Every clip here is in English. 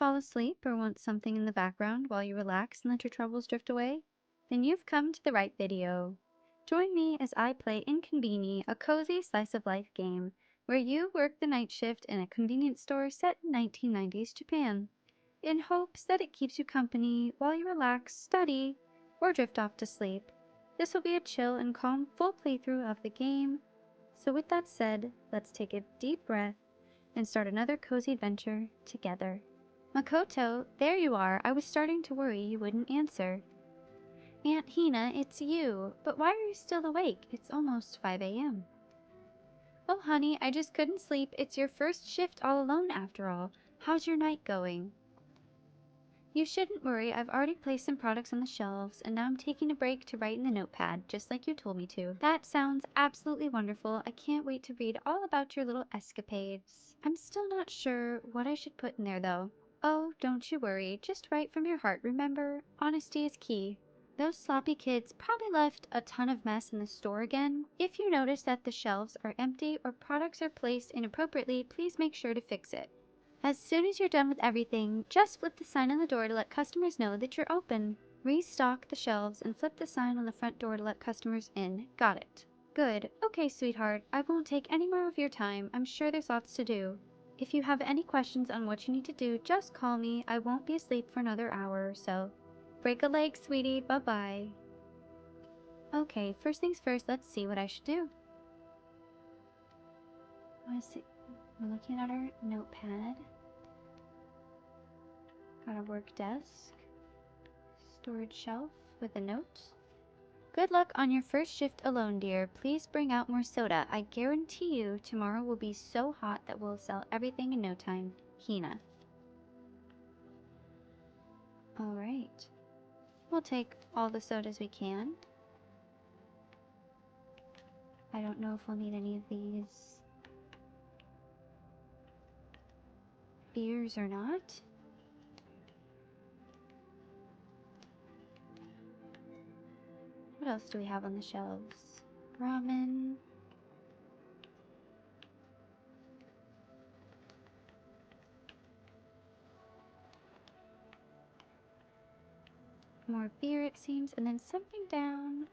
fall asleep or want something in the background while you relax and let your troubles drift away? Then you've come to the right video. Join me as I play InKONBINI, a cozy slice-of-life game where you work the night shift in a convenience store set in 1990s Japan, in hopes that it keeps you company while you relax, study, or drift off to sleep. This will be a chill and calm full playthrough of the game. So with that said, let's take a deep breath and start another cozy adventure together. Makoto, there you are. I was starting to worry you wouldn't answer. Aunt Hina, it's you. But why are you still awake? It's almost 5 a.m. Oh, honey, I just couldn't sleep. It's your first shift all alone after all. How's your night going? You shouldn't worry. I've already placed some products on the shelves, and now I'm taking a break to write in the notepad, just like you told me to. That sounds absolutely wonderful. I can't wait to read all about your little escapades. I'm still not sure what I should put in there, though. Oh, don't you worry. Just write from your heart, remember? Honesty is key. Those sloppy kids probably left a ton of mess in the store again. If you notice that the shelves are empty or products are placed inappropriately, please make sure to fix it. As soon as you're done with everything, just flip the sign on the door to let customers know that you're open. Restock the shelves and flip the sign on the front door to let customers in. Got it. Good. Okay, sweetheart. I won't take any more of your time. I'm sure there's lots to do. If you have any questions on what you need to do, just call me. I won't be asleep for another hour or so. Break a leg, sweetie. Bye-bye. Okay, first things first, let's see what I should do. Let's see. We're looking at our notepad. Got a work desk. Storage shelf with a note. Good luck on your first shift alone, dear. Please bring out more soda. I guarantee you tomorrow will be so hot that we'll sell everything in no time. Hina. Alright. We'll take all the sodas we can. I don't know if we'll need any of these beers or not. What else do we have on the shelves? Ramen. More beer, it seems, and then something down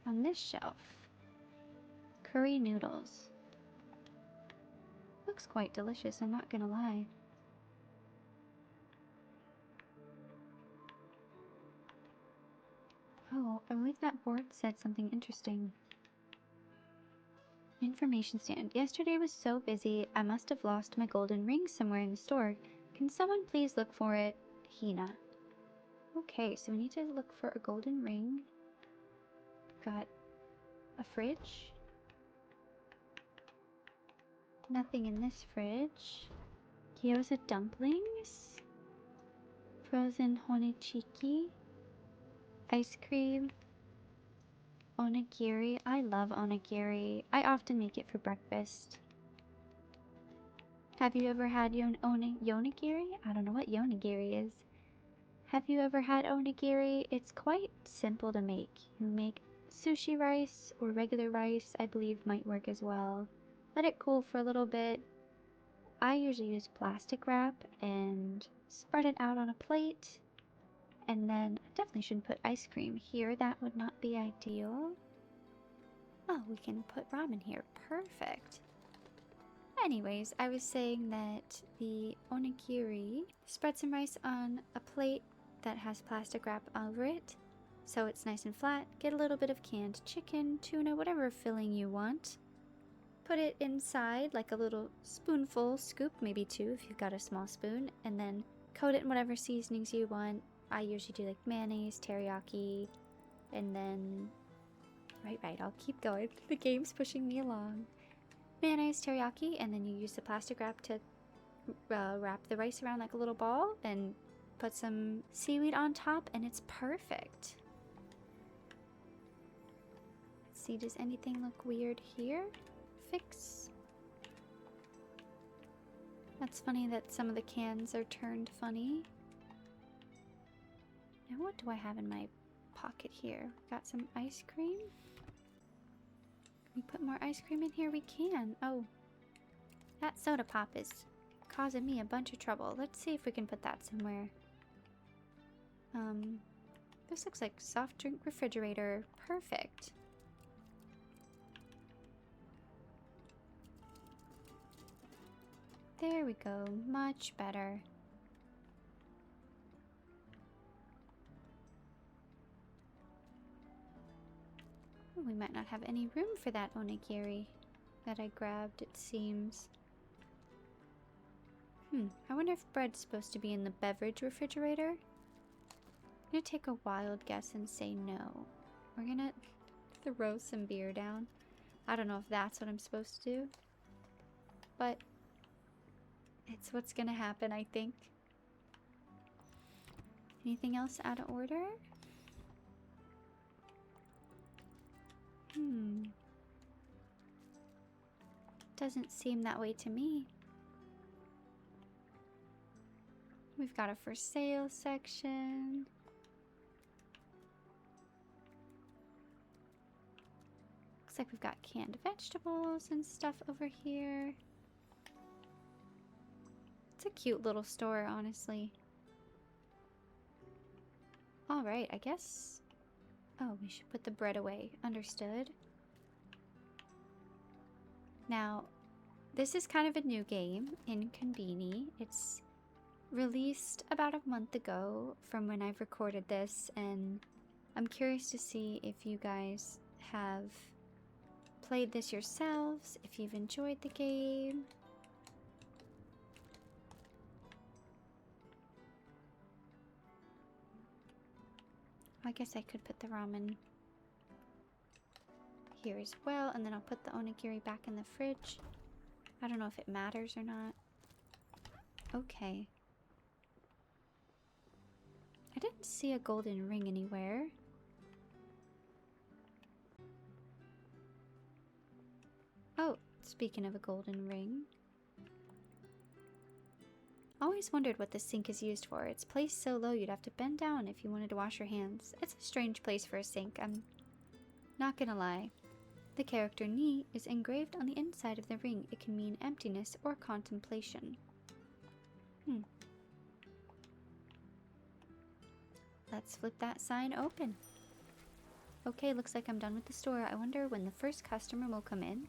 on this shelf. Curry noodles. Looks quite delicious, I'm not gonna lie. Oh, I believe that board said something interesting. Information stand. Yesterday was so busy, I must have lost my golden ring somewhere in the store. Can someone please look for it? Hina. Okay, so we need to look for a golden ring. Got a fridge. Nothing in this fridge. Gyoza dumplings. Frozen Honichicki. Ice cream. Onigiri. I love onigiri. I often make it for breakfast. Have you ever had yonigiri? I don't know what yonigiri is. Have you ever had onigiri? It's quite simple to make. You make sushi rice or regular rice, I believe might work as well. Let it cool for a little bit. I usually use plastic wrap and spread it out on a plate. And then I definitely shouldn't put ice cream here. That would not be ideal. Oh, we can put ramen here. Perfect. Anyways, I was saying that the onigiri, spread some rice on a plate that has plastic wrap over it, so it's nice and flat. Get a little bit of canned chicken, tuna, whatever filling you want. Put it inside like a little spoonful, scoop, maybe two if you've got a small spoon, and then coat it in whatever seasonings you want. I usually do like mayonnaise, teriyaki, and then... Right, I'll keep going. The game's pushing me along. Mayonnaise, teriyaki, and then you use the plastic wrap to wrap the rice around like a little ball and put some seaweed on top, and it's perfect. Let's see, does anything look weird here? Fix. That's funny that some of the cans are turned funny. Now what do I have in my pocket here? Got some ice cream? Can we put more ice cream in here? We can. Oh, that soda pop is causing me a bunch of trouble. Let's see if we can put that somewhere. This looks like soft drink refrigerator. Perfect. There we go. Much better. Ooh, we might not have any room for that onigiri that I grabbed, it seems. I wonder if bread's supposed to be in the beverage refrigerator? I'm gonna take a wild guess and say no. We're gonna throw some beer down. I don't know if that's what I'm supposed to do, but it's what's gonna happen, I think. Anything else out of order? Doesn't seem that way to me. We've got a for sale section. Looks like we've got canned vegetables and stuff over here. It's a cute little store, honestly. Alright, I guess... Oh, we should put the bread away. Understood. Now, this is kind of a new game, InKONBINI. It's released about a month ago from when I've recorded this, and I'm curious to see if you guys have played this yourselves, if you've enjoyed the game. I guess I could put the ramen here as well, and then I'll put the onigiri back in the fridge. I don't know if it matters or not. Okay. I didn't see a golden ring anywhere. Oh, speaking of a golden ring. Always wondered what the sink is used for. It's placed so low you'd have to bend down if you wanted to wash your hands. It's a strange place for a sink, I'm not gonna lie. The character Ni is engraved on the inside of the ring. It can mean emptiness or contemplation. Let's flip that sign open. Okay, looks like I'm done with the store. I wonder when the first customer will come in.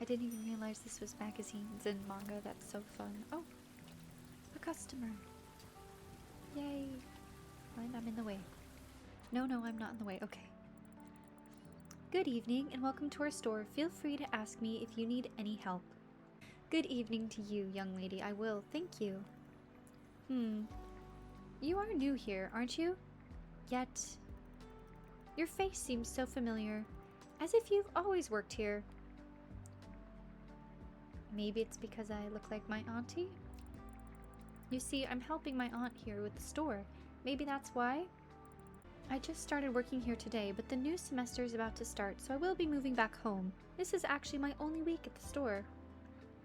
I didn't even realize this was magazines and manga. That's so fun. Oh, a customer. Yay. And I'm in the way. No, I'm not in the way. Okay. Good evening and welcome to our store. Feel free to ask me if you need any help. Good evening to you, young lady. I will. Thank you. You are new here, aren't you? Yet, your face seems so familiar, as if you've always worked here. Maybe it's because I look like my auntie? You see, I'm helping my aunt here with the store. Maybe that's why? I just started working here today, but the new semester is about to start, so I will be moving back home. This is actually my only week at the store.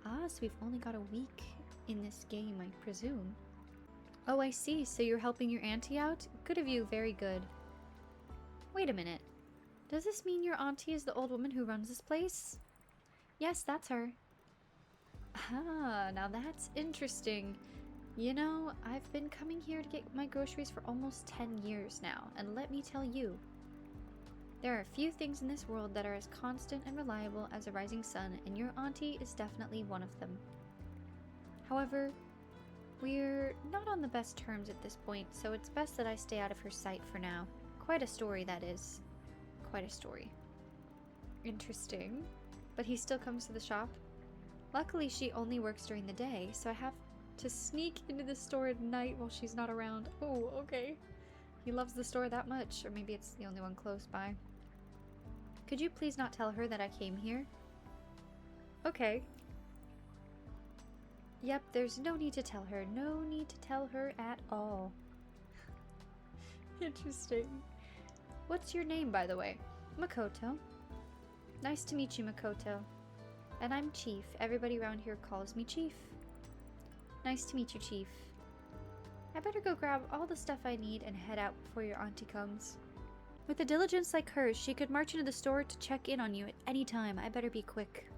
Ah, so we've only got a week in this game, I presume. Oh, I see. So you're helping your auntie out? Good of you, very good. Wait a minute. Does this mean your auntie is the old woman who runs this place? Yes, that's her. Ah, now that's interesting. You know, I've been coming here to get my groceries for almost 10 years now, and let me tell you, there are few things in this world that are as constant and reliable as a rising sun, and your auntie is definitely one of them. However, we're not on the best terms at this point, so it's best that I stay out of her sight for now. Quite a story, that is. Quite a story. Interesting. But he still comes to the shop? Luckily, she only works during the day, so I have to sneak into the store at night while she's not around. Oh, okay. He loves the store that much, or maybe it's the only one close by. Could you please not tell her that I came here? Okay. Yep, there's no need to tell her. No need to tell her at all. Interesting. What's your name, by the way? Makoto. Nice to meet you, Makoto. And I'm Chief. Everybody around here calls me Chief. Nice to meet you, Chief. I better go grab all the stuff I need and head out before your auntie comes. With a diligence like hers, she could march into the store to check in on you at any time. I better be quick.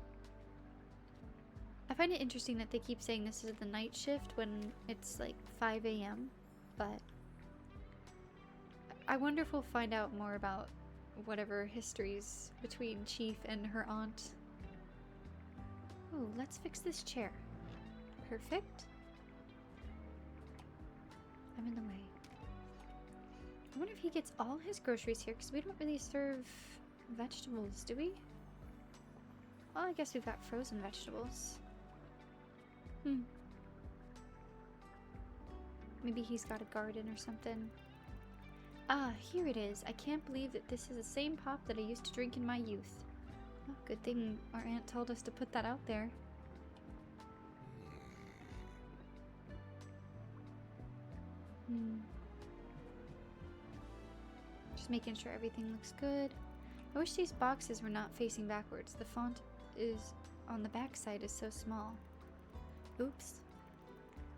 find it interesting that they keep saying this is the night shift when it's like 5 a.m. But I wonder if we'll find out more about whatever histories between Chief and her aunt. Oh, let's fix this chair. Perfect. I'm in the way. I wonder if he gets all his groceries here, because we don't really serve vegetables, do we? Well, I guess we've got frozen vegetables. Maybe he's got a garden or something. Ah, here it is. I can't believe that this is the same pop that I used to drink in my youth. Oh, good thing our aunt told us to put that out there. Just making sure everything looks good. I wish these boxes were not facing backwards. The font is on the back side is so small. Oops.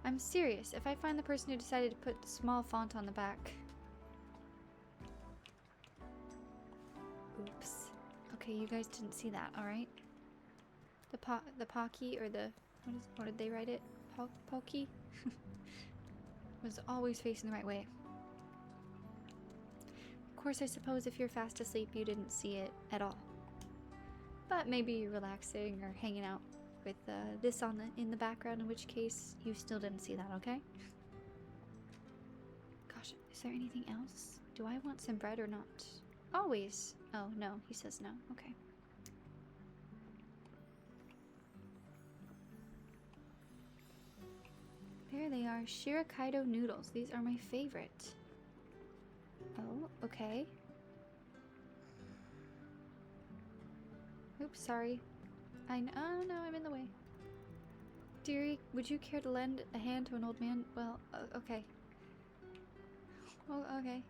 I'm serious. If I find the person who decided to put small font on the back. Oops. Okay, you guys didn't see that, alright? The Pocky, or the, what did they write it? Pocky? Was always facing the right way. Of course, I suppose if you're fast asleep, you didn't see it at all. But maybe you're relaxing or hanging out with this on in the background, in which case you still didn't see that, okay? Gosh, is there anything else? Do I want some bread or not? Always. Oh, no, he says no. Okay. There they are, Shirokaido noodles. These are my favorite. Oh, okay. Oops, sorry. Oh no, I'm in the way. Dearie, would you care to lend a hand to an old man? Well, okay. Oh, okay.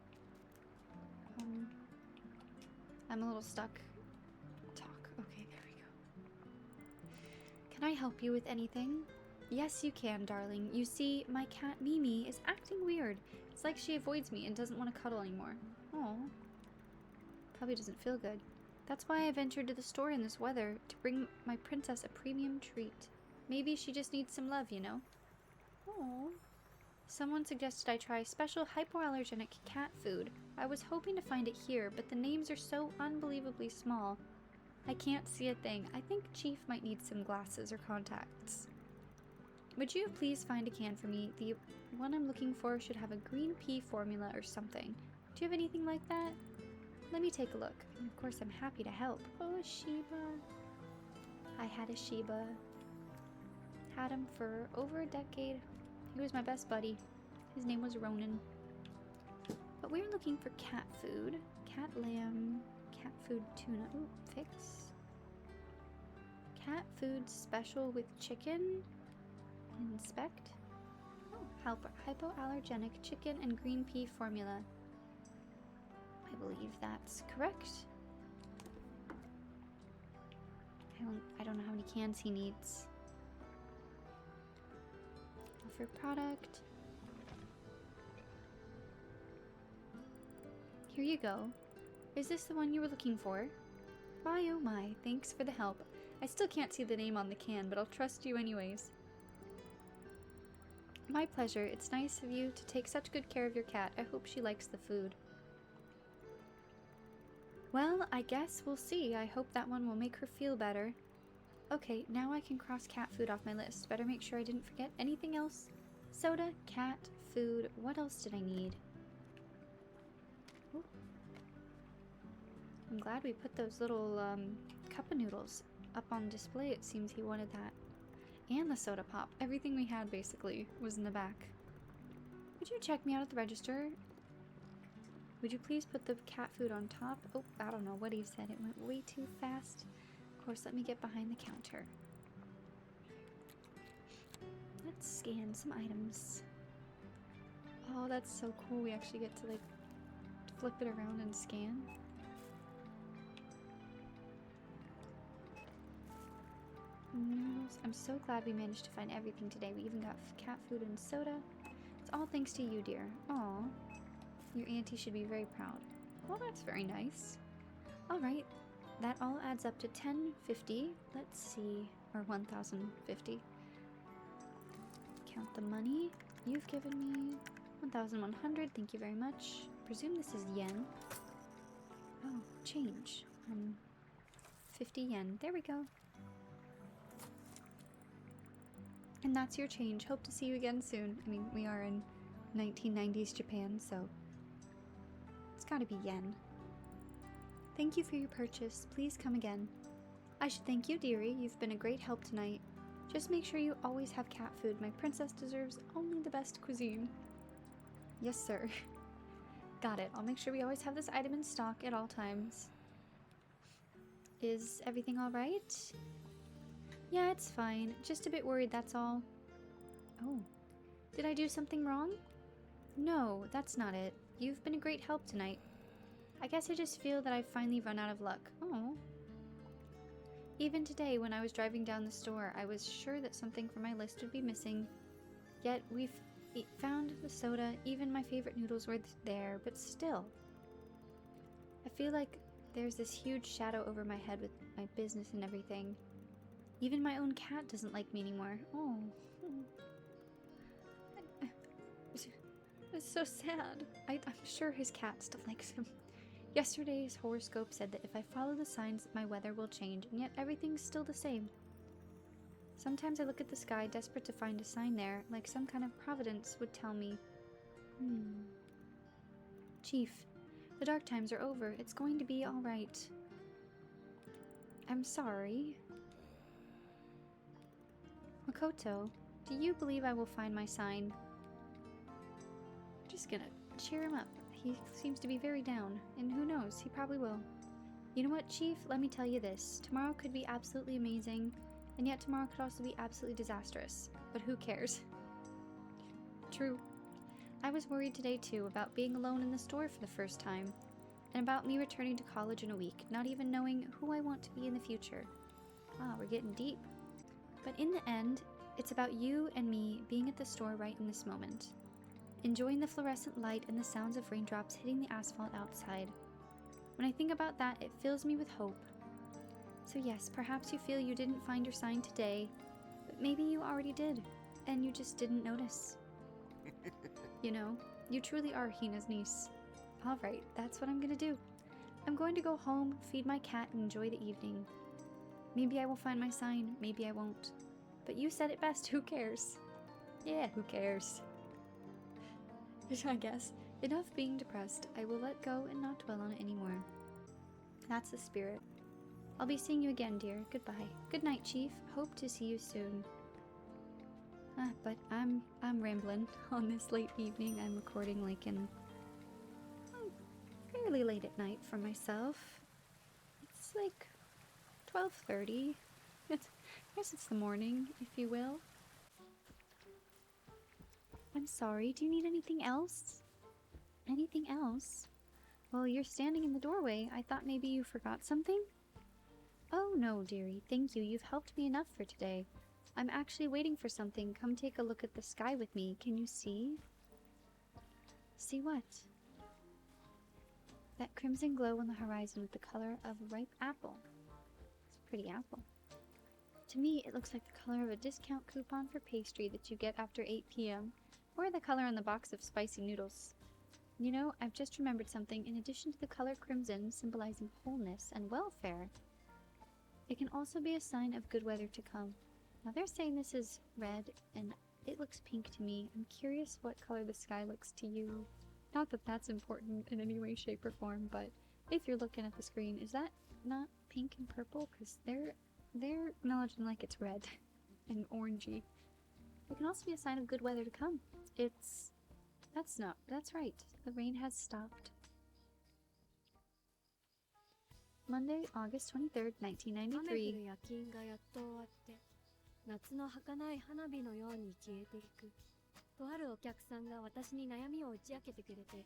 I'm a little stuck. Talk. Okay, there we go. Can I help you with anything? Yes, you can, darling. You see, my cat Mimi is acting weird. It's like she avoids me and doesn't want to cuddle anymore. Oh. Probably doesn't feel good. That's why I ventured to the store in this weather, to bring my princess a premium treat. Maybe she just needs some love, you know? Oh. Someone suggested I try special hypoallergenic cat food. I was hoping to find it here, but the names are so unbelievably small. I can't see a thing. I think Chief might need some glasses or contacts. Would you please find a can for me? The one I'm looking for should have a green pea formula or something. Do you have anything like that? Let me take a look. And of course, I'm happy to help. Oh, a Shiba. I had a Shiba. Had him for over a decade. He was my best buddy. His name was Ronan. But we were looking for cat food. Cat lamb. Cat food tuna. Ooh, fix. Cat food special with chicken. Inspect. Oh, hypoallergenic chicken and green pea formula. I believe that's correct. I don't know how many cans he needs. Offer product. Here you go. Is this the one you were looking for? My oh my, thanks for the help. I still can't see the name on the can, but I'll trust you anyways. My pleasure. It's nice of you to take such good care of your cat. I hope she likes the food. Well, I guess we'll see. I hope that one will make her feel better. Okay, now I can cross cat food off my list. Better make sure I didn't forget anything else. Soda, cat, food. What else did I need? Ooh. I'm glad we put those little cup of noodles up on display. It seems he wanted that. And the soda pop. Everything we had, basically, was in the back. Would you check me out at the register? Would you please put the cat food on top? Oh, I don't know what he said. It went way too fast. Of course, let me get behind the counter. Let's scan some items. Oh, that's so cool. We actually get to, like, flip it around and scan. Noodles. I'm so glad we managed to find everything today. We even got cat food and soda. It's all thanks to you, dear. Aw. Your auntie should be very proud. Well, that's very nice. Alright. That all adds up to $10.50. Let's see. or 1,050. Count the money. You've given me 1,100. Thank you very much. Presume this is yen. Oh, change. 50 yen. There we go. And that's your change. Hope to see you again soon. I mean, we are in 1990s Japan, so it's gotta be yen. Thank you for your purchase. Please come again. I should thank you, dearie. You've been a great help tonight. Just make sure you always have cat food. My princess deserves only the best cuisine. Yes, sir. Got it. I'll make sure we always have this item in stock at all times. Is everything alright? Yeah, it's fine. Just a bit worried, that's all. Oh. Did I do something wrong? No, that's not it. You've been a great help tonight. I guess I just feel that I've finally run out of luck. Oh. Even today, when I was driving down the store, I was sure that something from my list would be missing. Yet we've found the soda, even my favorite noodles were there, but still. I feel like there's this huge shadow over my head with my business and everything. Even my own cat doesn't like me anymore. Oh. It's so sad. I'm sure his cat still likes him. Yesterday's horoscope said that if I follow the signs, my weather will change, and yet everything's still the same. Sometimes I look at the sky, desperate to find a sign there, like some kind of providence would tell me. Chief, the dark times are over. It's going to be all right. I'm sorry. Makoto, do you believe I will find my sign? Just gonna cheer him up. He seems to be very down, and who knows, he probably will. You know what, Chief? Let me tell you this. Tomorrow could be absolutely amazing, and yet tomorrow could also be absolutely disastrous. But who cares? True. I was worried today, too, about being alone in the store for the first time, and about me returning to college in a week, not even knowing who I want to be in the future. Ah, we're getting deep. But in the end, it's about you and me being at the store right in this moment. Enjoying the fluorescent light and the sounds of raindrops hitting the asphalt outside. When I think about that, it fills me with hope. So yes, perhaps you feel you didn't find your sign today, but maybe you already did, and you just didn't notice. You know, you truly are Hina's niece. Alright, that's what I'm gonna do. I'm going to go home, feed my cat, and enjoy the evening. Maybe I will find my sign, maybe I won't. But you said it best, who cares? Yeah, who cares? I guess. Enough being depressed. I will let go and not dwell on it anymore. That's the spirit. I'll be seeing you again, dear. Goodbye. Good night, Chief. Hope to see you soon. But I'm rambling on this late evening. I'm recording like in fairly late at night for myself. It's like 12:30. I guess it's the morning, if you will. I'm sorry, do you need anything else? Anything else? Well, you're standing in the doorway. I thought maybe you forgot something? Oh no, dearie. Thank you. You've helped me enough for today. I'm actually waiting for something. Come take a look at the sky with me. Can you see? See what? That crimson glow on the horizon with the color of a ripe apple. It's a pretty apple. To me, it looks like the color of a discount coupon for pastry that you get after 8 p.m. or the color on the box of spicy noodles. You know, I've just remembered something. In addition to the color crimson symbolizing wholeness and welfare, it can also be a sign of good weather to come. Now they're saying this is red and it looks pink to me. I'm curious what color the sky looks to you. Not that that's important in any way, shape, or form, but if you're looking at the screen, is that not pink and purple? Because they're acknowledging like it's red and orangey. It can also be a sign of good weather to come. That's right. The rain has stopped. Monday, August 23rd, 1993. 夏の儚い花火のように消えていく。とあるお客さんが私に悩みを打ち明けてくれて、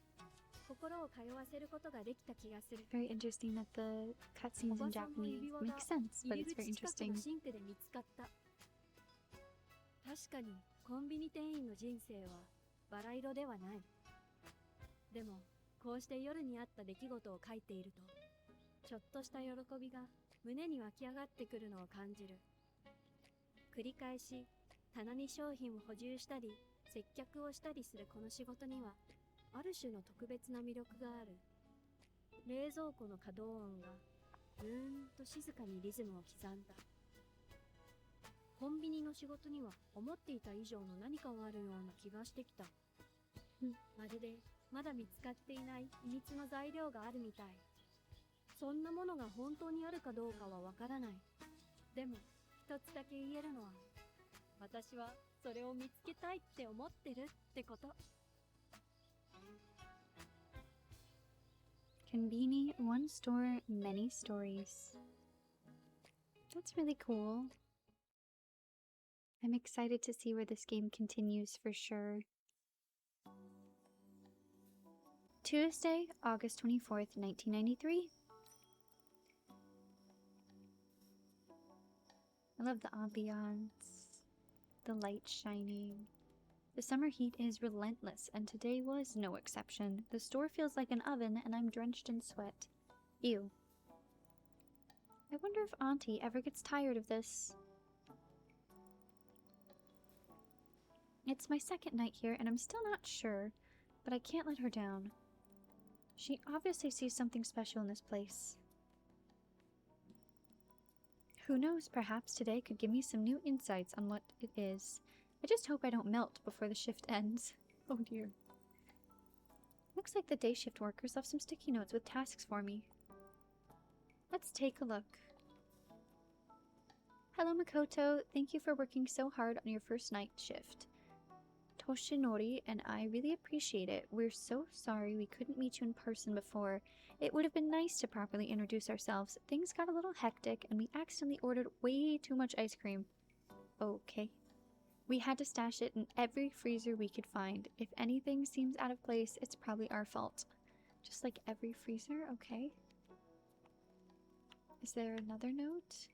心を通わせることができた気がする。Very interesting that the cutscenes in Japanese make sense, but it's very interesting. シンクで見つかった。確かにコンビニ店員の人生はバラ色ではない。でもこうして夜にあった出来事を書いていると、ちょっとした喜びが胸に湧き上がってくるのを感じる。繰り返し棚に商品を補充したり接客をしたりするこの仕事にはある種の特別な魅力がある。冷蔵庫の稼働音がぐーんと静かにリズムを刻んだ。コンビニの仕事には思っていた以上の何かがあるような気がしてきた。まるでまだ見つかっていない秘密の材料があるみたい。そんなものが本当にあるかどうかはわからない。でも一つだけ言えるのは、私はそれを見つけたいって思ってるってこと。Konbini, one store, many stories. That's really cool. I'm excited to see where this game continues for sure. Tuesday, August 24th, 1993. I love the ambiance, the light shining. The summer heat is relentless, and today was no exception. The store feels like an oven, and I'm drenched in sweat. Ew. I wonder if Auntie ever gets tired of this. It's my second night here, and I'm still not sure, but I can't let her down. She obviously sees something special in this place. Who knows, perhaps today could give me some new insights on what it is. I just hope I don't melt before the shift ends. Oh dear. Looks like the day shift workers left some sticky notes with tasks for me. Let's take a look. Hello Makoto, thank you for working so hard on your first night shift. Toshinori and I really appreciate it. We're so sorry we couldn't meet you in person before. It would have been nice to properly introduce ourselves. Things got a little hectic and we accidentally ordered way too much ice cream. Okay. We had to stash it in every freezer we could find. If anything seems out of place, it's probably our fault. Just like every freezer? Okay. Is there another note?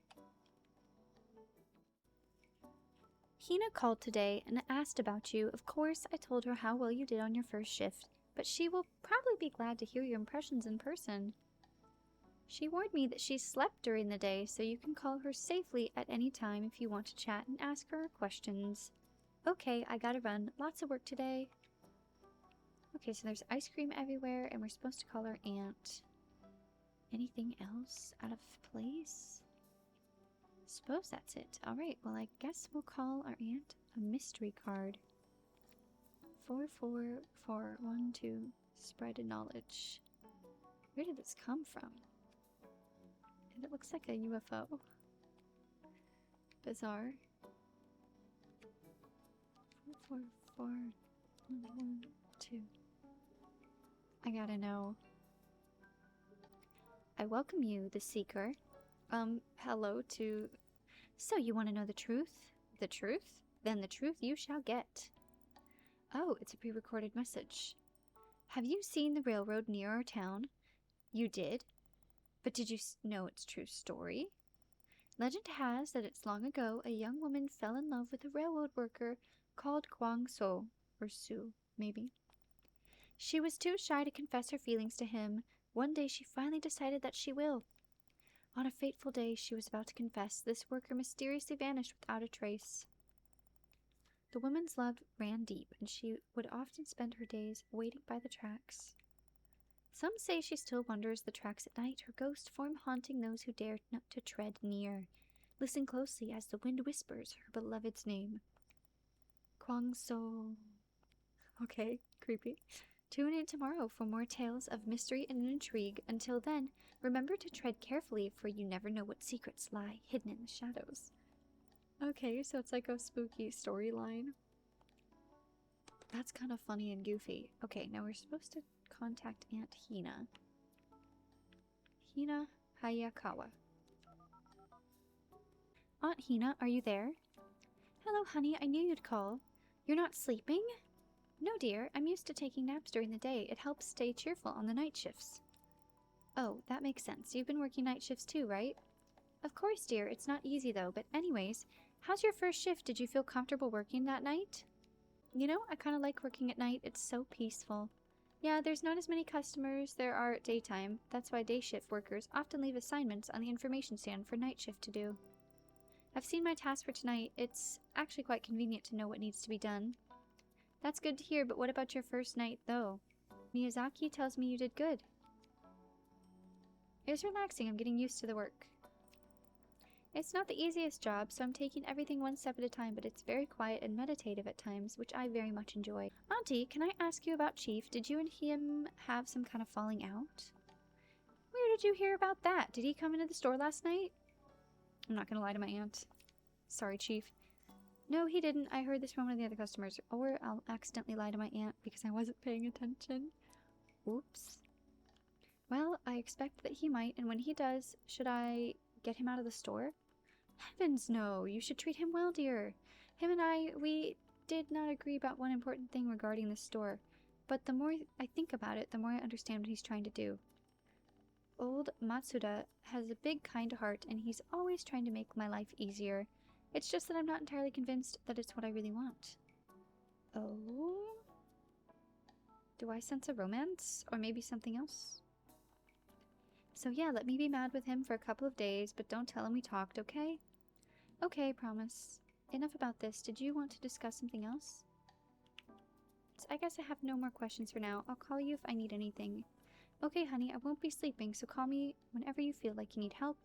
Hina called today and asked about you. Of course, I told her how well you did on your first shift, but she will probably be glad to hear your impressions in person. She warned me that she slept during the day, so you can call her safely at any time if you want to chat and ask her questions. Okay, I gotta run. Lots of work today. Okay, so there's ice cream everywhere, and we're supposed to call her aunt. Anything else out of place? Suppose that's it. Alright, well I guess we'll call our aunt a mystery card. 44412. Spread knowledge. Where did this come from? And it looks like a UFO. Bizarre. 44412. I gotta know. I welcome you, the seeker. Hello to... So you want to know the truth? The truth? Then the truth you shall get. Oh, it's a pre-recorded message. Have you seen the railroad near our town? You did? But did you know its true story? Legend has that it's long ago a young woman fell in love with a railroad worker called Kwang So, or Sue, maybe. She was too shy to confess her feelings to him. One day she finally decided that she will. On a fateful day she was about to confess, this worker mysteriously vanished without a trace. The woman's love ran deep, and she would often spend her days waiting by the tracks. Some say she still wanders the tracks at night, her ghost form haunting those who dare not to tread near. Listen closely as the wind whispers her beloved's name. Kwang So. Okay, creepy. Tune in tomorrow for more tales of mystery and intrigue. Until then, remember to tread carefully, for you never know what secrets lie hidden in the shadows. Okay, so it's like a spooky storyline. That's kind of funny and goofy. Okay, now we're supposed to contact Aunt Hina. Hina Hayakawa. Aunt Hina, are you there? Hello, honey. I knew you'd call. You're not sleeping? No, dear. I'm used to taking naps during the day. It helps stay cheerful on the night shifts. Oh, that makes sense. You've been working night shifts too, right? Of course, dear. It's not easy, though. But anyways, how's your first shift? Did you feel comfortable working that night? You know, I kind of like working at night. It's so peaceful. Yeah, there's not as many customers there are at daytime. That's why day shift workers often leave assignments on the information stand for night shift to do. I've seen my task for tonight. It's actually quite convenient to know what needs to be done. That's good to hear, but what about your first night, though? Miyazaki tells me you did good. It was relaxing. I'm getting used to the work. It's not the easiest job, so I'm taking everything one step at a time, but it's very quiet and meditative at times, which I very much enjoy. Auntie, can I ask you about Chief? Did you and him have some kind of falling out? Where did you hear about that? Did he come into the store last night? I'm not gonna lie to my aunt. Sorry, Chief. No, he didn't. I heard this from one of the other customers. Or I'll accidentally lie to my aunt because I wasn't paying attention. Oops. Well, I expect that he might, and when he does, should I get him out of the store? Heavens no, you should treat him well, dear. Him and we did not agree about one important thing regarding the store, but the more I think about it, the more I understand what he's trying to do. Old Matsuda has a big, kind heart, and he's always trying to make my life easier. It's just that I'm not entirely convinced that it's what I really want. Oh? Do I sense a romance? Or maybe something else? So yeah, let me be mad with him for a couple of days, but don't tell him we talked, okay? Okay, promise. Enough about this. Did you want to discuss something else? So I guess I have no more questions for now. I'll call you if I need anything. Okay, honey, I won't be sleeping, so call me whenever you feel like you need help.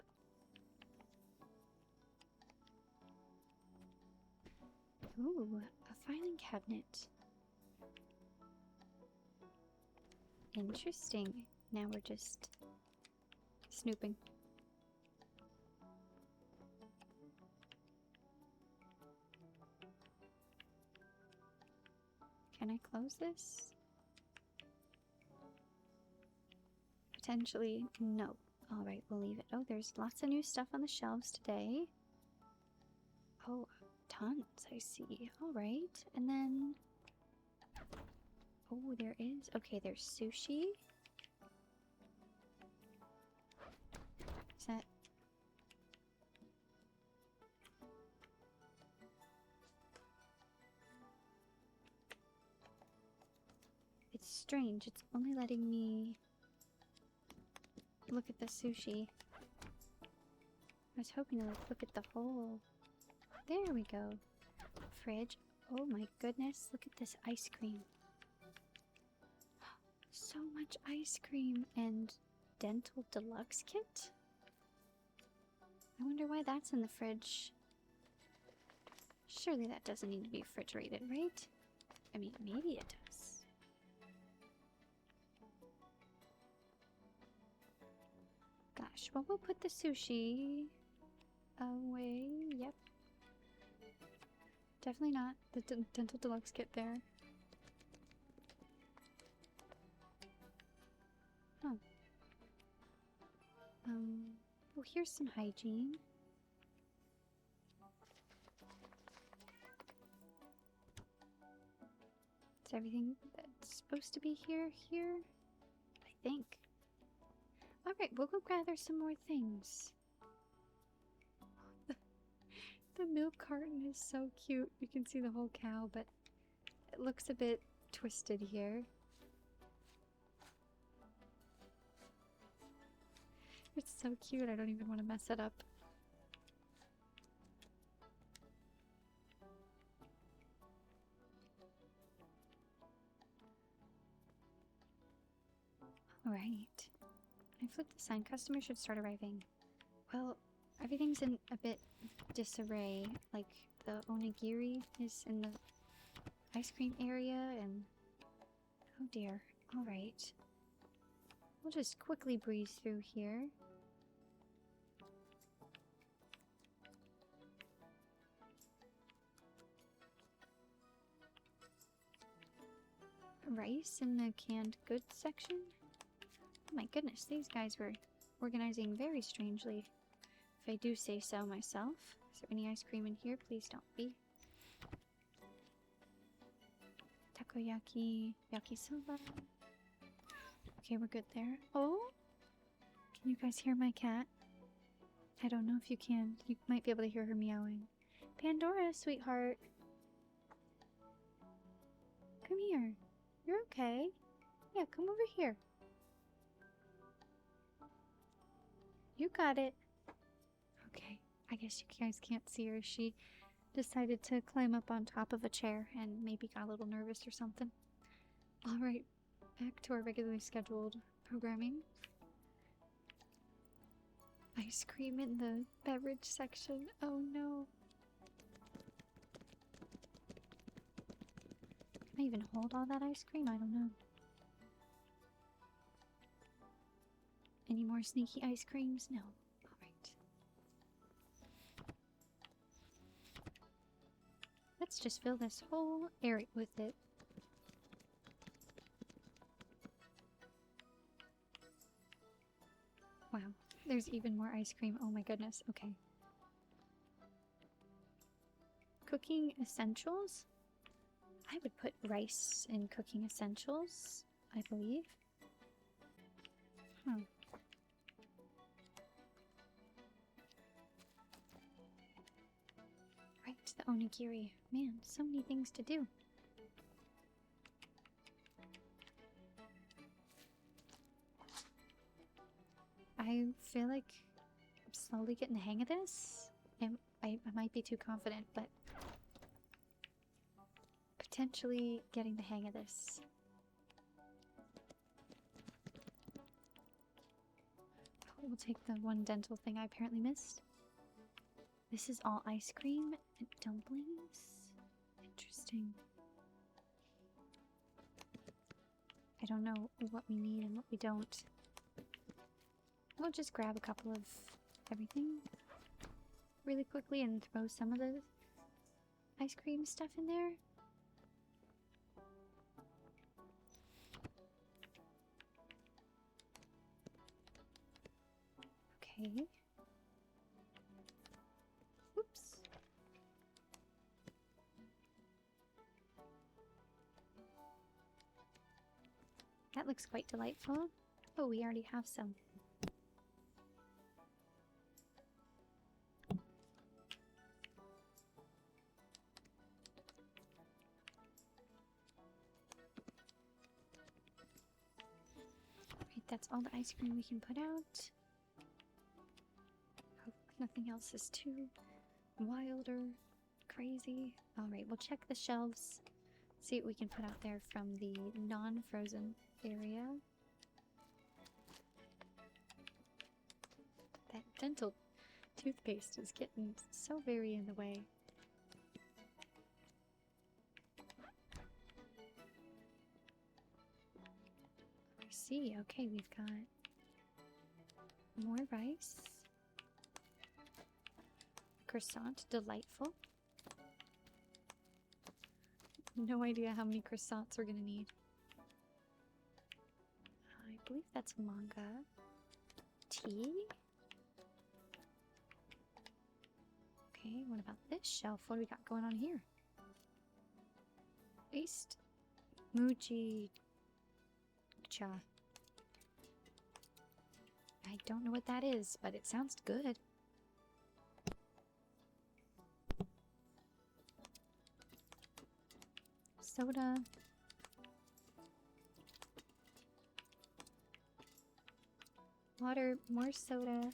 Ooh, a filing cabinet. Interesting. Now we're just snooping. Can I close this? Potentially, no. Alright, we'll leave it. Oh, there's lots of new stuff on the shelves today. Oh, tons, I see. Alright, and then... Oh, there is... Okay, there's sushi. Is that... It's strange. It's only letting me look at the sushi. I was hoping to look at the whole... There we go. Fridge. Oh my goodness. Look at this ice cream. So much ice cream and dental deluxe kit? I wonder why that's in the fridge. Surely that doesn't need to be refrigerated, right? I mean, maybe it does. Gosh, well, we'll put the sushi away. Yep. Definitely not the dental deluxe kit there. Oh. Well, here's some hygiene. Is everything that's supposed to be here? I think. Alright, we'll go gather some more things. The milk carton is so cute. You can see the whole cow, but it looks a bit twisted here. It's so cute, I don't even want to mess it up. Alright. I flipped the sign. Customers should start arriving. Well, everything's in a bit disarray. Like, the onigiri is in the ice cream area, and... Oh dear. Alright. We'll just quickly breeze through here. Rice in the canned goods section? Oh my goodness, these guys were organizing very strangely, if I do say so myself. Is there any ice cream in here? Please don't be. Takoyaki, yakisoba. Okay, we're good there. Oh! Can you guys hear my cat? I don't know if you can. You might be able to hear her meowing. Pandora, sweetheart. Come here. You're okay. Yeah, come over here. You got it. Okay, I guess you guys can't see her. She decided to climb up on top of a chair and maybe got a little nervous or something. Alright, back to our regularly scheduled programming. Ice cream in the beverage section. Oh no. Can I even hold all that ice cream? I don't know. Any more sneaky ice creams? No. Alright. Let's just fill this whole area with it. Wow. There's even more ice cream. Oh my goodness. Okay. Cooking essentials? I would put rice in cooking essentials, I believe. Huh. Right, the onigiri. Man, so many things to do. I feel like I'm slowly getting the hang of this. And I might be too confident, but potentially getting the hang of this. We'll take the one dental thing I apparently missed. This is all ice cream and dumplings? Interesting. I don't know what we need and what we don't. We'll just grab a couple of everything really quickly and throw some of the ice cream stuff in there. Okay. Oops. That looks quite delightful. Oh, we already have some. Right, that's all the ice cream we can put out. Hope nothing else is too wild or crazy. Alright, we'll check the shelves. See what we can put out there from the non-frozen area. That dental toothpaste is getting so very in the way. I see. Okay, we've got more rice. Croissant, delightful. No idea how many croissants we're gonna need. I believe that's manga. Tea? Okay, what about this shelf? What do we got going on here? Iced Muji cha. I don't know what that is, but it sounds good. Soda. Water, more soda.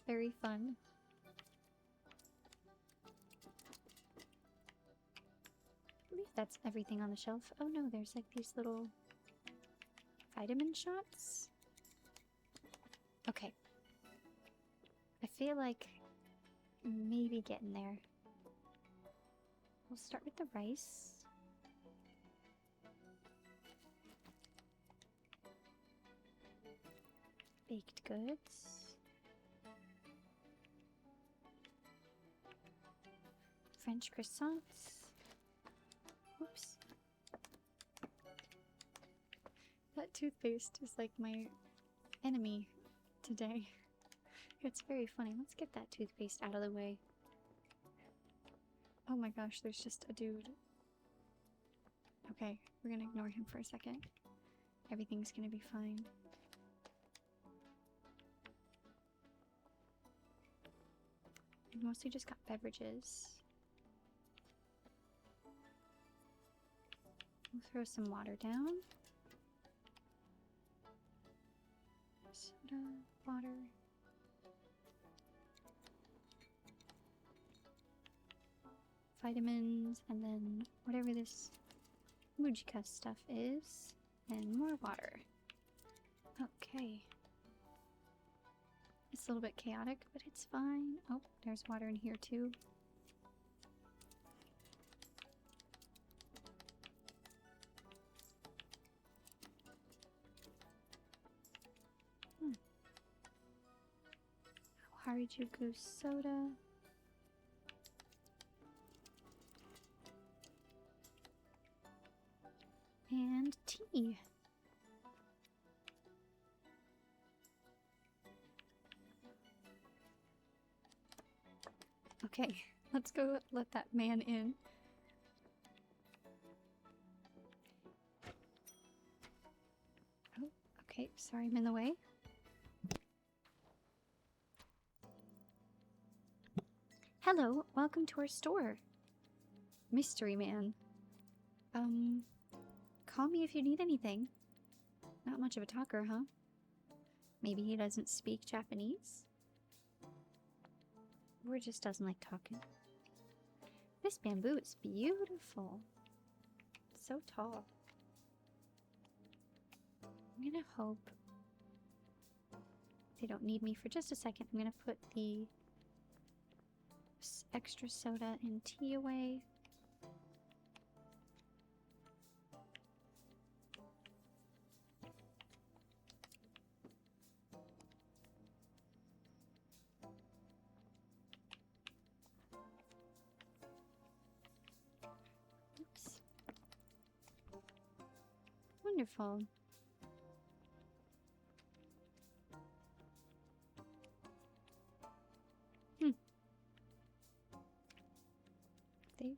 Very fun. I believe that's everything on the shelf. Oh no, there's like these little vitamin shots. Okay. I feel like maybe getting there. We'll start with the rice. Baked goods. French croissants. Oops. That toothpaste is like my enemy today. It's very funny. Let's get that toothpaste out of the way. Oh my gosh, there's just a dude. Okay, we're gonna ignore him for a second. Everything's gonna be fine. We mostly just got beverages. We'll throw some water down. Soda, water. vitamins, and then whatever this Mujika stuff is, and more water. Okay. It's a little bit chaotic, but it's fine. Oh, there's water in here too. Honichicki soda. And tea. Okay, let's go let that man in. Oh, okay, sorry I'm in the way. Hello, welcome to our store. Mystery man. Call me if you need anything. Not much of a talker, huh? Maybe he doesn't speak Japanese? Or just doesn't like talking. This bamboo is beautiful. So tall. I'm gonna hope they don't need me for just a second. I'm gonna put the extra soda and tea away. Oops. Wonderful. They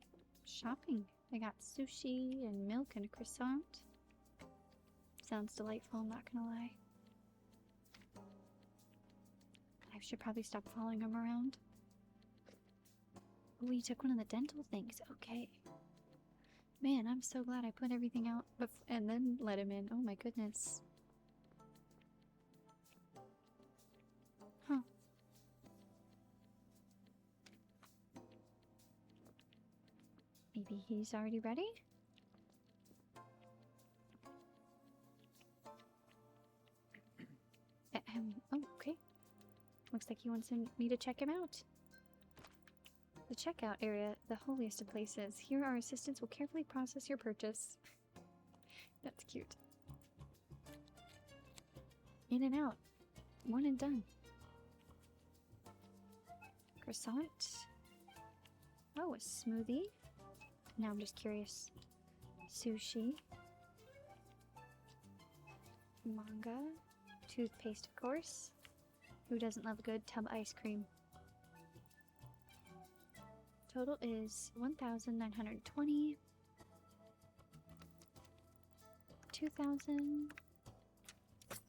shopping. I got sushi and milk and a croissant. Sounds delightful, I'm not gonna lie. I should probably stop following him around. Oh, he took one of the dental things. Okay. Man, I'm so glad I put everything out and then let him in. Oh my goodness. Huh. Maybe he's already ready? Oh, okay. Looks like he wants me to check him out. The checkout area, the holiest of places. Here our assistants will carefully process your purchase. That's cute. In and out. One and done. Croissant. Oh, a smoothie. Now I'm just curious. Sushi. Manga. Toothpaste, of course. Who doesn't love a good tub ice cream? Total is 1,920. 2,000.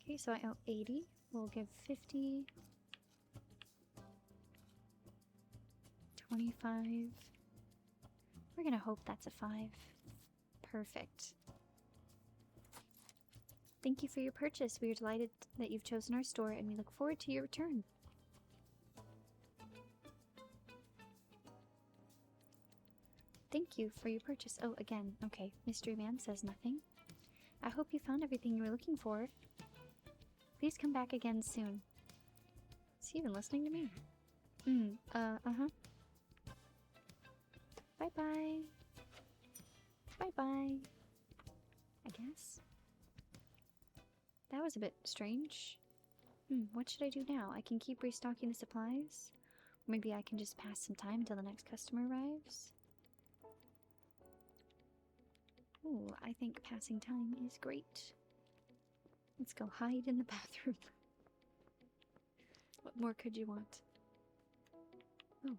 Okay, so I owe 80. We'll give 50. 25. We're gonna hope that's a 5. Perfect. Thank you for your purchase. We are delighted that you've chosen our store and we look forward to your return. Thank you for your purchase. Oh, again. Okay. Mystery man says nothing. I hope you found everything you were looking for. Please come back again soon. Is he even listening to me? Uh-huh. Bye-bye. Bye-bye. I guess. That was a bit strange. What should I do now? I can keep restocking the supplies. Or maybe I can just pass some time until the next customer arrives. Ooh, I think passing time is great. Let's go hide in the bathroom. What more could you want? Oh.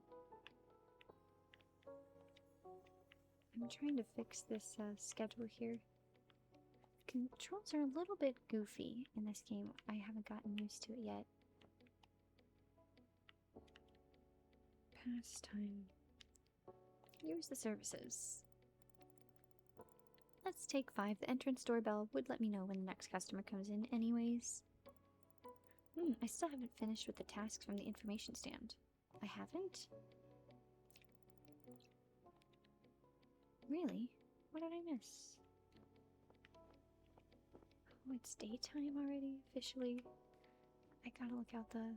I'm trying to fix this schedule here. Controls are a little bit goofy in this game. I haven't gotten used to it yet. Pastime. Use the services. Let's take 5. The entrance doorbell would let me know when the next customer comes in anyways. I still haven't finished with the tasks from the information stand. I haven't? Really? What did I miss? Oh, it's daytime already, officially. I gotta look out the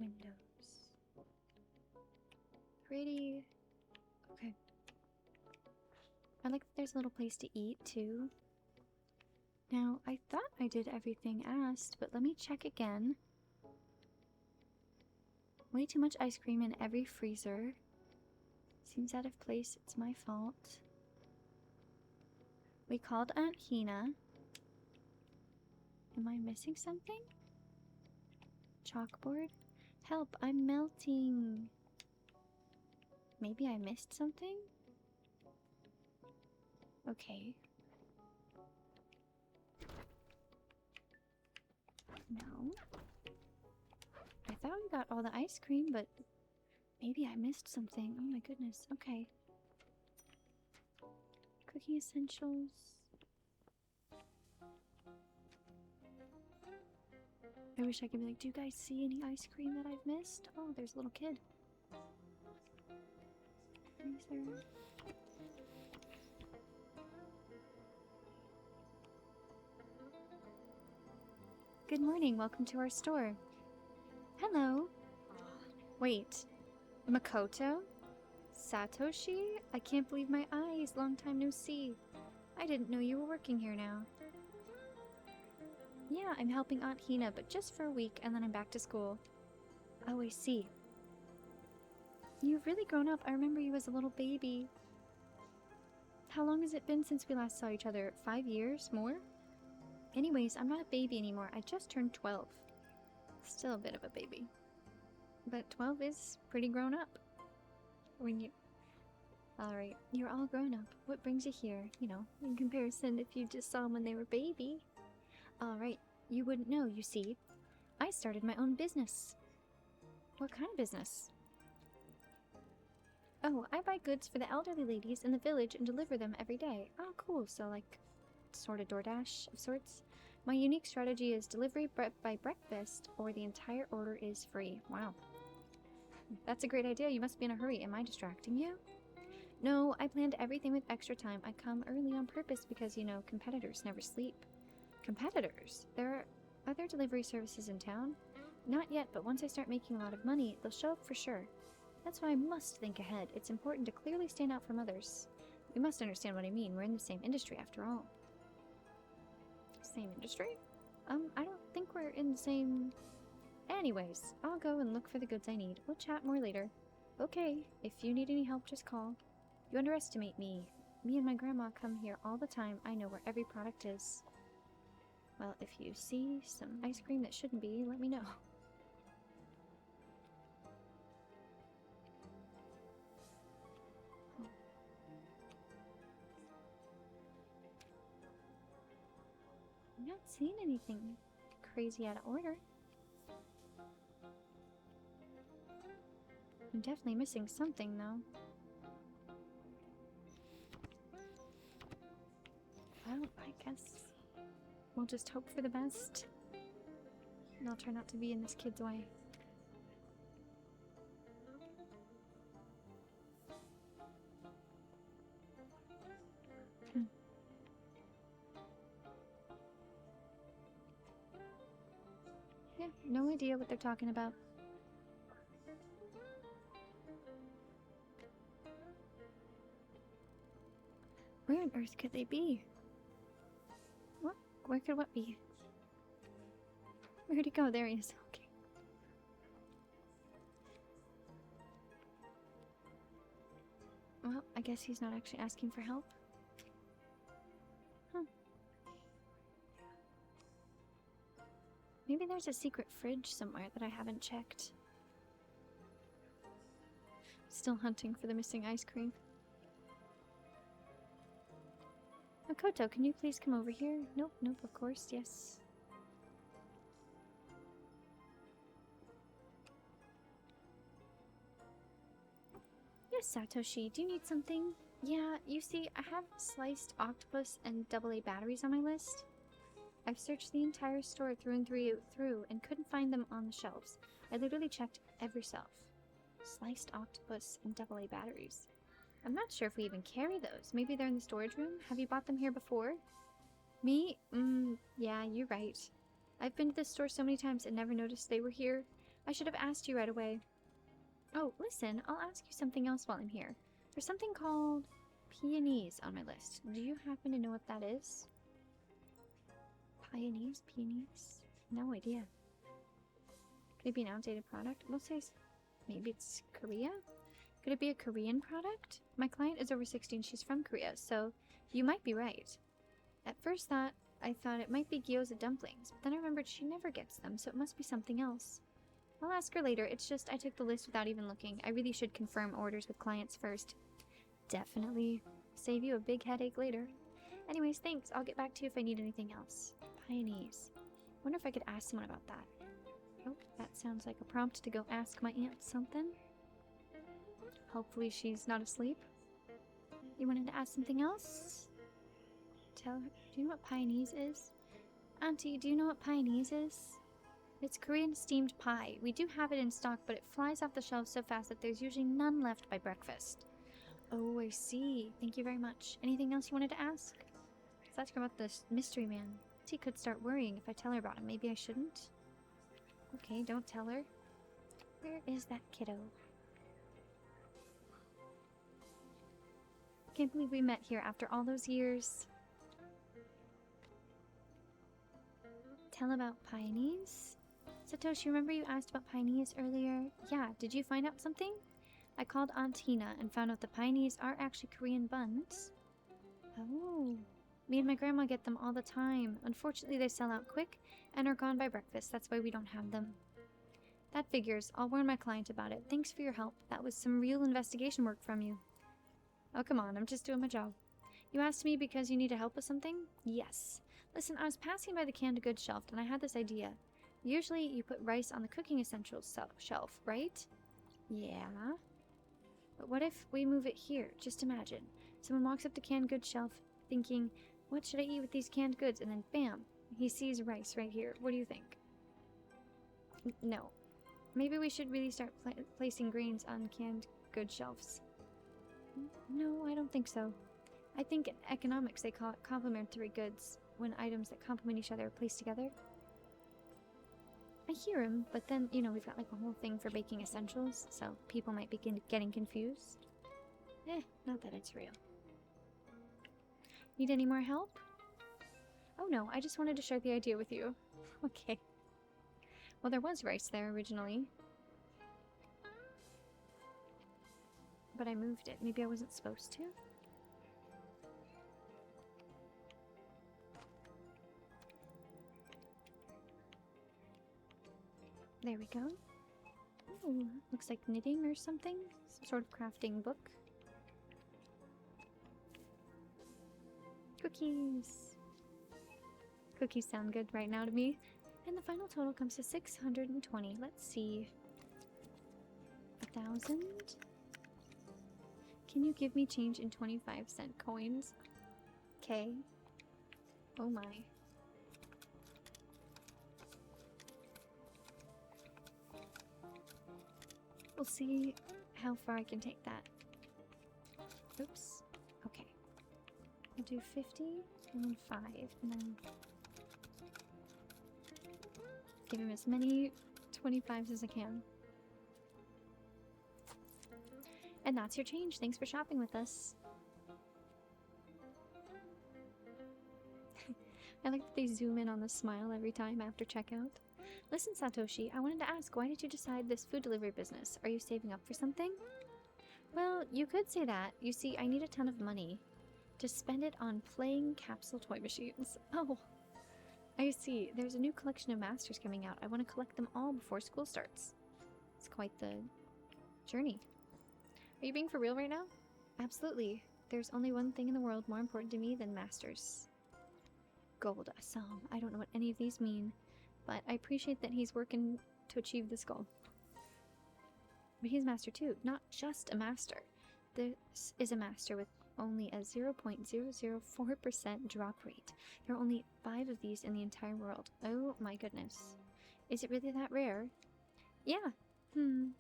windows. Pretty. Okay. I like that there's a little place to eat, too. Now, I thought I did everything asked, but let me check again. Way too much ice cream in every freezer. Seems out of place. It's my fault. We called Aunt Hina. Am I missing something? Chalkboard? Help, I'm melting. Maybe I missed something? Okay. No. I thought we got all the ice cream, but maybe I missed something. Oh my goodness. Okay. Cooking essentials. I wish I could be like, do you guys see any ice cream that I've missed? Oh, there's a little kid. Freezer. Good morning, welcome to our store. Hello. Wait, Makoto? Satoshi? I can't believe my eyes, long time no see. I didn't know you were working here now. Yeah, I'm helping Aunt Hina, but just for a week and then I'm back to school. Oh, I see. You've really grown up. I remember you as a little baby. How long has it been since we last saw each other? 5 years? More? Anyways, I'm not a baby anymore. I just turned 12. Still a bit of a baby. But 12 is pretty grown up. When you... Alright, you're all grown up. What brings you here? You know, in comparison if you just saw them when they were baby. Alright, you wouldn't know, you see. I started my own business. What kind of business? Oh, I buy goods for the elderly ladies in the village and deliver them every day. Oh, cool. So, like, sort of DoorDash of sorts. My unique strategy is delivery by breakfast or the entire order is free. Wow. That's a great idea. You must be in a hurry. Am I distracting you? No, I planned everything with extra time. I come early on purpose because, you know, competitors never sleep. Competitors? There are other delivery services in town? Not yet, but once I start making a lot of money, they'll show up for sure. That's why I must think ahead. It's important to clearly stand out from others. You must understand what I mean. We're in the same industry after all. Same industry? I don't think we're in the same... Anyways, I'll go and look for the goods I need. We'll chat more later. Okay, if you need any help, just call. You underestimate me. Me and my grandma come here all the time. I know where every product is. Well, if you see some ice cream that shouldn't be, let me know. I'm not seeing anything crazy out of order. I'm definitely missing something, though. Well, I guess we'll just hope for the best. And I'll try not to be in this kid's way. Yeah, no idea what they're talking about. Where on earth could they be? What? Where could what be? Where'd he go? There he is. Okay. Well, I guess he's not actually asking for help. Huh. Maybe there's a secret fridge somewhere that I haven't checked. Still hunting for the missing ice cream. Makoto, can you please come over here? Nope, nope, of course, yes. Yes, Satoshi, do you need something? Yeah, you see, I have sliced octopus and AA batteries on my list. I've searched the entire store through and through and couldn't find them on the shelves. I literally checked every shelf. Sliced octopus and AA batteries. I'm not sure if we even carry those. Maybe they're in the storage room? Have you bought them here before? Me? Yeah, you're right. I've been to this store so many times and never noticed they were here. I should have asked you right away. Oh, listen, I'll ask you something else while I'm here. There's something called peonies on my list. Do you happen to know what that is? Peonies? No idea. Could it be an outdated product? We'll say maybe it's Korea? Could it be a Korean product? My client is over 60 and she's from Korea, so you might be right. At first I thought it might be gyoza dumplings, but then I remembered she never gets them, so it must be something else. I'll ask her later. It's just I took the list without even looking. I really should confirm orders with clients first. Definitely. Save you a big headache later. Anyways, thanks. I'll get back to you if I need anything else. Peonies. Wonder if I could ask someone about that. Oh, that sounds like a prompt to go ask my aunt something. Hopefully she's not asleep. You wanted to ask something else? Tell her. Do you know what peonies is? Auntie, do you know what peonies is? It's Korean steamed pie. We do have it in stock, but it flies off the shelves so fast that there's usually none left by breakfast. Oh, I see. Thank you very much. Anything else you wanted to ask? Let's ask her about this mystery man. She could start worrying if I tell her about him. Maybe I shouldn't? Okay, don't tell her. Where is that kiddo? Can't believe we met here after all those years. Tell about peonies? Satoshi, remember you asked about peonies earlier? Yeah, did you find out something? I called Aunt Tina and found out the peonies are actually Korean buns. Oh. Me and my grandma get them all the time. Unfortunately, they sell out quick and are gone by breakfast. That's why we don't have them. That figures. I'll warn my client about it. Thanks for your help. That was some real investigation work from you. Oh, come on. I'm just doing my job. You asked me because you needed help with something? Yes. Listen, I was passing by the canned goods shelf and I had this idea. Usually you put rice on the cooking essentials shelf, right? Yeah. But what if we move it here? Just imagine. Someone walks up to canned goods shelf thinking, what should I eat with these canned goods? And then bam, he sees rice right here. What do you think? No. Maybe we should really start placing grains on canned goods shelves. No, I don't think so. I think in economics they call it complementary goods, when items that complement each other are placed together. I hear him, but then, you know, we've got like a whole thing for baking essentials, so people might be getting confused. Not that it's real. Need any more help? Oh no, I just wanted to share the idea with you. Okay. Well, there was rice there originally. But I moved it. Maybe I wasn't supposed to? There we go. Oh, looks like knitting or something. Some sort of crafting book. Cookies! Cookies sound good right now to me. And the final total comes to 620. Let's see. 1,000? Can you give me change in 25-cent coins? Okay. Oh my. We'll see how far I can take that. Oops. Okay. I'll do 50 and then 5 and then give him as many 25s as I can. And that's your change. Thanks for shopping with us. I like that they zoom in on the smile every time after checkout. Listen, Satoshi, I wanted to ask, why did you decide this food delivery business? Are you saving up for something? Well, you could say that. You see, I need a ton of money to spend it on playing capsule toy machines. Oh, I see. There's a new collection of masters coming out. I want to collect them all before school starts. It's quite the journey. Are you being for real right now? Absolutely. There's only one thing in the world more important to me than masters. Gold, a song. I don't know what any of these mean, but I appreciate that he's working to achieve this goal. But he's a master too, not just a master. This is a master with only a 0.004% drop rate. There are only 5 of these in the entire world. Oh my goodness. Is it really that rare? Yeah.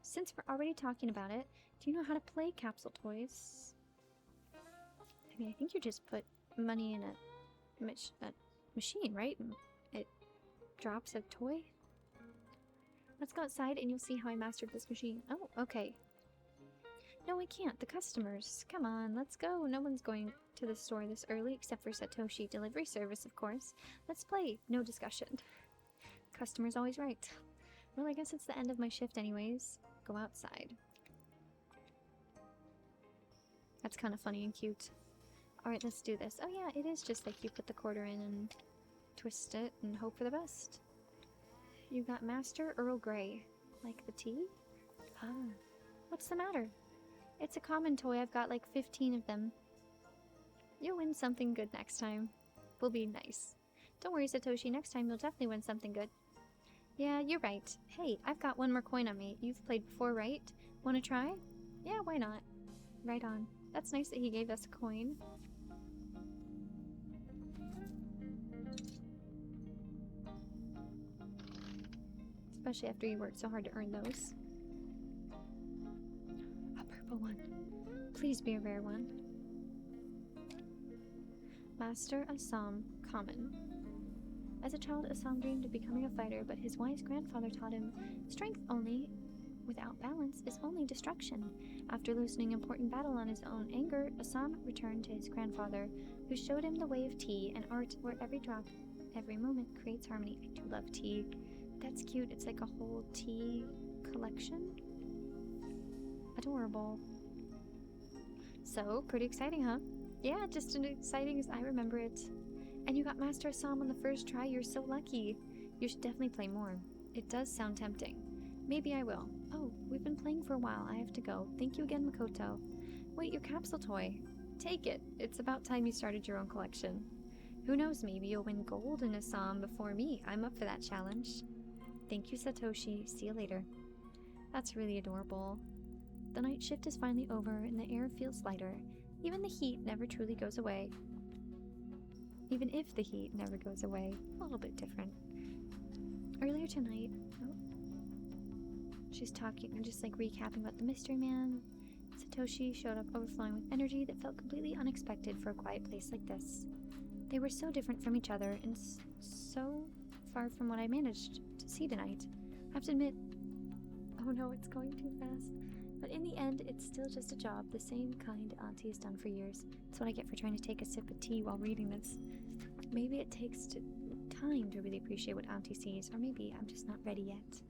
Since we're already talking about it, do you know how to play capsule toys? I mean, I think you just put money in a machine, right? And it drops a toy? Let's go outside and you'll see how I mastered this machine. Oh, okay. No, I can't. The customers. Come on, let's go. No one's going to the store this early except for Satoshi. Delivery service, of course. Let's play. No discussion. Customer's always right. Well, I guess it's the end of my shift anyways. Go outside. That's kind of funny and cute. Alright, let's do this. Oh yeah, it is just like you put the quarter in and twist it and hope for the best. You got Master Earl Grey. Like the tea? Ah. What's the matter? It's a common toy. I've got like 15 of them. You'll win something good next time. Will be nice. Don't worry, Satoshi. Next time you'll definitely win something good. Yeah, you're right. Hey, I've got one more coin on me. You've played before, right? Wanna try? Yeah, why not? Right on. That's nice that he gave us a coin. Especially after you worked so hard to earn those. A purple one. Please be a rare one. Master Assam, common. As a child, Assam dreamed of becoming a fighter, but his wise grandfather taught him strength only without balance is only destruction. After losing an important battle on his own anger, Assam returned to his grandfather, who showed him the way of tea, an art where every drop, every moment creates harmony. I do love tea. That's cute. It's like a whole tea collection. Adorable. So, pretty exciting, huh? Yeah, just as exciting as I remember it. And you got Master Assam on the first try. You're so lucky. You should definitely play more. It does sound tempting. Maybe I will. Oh, we've been playing for a while. I have to go. Thank you again, Makoto. Wait, your capsule toy. Take it. It's about time you started your own collection. Who knows, maybe you'll win gold in Assam before me. I'm up for that challenge. Thank you, Satoshi. See you later. That's really adorable. The night shift is finally over and the air feels lighter. Even the heat never truly goes away. Even if the heat never goes away. A little bit different. Earlier tonight... Oh, she's talking and just like recapping about the mystery man. Satoshi showed up overflowing with energy that felt completely unexpected for a quiet place like this. They were so different from each other and so far from what I managed to see tonight. I have to admit, oh no, it's going too fast. But in the end, it's still just a job, the same kind Auntie has done for years. That's what I get for trying to take a sip of tea while reading this. Maybe it takes time to really appreciate what Auntie sees, or maybe I'm just not ready yet.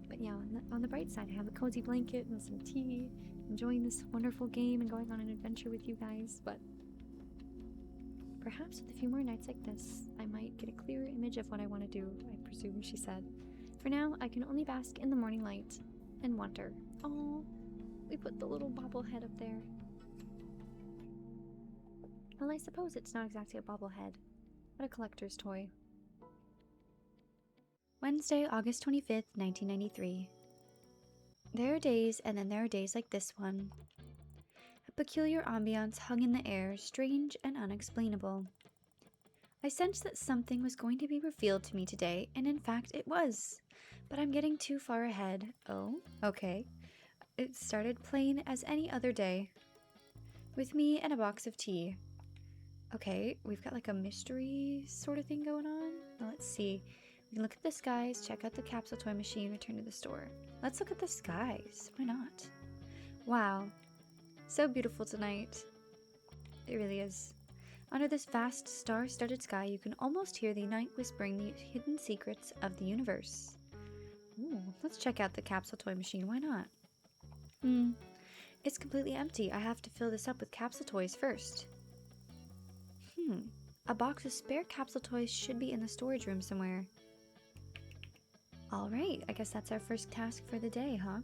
But yeah, on the bright side, I have a cozy blanket and some tea, enjoying this wonderful game and going on an adventure with you guys, but perhaps with a few more nights like this, I might get a clearer image of what I want to do, I presume she said. For now, I can only bask in the morning light and wonder. Oh, we put the little bobblehead up there. Well, I suppose it's not exactly a bobblehead, but a collector's toy. Wednesday, August 25th, 1993. There are days, and then there are days like this one. A peculiar ambiance hung in the air, strange and unexplainable. I sensed that something was going to be revealed to me today, and in fact it was. But I'm getting too far ahead. Oh, okay. It started plain as any other day. With me and a box of tea. Okay, we've got like a mystery sort of thing going on. Now let's see. We can look at the skies, check out the capsule toy machine, return to the store. Let's look at the skies. Why not? Wow. So beautiful tonight. It really is. Under this vast, star-studded sky, you can almost hear the night whispering the hidden secrets of the universe. Ooh, let's check out the capsule toy machine. Why not? It's completely empty. I have to fill this up with capsule toys first. A box of spare capsule toys should be in the storage room somewhere. Alright, I guess that's our first task for the day, huh?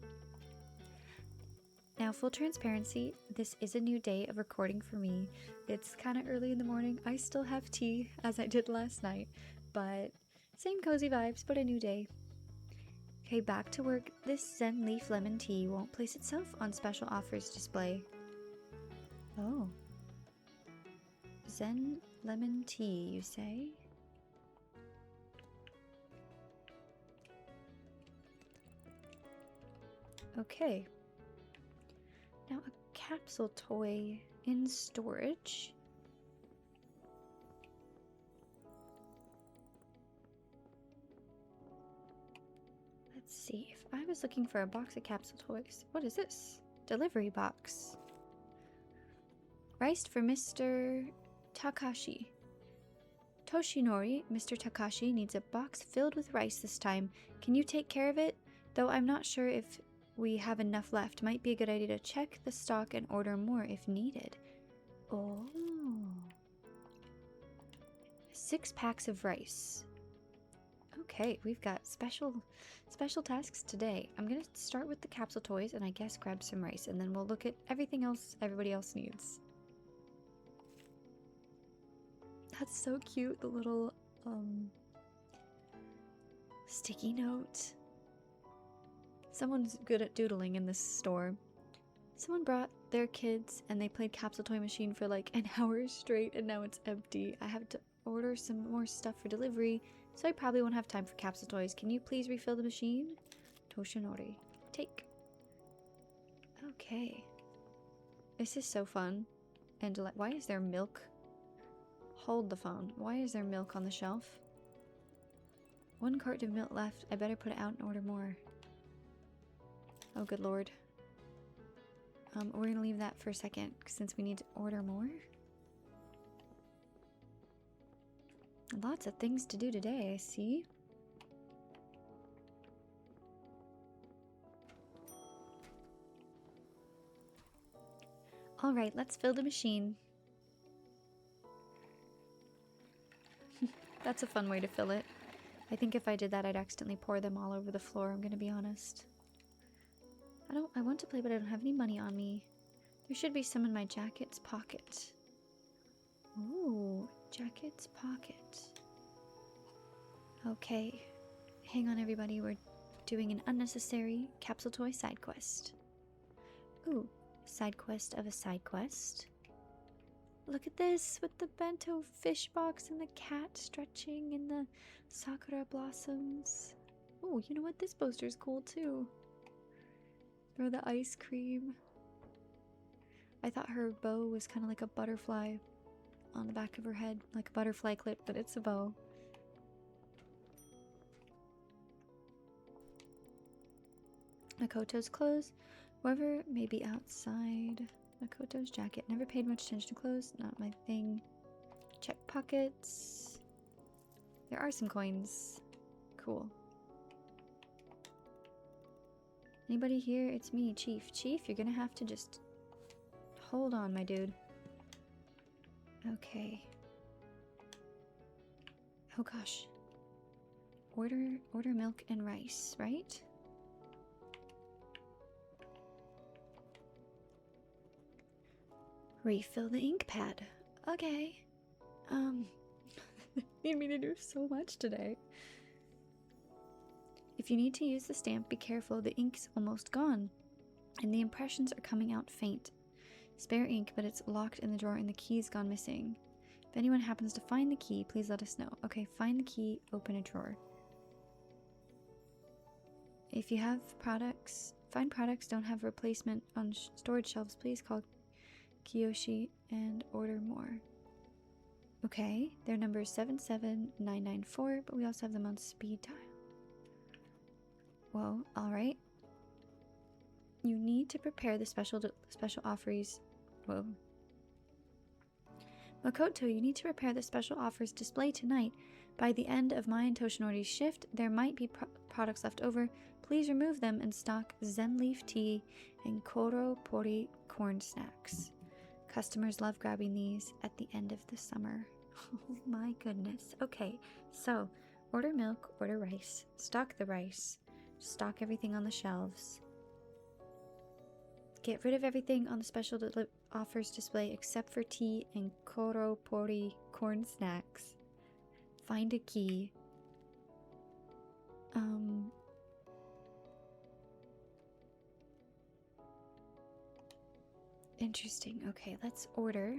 Now, full transparency, this is a new day of recording for me. It's kind of early in the morning. I still have tea, as I did last night, but same cozy vibes, but a new day. Okay, back to work. This Zen Leaf Lemon Tea won't place itself on special offers display. Oh. Zen Lemon Tea, you say? Okay. Now, a capsule toy in storage. Let's see. If I was looking for a box of capsule toys, what is this? Delivery box. Rice for Mr. Takashi. Toshinori, Mr. Takashi needs a box filled with rice this time. Can you take care of it? Though I'm not sure if we have enough left. Might be a good idea to check the stock and order more if needed. Oh. 6 packs of rice. Okay, we've got special tasks today. I'm gonna start with the capsule toys and I guess grab some rice, and then we'll look at everything else everybody else needs. That's so cute, the little sticky note. Someone's good at doodling in this store. Someone brought their kids and they played Capsule Toy Machine for like an hour straight and now it's empty. I have to order some more stuff for delivery, so I probably won't have time for capsule toys. Can you please refill the machine? Toshinori. Take. Okay. This is so fun. And why is there milk? Hold the phone. Why is there milk on the shelf? 1 carton of milk left. I better put it out and order more. Oh, good lord. We're gonna leave that for a second since we need to order more. Lots of things to do today, I see. Alright, let's fill the machine. That's a fun way to fill it. I think if I did that, I'd accidentally pour them all over the floor, I'm gonna be honest. I want to play, but I don't have any money on me. There should be some in my jacket's pocket. Ooh, jacket's pocket. Okay. Hang on, everybody. We're doing an unnecessary capsule toy side quest. Ooh, side quest of a side quest. Look at this with the bento fish box and the cat stretching in the sakura blossoms. Oh, you know what? This poster's cool too. Or the ice cream. I thought her bow was kind of like a butterfly on the back of her head, like a butterfly clip, but it's a bow. Makoto's clothes. Whoever may be outside. Makoto's jacket. Never paid much attention to clothes. Not my thing. Check pockets. There are some coins. Cool. Anybody here? It's me, Chief. Chief, you're gonna have to just hold on, my dude. Okay. Oh gosh. Order milk and rice, right? Refill the ink pad. Okay. Need me to do so much today. If you need to use the stamp, be careful. The ink's almost gone, and the impressions are coming out faint. Spare ink, but it's locked in the drawer and the key's gone missing. If anyone happens to find the key, please let us know. Okay, find the key, open a drawer. If you have products, find products don't have replacement on storage shelves, please call Kiyoshi and order more. Okay, their number is 77994, but we also have them on speed dial. Whoa, alright. You need to prepare the special offers. Whoa. Makoto, you need to prepare the special offers display tonight. By the end of my and Toshinori's shift, there might be products left over. Please remove them and stock Zen Leaf Tea and Koro Pori corn snacks. Customers love grabbing these at the end of the summer. Oh my goodness. Okay, so order milk, order rice, stock the rice, stock everything on the shelves. Get rid of everything on the special offers display except for tea and Koro Pori corn snacks. Find a key. Interesting. Okay, let's order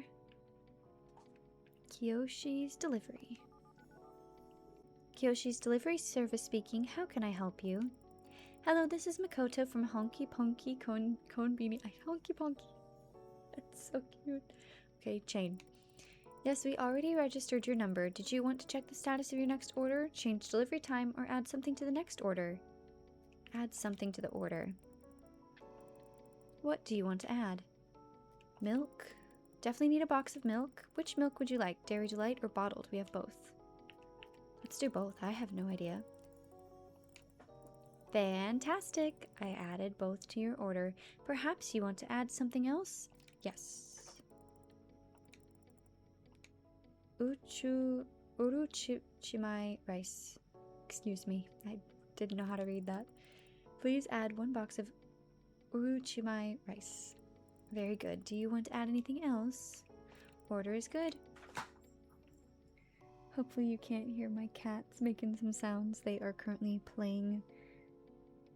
Kiyoshi's delivery. Kiyoshi's delivery service speaking. How can I help you? Hello, this is Makoto from Honky Ponky Konbini. Honky Ponky. That's so cute. Okay, chain. Yes, we already registered your number. Did you want to check the status of your next order, change delivery time, or add something to the next order? Add something to the order. What do you want to add? Milk? Definitely need a box of milk. Which milk would you like? Dairy Delight or bottled? We have both. Let's do both. I have no idea. Fantastic! I added both to your order. Perhaps you want to add something else? Yes. Uruchimai rice. Excuse me, I didn't know how to read that. Please add 1 box of uruchimai rice. Very good. Do you want to add anything else? Order is good. Hopefully you can't hear my cats making some sounds. They are currently playing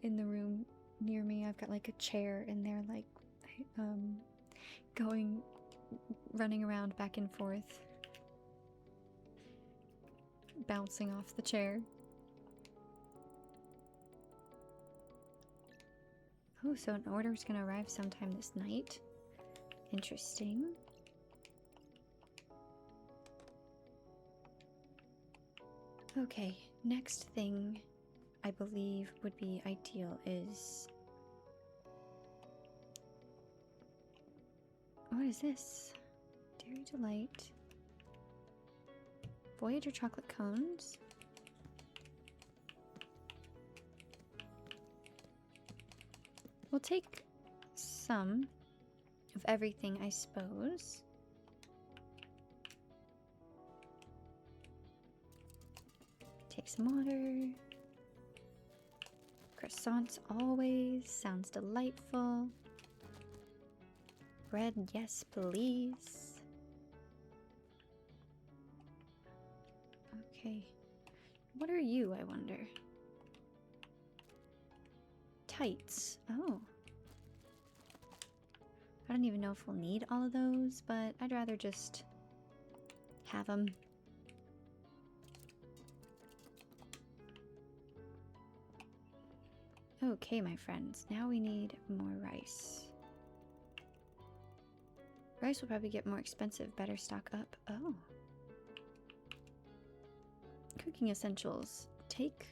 in the room near me. I've got like a chair and they're like running around back and forth, bouncing off the chair. Oh, so an order is gonna arrive sometime this night. Interesting. Okay, next thing I believe would be ideal is... What is this? Dairy Delight. Voyager chocolate cones. We'll take some of everything, I suppose. Take some water. Croissants always. Sounds delightful. Bread, yes, please. Okay. What are you, I wonder? Tights. Oh. I don't even know if we'll need all of those, but I'd rather just have them. Okay, my friends. Now we need more rice. Rice will probably get more expensive. Better stock up. Oh. Cooking essentials. Take...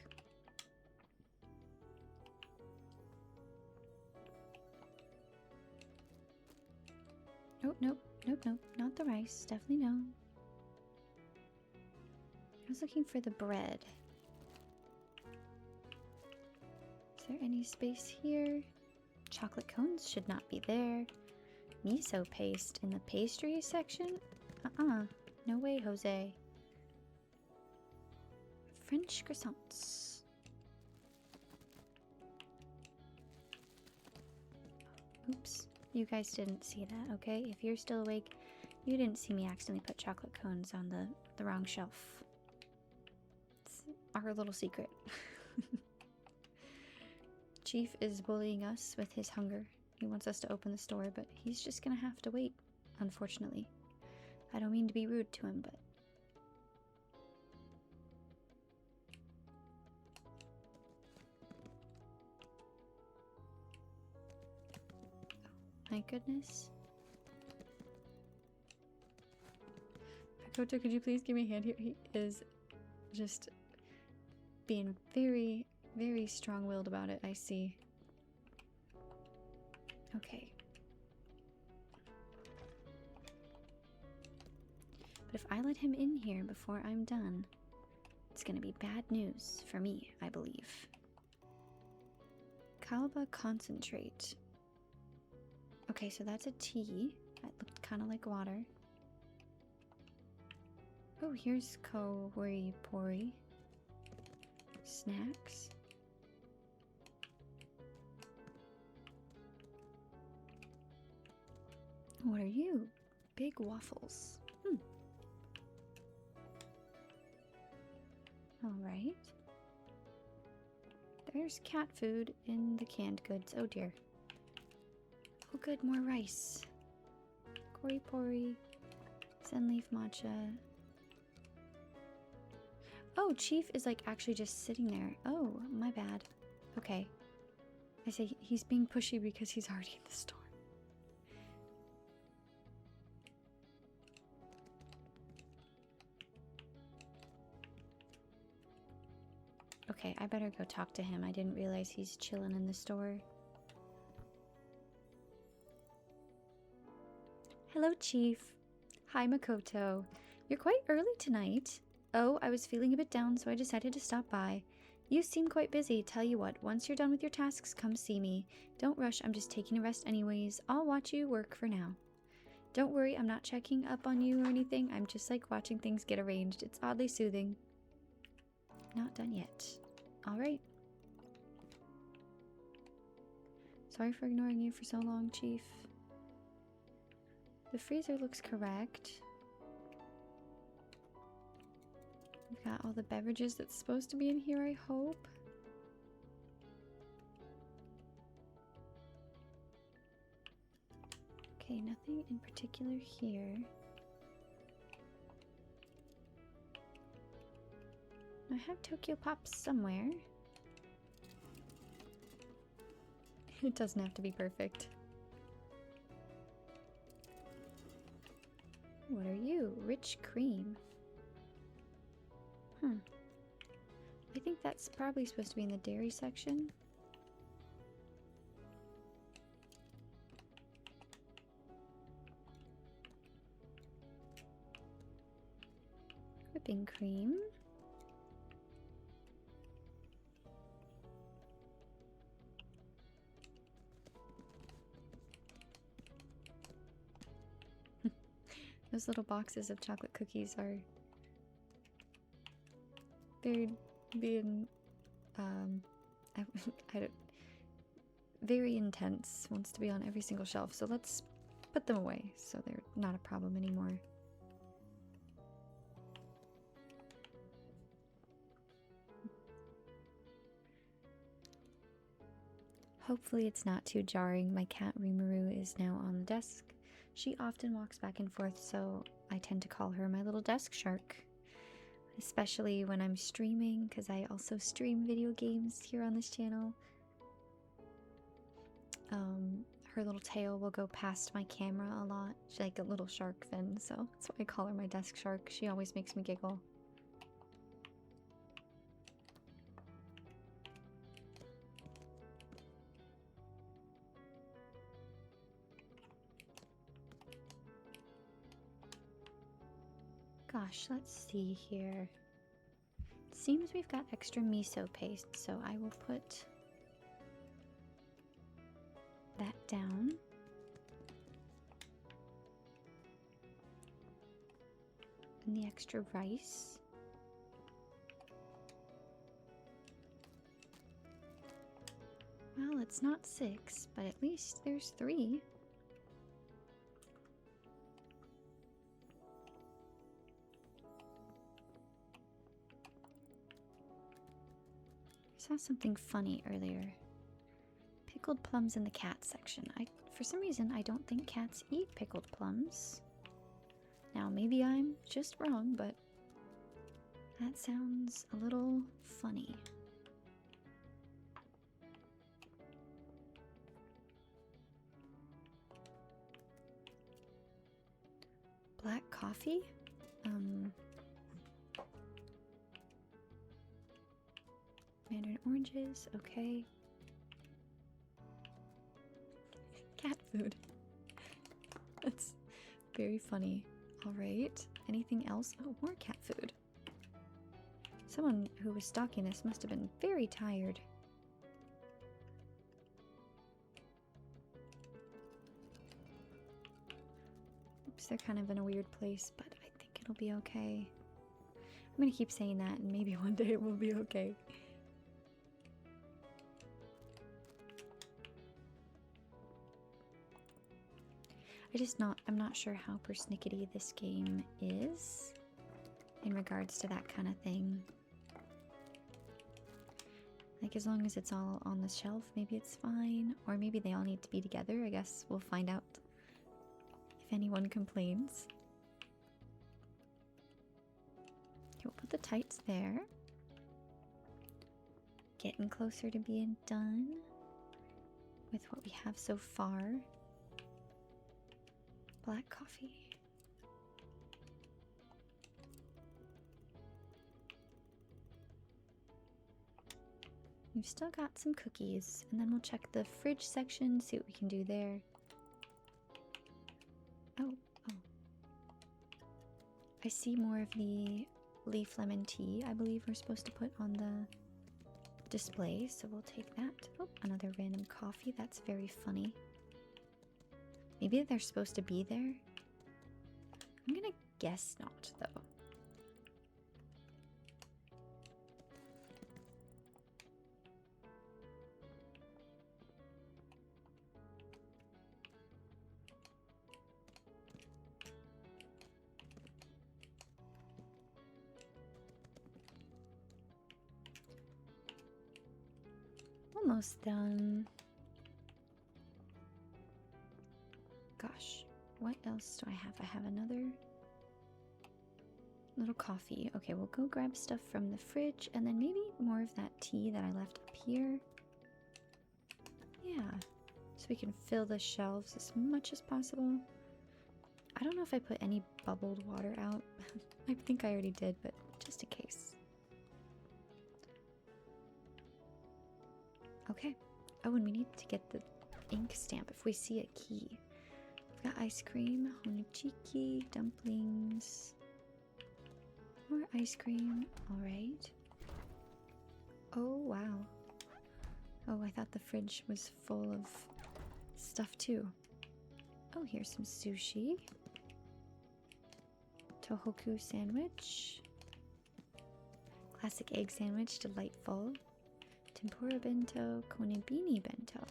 Oh, nope, nope, nope. Not the rice. Definitely no. I was looking for the bread. Is there any space here? Chocolate cones should not be there. Miso paste in the pastry section? No way, Jose. French croissants. Oops. You guys didn't see that, okay? If you're still awake, you didn't see me accidentally put chocolate cones on the wrong shelf. It's our little secret. Chief is bullying us with his hunger. He wants us to open the store, but he's just gonna have to wait, unfortunately. I don't mean to be rude to him, but... My goodness. Hakoto, could you please give me a hand here? He is just being very, very strong-willed about it, I see. Okay. But if I let him in here before I'm done, it's gonna be bad news for me, I believe. Kalba concentrate. Okay, so that's a tea. That looked kind of like water. Oh, here's Kori Pori. Snacks. What are you? Big waffles. Alright. There's cat food in the canned goods. Oh dear. Oh good, more rice. Kori Pori. Senleaf matcha. Oh, Chief is like actually just sitting there. Oh, my bad. Okay. I say he's being pushy because he's already in the store. Okay, I better go talk to him. I didn't realize he's chilling in the store. Hello, Chief. Hi, Makoto. You're quite early tonight. Oh, I was feeling a bit down, so I decided to stop by. You seem quite busy. Tell you what, once you're done with your tasks, come see me. Don't rush, I'm just taking a rest anyways. I'll watch you work for now. Don't worry, I'm not checking up on you or anything. I'm just like watching things get arranged. It's oddly soothing. Not done yet. Alright. Sorry for ignoring you for so long, Chief. The freezer looks correct. We've got all the beverages that's supposed to be in here, I hope. Okay, nothing in particular here. I have Tokyo Pops somewhere. It doesn't have to be perfect. What are you? Rich cream. I think that's probably supposed to be in the dairy section. Whipping cream. Those little boxes of chocolate cookies are being I don't, very intense. Wants to be on every single shelf, so let's put them away so they're not a problem anymore. Hopefully it's not too jarring. My cat Rimuru is now on the desk. She often walks back and forth, so I tend to call her my little desk shark. Especially when I'm streaming, because I also stream video games here on this channel. Her little tail will go past my camera a lot. She's like a little shark fin, so that's why I call her my desk shark. She always makes me giggle. Gosh, let's see here. It seems we've got extra miso paste, so I will put that down. And the extra rice. Well, it's not 6, but at least there's 3. I saw something funny earlier. Pickled plums in the cat section. For some reason, I don't think cats eat pickled plums. Now, maybe I'm just wrong, but that sounds a little funny. Black coffee? Mandarin oranges, okay. Cat food. That's very funny. Alright. Anything else? Oh, more cat food. Someone who was stocking this must have been very tired. Oops, they're kind of in a weird place, but I think it'll be okay. I'm gonna keep saying that, and maybe one day it will be okay. I'm not sure how persnickety this game is in regards to that kind of thing. Like, as long as it's all on the shelf, maybe it's fine. Or maybe they all need to be together. I guess we'll find out if anyone complains. Okay, we'll put the tights there. Getting closer to being done with what we have so far. Black coffee. We've still got some cookies, and then we'll check the fridge section, see what we can do there. Oh. I see more of the leaf lemon tea, I believe we're supposed to put on the display, so we'll take that. Oh, another random coffee, that's very funny. Maybe they're supposed to be there? I'm gonna guess not, though. Almost done. Gosh, what else do I have? I have another little coffee. Okay, we'll go grab stuff from the fridge and then maybe more of that tea that I left up here. Yeah, so we can fill the shelves as much as possible. I don't know if I put any bubbled water out. I think I already did, but just in case. Okay. Oh, and we need to get the ink stamp if we see a key. We've got ice cream, Honichicki, dumplings, more ice cream. Alright. Oh, wow. Oh, I thought the fridge was full of stuff too. Oh, here's some sushi. Tohoku sandwich. Classic egg sandwich, delightful. Tempura bento, Konbini bento.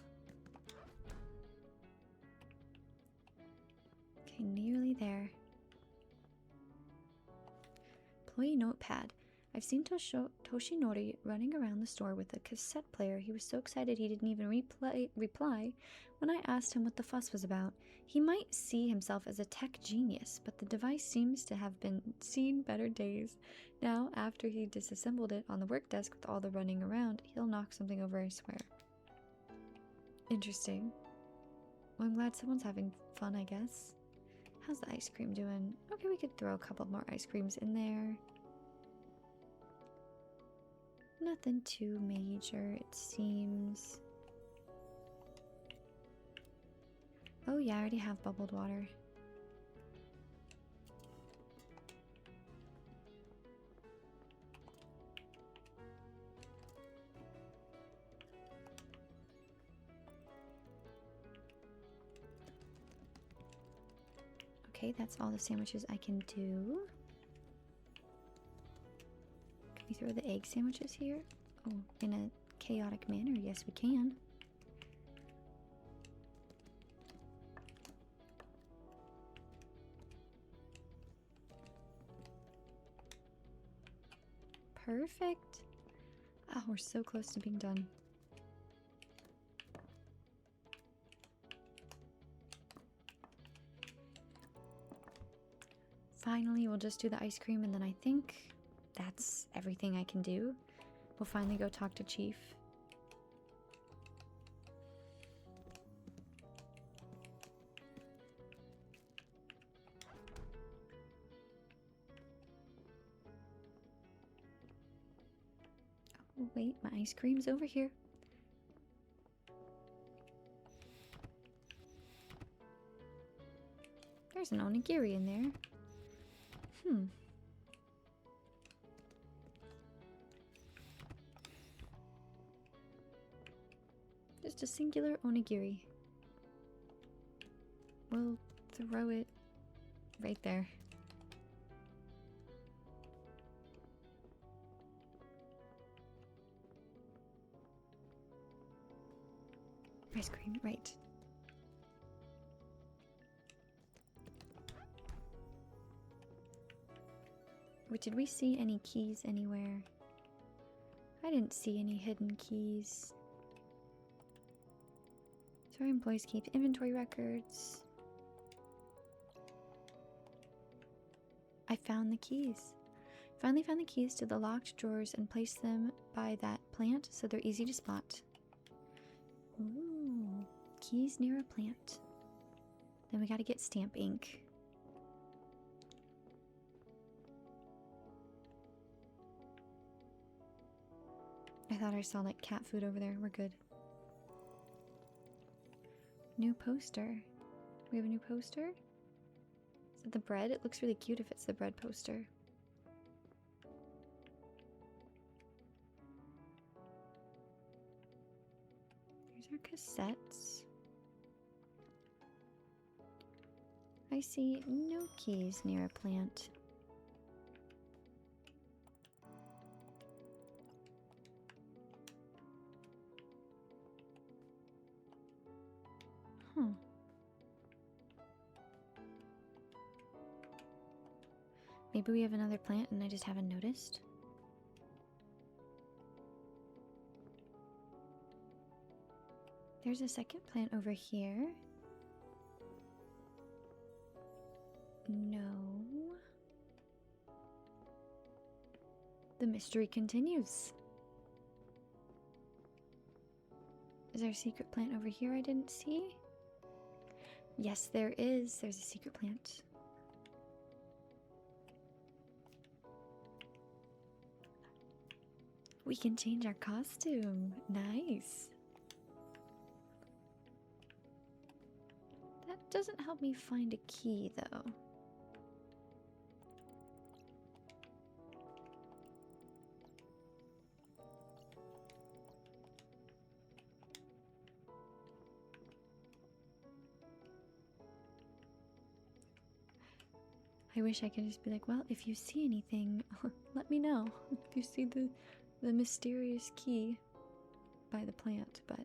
Okay, nearly there. Employee notepad. I've seen Toshinori running around the store with a cassette player. He was so excited he didn't even reply when I asked him what the fuss was about. He might see himself as a tech genius, but the device seems to have seen better days. Now, after he disassembled it on the work desk with all the running around, he'll knock something over, I swear. Interesting. Well, I'm glad someone's having fun, I guess. How's the ice cream doing? Okay, we could throw a couple more ice creams in there. Nothing too major, it seems. Oh yeah, I already have bubbled water. Okay, that's all the sandwiches I can do. Can we throw the egg sandwiches here? Oh, in a chaotic manner, yes we can. Perfect. Oh, we're so close to being done. Finally, we'll just do the ice cream, and then I think that's everything I can do. We'll finally go talk to Chief. Oh, wait, my ice cream's over here. There's an onigiri in there. Just a singular onigiri. We'll throw it right there. Ice cream, right. Wait, did we see any keys anywhere? I didn't see any hidden keys. So our employees keep inventory records. I found the keys. Finally found the keys to the locked drawers and placed them by that plant so they're easy to spot. Ooh, keys near a plant. Then we gotta get stamp ink. I thought I saw like cat food over there. We're good. New poster. We have a new poster? Is it the bread? It looks really cute if it's the bread poster. Here's our cassettes. I see no keys near a plant. Huh. Maybe we have another plant and I just haven't noticed. There's a second plant over here. No. The mystery continues. Is there a secret plant over here I didn't see? Yes, there is. There's a secret plant. We can change our costume. Nice. That doesn't help me find a key, though. I wish I could just be like, well, if you see anything, let me know. If you see the mysterious key by the plant, but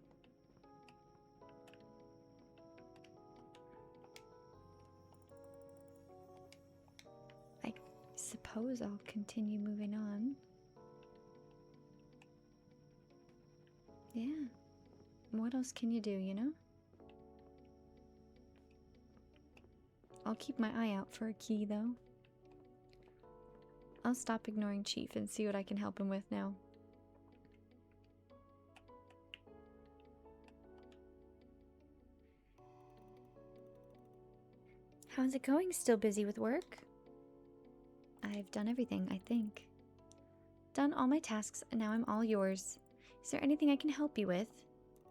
I suppose I'll continue moving on. Yeah. What else can you do, you know? I'll keep my eye out for a key, though. I'll stop ignoring Chief and see what I can help him with now. How's it going? Still busy with work? I've done everything, I think. Done all my tasks, and now I'm all yours. Is there anything I can help you with?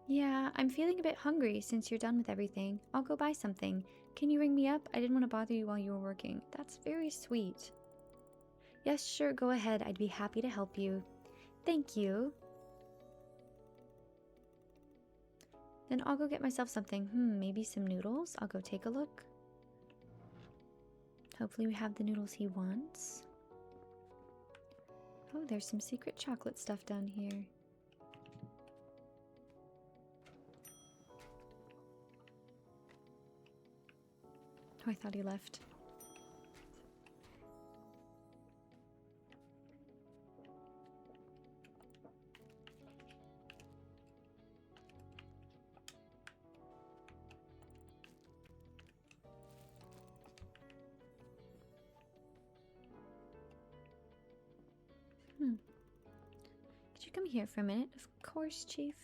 Yeah, I'm feeling a bit hungry since you're done with everything. I'll go buy something. Can you ring me up? I didn't want to bother you while you were working. That's very sweet. Yes, sure, go ahead. I'd be happy to help you. Thank you. Then I'll go get myself something. Maybe some noodles? I'll go take a look. Hopefully we have the noodles he wants. Oh, there's some secret chocolate stuff down here. Oh, I thought he left. Could you come here for a minute? Of course, Chief.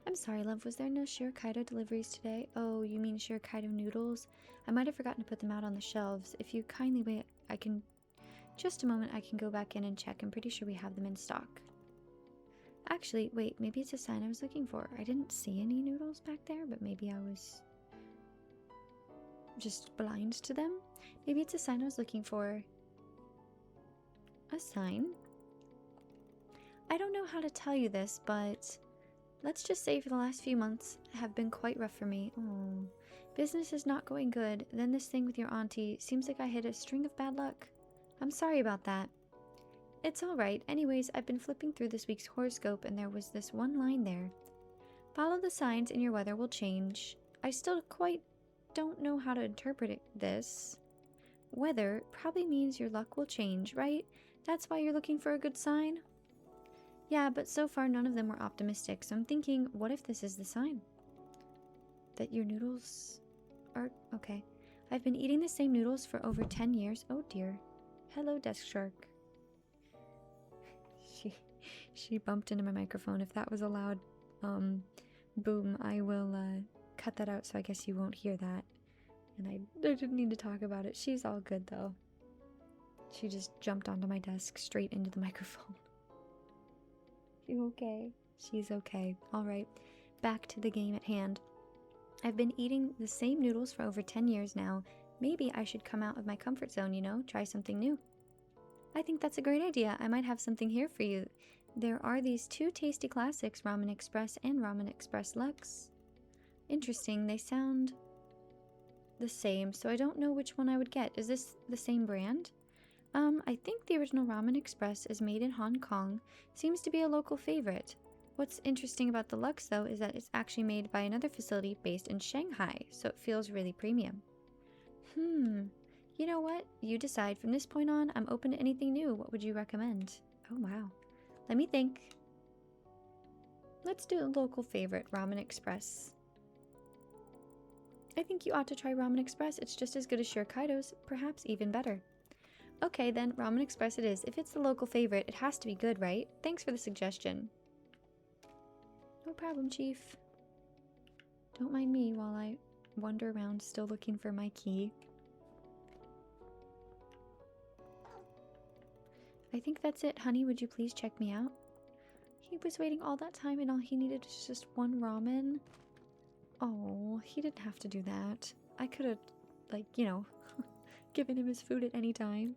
I'm sorry, love. Was there no PureCAYos deliveries today? Oh, you mean PureCAYos noodles? I might have forgotten to put them out on the shelves. If you kindly wait, I can... Just a moment, I can go back in and check. I'm pretty sure we have them in stock. Actually, wait, maybe it's a sign I was looking for. I didn't see any noodles back there, but maybe I was just blind to them. Maybe it's a sign I was looking for. A sign? I don't know how to tell you this, but let's just say for the last few months have been quite rough for me. Oh, business is not going good. Then this thing with your auntie, seems like I hit a string of bad luck. I'm sorry about that. It's alright. Anyways, I've been flipping through this week's horoscope and there was this one line there. Follow the signs and your weather will change. I still quite don't know how to interpret this. Weather probably means your luck will change, right? That's why you're looking for a good sign? Yeah, but so far none of them were optimistic, so I'm thinking, what if this is the sign? That your noodles are... Okay. I've been eating the same noodles for over 10 years. Oh dear. Hello, desk shark. She bumped into my microphone. If that was a loud boom, I will cut that out, so I guess you won't hear that. And I didn't need to talk about it. She's all good though. She just jumped onto my desk straight into the microphone. You okay? She's okay. Alright, back to the game at hand. I've been eating the same noodles for over 10 years now. Maybe I should come out of my comfort zone, you know, try something new. I think that's a great idea. I might have something here for you. There are these two tasty classics, Ramen Express and Ramen Express Lux. Interesting, they sound the same, so I don't know which one I would get. Is this the same brand? I think the original Ramen Express is made in Hong Kong. Seems to be a local favorite. What's interesting about the Lux, though, is that it's actually made by another facility based in Shanghai, so it feels really premium. You know what? You decide. From this point on, I'm open to anything new. What would you recommend? Oh, wow. Let me think. Let's do a local favorite, Ramen Express. I think you ought to try Ramen Express. It's just as good as PureCAYos, perhaps even better. Okay, then, Ramen Express it is. If it's the local favorite, it has to be good, right? Thanks for the suggestion. No problem, Chief. Don't mind me while I wander around still looking for my key. I think that's it, honey. Would you please check me out? He was waiting all that time and all he needed was just one ramen. Oh, he didn't have to do that. I could have, like, you know, given him his food at any time.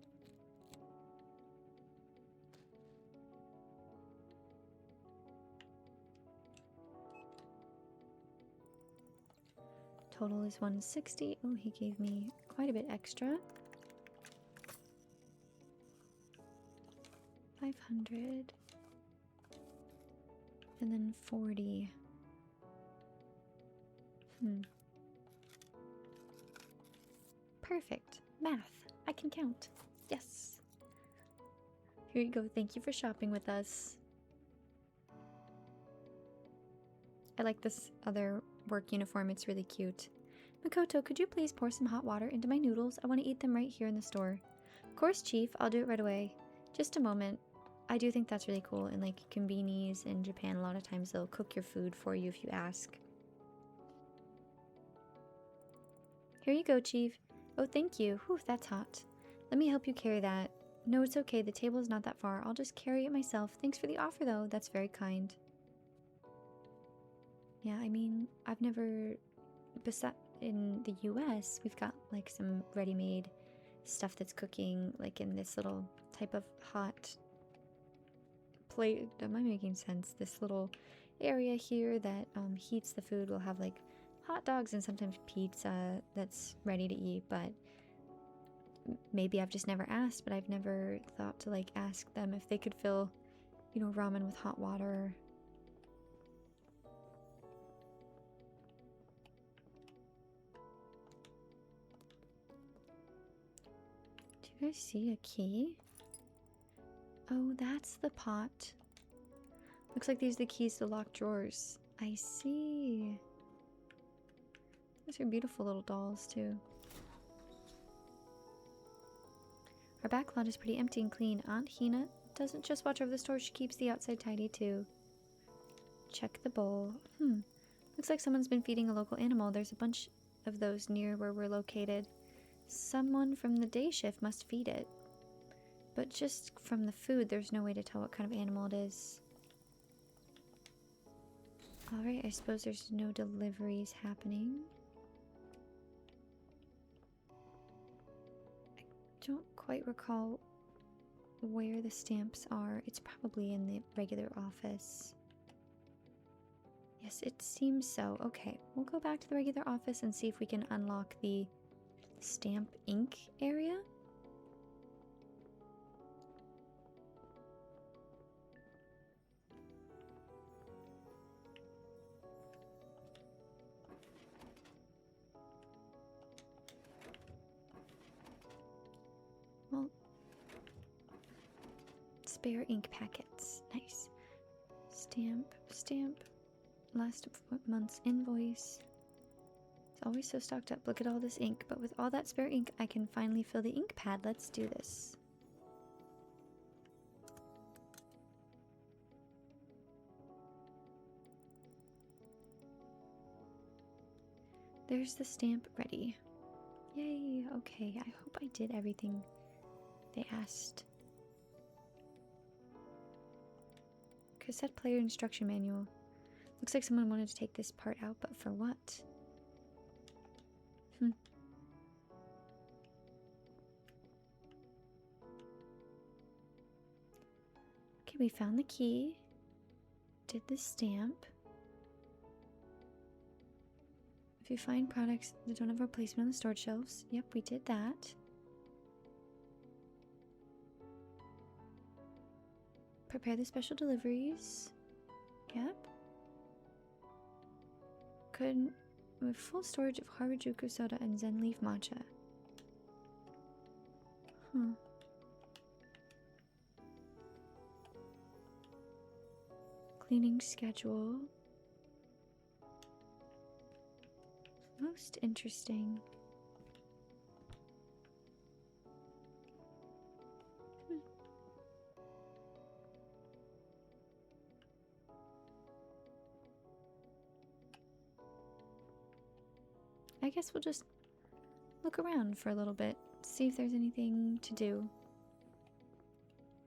Total is 160. Oh, he gave me quite a bit extra. 500. And then 40. Perfect. Math. I can count. Yes. Here you go. Thank you for shopping with us. I like this other work uniform. It's really cute. Makoto, could you please pour some hot water into my noodles? I want to eat them right here in the store. Of course, Chief. I'll do it right away. Just a moment. I do think that's really cool. And like konbinis in Japan, a lot of times they'll cook your food for you if you ask. Here you go, Chief. Oh, thank you. Whew, that's hot. Let me help you carry that. No, it's okay. The table is not that far. I'll just carry it myself. Thanks for the offer, though. That's very kind. Yeah, I mean, I've never... in the US, we've got like some ready-made stuff that's cooking like in this little type of hot plate. Am I making sense? This little area here that heats the food will have like hot dogs and sometimes pizza that's ready to eat, but maybe I've just never asked, but I've never thought to like ask them if they could fill, you know, ramen with hot water. Do you guys see a key? Oh, that's the pot. Looks like these are the keys to locked drawers. I see. Those are beautiful little dolls, too. Our back lot is pretty empty and clean. Aunt Hina doesn't just watch over the store, she keeps the outside tidy, too. Check the bowl. Looks like someone's been feeding a local animal. There's a bunch of those near where we're located. Someone from the day shift must feed it. But just from the food, there's no way to tell what kind of animal it is. Alright, I suppose there's no deliveries happening. I don't quite recall where the stamps are. It's probably in the regular office. Yes, it seems so. Okay, we'll go back to the regular office and see if we can unlock the stamp ink area. Well, spare ink packets. Nice. Stamp. Last month's invoice. It's always so stocked up. Look at all this ink. But with all that spare ink, I can finally fill the ink pad. Let's do this. There's the stamp ready. Yay, okay, I hope I did everything they asked. Cassette player instruction manual. Looks like someone wanted to take this part out, but for what? Okay, we found the key. Did the stamp. If you find products that don't have a replacement on the storage shelves. Yep, we did that. Prepare the special deliveries. Yep. Could with full storage of Harajuku soda and Zen leaf matcha. Cleaning schedule. Most interesting. I guess we'll just look around for a little bit, see if there's anything to do.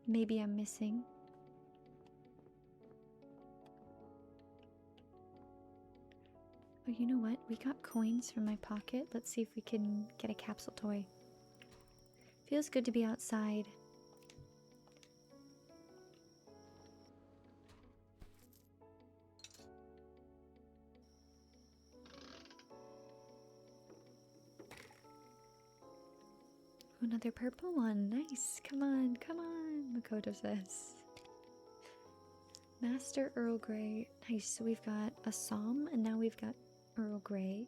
Maybe I'm missing. Oh, you know what? We got coins from my pocket. Let's see if we can get a capsule toy. Feels good to be outside. Another purple one. Nice. Come on, come on, Makoto says. Master Earl Grey. Nice. So we've got a psalm, and now we've got Earl Grey.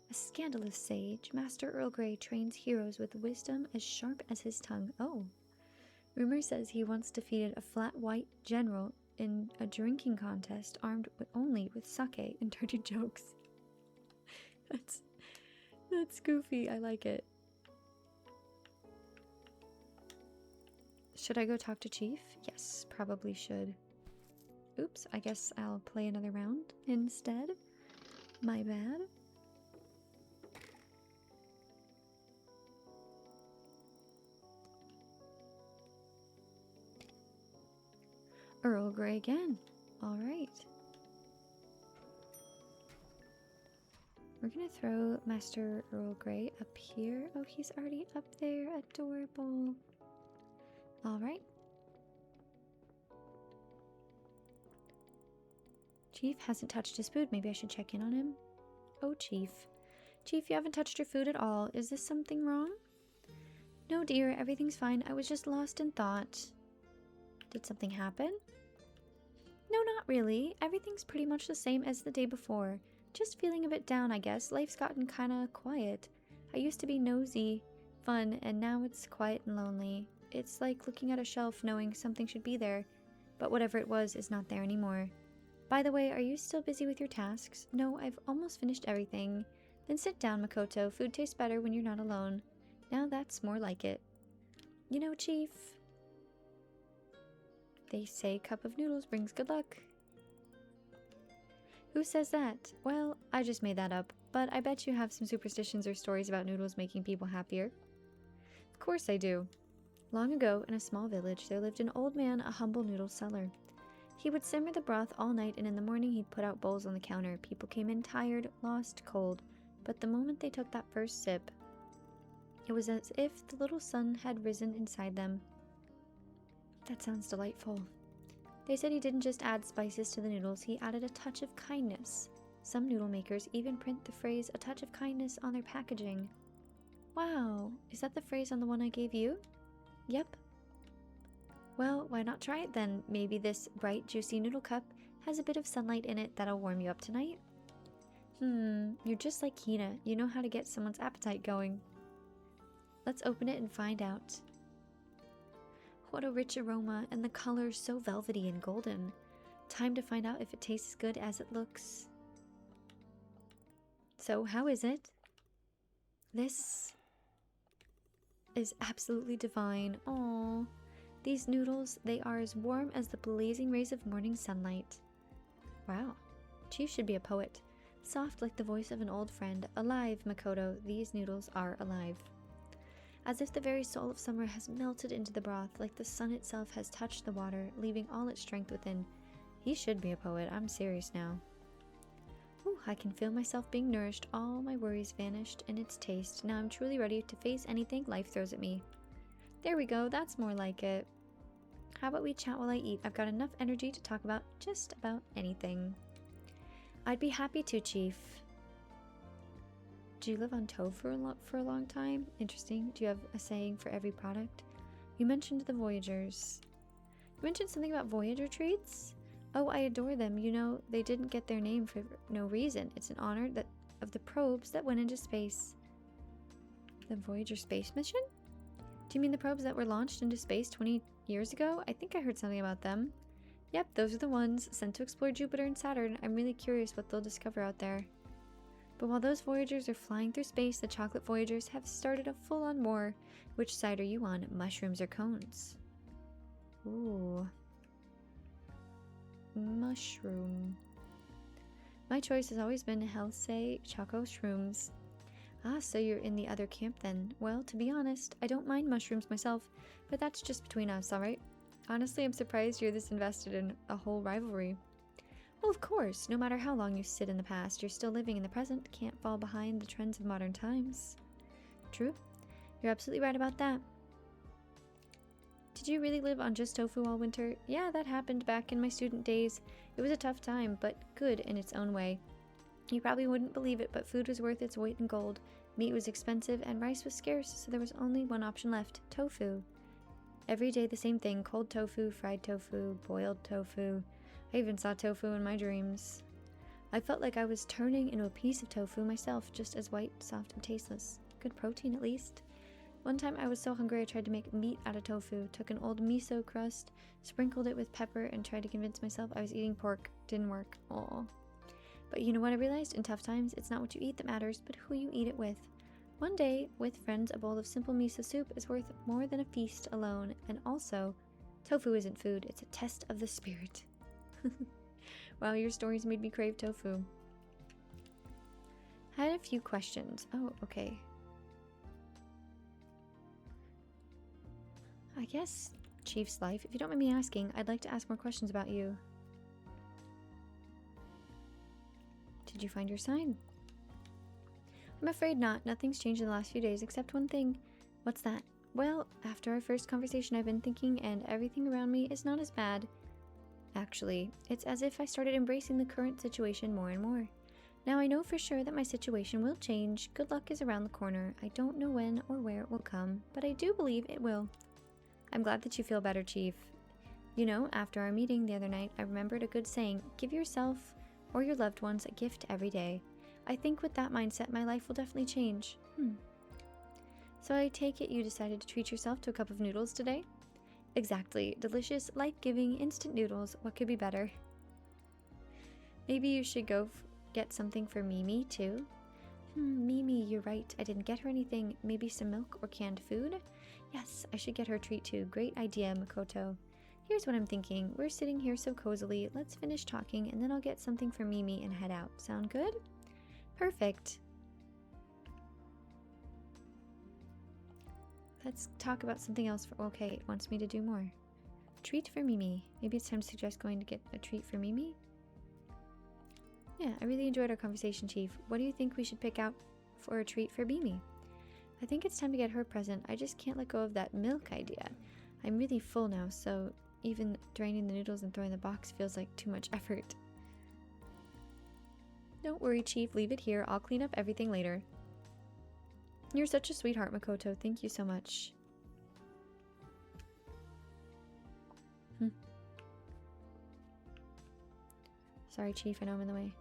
A scandalous sage. Master Earl Grey trains heroes with wisdom as sharp as his tongue. Oh. Rumor says he once defeated a flat white general in a drinking contest armed only with sake and dirty jokes. That's goofy. I like it. Should I go talk to Chief? Yes, probably should. Oops, I guess I'll play another round instead. My bad. Earl Grey again. Alright. We're gonna throw Master Earl Grey up here. Oh, he's already up there. Adorable. Alright. Chief hasn't touched his food. Maybe I should check in on him. Oh, Chief. Chief, you haven't touched your food at all. Is this something wrong? No, dear. Everything's fine. I was just lost in thought. Did something happen? No, not really. Everything's pretty much the same as the day before. Just feeling a bit down, I guess. Life's gotten kinda quiet. I used to be nosy, fun, and now it's quiet and lonely. It's like looking at a shelf knowing something should be there, but whatever it was is not there anymore. By the way, are you still busy with your tasks? No, I've almost finished everything. Then sit down, Makoto. Food tastes better when you're not alone. Now that's more like it. You know, Chief, they say a cup of noodles brings good luck. Who says that? Well, I just made that up, but I bet you have some superstitions or stories about noodles making people happier. Of course I do. Long ago, in a small village, there lived an old man, a humble noodle seller. He would simmer the broth all night, and in the morning he'd put out bowls on the counter. People came in tired, lost, cold, but the moment they took that first sip, it was as if the little sun had risen inside them. That sounds delightful. They said he didn't just add spices to the noodles, he added a touch of kindness. Some noodle makers even print the phrase, "a touch of kindness," on their packaging. Wow, is that the phrase on the one I gave you? Yep. Well, why not try it then? Maybe this bright, juicy noodle cup has a bit of sunlight in it that'll warm you up tonight? You're just like Hina. You know how to get someone's appetite going. Let's open it and find out. What a rich aroma, and the color so velvety and golden. Time to find out if it tastes as good as it looks. So, how is it? This is absolutely divine. Aww. These noodles, they are as warm as the blazing rays of morning sunlight. Wow. Chief should be a poet. soft like the voice of an old friend. Alive, Makoto, these noodles are alive. As if the very soul of summer has melted into the broth, like the sun itself has touched the water, leaving all its strength within. He should be a poet, I'm serious now. Ooh, I can feel myself being nourished, all my worries vanished in its taste. Now I'm truly ready to face anything life throws at me. There we go, that's more like it. How about we chat while I eat? I've got enough energy to talk about just about anything. I'd be happy to, Chief. Do you live on tofu for a long time? Interesting. Do you have a saying for every product? You mentioned the Voyagers. You mentioned something about Voyager treats? Oh, I adore them. You know, they didn't get their name for no reason. It's an honor of the probes that went into space. The Voyager space mission? Do you mean the probes that were launched into space 20 years ago? I think I heard something about them. Yep, those are the ones sent to explore Jupiter and Saturn. I'm really curious what they'll discover out there. But while those Voyagers are flying through space, the chocolate Voyagers have started a full-on war. Which side are you on, mushrooms or cones? Ooh. Mushroom. My choice has always been Helsay Choco Shrooms. Ah, so you're in the other camp then. Well, to be honest, I don't mind mushrooms myself, but that's just between us, alright? Honestly, I'm surprised you're this invested in a whole rivalry. Well, of course, no matter how long you sit in the past, you're still living in the present, can't fall behind the trends of modern times. True. You're absolutely right about that. Did you really live on just tofu all winter? Yeah, that happened back in my student days. It was a tough time, but good in its own way. You probably wouldn't believe it, but food was worth its weight in gold. Meat was expensive and rice was scarce, so there was only one option left, tofu. Every day the same thing, cold tofu, fried tofu, boiled tofu. I even saw tofu in my dreams. I felt like I was turning into a piece of tofu myself, just as white, soft, and tasteless. Good protein at least. One time I was so hungry I tried to make meat out of tofu, took an old miso crust, sprinkled it with pepper, and tried to convince myself I was eating pork. Didn't work. Aww. But you know what I realized? In tough times, it's not what you eat that matters, but who you eat it with. One day, with friends, a bowl of simple miso soup is worth more than a feast alone. And also, tofu isn't food, it's a test of the spirit. Wow, your stories made me crave tofu. I had a few questions. Oh, okay. I guess, Chief's life, if you don't mind me asking, I'd like to ask more questions about you. Did you find your sign? I'm afraid not. Nothing's changed in the last few days except one thing. What's that? Well, after our first conversation I've been thinking and everything around me is not as bad. Actually, it's as if I started embracing the current situation more and more. Now I know for sure that my situation will change. Good luck is around the corner. I don't know when or where it will come, but I do believe it will. I'm glad that you feel better, Chief. You know, after our meeting the other night, I remembered a good saying, give yourself or your loved ones a gift every day. I think with that mindset, my life will definitely change. So I take it you decided to treat yourself to a cup of noodles today? Exactly. Delicious, life-giving, instant noodles. What could be better? Maybe you should go get something for Mimi, too? Mimi, you're right. I didn't get her anything. Maybe some milk or canned food? Yes, I should get her a treat, too. Great idea, Makoto. Here's what I'm thinking. We're sitting here so cozily. Let's finish talking, and then I'll get something for Mimi and head out. Sound good? Perfect. Let's talk about something else. Okay, it wants me to do more. Treat for Mimi. Maybe it's time to suggest going to get a treat for Mimi? Yeah, I really enjoyed our conversation, Chief. What do you think we should pick out for a treat for Mimi? I think it's time to get her a present. I just can't let go of that milk idea. I'm really full now, so even draining the noodles and throwing the box feels like too much effort. Don't worry, Chief. Leave it here. I'll clean up everything later. You're such a sweetheart, Makoto. Thank you so much. Sorry, Chief. I know I'm in the way.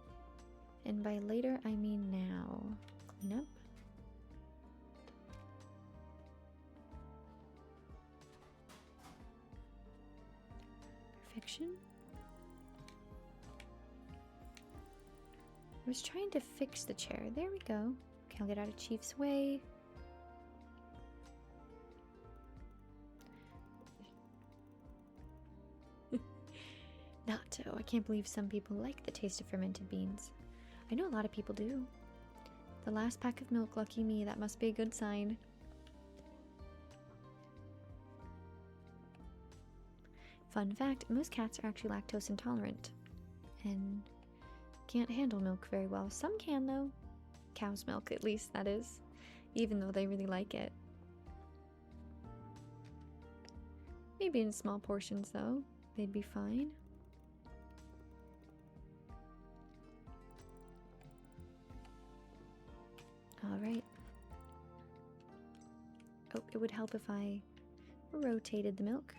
And by later, I mean now. Clean up. Perfection. I was trying to fix the chair. There we go. Okay, I'll get out of Chief's way. Natto. I can't believe some people like the taste of fermented beans. I know a lot of people do. The last pack of milk, lucky me, that must be a good sign. Fun fact, most cats are actually lactose intolerant and can't handle milk very well. Some can though. Cow's milk, at least, that is. Even though they really like it. Maybe in small portions though, they'd be fine. Alright. Oh, it would help if I rotated the milk.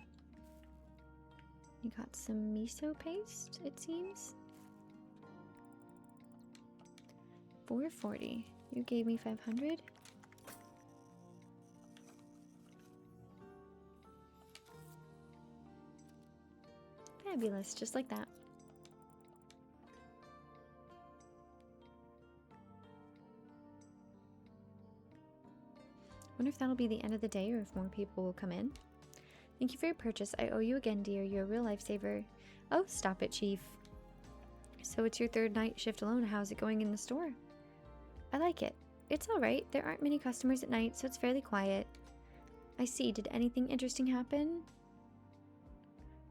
You got some miso paste, it seems. 440. You gave me 500. Fabulous, just like that. Wonder if that'll be the end of the day or if more people will come in. Thank you for your purchase. I owe you again, dear. You're a real lifesaver. Oh, stop it, Chief. So it's your third night shift alone. How's it going in the store? I like it. It's alright. There aren't many customers at night, so it's fairly quiet. I see. Did anything interesting happen?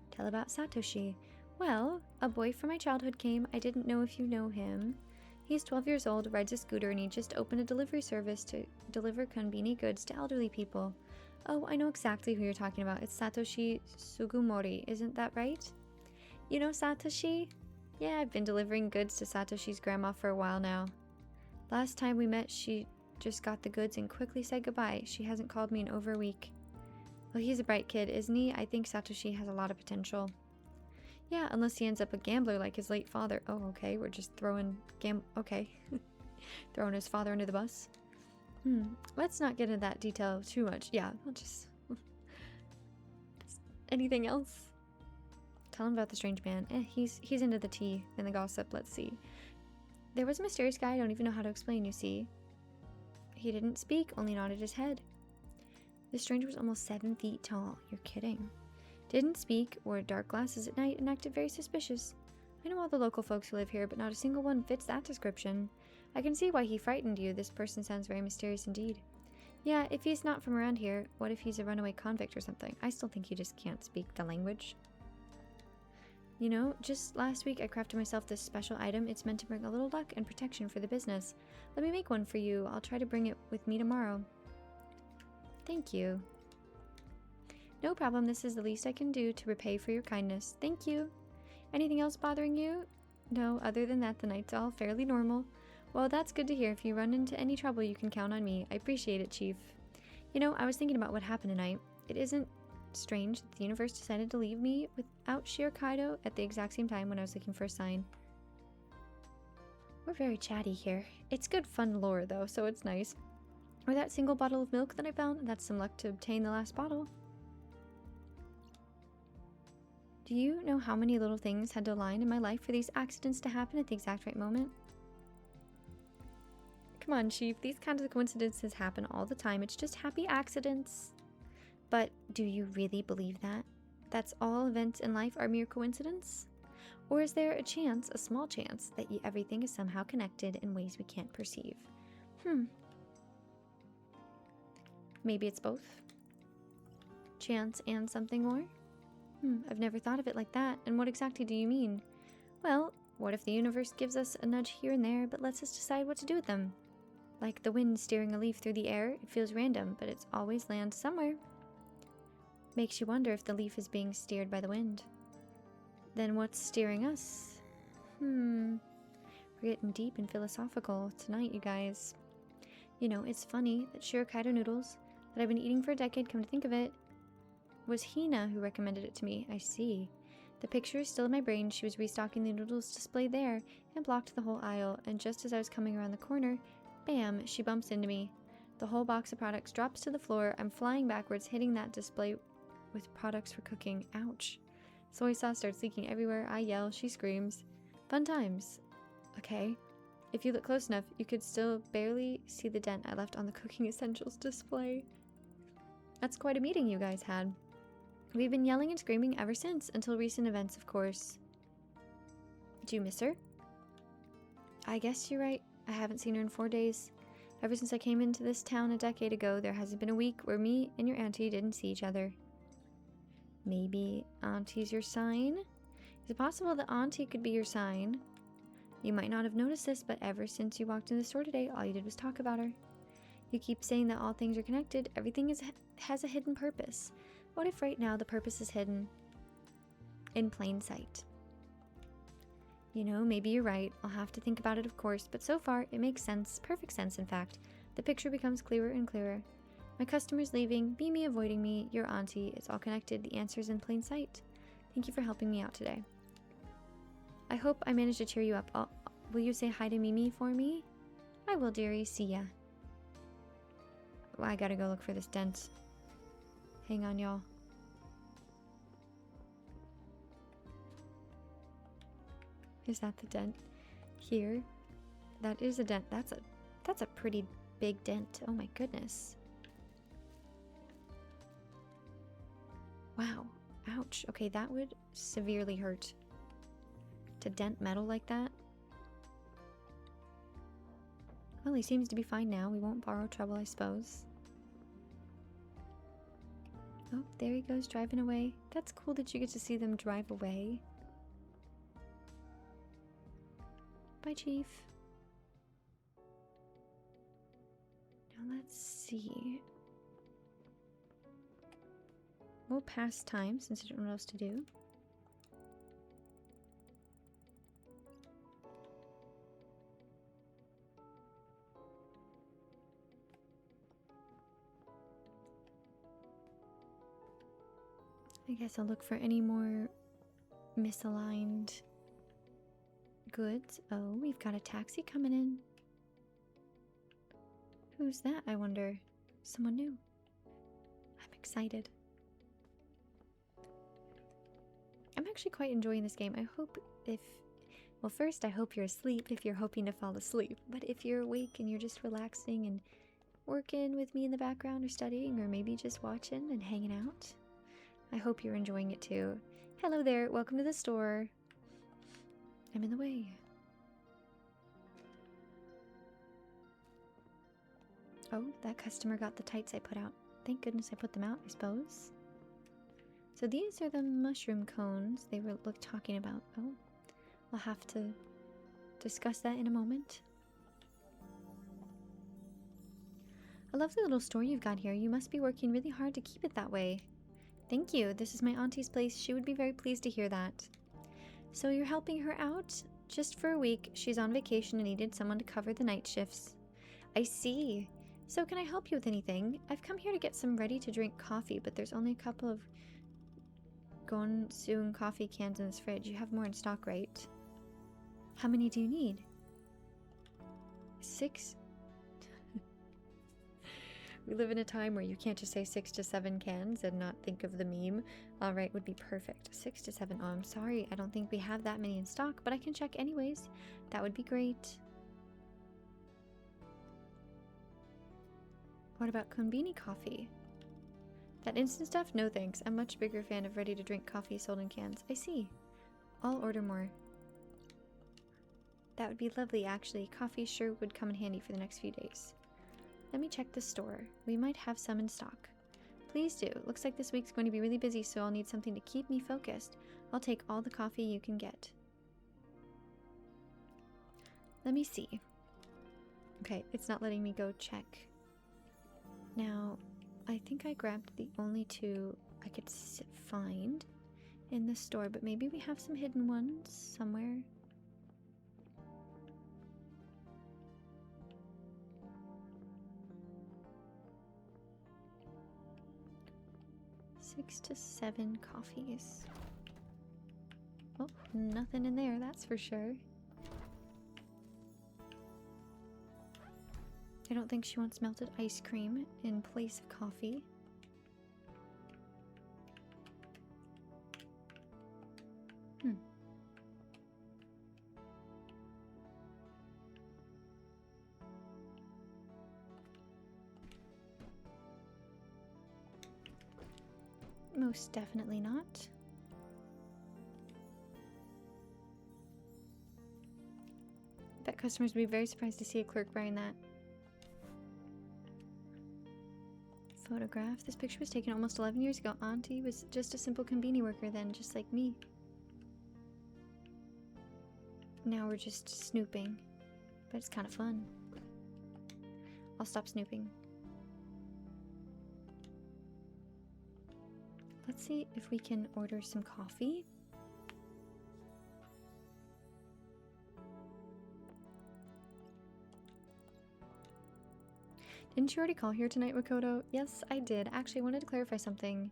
Tell about Satoshi. Well, a boy from my childhood came. I didn't know if you know him. He's 12 years old, rides a scooter, and he just opened a delivery service to deliver Konbini goods to elderly people. Oh, I know exactly who you're talking about. It's Satoshi Sugimori, isn't that right? You know Satoshi? Yeah, I've been delivering goods to Satoshi's grandma for a while now. Last time we met, she just got the goods and quickly said goodbye. She hasn't called me in over a week. Well, he's a bright kid, isn't he? I think Satoshi has a lot of potential. Yeah, unless he ends up a gambler like his late father. Oh, okay, we're just throwing throwing his father under the bus. Let's not get into that detail too much. Yeah, I'll just... Anything else? Tell him about the strange man. He's into the tea and the gossip, let's see. There was a mysterious guy I don't even know how to explain, you see. He didn't speak, only nodded his head. The stranger was almost 7 feet tall. You're kidding. Didn't speak, wore dark glasses at night, and acted very suspicious. I know all the local folks who live here, but not a single one fits that description. I can see why he frightened you. This person sounds very mysterious indeed. Yeah, if he's not from around here, what if he's a runaway convict or something? I still think he just can't speak the language. You know, just last week I crafted myself this special item. It's meant to bring a little luck and protection for the business. Let me make one for you. I'll try to bring it with me tomorrow. Thank you. No problem. This is the least I can do to repay for your kindness. Thank you. Anything else bothering you? No, other than that, the night's all fairly normal. Well, that's good to hear. If you run into any trouble, you can count on me. I appreciate it, Chief. You know, I was thinking about what happened tonight. It isn't strange that the universe decided to leave me without PureCAYos at the exact same time when I was looking for a sign. We're very chatty here. It's good fun lore, though, so it's nice. Or that single bottle of milk that I found. That's some luck to obtain the last bottle. Do you know how many little things had to align in my life for these accidents to happen at the exact right moment? Come on, Chief. These kinds of coincidences happen all the time. It's just happy accidents. But do you really believe that? That's all events in life are mere coincidence? Or is there a chance, a small chance, that everything is somehow connected in ways we can't perceive? Maybe it's both. Chance and something more? I've never thought of it like that. And what exactly do you mean? Well, what if the universe gives us a nudge here and there, but lets us decide what to do with them? Like the wind steering a leaf through the air, it feels random, but it's always lands somewhere. Makes you wonder if the leaf is being steered by the wind. Then what's steering us? We're getting deep and philosophical tonight, you guys. You know, it's funny that PureCAYos noodles that I've been eating for a decade, come to think of it, was Hina who recommended it to me. I see. The picture is still in my brain. She was restocking the noodles display there and blocked the whole aisle, and just as I was coming around the corner, bam, she bumps into me. The whole box of products drops to the floor. I'm flying backwards, hitting that display with products for cooking. Ouch. Soy sauce starts leaking everywhere. I yell. She screams. Fun times. Okay. If you look close enough, you could still barely see the dent I left on the cooking essentials display. That's quite a meeting you guys had. We've been yelling and screaming ever since, until recent events, of course. Did you miss her? I guess you're right. I haven't seen her in 4 days. Ever since I came into this town a decade ago, there hasn't been a week where me and your auntie didn't see each other. Maybe auntie's your sign? Is it possible that auntie could be your sign? You might not have noticed this, but ever since you walked in the store today, all you did was talk about her. You keep saying that all things are connected. Everything has a hidden purpose. What if right now the purpose is hidden in plain sight? You know, maybe you're right. I'll have to think about it, of course, but so far it makes sense. Perfect sense, in fact. The picture becomes clearer and clearer. My customer's leaving, Mimi avoiding me, your auntie. It's all connected. The answer's in plain sight. Thank you for helping me out today. I hope I managed to cheer you up. Will you say hi to Mimi for me? I will, dearie. See ya. Well, I gotta go look for this dent. Hang on, y'all. Is that the dent? Here? That is a dent. That's a pretty big dent. Oh my goodness. Wow. Ouch. Okay, that would severely hurt. To dent metal like that? Well, he seems to be fine now. We won't borrow trouble, I suppose. Oh, there he goes, driving away. That's cool that you get to see them drive away. Bye, Chief. Now let's see. We'll pass time since I don't know what else to do. I guess I'll look for any more misaligned goods. Oh, we've got a taxi coming in. Who's that, I wonder? Someone new. I'm excited. I'm actually quite enjoying this game. I hope well, first I hope you're asleep if you're hoping to fall asleep. But if you're awake and you're just relaxing and working with me in the background or studying or maybe just watching and hanging out, I hope you're enjoying it too. Hello there, welcome to the store. I'm in the way. Oh, that customer got the tights I put out. Thank goodness I put them out, I suppose. So these are the mushroom cones they were talking about. Oh, I'll have to discuss that in a moment. A lovely little store you've got here. You must be working really hard to keep it that way. Thank you. This is my auntie's place. She would be very pleased to hear that. So you're helping her out? Just for a week. She's on vacation and needed someone to cover the night shifts. I see. So can I help you with anything? I've come here to get some ready-to-drink coffee, but there's only a couple of Gonsoon coffee cans in this fridge. You have more in stock, right? How many do you need? 6? We live in a time where you can't just say 6 to 7 cans and not think of the meme. Alright, would be perfect. 6 to 7. Oh, I'm sorry. I don't think we have that many in stock, but I can check anyways. That would be great. What about Konbini coffee? That instant stuff? No thanks. I'm a much bigger fan of ready-to-drink coffee sold in cans. I see. I'll order more. That would be lovely, actually. Coffee sure would come in handy for the next few days. Let me check the store. We might have some in stock. Please do. Looks like this week's going to be really busy, so I'll need something to keep me focused. I'll take all the coffee you can get. Let me see. Okay, it's not letting me go check. Now, I think I grabbed the only 2 I could find in the store, but maybe we have some hidden ones somewhere. Six to 7 coffees. Oh, nothing in there, that's for sure. I don't think she wants melted ice cream in place of coffee. Most definitely not. Bet customers would be very surprised to see a clerk wearing that. Photograph. This picture was taken almost 11 years ago. Auntie was just a simple Konbini worker then, just like me. Now we're just snooping. But it's kind of fun. I'll stop snooping. Let's see if we can order some coffee. Didn't you already call here tonight, Makoto? Yes, I did. Actually, I wanted to clarify something.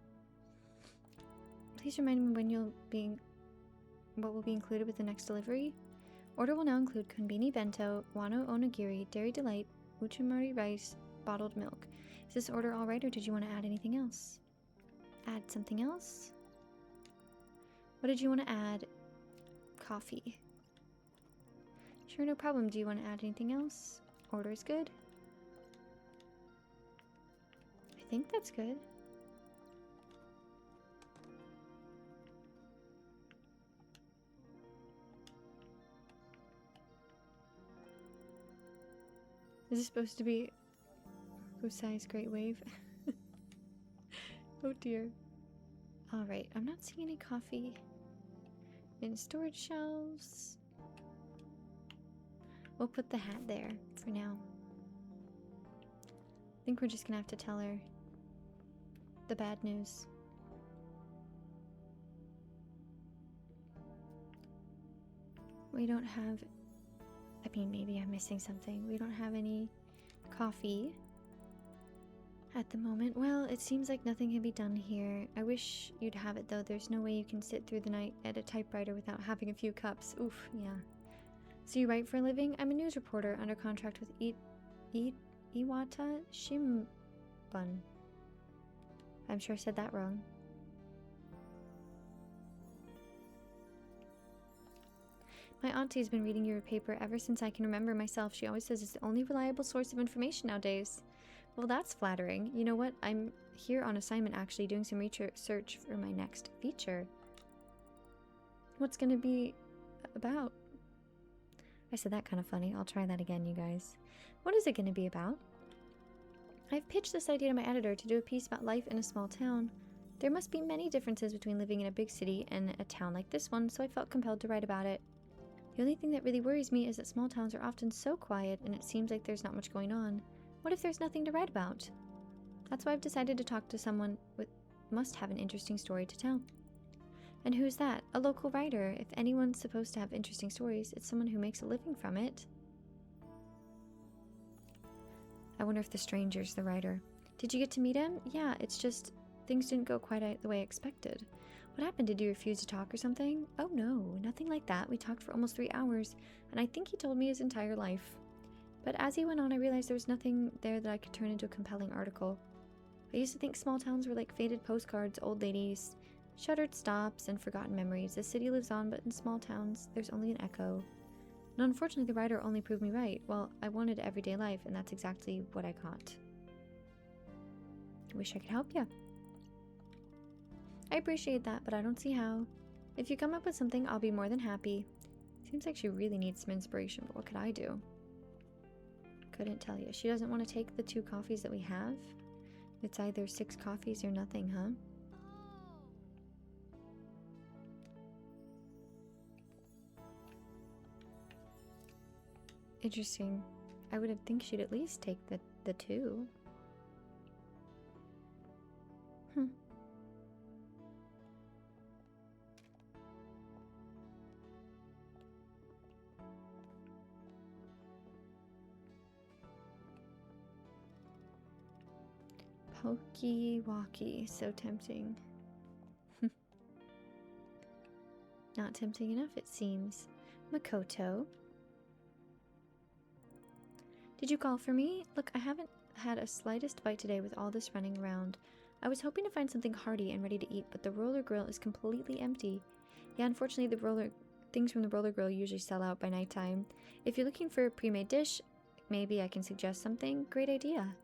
Please remind me what will be included with the next delivery. Order will now include Konbini bento, wano onigiri, dairy delight, uchimari rice, bottled milk. Is this order all right, or did you want to add anything else? Add something else? What did you want to add? Coffee. Sure, no problem. Do you want to add anything else? Order is good. I think that's good. Is this supposed to be Usai's Great Wave? Oh dear. Alright, I'm not seeing any coffee in storage shelves. We'll put the hat there for now. I think we're just gonna have to tell her the bad news. We don't have, I mean, maybe I'm missing something. We don't have any coffee at the moment. Well, it seems like nothing can be done here. I wish you'd have it though. There's no way you can sit through the night at a typewriter without having a few cups. Oof, yeah. So you write for a living? I'm a news reporter under contract with Iwata Shimbun. I'm sure I said that wrong. My auntie's been reading your paper ever since I can remember myself. She always says it's the only reliable source of information nowadays. Well, that's flattering. You know what? I'm here on assignment actually doing some research for my next feature. What's going to be about? I said that kind of funny. I'll try that again, you guys. What is it going to be about? I've pitched this idea to my editor to do a piece about life in a small town. There must be many differences between living in a big city and a town like this one, so I felt compelled to write about it. The only thing that really worries me is that small towns are often so quiet and it seems like there's not much going on. What if there's nothing to write about? That's why I've decided to talk to someone with must have an interesting story to tell. And who's that? A local writer. If anyone's supposed to have interesting stories, it's someone who makes a living from it. I wonder if the stranger's the writer. Did you get to meet him? Yeah, it's just things didn't go quite the way I expected. What happened? Did you refuse to talk or something? Oh no, nothing like that. We talked for almost 3 hours, and I think he told me his entire life. But as he went on, I realized there was nothing there that I could turn into a compelling article. I used to think small towns were like faded postcards, old ladies, shuttered stops, and forgotten memories. The city lives on, but in small towns, there's only an echo. And unfortunately, the writer only proved me right. Well, I wanted everyday life, and that's exactly what I got. I wish I could help you. I appreciate that, but I don't see how. If you come up with something, I'll be more than happy. Seems like she really needs some inspiration, but what could I do? Couldn't tell you. She doesn't want to take the 2 coffees that we have? It's either 6 coffees or nothing, huh? Interesting. I would think she'd at least take the 2. Pokey walkie, so tempting. Not tempting enough, it seems. Makoto. Did you call for me? Look, I haven't had a slightest bite today with all this running around. I was hoping to find something hearty and ready to eat, but the roller grill is completely empty. Yeah, unfortunately, things from the roller grill usually sell out by nighttime. If you're looking for a pre-made dish, maybe I can suggest something. Great idea.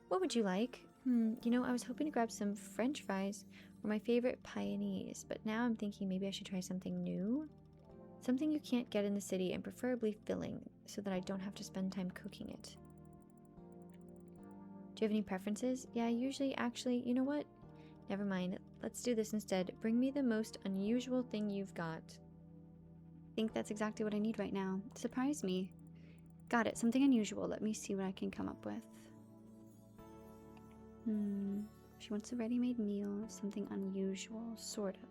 What would you like? You know, I was hoping to grab some French fries or my favorite Pioneers, but now I'm thinking maybe I should try something new. Something you can't get in the city and preferably filling so that I don't have to spend time cooking it. Do you have any preferences? Yeah, actually, you know what? Never mind. Let's do this instead. Bring me the most unusual thing you've got. I think that's exactly what I need right now. Surprise me. Got it. Something unusual. Let me see what I can come up with. She wants a ready-made meal. Something unusual. Sort of.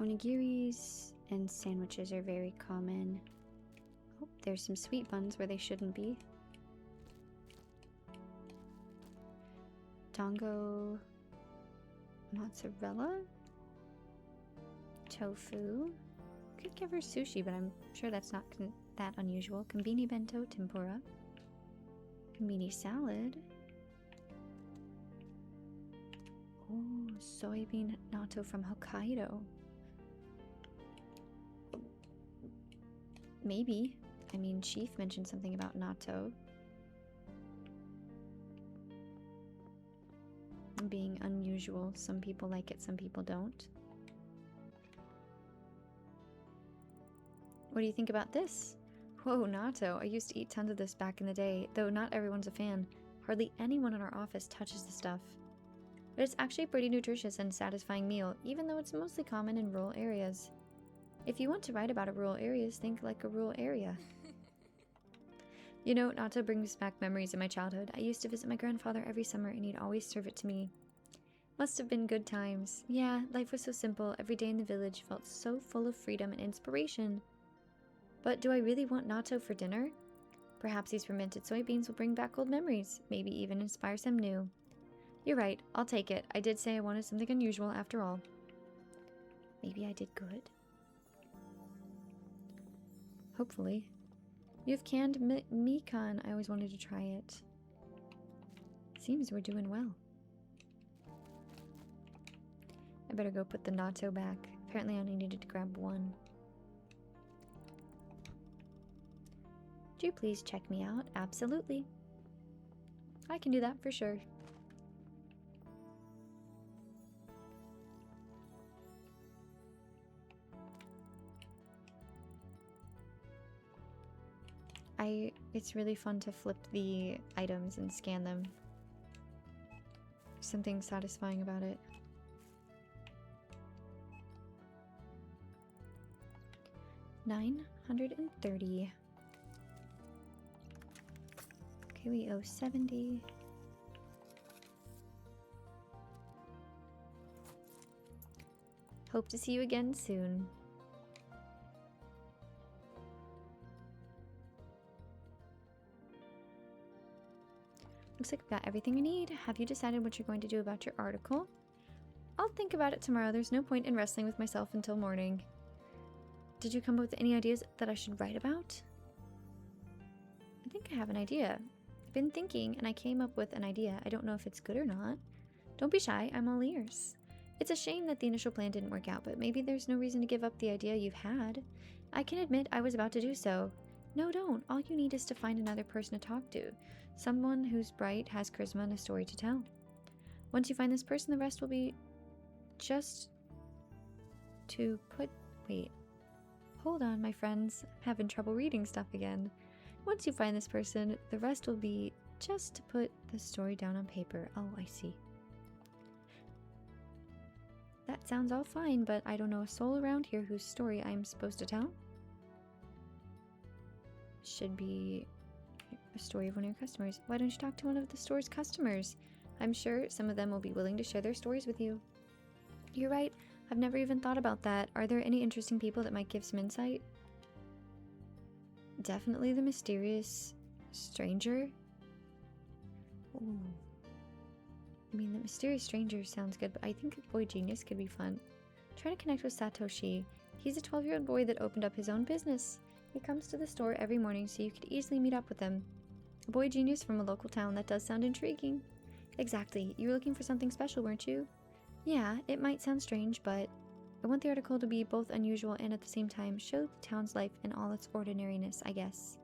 Onigiris and sandwiches are very common. Oh, there's some sweet buns where they shouldn't be. Dango, mozzarella, tofu. Could give her sushi, but I'm sure that's not that unusual. Konbini bento, tempura. Konbini salad. Oh, soybean natto from Hokkaido. Maybe. I mean, Chief mentioned something about natto being unusual. Some people like it, some people don't. What do you think about this? Whoa, natto. I used to eat tons of this back in the day, though not everyone's a fan. Hardly anyone in our office touches the stuff. But it's actually a pretty nutritious and satisfying meal, even though it's mostly common in rural areas. If you want to write about a rural areas, think like a rural area. You know, natto brings back memories of my childhood. I used to visit my grandfather every summer and he'd always serve it to me. Must have been good times. Yeah, life was so simple. Every day in the village felt so full of freedom and inspiration. But do I really want natto for dinner? Perhaps these fermented soybeans will bring back old memories, maybe even inspire some new. You're right, I'll take it. I did say I wanted something unusual after all. Maybe I did good. Hopefully. You have canned mikan. I always wanted to try it. Seems we're doing well. I better go put the natto back. Apparently I only needed to grab one. Do you please check me out? Absolutely. I can do that for sure. It's really fun to flip the items and scan them. There's something satisfying about it. $930. Okay, we owe 70. Hope to see you again soon. Looks like I've got everything I need. Have you decided what you're going to do about your article? I'll think about it tomorrow. There's no point in wrestling with myself until morning. Did you come up with any ideas that I should write about? I think I have an idea. I've been thinking and I came up with an idea. I don't know if it's good or not. Don't be shy. I'm all ears. It's a shame that the initial plan didn't work out, but maybe there's no reason to give up the idea you've had. I can admit I was about to do so. No, don't. All you need is to find another person to talk to. Someone who's bright, has charisma, and a story to tell. Once you find this person, the rest will be just to put... Wait. Hold on, my friends. I'm having trouble reading stuff again. Once you find this person, the rest will be just to put the story down on paper. Oh, I see. That sounds all fine, but I don't know a soul around here whose story I'm supposed to tell. Should be a story of one of your customers. Why don't you talk to one of the store's customers? I'm sure some of them will be willing to share their stories with you. You're right. I've never even thought about that. Are there any interesting people that might give some insight? Definitely the mysterious stranger. Ooh. I mean, the mysterious stranger sounds good, but I think a boy genius could be fun. Try to connect with Satoshi. He's a 12-year-old boy that opened up his own business. He comes to the store every morning, so you could easily meet up with him. A boy genius from a local town. That does sound intriguing. Exactly. You were looking for something special, weren't you? Yeah, it might sound strange, but I want the article to be both unusual and at the same time show the town's life in all its ordinariness, I guess.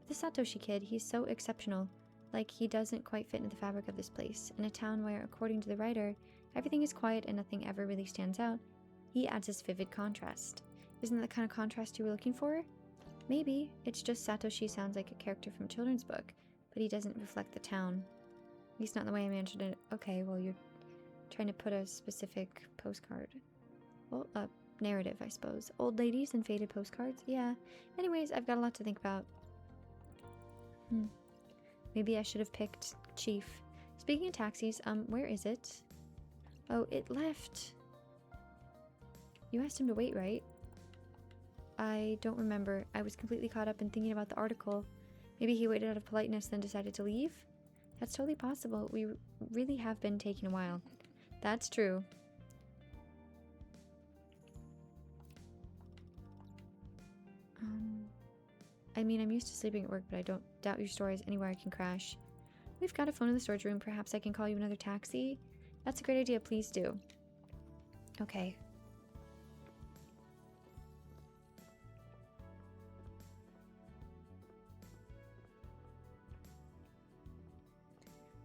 The Satoshi kid, he's so exceptional. Like, he doesn't quite fit into the fabric of this place. In a town where, according to the writer, everything is quiet and nothing ever really stands out, He adds this vivid contrast. Isn't that the kind of contrast you were looking for? Maybe. It's just Satoshi sounds like a character from a children's book, but he doesn't reflect the town. At least not in the way I imagined it. Okay, well, you're trying to put a specific postcard. Well, a narrative, I suppose. Old ladies and faded postcards? Yeah. Anyways, I've got a lot to think about. Maybe I should have picked Chief. Speaking of taxis, where is it? Oh, it left. You asked him to wait, right? I don't remember. I was completely caught up in thinking about the article. Maybe he waited out of politeness, then decided to leave? That's totally possible. We really have been taking a while. That's true. I mean, I'm used to sleeping at work, but I don't doubt your store is anywhere I can crash. We've got a phone in the storage room. Perhaps I can call you another taxi? That's a great idea. Please do. Okay.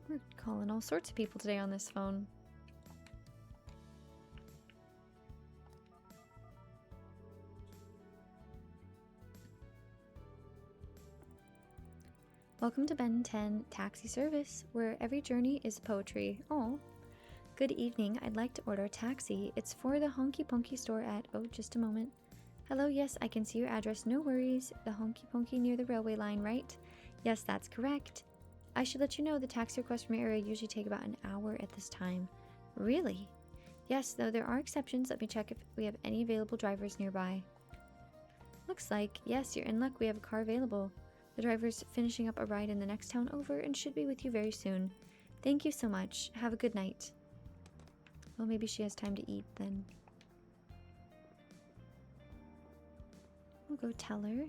We're calling all sorts of people today on this phone. Welcome to Ben 10 Taxi Service, where every journey is poetry. Oh, good evening. I'd like to order a taxi. It's for the Honky Ponky store at... Oh, just a moment. Hello, yes, I can see your address. No worries. The Honky Ponky near the railway line, right? Yes, that's correct. I should let you know the taxi requests from your area usually take about an hour at this time. Really? Yes, though there are exceptions. Let me check if we have any available drivers nearby. Looks like, yes, you're in luck. We have a car available. The driver's finishing up a ride in the next town over and should be with you very soon. Thank you so much. Have a good night. Well, maybe she has time to eat then. We'll go tell her.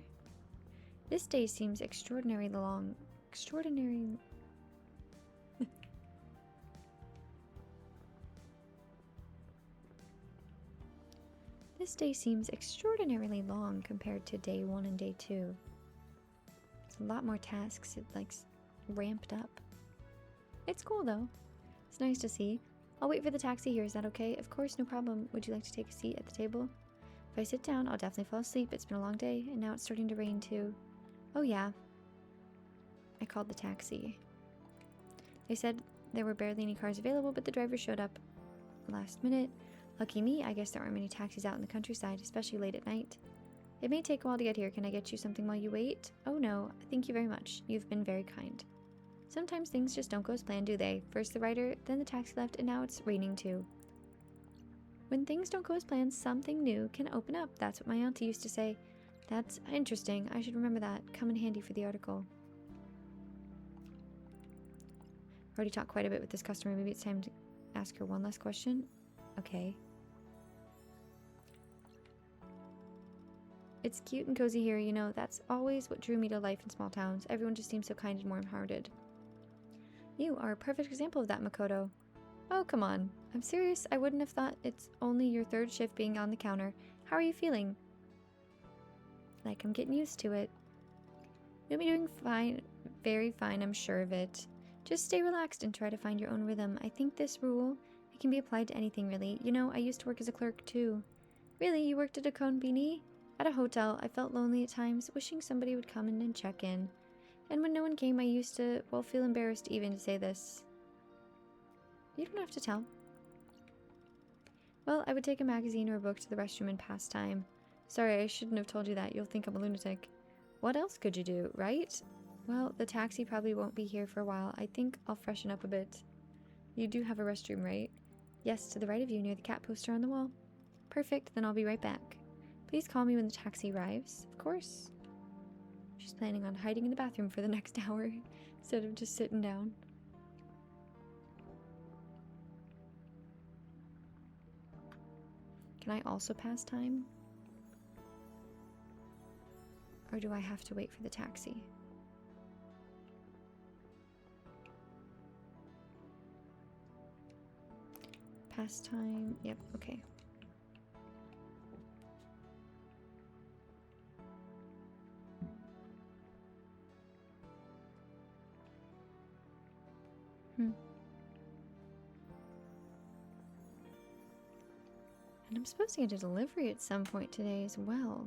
This day seems extraordinarily long. This day seems extraordinarily long compared to day 1 and day 2. A lot more tasks. It like ramped up. It's cool though. It's nice to see. I'll wait for the taxi here. Is that okay? Of course, no problem. Would you like to take a seat at the table? If I sit down, I'll definitely fall asleep. It's been a long day, and now it's starting to rain too. Oh yeah. I called the taxi. They said there were barely any cars available, but the driver showed up last minute. Lucky me, I guess there aren't many taxis out in the countryside, especially late at night. It may take a while to get here. Can I get you something while you wait? Oh no, thank you very much. You've been very kind. Sometimes things just don't go as planned, do they? First the rider, then the taxi left, and now it's raining too. When things don't go as planned, something new can open up. That's what my auntie used to say. That's interesting. I should remember that. Come in handy for the article. Already talked quite a bit with this customer. Maybe it's time to ask her one last question. Okay. It's cute and cozy here, you know. That's always what drew me to life in small towns. Everyone just seems so kind and warm-hearted. You are a perfect example of that, Makoto. Oh, come on. I'm serious. I wouldn't have thought it's only your 3rd shift being on the counter. How are you feeling? Like I'm getting used to it. You'll be doing fine. Very fine, I'm sure of it. Just stay relaxed and try to find your own rhythm. I think this rule, it can be applied to anything, really. You know, I used to work as a clerk, too. Really? You worked at a Konbini? At a hotel, I felt lonely at times, wishing somebody would come in and check in. And when no one came, I used to, well, feel embarrassed even to say this. You don't have to tell. Well, I would take a magazine or a book to the restroom and pass time. Sorry, I shouldn't have told you that. You'll think I'm a lunatic. What else could you do, right? Well, the taxi probably won't be here for a while. I think I'll freshen up a bit. You do have a restroom, right? Yes, to the right of you, near the cat poster on the wall. Perfect, then I'll be right back. Please call me when the taxi arrives. Of course. She's planning on hiding in the bathroom for the next hour instead of just sitting down. Can I also pass time? Or do I have to wait for the taxi? Pass time. Yep, okay. And I'm supposed to get a delivery at some point today as well.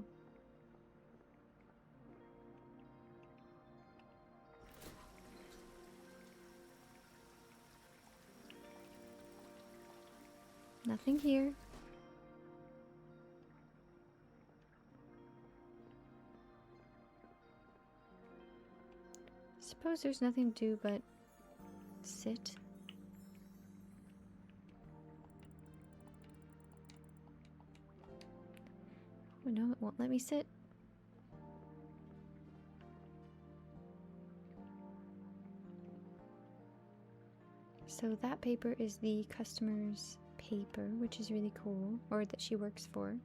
Nothing here. Suppose there's nothing to do but sit. Oh no, it won't let me sit. So that paper is the customer's paper, which is really cool, or that she works for.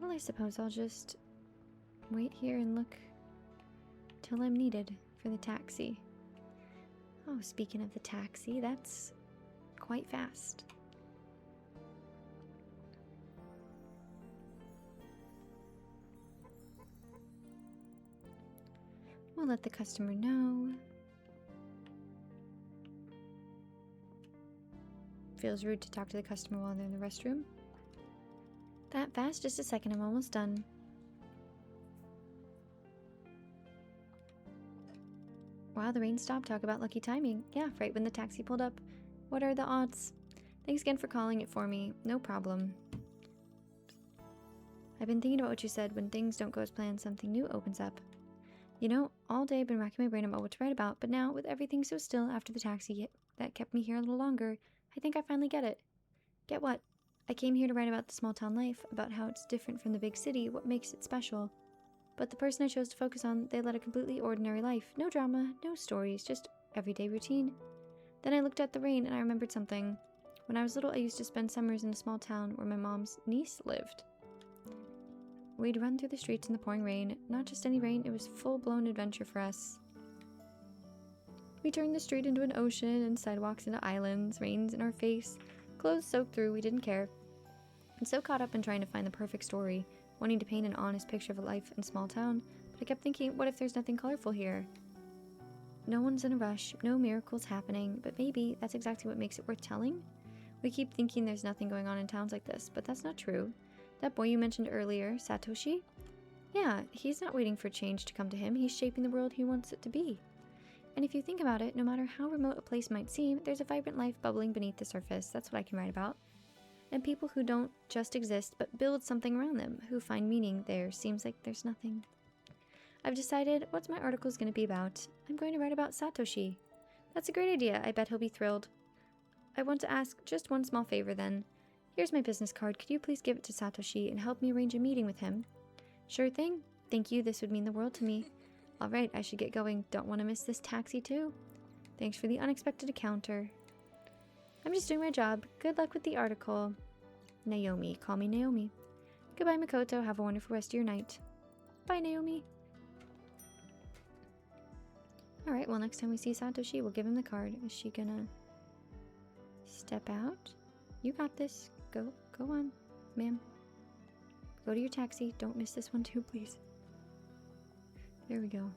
Well, I suppose I'll just wait here and look till I'm needed for the taxi. Oh, speaking of the taxi, that's quite fast. We'll let the customer know. Feels rude to talk to the customer while they're in the restroom. That fast? Just a second, I'm almost done. Wow, the rain stopped. Talk about lucky timing. Yeah, right when the taxi pulled up. What are the odds? Thanks again for calling it for me. No problem. I've been thinking about what you said. When things don't go as planned, something new opens up. You know, all day I've been racking my brain about what to write about, but now, with everything so still after the taxi that kept me here a little longer, I think I finally get it. Get what? I came here to write about the small town life, about how it's different from the big city, what makes it special. But the person I chose to focus on, they led a completely ordinary life. No drama, no stories, just everyday routine. Then I looked at the rain and I remembered something. When I was little, I used to spend summers in a small town where my mom's niece lived. We'd run through the streets in the pouring rain. Not just any rain, it was full-blown adventure for us. We turned the street into an ocean and sidewalks into islands, rains in our face, clothes soaked through, we didn't care. I'm so caught up in trying to find the perfect story, wanting to paint an honest picture of a life in a small town, but I kept thinking, what if there's nothing colorful here? No one's in a rush, no miracles happening, but maybe that's exactly what makes it worth telling? We keep thinking there's nothing going on in towns like this, but that's not true. That boy you mentioned earlier, Satoshi? Yeah, he's not waiting for change to come to him, he's shaping the world he wants it to be. And if you think about it, no matter how remote a place might seem, there's a vibrant life bubbling beneath the surface. That's what I can write about. And people who don't just exist, but build something around them, who find meaning there. Seems like there's nothing. I've decided what's my article's going to be about. I'm going to write about Satoshi. That's a great idea. I bet he'll be thrilled. I want to ask just one small favor then. Here's my business card. Could you please give it to Satoshi and help me arrange a meeting with him? Sure thing. Thank you. This would mean the world to me. Alright, I should get going. Don't want to miss this taxi too. Thanks for the unexpected encounter. I'm just doing my job. Good luck with the article. Naomi. Call me Naomi. Goodbye, Makoto. Have a wonderful rest of your night. Bye, Naomi. Alright, well, next time we see Satoshi, we'll give him the card. Is she gonna step out? You got this. Go on, ma'am. Go to your taxi. Don't miss this one too, please. There we go.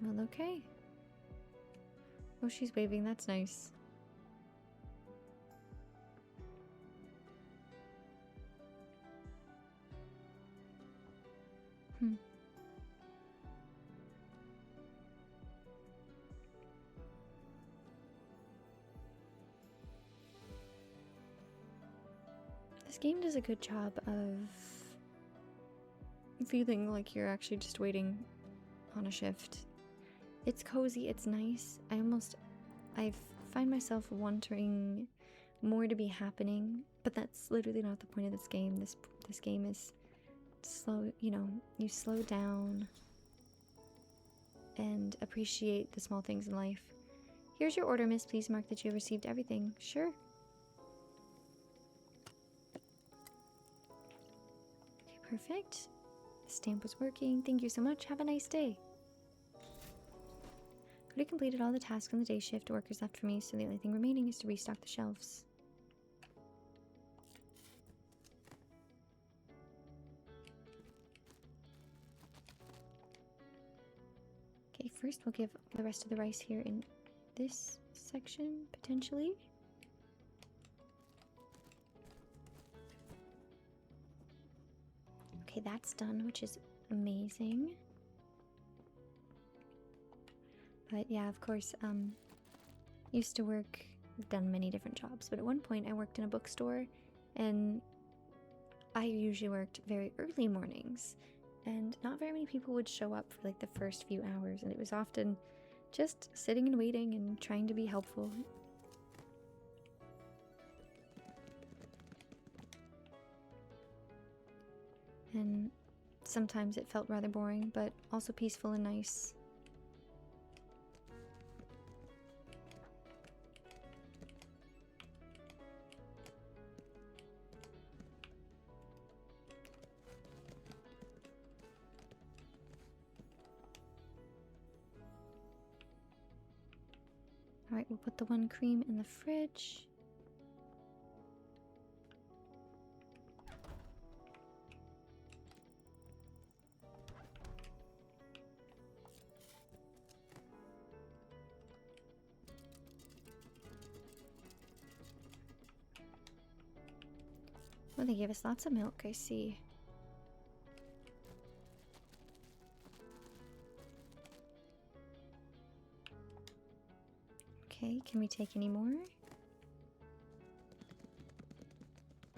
Well, okay. Oh, she's waving. That's nice. This game does a good job of feeling like you're actually just waiting on a shift. It's cozy, it's nice. I find myself wanting more to be happening, but that's literally not the point of this game. This game is slow, you slow down and appreciate the small things in life. Here's your order, miss. Please mark that you have received everything. Sure. Okay, perfect. The stamp was working. Thank you so much. Have a nice day. Cody completed all the tasks on the day shift. Work is left for me, so the only thing remaining is to restock the shelves. Okay, first we'll give the rest of the rice here in this section, potentially. Okay, that's done, which is amazing. But yeah, of course, used to work, done many different jobs, but at one point I worked in a bookstore, and I usually worked very early mornings, and not very many people would show up for like the first few hours, and it was often just sitting and waiting and trying to be helpful. And sometimes it felt rather boring, but also peaceful and nice. Alright, we'll put the one cream in the fridge. Oh, they gave us lots of milk, I see. Okay, can we take any more?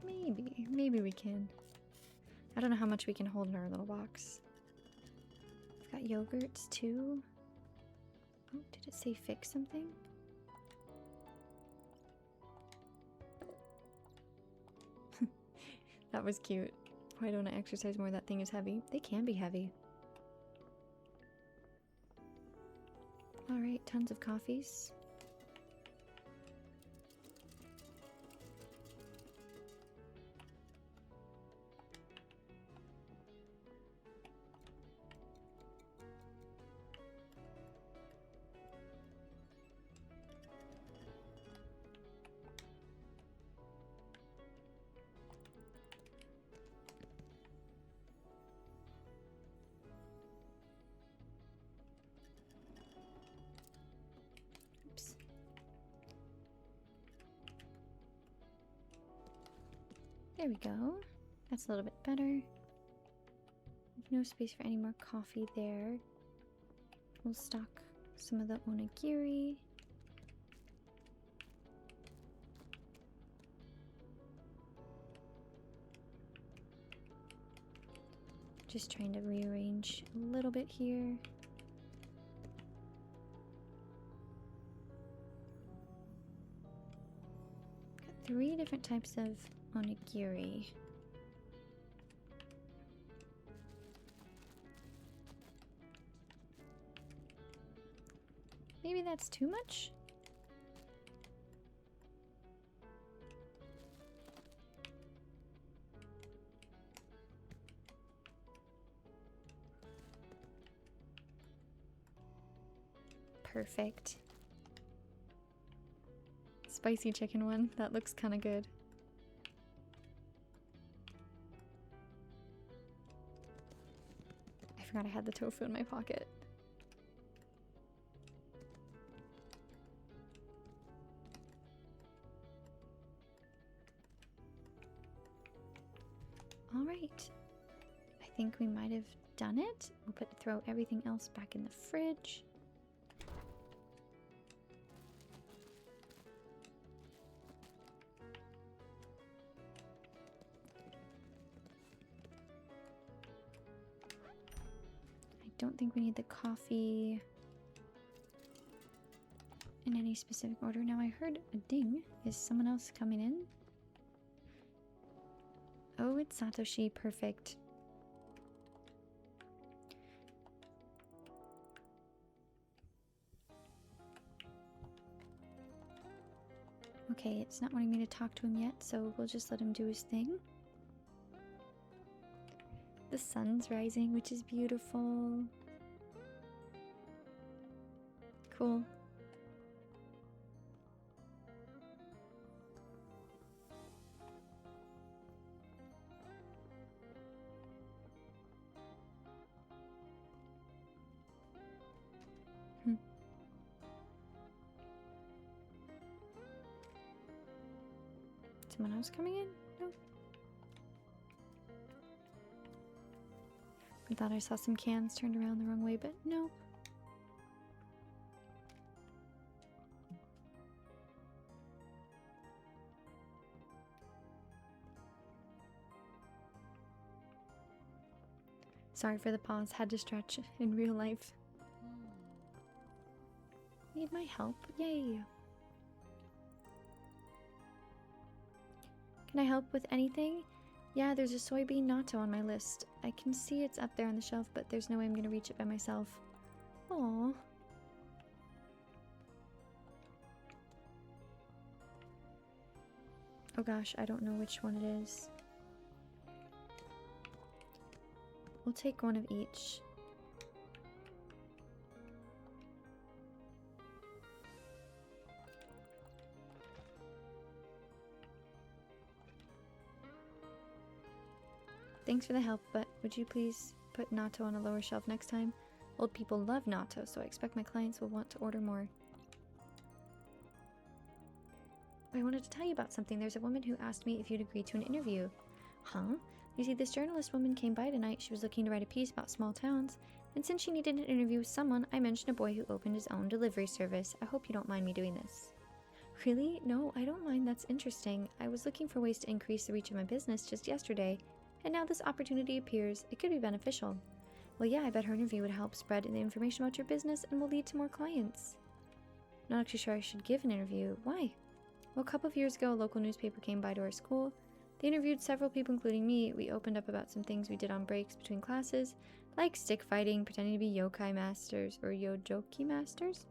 Maybe we can. I don't know how much we can hold in our little box. We've got yogurts too. Oh, did it say fix something? That was cute. Why don't I exercise more? That thing is heavy. They can be heavy. Alright, tons of coffees. Oops. There we go. That's a little bit better. No space for any more coffee there. We'll stock some of the onigiri. Just trying to rearrange a little bit here. Got 3 different types of onigiri. Maybe that's too much? Perfect. Spicy chicken one, that looks kind of good. I forgot I had the tofu in my pocket. All right, I think we might have done it. We'll throw everything else back in the fridge. I don't think we need the coffee in any specific order. Now I heard a ding. Is someone else coming in? Oh, it's Satoshi. Perfect. Okay, it's not wanting me to talk to him yet, so we'll just let him do his thing. The sun's rising, which is beautiful. Cool. Someone else coming in? No. I thought I saw some cans turned around the wrong way, but no. Sorry for the pause, had to stretch in real life. Need my help? Yay! Can I help with anything? Yeah, there's a soybean natto on my list. I can see it's up there on the shelf, but there's no way I'm gonna reach it by myself. Aww. Oh gosh, I don't know which one it is. We'll take one of each. Thanks for the help, but would you please put natto on a lower shelf next time? Old people love natto, so I expect my clients will want to order more. I wanted to tell you about something. There's a woman who asked me if you'd agree to an interview. Huh? You see, this journalist woman came by tonight. She was looking to write a piece about small towns, and since she needed an interview with someone, I mentioned a boy who opened his own delivery service. I hope you don't mind me doing this. Really? No, I don't mind. That's interesting. I was looking for ways to increase the reach of my business just yesterday, and now this opportunity appears. It could be beneficial. Well, yeah, I bet her interview would help spread the information about your business and will lead to more clients. Not actually sure I should give an interview. Why? Well, a couple of years ago, a local newspaper came by to our school. They interviewed several people, including me. We opened up about some things we did on breaks between classes, like stick fighting, pretending to be yokai masters, or yojoki masters.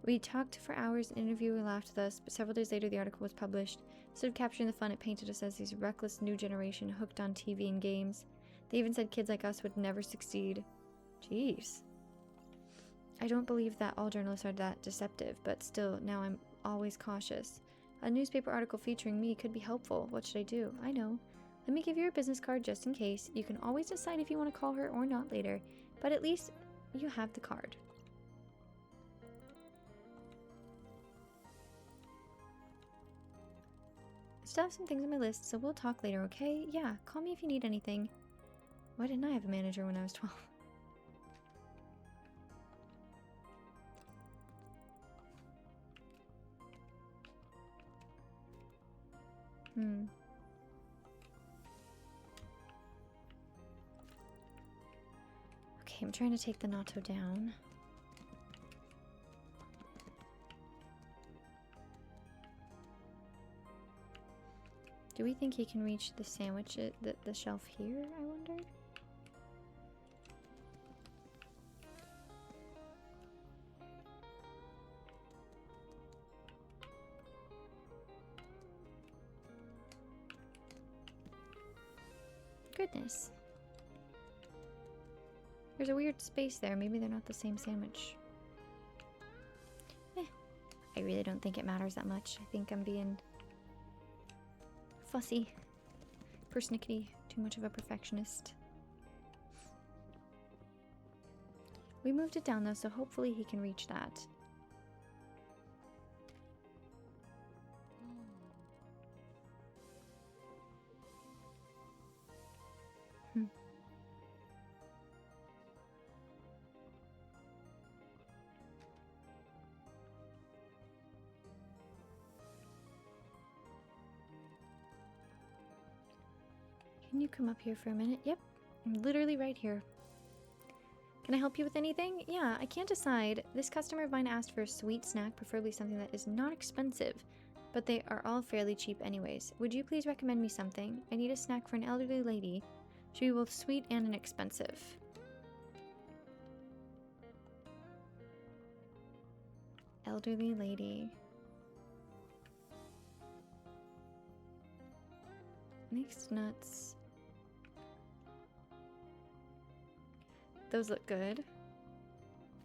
We talked for hours, an interviewer laughed with us, but several days later the article was published. Instead of capturing the fun, it painted us as these reckless new generation hooked on TV and games. They even said kids like us would never succeed. Jeez. I don't believe that all journalists are that deceptive, but still, now I'm always cautious. A newspaper article featuring me could be helpful. What should I do? I know. Let me give you your business card just in case. You can always decide if you want to call her or not later, but at least you have the card. I still have some things on my list, so we'll talk later, okay? Yeah, call me if you need anything. Why didn't I have a manager when I was 12? Okay, I'm trying to take the natto down. Do we think he can reach the sandwich at the shelf here, I wonder? Goodness. There's a weird space there. Maybe they're not the same sandwich. I really don't think it matters that much. I think I'm being fussy. Persnickety. Too much of a perfectionist. We moved it down though, so hopefully he can reach that. Can you come up here for a minute? Yep, I'm literally right here. Can I help you with anything? Yeah, I can't decide. This customer of mine asked for a sweet snack, preferably something that is not expensive, but they are all fairly cheap anyways. Would you please recommend me something? I need a snack for an elderly lady. Should be both sweet and inexpensive. Elderly lady. Mixed nuts. those look good.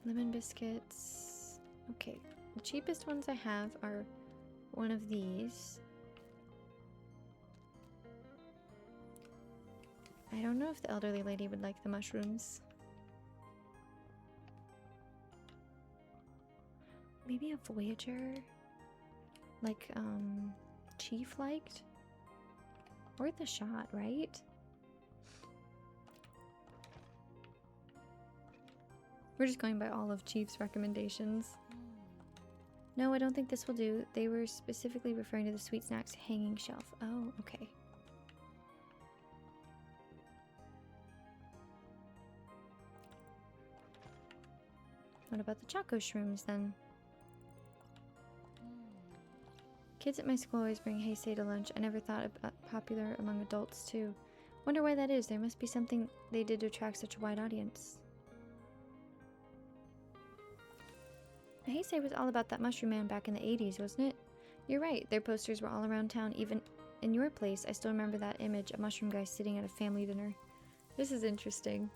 Lemon biscuits. Okay, the cheapest ones I have are one of these. I don't know if the elderly lady would like the mushrooms. Maybe a Voyager? Like, Chief liked? Worth a shot, right? We're just going by all of Chief's recommendations. No, I don't think this will do. They were specifically referring to the sweet snacks hanging shelf. Oh, okay. What about the Choco Shrooms then? Kids at my school always bring Heisei to lunch. I never thought about popular among adults too. Wonder why that is. There must be something they did to attract such a wide audience. Heisei was all about that mushroom man back in the 80s, wasn't it? You're right. Their posters were all around town. Even in your place, I still remember that image, a mushroom guy sitting at a family dinner. This is interesting.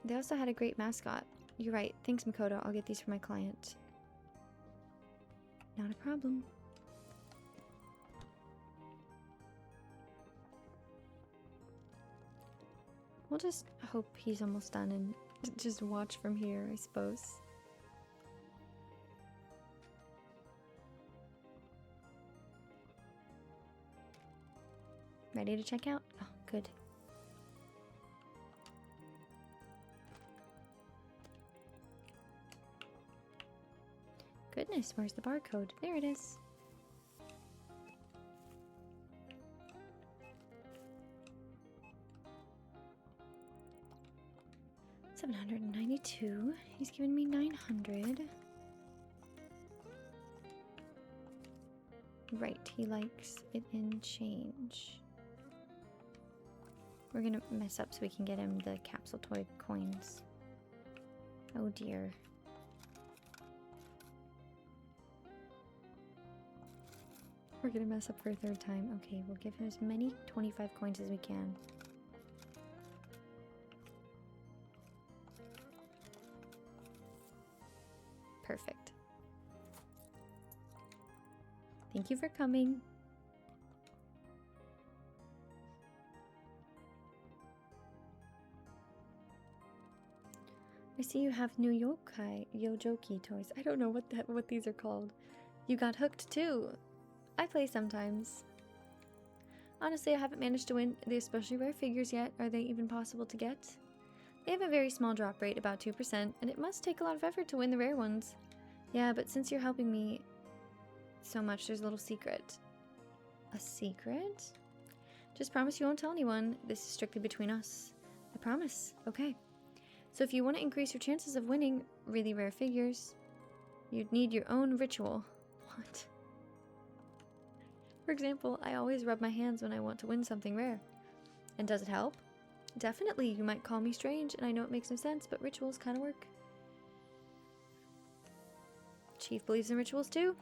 They also had a great mascot. You're right. Thanks, Makoto. I'll get these for my client. Not a problem. We'll just hope he's almost done and just watch from here, I suppose. Ready to check out? Oh, good. Goodness, where's the barcode? There it is. $792. He's given me 900. Right, he likes it in change. We're gonna mess up so we can get him the capsule toy coins. Oh dear. We're gonna mess up for a third time. Okay, we'll give him as many 25 coins as we can. Perfect. Thank you for coming. I see you have new Yojoki toys. I don't know what these are called. You got hooked too. I play sometimes. Honestly, I haven't managed to win the especially rare figures yet. Are they even possible to get? They have a very small drop rate, about 2%, and it must take a lot of effort to win the rare ones. Yeah, but since you're helping me so much, there's a little secret. A secret? Just promise you won't tell anyone. This is strictly between us. I promise. Okay. So if you want to increase your chances of winning really rare figures, you'd need your own ritual. What? For example, I always rub my hands when I want to win something rare. And does it help? Definitely. You might call me strange, and I know it makes no sense, but rituals kind of work. Chief believes in rituals too?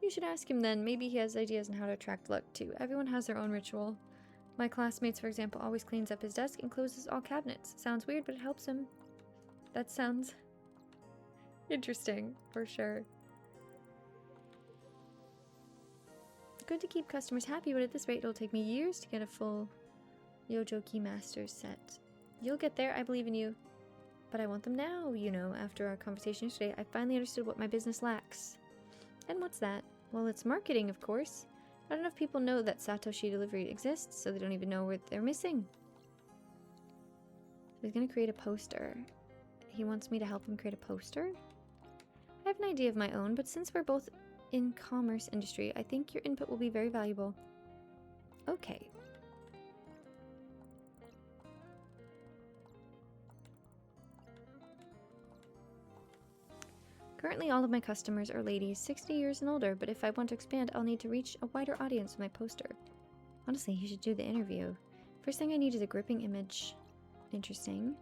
You should ask him then. Maybe he has ideas on how to attract luck too. Everyone has their own ritual. My classmates, for example, always cleans up his desk and closes all cabinets. Sounds weird, but it helps him. That sounds interesting, for sure. Good to keep customers happy, but at this rate it'll take me years to get a full Yojoki Masters set. You'll get there, I believe in you. But I want them now, you know. After our conversation yesterday, I finally understood what my business lacks. And what's that? Well, it's marketing, of course. I don't know if people know that Satoshi delivery exists, so they don't even know what they're missing. He's gonna create a poster. He wants me to help him create a poster? I have an idea of my own, but since we're both in commerce industry, I think your input will be very valuable. Okay. Currently, all of my customers are ladies 60 years and older, but if I want to expand, I'll need to reach a wider audience with my poster. Honestly, he should do the interview. First thing I need is a gripping image. Interesting.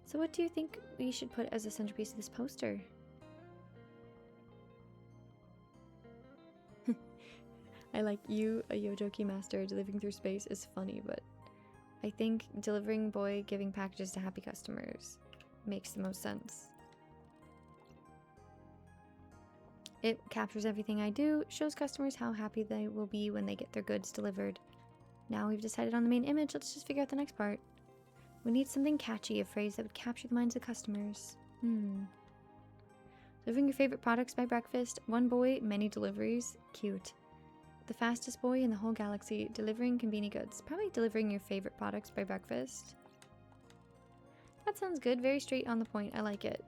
So what do you think we should put as a centerpiece of this poster? I like you, a Yojoki master, living through space is funny, but I think delivering boy giving packages to happy customers makes the most sense. It captures everything I do, shows customers how happy they will be when they get their goods delivered. Now we've decided on the main image, let's just figure out the next part. We need something catchy, a phrase that would capture the minds of customers. Delivering your favorite products by breakfast. One boy, many deliveries. Cute. The fastest boy in the whole galaxy, delivering Konbini goods. Probably delivering your favorite products by breakfast. That sounds good, very straight on the point, I like it.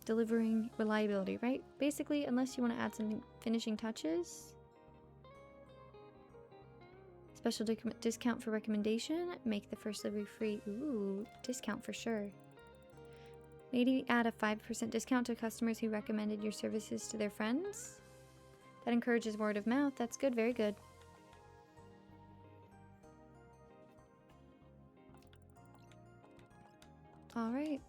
Delivering reliability, right? Basically, unless you want to add some finishing touches. Special discount for recommendation. Make the first delivery free. Ooh, discount for sure. Maybe add a 5% discount to customers who recommended your services to their friends. That encourages word of mouth. That's good, very good. Alright.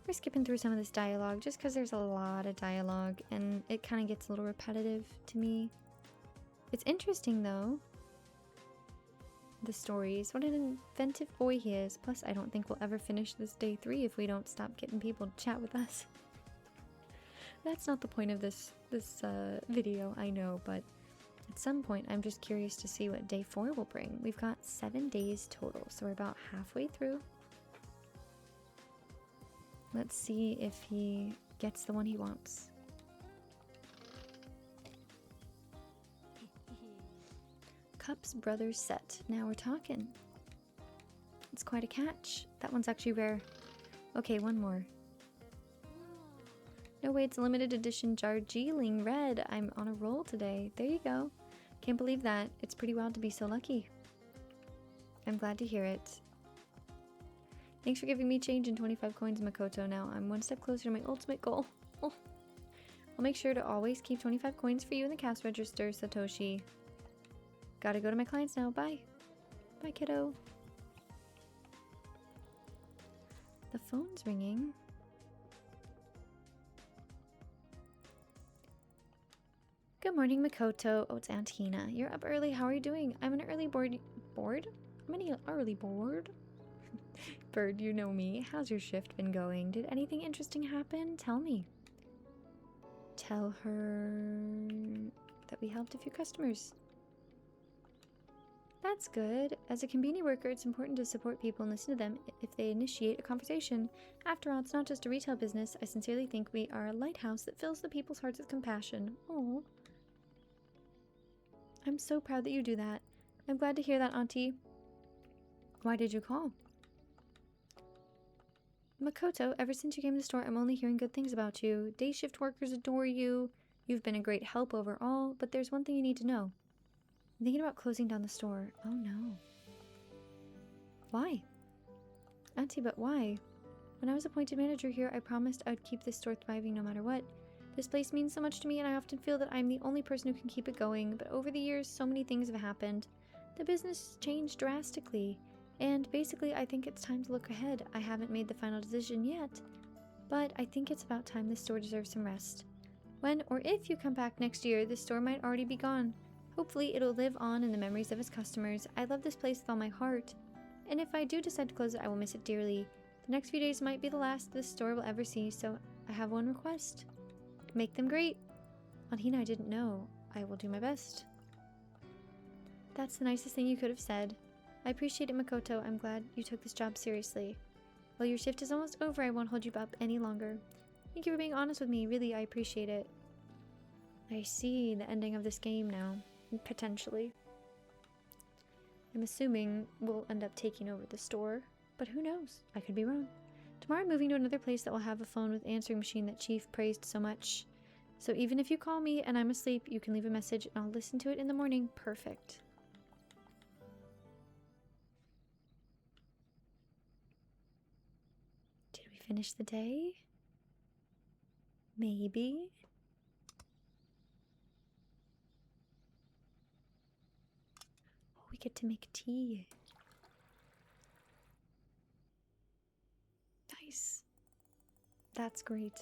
We're skipping through some of this dialogue just because there's a lot of dialogue and it kind of gets a little repetitive to me. It's interesting though. The stories. What an inventive boy he is. Plus, I don't think we'll ever finish this day 3 if we don't stop getting people to chat with us. That's not the point of this video, I know, but at some point I'm just curious to see what day 4 will bring. We've got 7 days total, so we're about halfway through. Let's see if he gets the one he wants. Cups Brothers set. Now we're talking. It's quite a catch. That one's actually rare. Okay, one more. No way, it's a limited edition Darjeeling Red. I'm on a roll today. There you go. Can't believe that. It's pretty wild to be so lucky. I'm glad to hear it. Thanks for giving me change in 25 coins, Makoto. Now I'm one step closer to my ultimate goal. Oh. I'll make sure to always keep 25 coins for you in the cash register, Satoshi. Gotta go to my clients now. Bye. Bye, kiddo. The phone's ringing. Good morning, Makoto. Oh, it's Aunt Hina. You're up early. How are you doing? I'm an early board. I'm an early board. Bird, you know me. How's your shift been going? Did anything interesting happen? Tell me. Tell her that we helped a few customers. That's good. As a Konbini worker, it's important to support people and listen to them if they initiate a conversation. After all, it's not just a retail business. I sincerely think we are a lighthouse that fills the people's hearts with compassion. Oh. I'm so proud that you do that. I'm glad to hear that, Auntie. Why did you call? Makoto, ever since you came to the store, I'm only hearing good things about you. Day shift workers adore you. You've been a great help overall, but there's one thing you need to know. I'm thinking about closing down the store. Oh no. Why? Auntie, but why? When I was appointed manager here, I promised I would keep this store thriving no matter what. This place means so much to me, and I often feel that I'm the only person who can keep it going, but over the years, so many things have happened. The business changed drastically, and basically, I think it's time to look ahead. I haven't made the final decision yet, but I think it's about time this store deserves some rest. When or if you come back next year, this store might already be gone. Hopefully, it'll live on in the memories of its customers. I love this place with all my heart, and if I do decide to close it, I will miss it dearly. The next few days might be the last this store will ever see, so I have one request. Make them great. Aunt Hina, I didn't know. I will do my best. That's the nicest thing you could have said. I appreciate it, Makoto. I'm glad you took this job seriously. Well, your shift is almost over. I won't hold you up any longer. Thank you for being honest with me. Really, I appreciate it. I see the ending of this game now. Potentially. I'm assuming we'll end up taking over the store, but who knows? I could be wrong. Tomorrow I'm moving to another place that will have a phone with answering machine that Chief praised so much. So even if you call me and I'm asleep, you can leave a message and I'll listen to it in the morning. Perfect. Did we finish the day? Maybe. Oh, we get to make tea. Nice. That's great.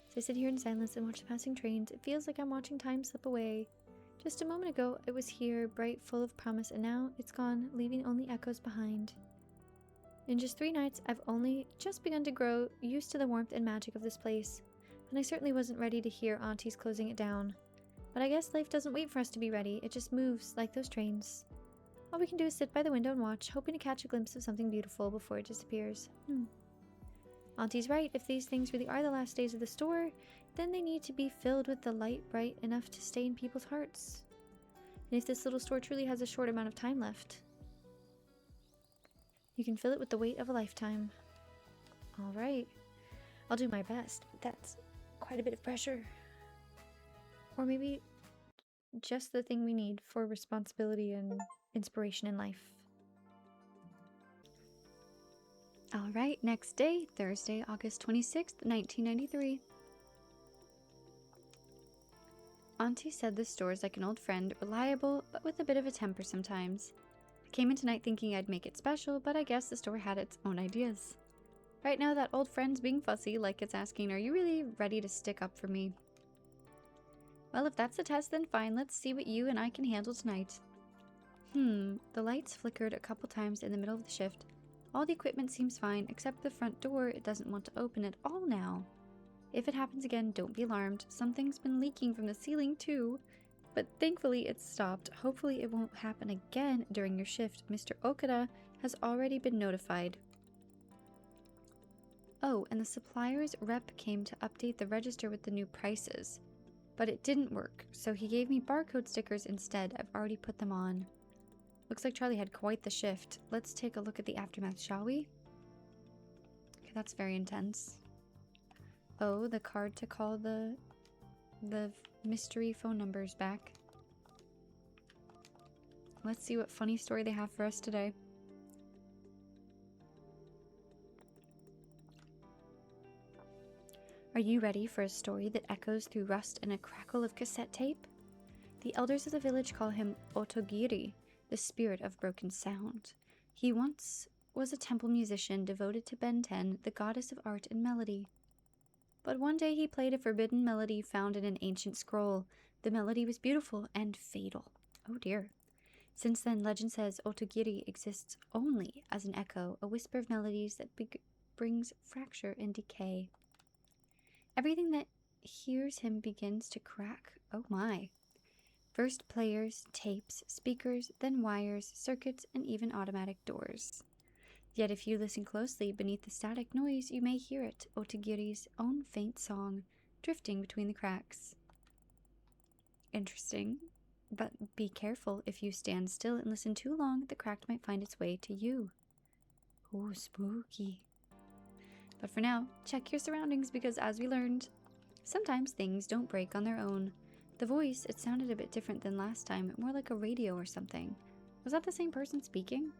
As I sit here in silence and watch the passing trains, it feels like I'm watching time slip away. Just a moment ago, it was here, bright, full of promise, and now it's gone, leaving only echoes behind. In just 3 nights, I've only just begun to grow used to the warmth and magic of this place, and I certainly wasn't ready to hear Auntie's closing it down. But I guess life doesn't wait for us to be ready, it just moves, like those trains. All we can do is sit by the window and watch, hoping to catch a glimpse of something beautiful before it disappears. Auntie's right, if these things really are the last days of the store, then they need to be filled with the light bright enough to stay in people's hearts. And if this little store truly has a short amount of time left, you can fill it with the weight of a lifetime. Alright, I'll do my best, but that's quite a bit of pressure. Or maybe just the thing we need for responsibility and inspiration in life. Alright, next day, Thursday, August 26th, 1993. Auntie said the store is like an old friend, reliable, but with a bit of a temper sometimes. I came in tonight thinking I'd make it special, but I guess the store had its own ideas. Right now, that old friend's being fussy, like it's asking, are you really ready to stick up for me? Well, if that's the test, then fine, let's see what you and I can handle tonight. The lights flickered a couple times in the middle of the shift. All the equipment seems fine, except the front door. It doesn't want to open at all now. If it happens again, don't be alarmed. Something's been leaking from the ceiling too. But thankfully it's stopped. Hopefully it won't happen again during your shift. Mr. Okada has already been notified. Oh, and the supplier's rep came to update the register with the new prices. But it didn't work, so he gave me barcode stickers instead. I've already put them on. Looks like Charlie had quite the shift. Let's take a look at the aftermath, shall we? Okay, that's very intense. Oh, the card to call the mystery phone numbers back. Let's see what funny story they have for us today. Are you ready for a story that echoes through rust and a crackle of cassette tape? The elders of the village call him Otogiri, the spirit of broken sound. He once was a temple musician devoted to Benten, the goddess of art and melody. But one day he played a forbidden melody found in an ancient scroll. The melody was beautiful and fatal. Oh dear. Since then, legend says Otogiri exists only as an echo, a whisper of melodies that brings fracture and decay. Everything that hears him begins to crack. Oh my. First players, tapes, speakers, then wires, circuits, and even automatic doors. Yet if you listen closely beneath the static noise, you may hear it, Otogiri's own faint song, drifting between the cracks. Interesting. But be careful. If you stand still and listen too long, the crack might find its way to you. Oh, spooky. But for now, check your surroundings because as we learned, sometimes things don't break on their own. The voice, it sounded a bit different than last time, more like a radio or something. Was that the same person speaking?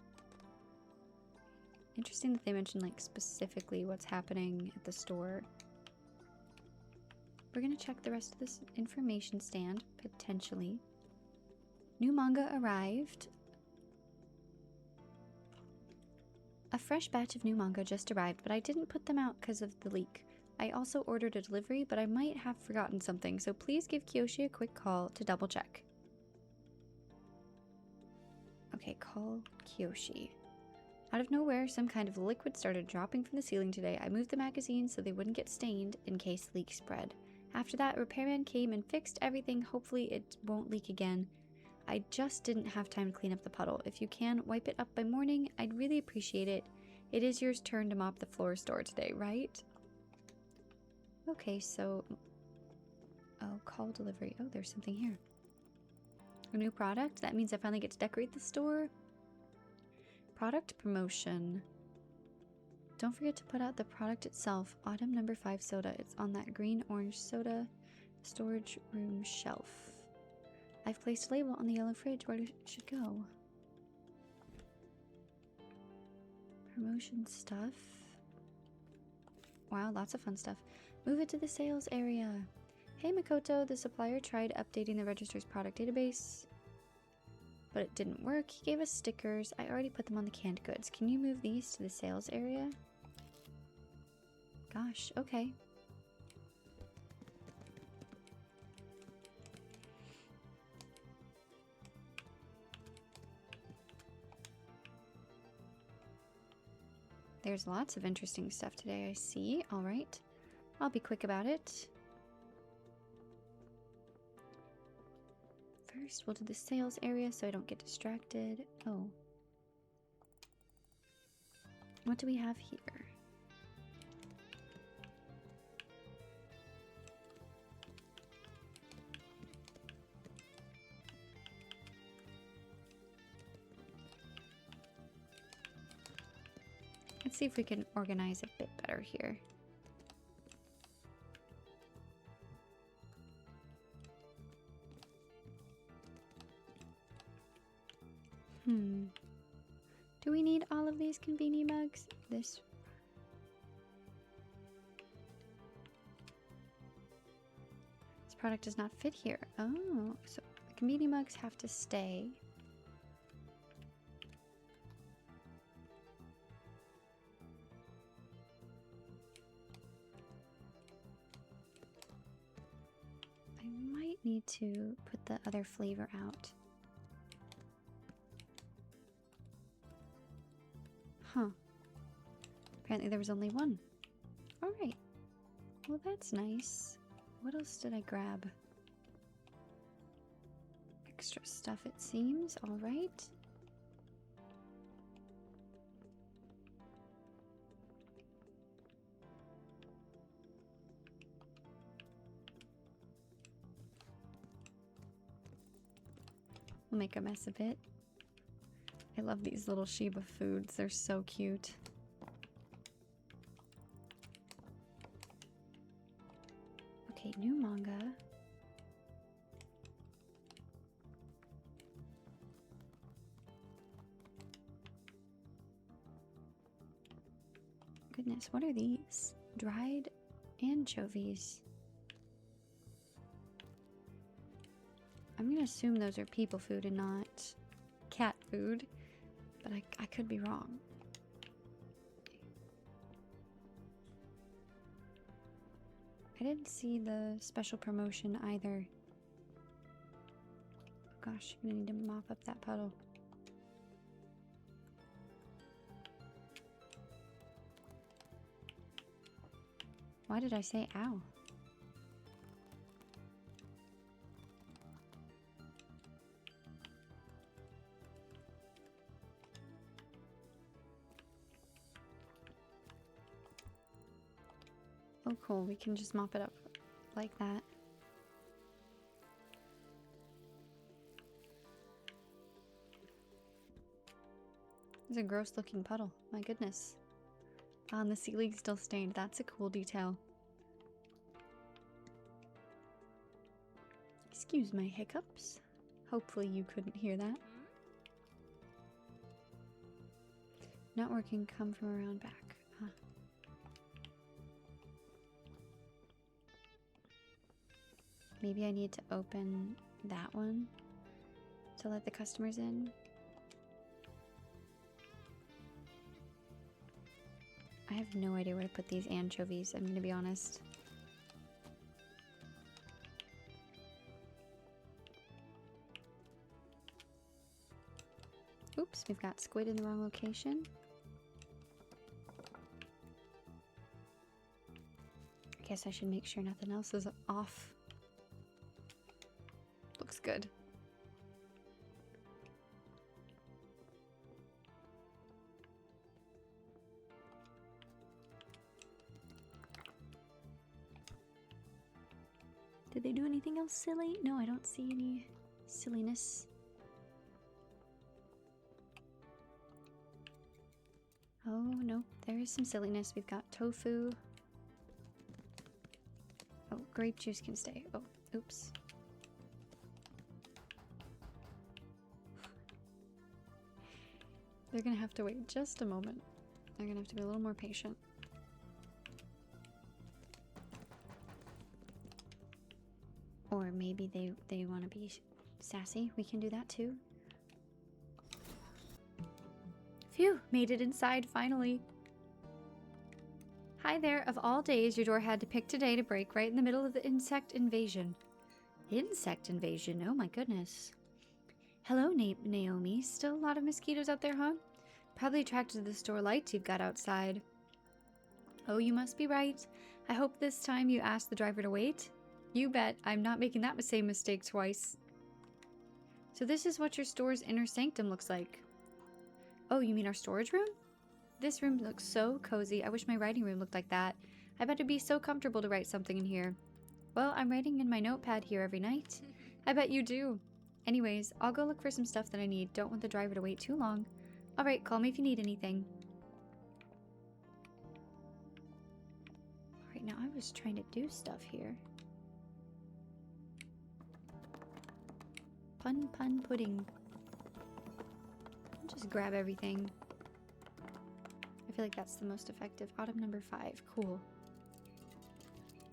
Interesting that they mentioned like specifically what's happening at the store. We're gonna check the rest of this information stand, potentially. New manga arrived. A fresh batch of new manga just arrived, but I didn't put them out because of the leak. I also ordered a delivery, but I might have forgotten something, so please give Kiyoshi a quick call to double check. Okay, call Kiyoshi. Out of nowhere, some kind of liquid started dropping from the ceiling today. I moved the magazines so they wouldn't get stained in case the leak spread. After that, a repairman came and fixed everything. Hopefully it won't leak again. I just didn't have time to clean up the puddle. If you can, wipe it up by morning. I'd really appreciate it. It is your turn to mop the floor store today, right? Okay, so... Oh, call delivery. Oh, there's something here. A new product? That means I finally get to decorate the store. Product promotion. Don't forget to put out the product itself. Autumn number 5 soda. It's on that green-orange soda storage room shelf. I've placed a label on the yellow fridge where it should go. Promotion stuff. Wow, lots of fun stuff. Move it to the sales area. Hey Makoto, the supplier tried updating the register's product database, but it didn't work. He gave us stickers. I already put them on the canned goods. Can you move these to the sales area? Gosh, okay. There's lots of interesting stuff today, I see. All right. I'll be quick about it. First, we'll do the sales area so I don't get distracted. Oh. What do we have here? Let's see if we can organize a bit better here. Do we need all of these Konbini mugs? This product does not fit here. Oh, so the Konbini mugs have to stay. I might need to put the other flavor out. Huh. Apparently there was only one. Alright. Well, that's nice. What else did I grab? Extra stuff, it seems. Alright. We'll make a mess of it. I love these little Shiba foods. They're so cute. Okay, new manga. Goodness, what are these? Dried anchovies. I'm gonna assume those are people food and not cat food. But I could be wrong. I didn't see the special promotion either. Oh gosh, I'm gonna need to mop up that puddle. Why did I say ow? Oh cool, we can just mop it up like that. It's a gross looking puddle, my goodness. And the ceiling's still stained, that's a cool detail. Excuse my hiccups. Hopefully you couldn't hear that. Not working, come from around back. Huh. Maybe I need to open that one to let the customers in. I have no idea where to put these anchovies, I'm gonna be honest. Oops, we've got squid in the wrong location. I guess I should make sure nothing else is off. Looks good. Did they do anything else silly? No, I don't see any silliness. Oh, no, there is some silliness. We've got tofu. Oh, grape juice can stay. Oh, oops. They're gonna have to wait just a moment. They're gonna have to be a little more patient. Or maybe they want to be sassy. We can do that too. Phew, made it inside finally. Hi there, of all days your door had to pick today to break right in the middle of the insect invasion. Insect invasion, oh my goodness. Hello, Naomi. Still a lot of mosquitoes out there, huh? Probably attracted to the store lights you've got outside. Oh, you must be right. I hope this time you asked the driver to wait. You bet I'm not making that same mistake twice. So this is what your store's inner sanctum looks like. Oh, you mean our storage room? This room looks so cozy. I wish my writing room looked like that. I bet it'd be so comfortable to write something in here. Well, I'm writing in my notepad here every night. I bet you do. Anyways, I'll go look for some stuff that I need. Don't want the driver to wait too long. Alright, call me if you need anything. Alright, now I was trying to do stuff here. Pun pudding. I'll just grab everything. I feel like that's the most effective. Item number 5. Cool.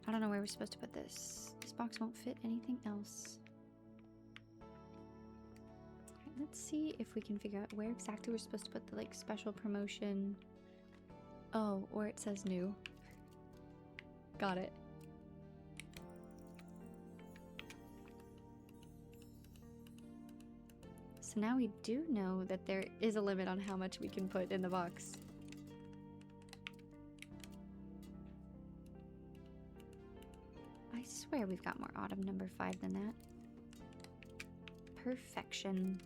I don't know where we're supposed to put this. This box won't fit anything else. Alright, let's see if we can figure out where exactly we're supposed to put the like special promotion. Oh, or it says new. Got it. So now we do know that there is a limit on how much we can put in the box. I swear we've got more item number 5 than that. Perfection.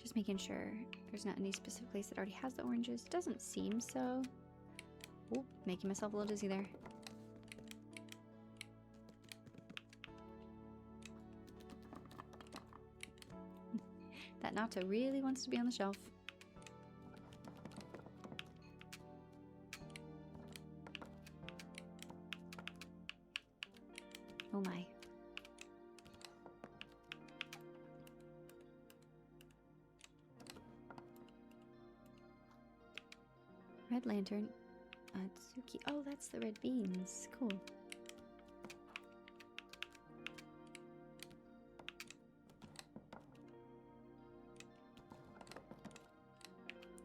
Just making sure there's not any specific place that already has the oranges. Doesn't seem so. Oop, making myself a little dizzy there. That natto really wants to be on the shelf. Oh my. Red lantern. Atsuki. Oh, that's the red beans. Cool.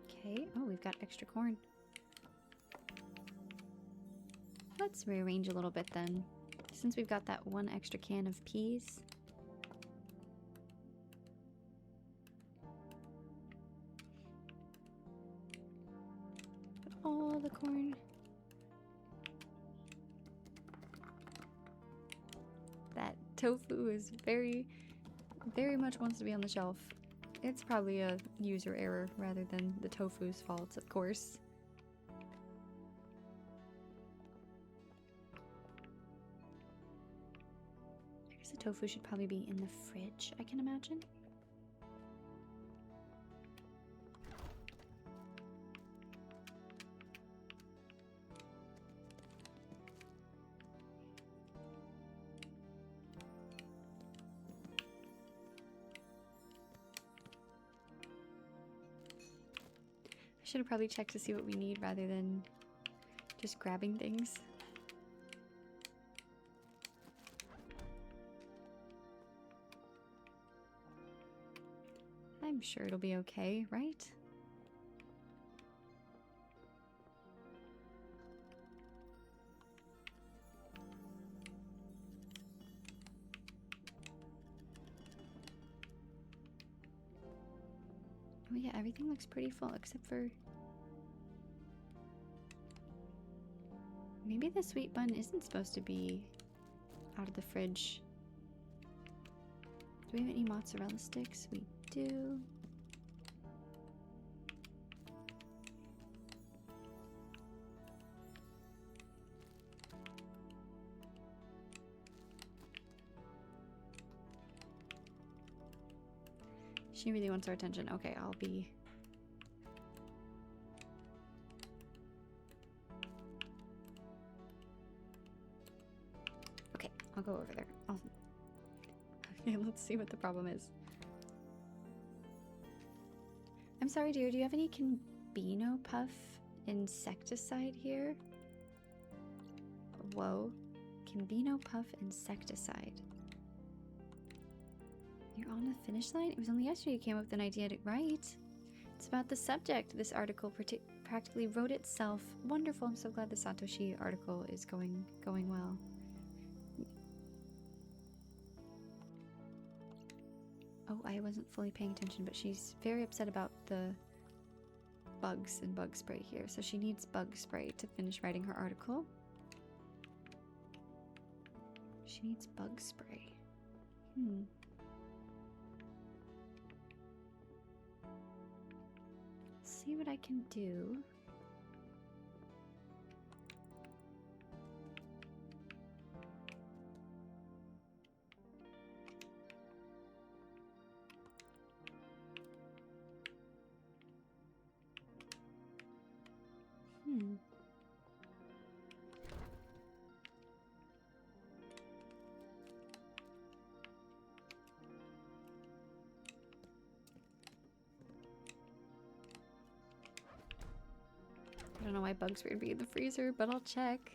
Okay. Oh, we've got extra corn. Let's rearrange a little bit then. Since we've got that one extra can of peas. All the corn. That tofu is very much wants to be on the shelf. It's probably a user error rather than the tofu's fault, of course. I guess the tofu should probably be in the fridge, I can imagine. Should have probably checked to see what we need rather than just grabbing things. I'm sure it'll be okay, right? Oh yeah, everything looks pretty full except for... Maybe the sweet bun isn't supposed to be out of the fridge. Do we have any mozzarella sticks? We do. She really wants our attention. Okay, I'll be... Okay, I'll go over there. Okay, let's see what the problem is. I'm sorry, dear. Do you have any Konbini puff insecticide here? Whoa. Konbini puff insecticide. You're on the finish line? It was only yesterday you came up with an idea to write. It's about the subject this article practically wrote itself. Wonderful. I'm so glad the Satoshi article is going well. Oh, I wasn't fully paying attention, but she's very upset about the bugs and bug spray here. So she needs bug spray to finish writing her article. She needs bug spray. See what I can do. I don't know why bugs would be in the freezer, but I'll check.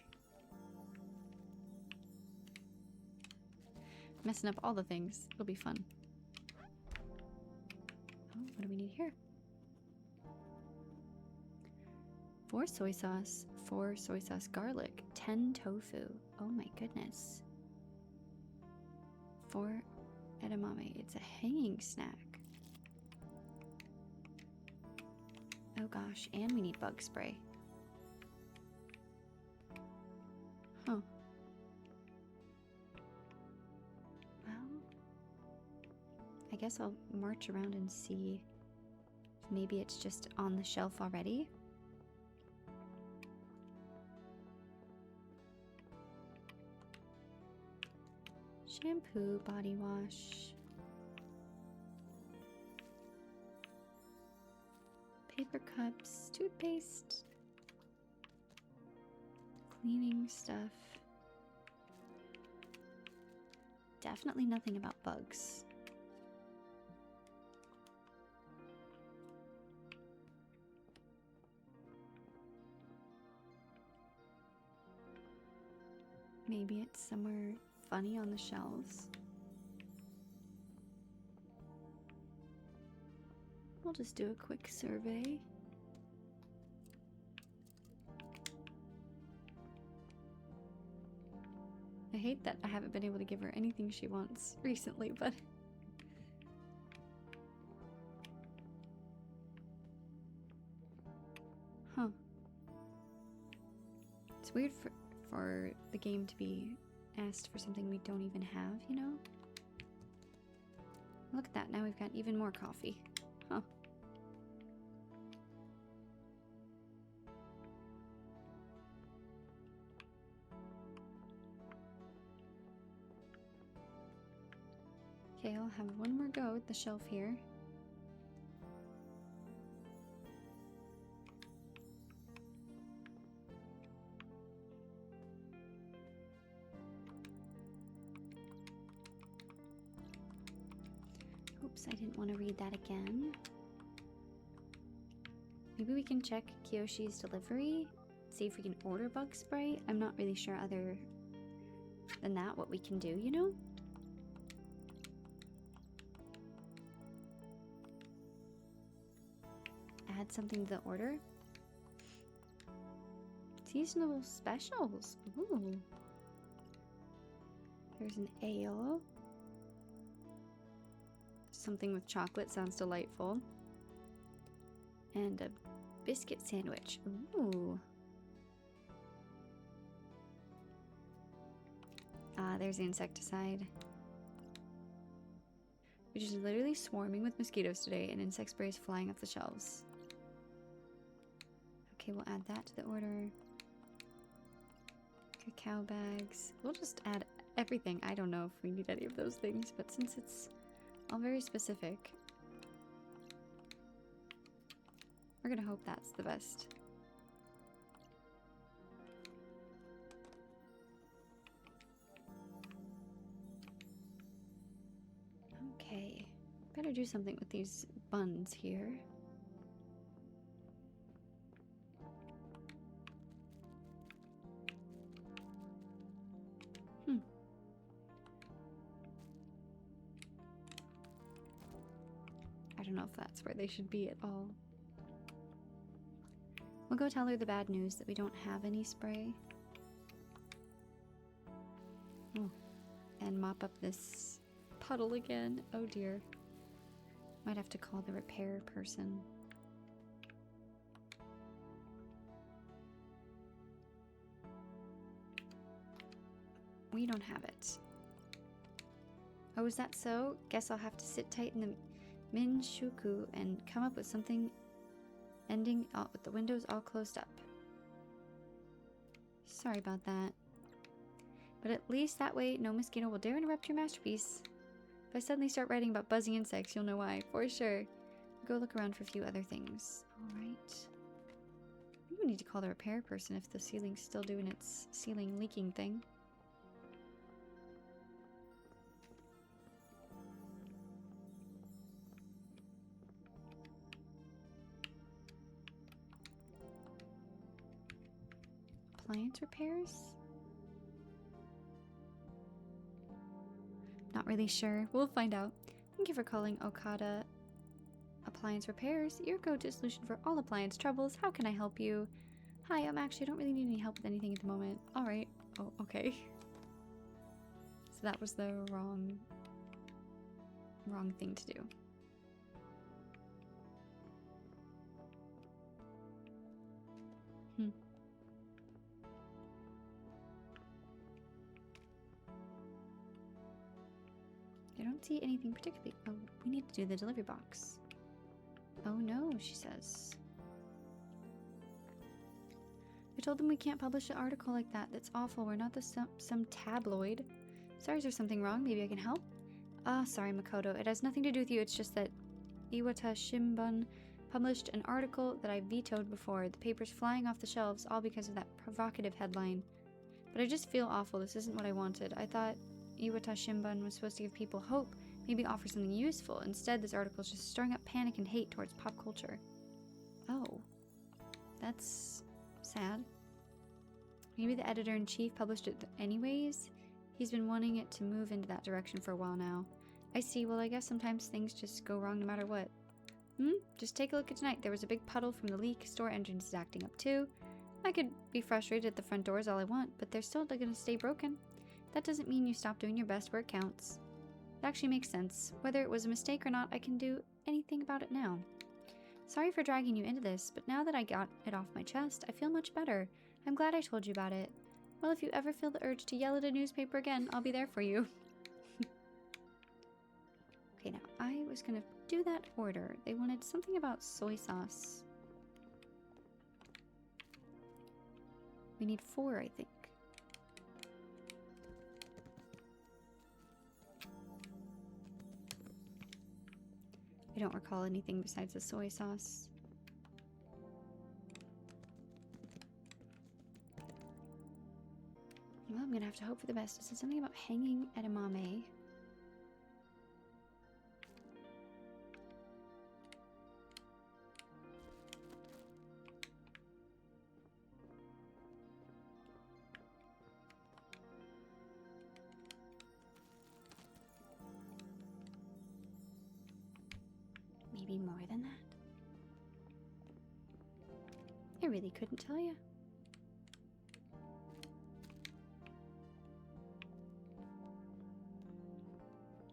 Messing up all the things. It'll be fun. Oh, what do we need here? 4 soy sauce, 4 soy sauce garlic, 10 tofu. Oh my goodness. 4 edamame. It's a hanging snack. Oh gosh, and we need bug spray. Huh. Well, I guess I'll march around and see if maybe it's just on the shelf already. Shampoo, body wash, paper cups, toothpaste, cleaning stuff. Definitely nothing about bugs. Maybe it's somewhere funny on the shelves. We'll just do a quick survey. I hate that I haven't been able to give her anything she wants recently, but huh. It's weird for the game to be asked for something we don't even have, you know? Look at that, now we've got even more coffee. Huh. Okay, I'll have one more go at the shelf here. Oops, I didn't want to read that again. Maybe we can check Kiyoshi's delivery, see if we can order bug spray. I'm not really sure other than that what we can do, you know? Add something to the order. Seasonal specials. Ooh. There's an ale. Something with chocolate sounds delightful. And a biscuit sandwich. Ooh. Ah, there's the insecticide. Which is literally swarming with mosquitoes today, and insect spray is flying off the shelves. Okay, we'll add that to the order. Cacao bags. We'll just add everything. I don't know if we need any of those things, but since it's all very specific, we're gonna hope that's the best. Okay, better do something with these buns here. I don't know if that's where they should be at all. We'll go tell her the bad news that we don't have any spray. Oh, and mop up this puddle again. Oh dear. Might have to call the repair person. We don't have it. Oh, is that so? Guess I'll have to sit tight in the Minshuku and come up with something ending with the windows all closed up. Sorry about that. But at least that way no mosquito will dare interrupt your masterpiece. If I suddenly start writing about buzzing insects, you'll know why, for sure. Go look around for a few other things. Alright. We need to call the repair person if the ceiling's still doing its ceiling leaking thing. Appliance repairs? Not really sure. We'll find out. Thank you for calling Okada Appliance Repairs, your go-to solution for all appliance troubles. How can I help you? Hi, actually, I don't really need any help with anything at the moment. Alright. Oh, okay. So that was the wrong thing to do. I don't see anything particularly. Oh, we need to do the delivery box. Oh no, she says. I told them we can't publish an article like that. That's awful. We're not some tabloid. Sorry, is there something wrong? Maybe I can help? Sorry, Makoto. It has nothing to do with you. It's just that Iwata Shimbun published an article that I vetoed before. The paper's flying off the shelves, all because of that provocative headline. But I just feel awful. This isn't what I wanted. I thought Iwata Shimbun was supposed to give people hope, maybe offer something useful. Instead, this article is just stirring up panic and hate towards pop culture. Oh. That's sad. Maybe the editor-in-chief published it anyways? He's been wanting it to move into that direction for a while now. I see. Well, I guess sometimes things just go wrong no matter what. Just take a look at tonight. There was a big puddle from the leak. Store entrance is acting up too. I could be frustrated at the front doors all I want, but they're still gonna stay broken. That doesn't mean you stop doing your best where it counts. It actually makes sense. Whether it was a mistake or not, I can do anything about it now. Sorry for dragging you into this, but now that I got it off my chest, I feel much better. I'm glad I told you about it. Well, if you ever feel the urge to yell at a newspaper again, I'll be there for you. Okay, now, I was gonna do that order. They wanted something about soy sauce. We need 4, I think. I don't recall anything besides the soy sauce. Well, I'm gonna have to hope for the best. It said something about hanging edamame. Maybe more than that. I really couldn't tell you.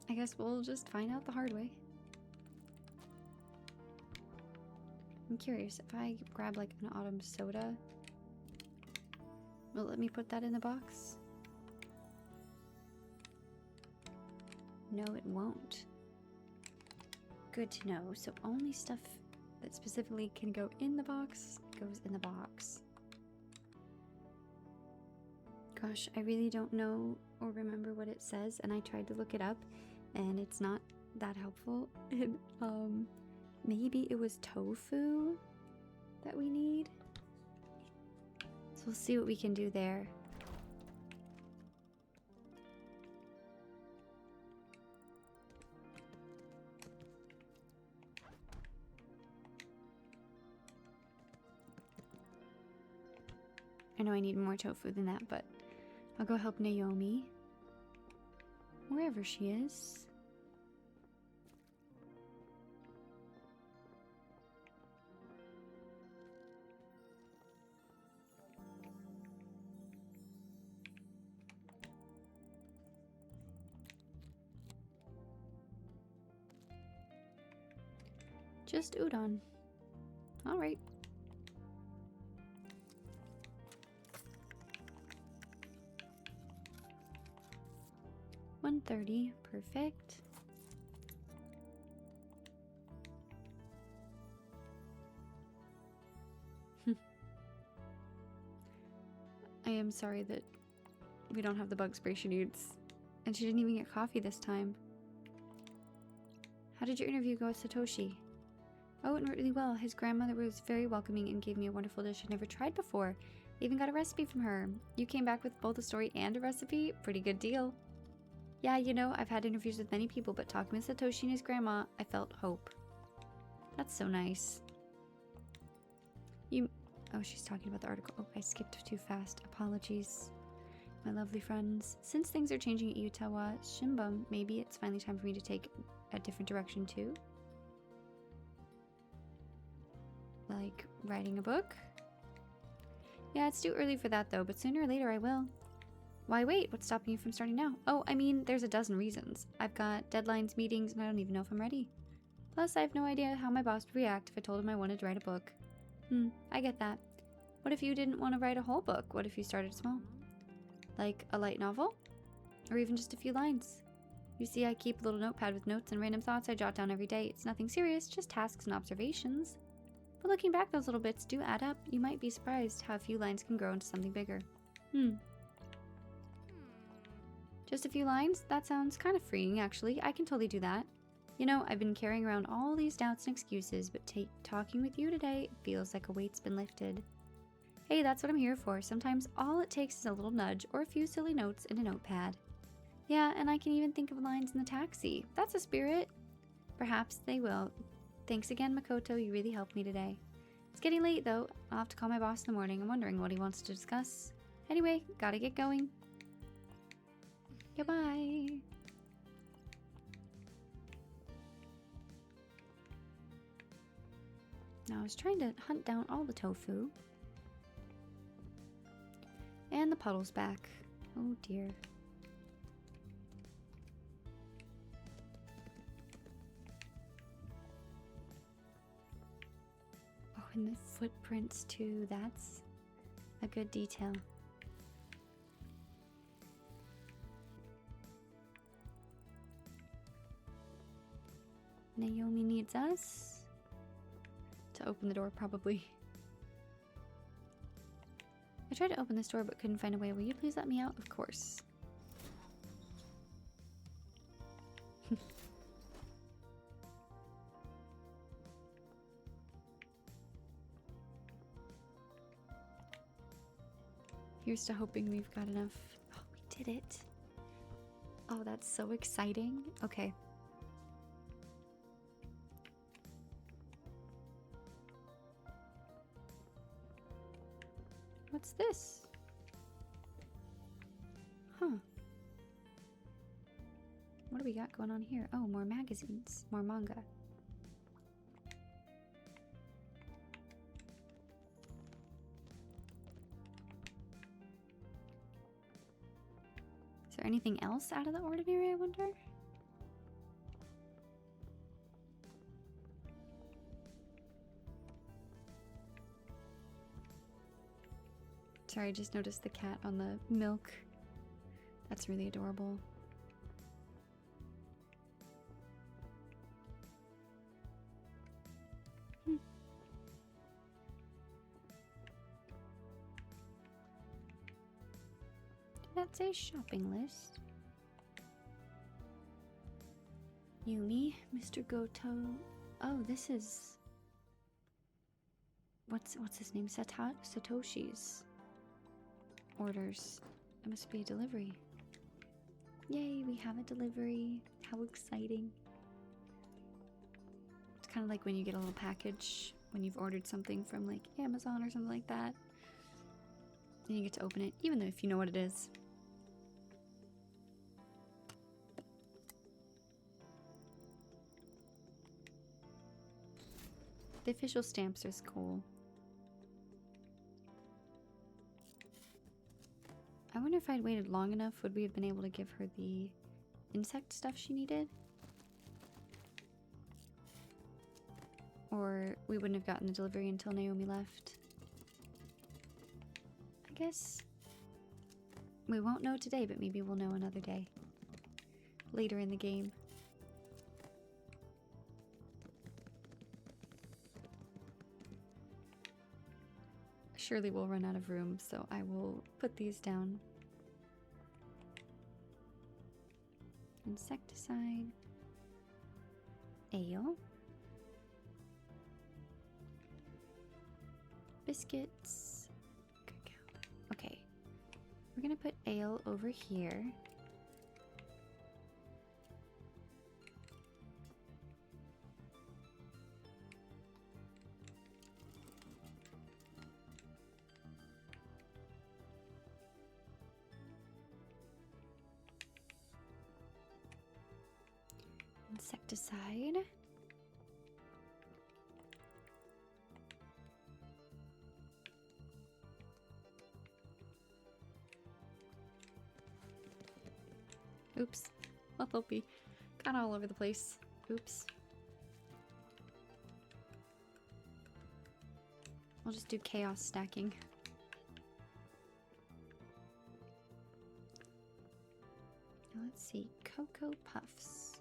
I guess we'll just find out the hard way. I'm curious, if I grab like an autumn soda, will it let me put that in the box? No, it won't. Good to know. So only stuff that specifically can go in the box goes in the box. Gosh, I really don't know or remember what it says, and I tried to look it up and it's not that helpful. And maybe it was tofu that we need. So we'll see what we can do there. I know I need more tofu than that, but I'll go help Naomi. Wherever she is. Just udon. Alright. $130. Perfect. I am sorry that we don't have the bug spray she needs. And she didn't even get coffee this time. How did your interview go with Satoshi? Oh, it went really well. His grandmother was very welcoming and gave me a wonderful dish I'd never tried before. I even got a recipe from her. You came back with both a story and a recipe? Pretty good deal. Yeah, you know, I've had interviews with many people, but talking with Satoshi and his grandma, I felt hope. That's so nice. Oh, she's talking about the article. Oh, I skipped too fast. Apologies, my lovely friends. Since things are changing at Utawa Shimbum, maybe it's finally time for me to take a different direction too? Like writing a book? Yeah, it's too early for that though, but sooner or later I will. Why wait? What's stopping you from starting now? Oh, I mean, there's a dozen reasons. I've got deadlines, meetings, and I don't even know if I'm ready. Plus, I have no idea how my boss would react if I told him I wanted to write a book. I get that. What if you didn't want to write a whole book? What if you started small? Like a light novel? Or even just a few lines? You see, I keep a little notepad with notes and random thoughts I jot down every day. It's nothing serious, just tasks and observations. But looking back, those little bits do add up. You might be surprised how a few lines can grow into something bigger. Just a few lines? That sounds kind of freeing, actually. I can totally do that. You know, I've been carrying around all these doubts and excuses, but talking with you today feels like a weight's been lifted. Hey, that's what I'm here for. Sometimes all it takes is a little nudge or a few silly notes in a notepad. Yeah, and I can even think of lines in the taxi. That's a spirit. Perhaps they will. Thanks again, Makoto. You really helped me today. It's getting late, though. I'll have to call my boss in the morning. I'm wondering what he wants to discuss. Anyway, gotta get going. Goodbye. Now I was trying to hunt down all the tofu. And the puddle's back. Oh dear. Oh, and the footprints too. That's a good detail. Naomi needs us to open the door, probably. I tried to open this door but couldn't find a way. Will you please let me out? Of course. Here's to hoping we've got enough. Oh, we did it. Oh, that's so exciting. Okay. What's this? Huh. What do we got going on here? Oh, more magazines. More manga. Is there anything else out of the ordinary, I wonder? Sorry, I just noticed the cat on the milk. That's really adorable. That's a shopping list. Yumi, Mr. Goto. Oh, this is... What's his name? Satoshi's orders. It must be a delivery. Yay, we have a delivery. How exciting. It's kind of like when you get a little package when you've ordered something from like Amazon or something like that. Then you get to open it, even though if you know what it is. The official stamps are cool. I wonder if I'd waited long enough, would we have been able to give her the insect stuff she needed? or we wouldn't have gotten the delivery until Naomi left. I guess we won't know today, but maybe we'll know another day. Later in the game. Surely we'll run out of room, so I will put these down. Insecticide. Ale. Biscuits. Cacao. Okay. We're gonna put ale over here. Insecticide. Oops. Well, they'll be kind of all over the place. Oops. I'll just do chaos stacking. Now let's see. Cocoa Puffs.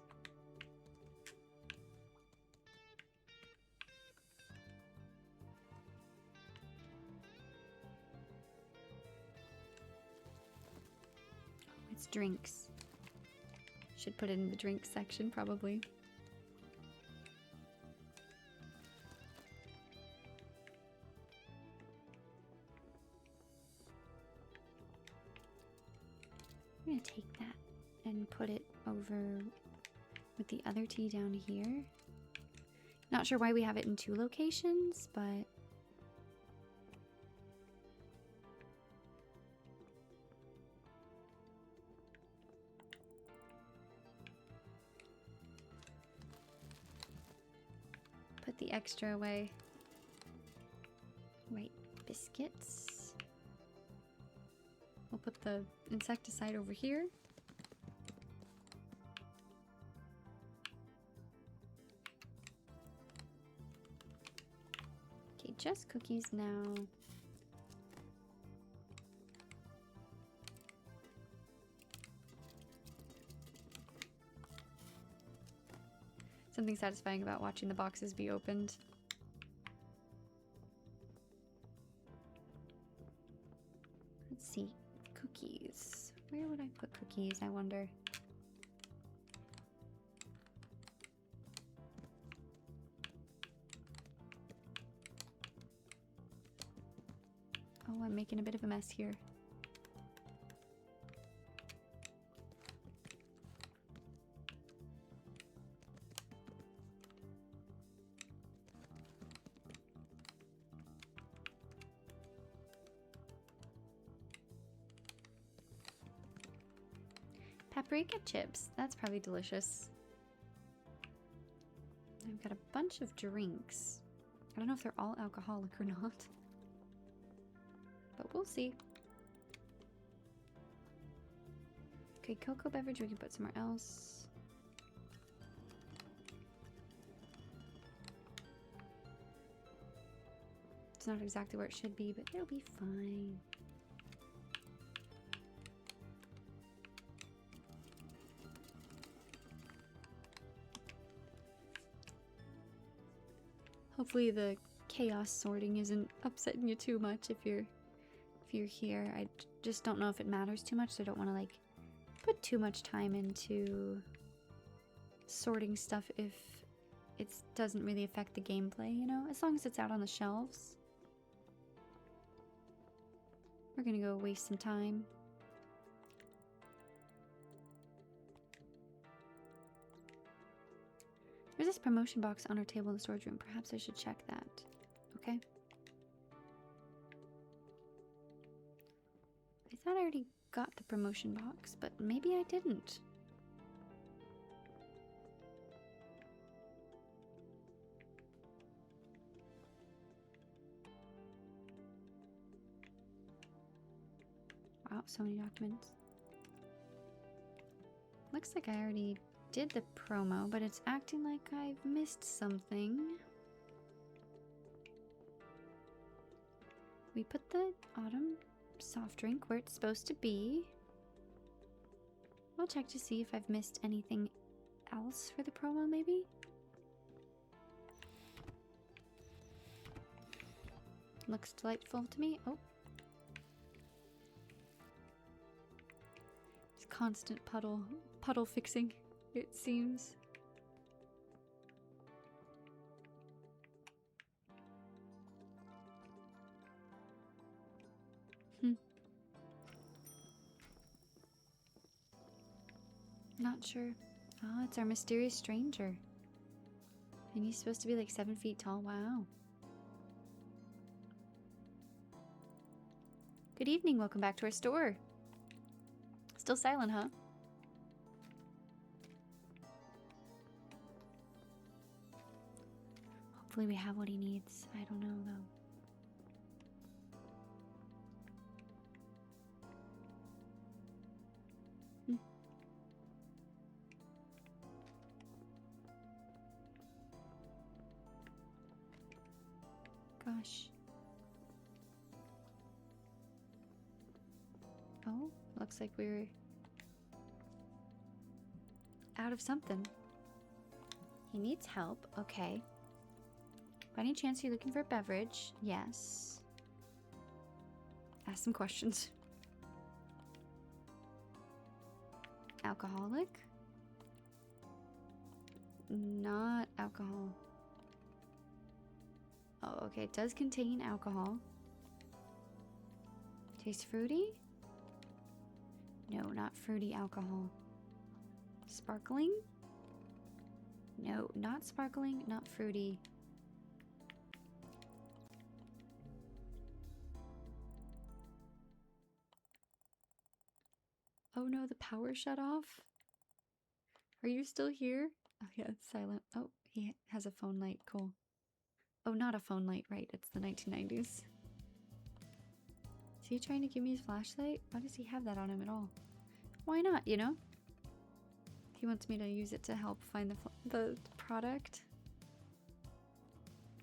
It's drinks. Should put it in the drink section, probably. I'm gonna take that and put it over with the other tea down here. Not sure why we have it in 2 locations, but put the extra away. Right, biscuits. We'll put the insecticide over here. Okay, just cookies now. Something satisfying about watching the boxes be opened. Let's see. Cookies. Where would I put cookies, I wonder? Oh, I'm making a bit of a mess here. Paprika chips. That's probably delicious. I've got a bunch of drinks. I don't know if they're all alcoholic or not. But we'll see. Okay, cocoa beverage we can put somewhere else. It's not exactly where it should be, but it'll be fine. Hopefully the chaos sorting isn't upsetting you too much if you're here. I just don't know if it matters too much, so I don't want to like put too much time into sorting stuff if it doesn't really affect the gameplay, you know? As long as it's out on the shelves. We're gonna go waste some time. There's this promotion box on our table in the storage room. Perhaps I should check that. Okay. I thought I already got the promotion box, but maybe I didn't. Wow, so many documents. Looks like I already did the promo, but it's acting like I've missed something. We put the autumn soft drink where it's supposed to be. We'll check to see if I've missed anything else for the promo, maybe? Looks delightful to me. Oh. It's constant puddle fixing, it seems. Not sure. Oh, it's our mysterious stranger. And he's supposed to be like 7 feet tall. Wow. Good evening. Welcome back to our store. Still silent, huh? Hopefully we have what he needs. I don't know, though. Gosh. Oh, looks like we're out of something. He needs help. Okay. By any chance you're looking for a beverage? Yes. Ask some questions. Alcoholic? Not alcohol. Oh, okay. It does contain alcohol. Tastes fruity? No, not fruity alcohol. Sparkling? No, not sparkling, not fruity. Oh no, the power shut off? Are you still here? Oh yeah, it's silent. Oh, he has a phone light. Cool. Oh, not a phone light, right. It's the 1990s. Is he trying to give me his flashlight? Why does he have that on him at all? Why not, you know? He wants me to use it to help find the product.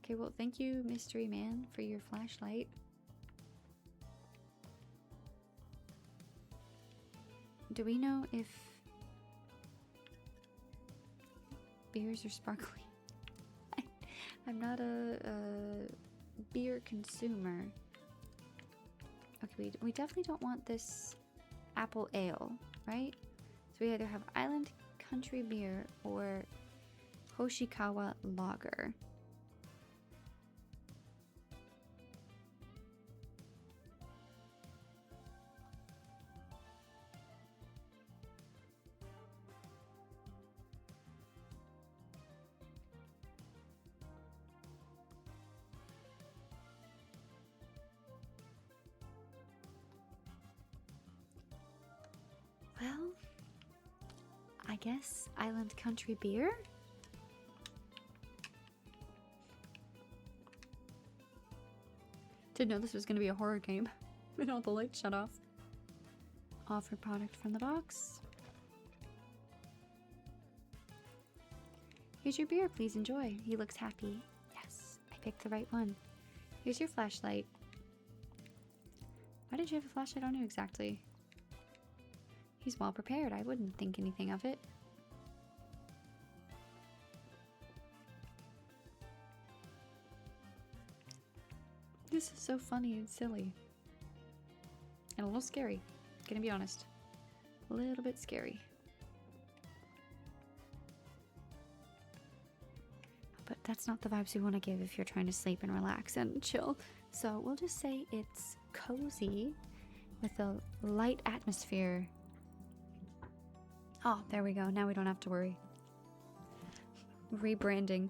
Okay, well, thank you, mystery man, for your flashlight. Do we know if beers are sparkling? I'm not a beer consumer. Okay, we definitely don't want this apple ale, right? So we either have Island Country Beer or Hoshikawa Lager. Well, I guess Island Country Beer? Didn't know this was going to be a horror game. And all the lights shut off. Offer product from the box. Here's your beer, please enjoy. He looks happy. Yes, I picked the right one. Here's your flashlight. Why did you have a flashlight on you exactly? He's well prepared. I wouldn't think anything of it. This is so funny and silly. And a little scary. Gonna be honest. A little bit scary. But that's not the vibes we want to give if you're trying to sleep and relax and chill. So we'll just say it's cozy with a light atmosphere. Oh, there we go. Now we don't have to worry. Rebranding.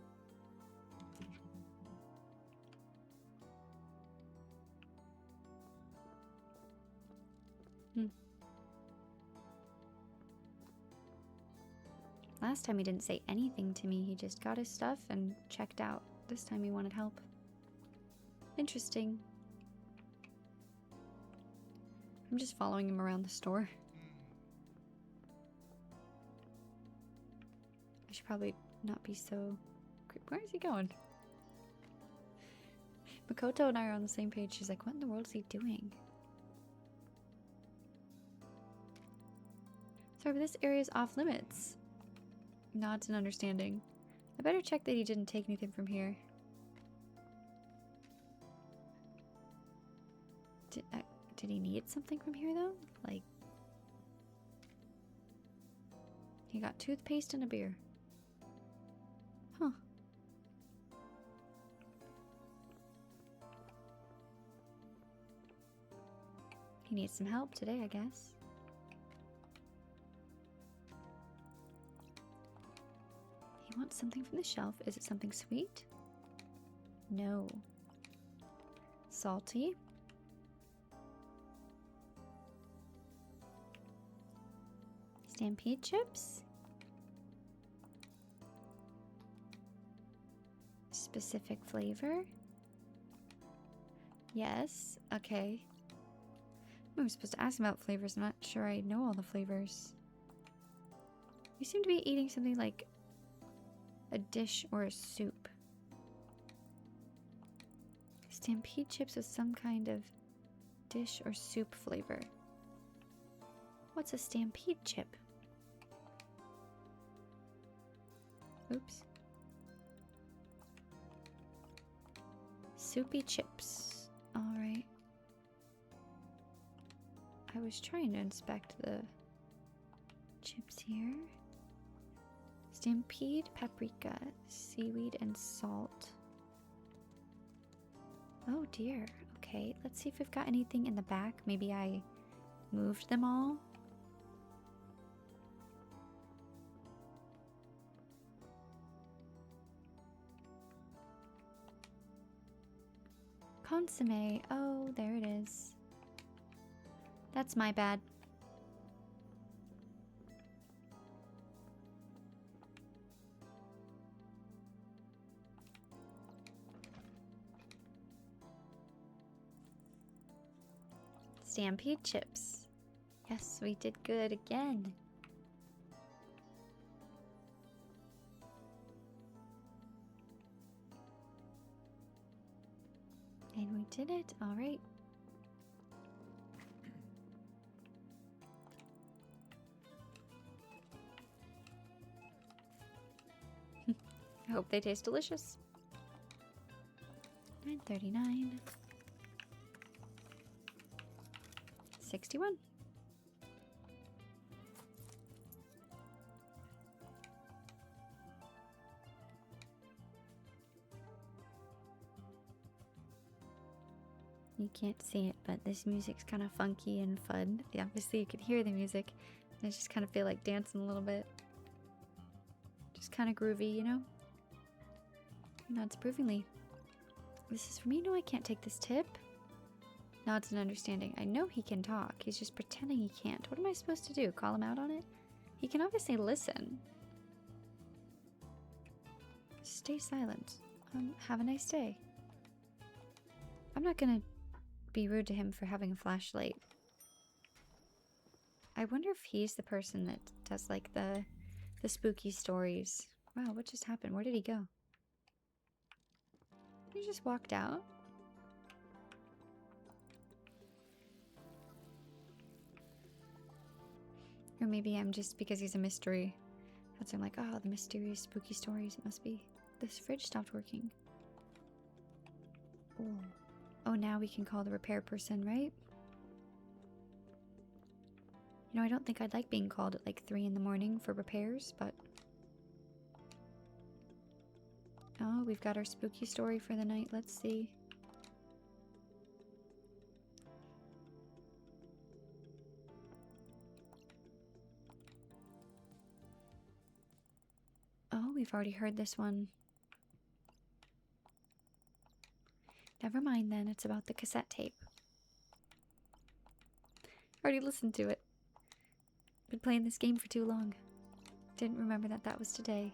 Last time he didn't say anything to me. He just got his stuff and checked out. This time he wanted help. Interesting. I'm just following him around the store. should probably not be so... Where is he going? Makoto and I are on the same page. She's like, what in the world is he doing? Sorry, but this area is off limits. Nods and understanding. I better check that he didn't take anything from here. Did he need something from here, though? Like... He got toothpaste and a beer. Huh. He needs some help today, I guess. He wants something from the shelf. Is it something sweet? No. Salty? Stampede chips? Specific flavor? Yes. Okay. I'm supposed to ask him about flavors. I'm not sure I know all the flavors. You seem to be eating something like a dish or a soup. Stampede chips with some kind of dish or soup flavor. What's a stampede chip? Oops. Soupy chips. Alright. I was trying to inspect the chips here. Stampede, paprika, seaweed, and salt. Oh dear. Okay, let's see if we've got anything in the back. Maybe I moved them all. Consomme. Oh, there it is. That's my bad. Stampede chips. Yes, we did good again. And we did it. All right. I hope they taste delicious. 9.39. 61. You can't see it, but this music's kind of funky and fun. Yeah, obviously you can hear the music. I just kind of feel like dancing a little bit. Just kind of groovy, you know? Nods approvingly. This is from you. No, I can't take this tip. Nods in understanding. I know he can talk. He's just pretending he can't. What am I supposed to do? Call him out on it? He can obviously listen. Stay silent. Have a nice day. I'm not gonna be rude to him for having a flashlight. I wonder if he's the person that does like the spooky stories. Wow, what just happened? Where did he go? He just walked out. Or maybe I'm just, because he's a mystery. That's I'm like, oh, the mysterious spooky stories. It must be. This fridge stopped working. Oh. Oh, now we can call the repair person, right? You know, I don't think I'd like being called at like 3 in the morning for repairs, but... Oh, we've got our spooky story for the night. Let's see. Oh, we've already heard this one. Never mind then, it's about the cassette tape. Already listened to it. Been playing this game for too long. Didn't remember that that was today.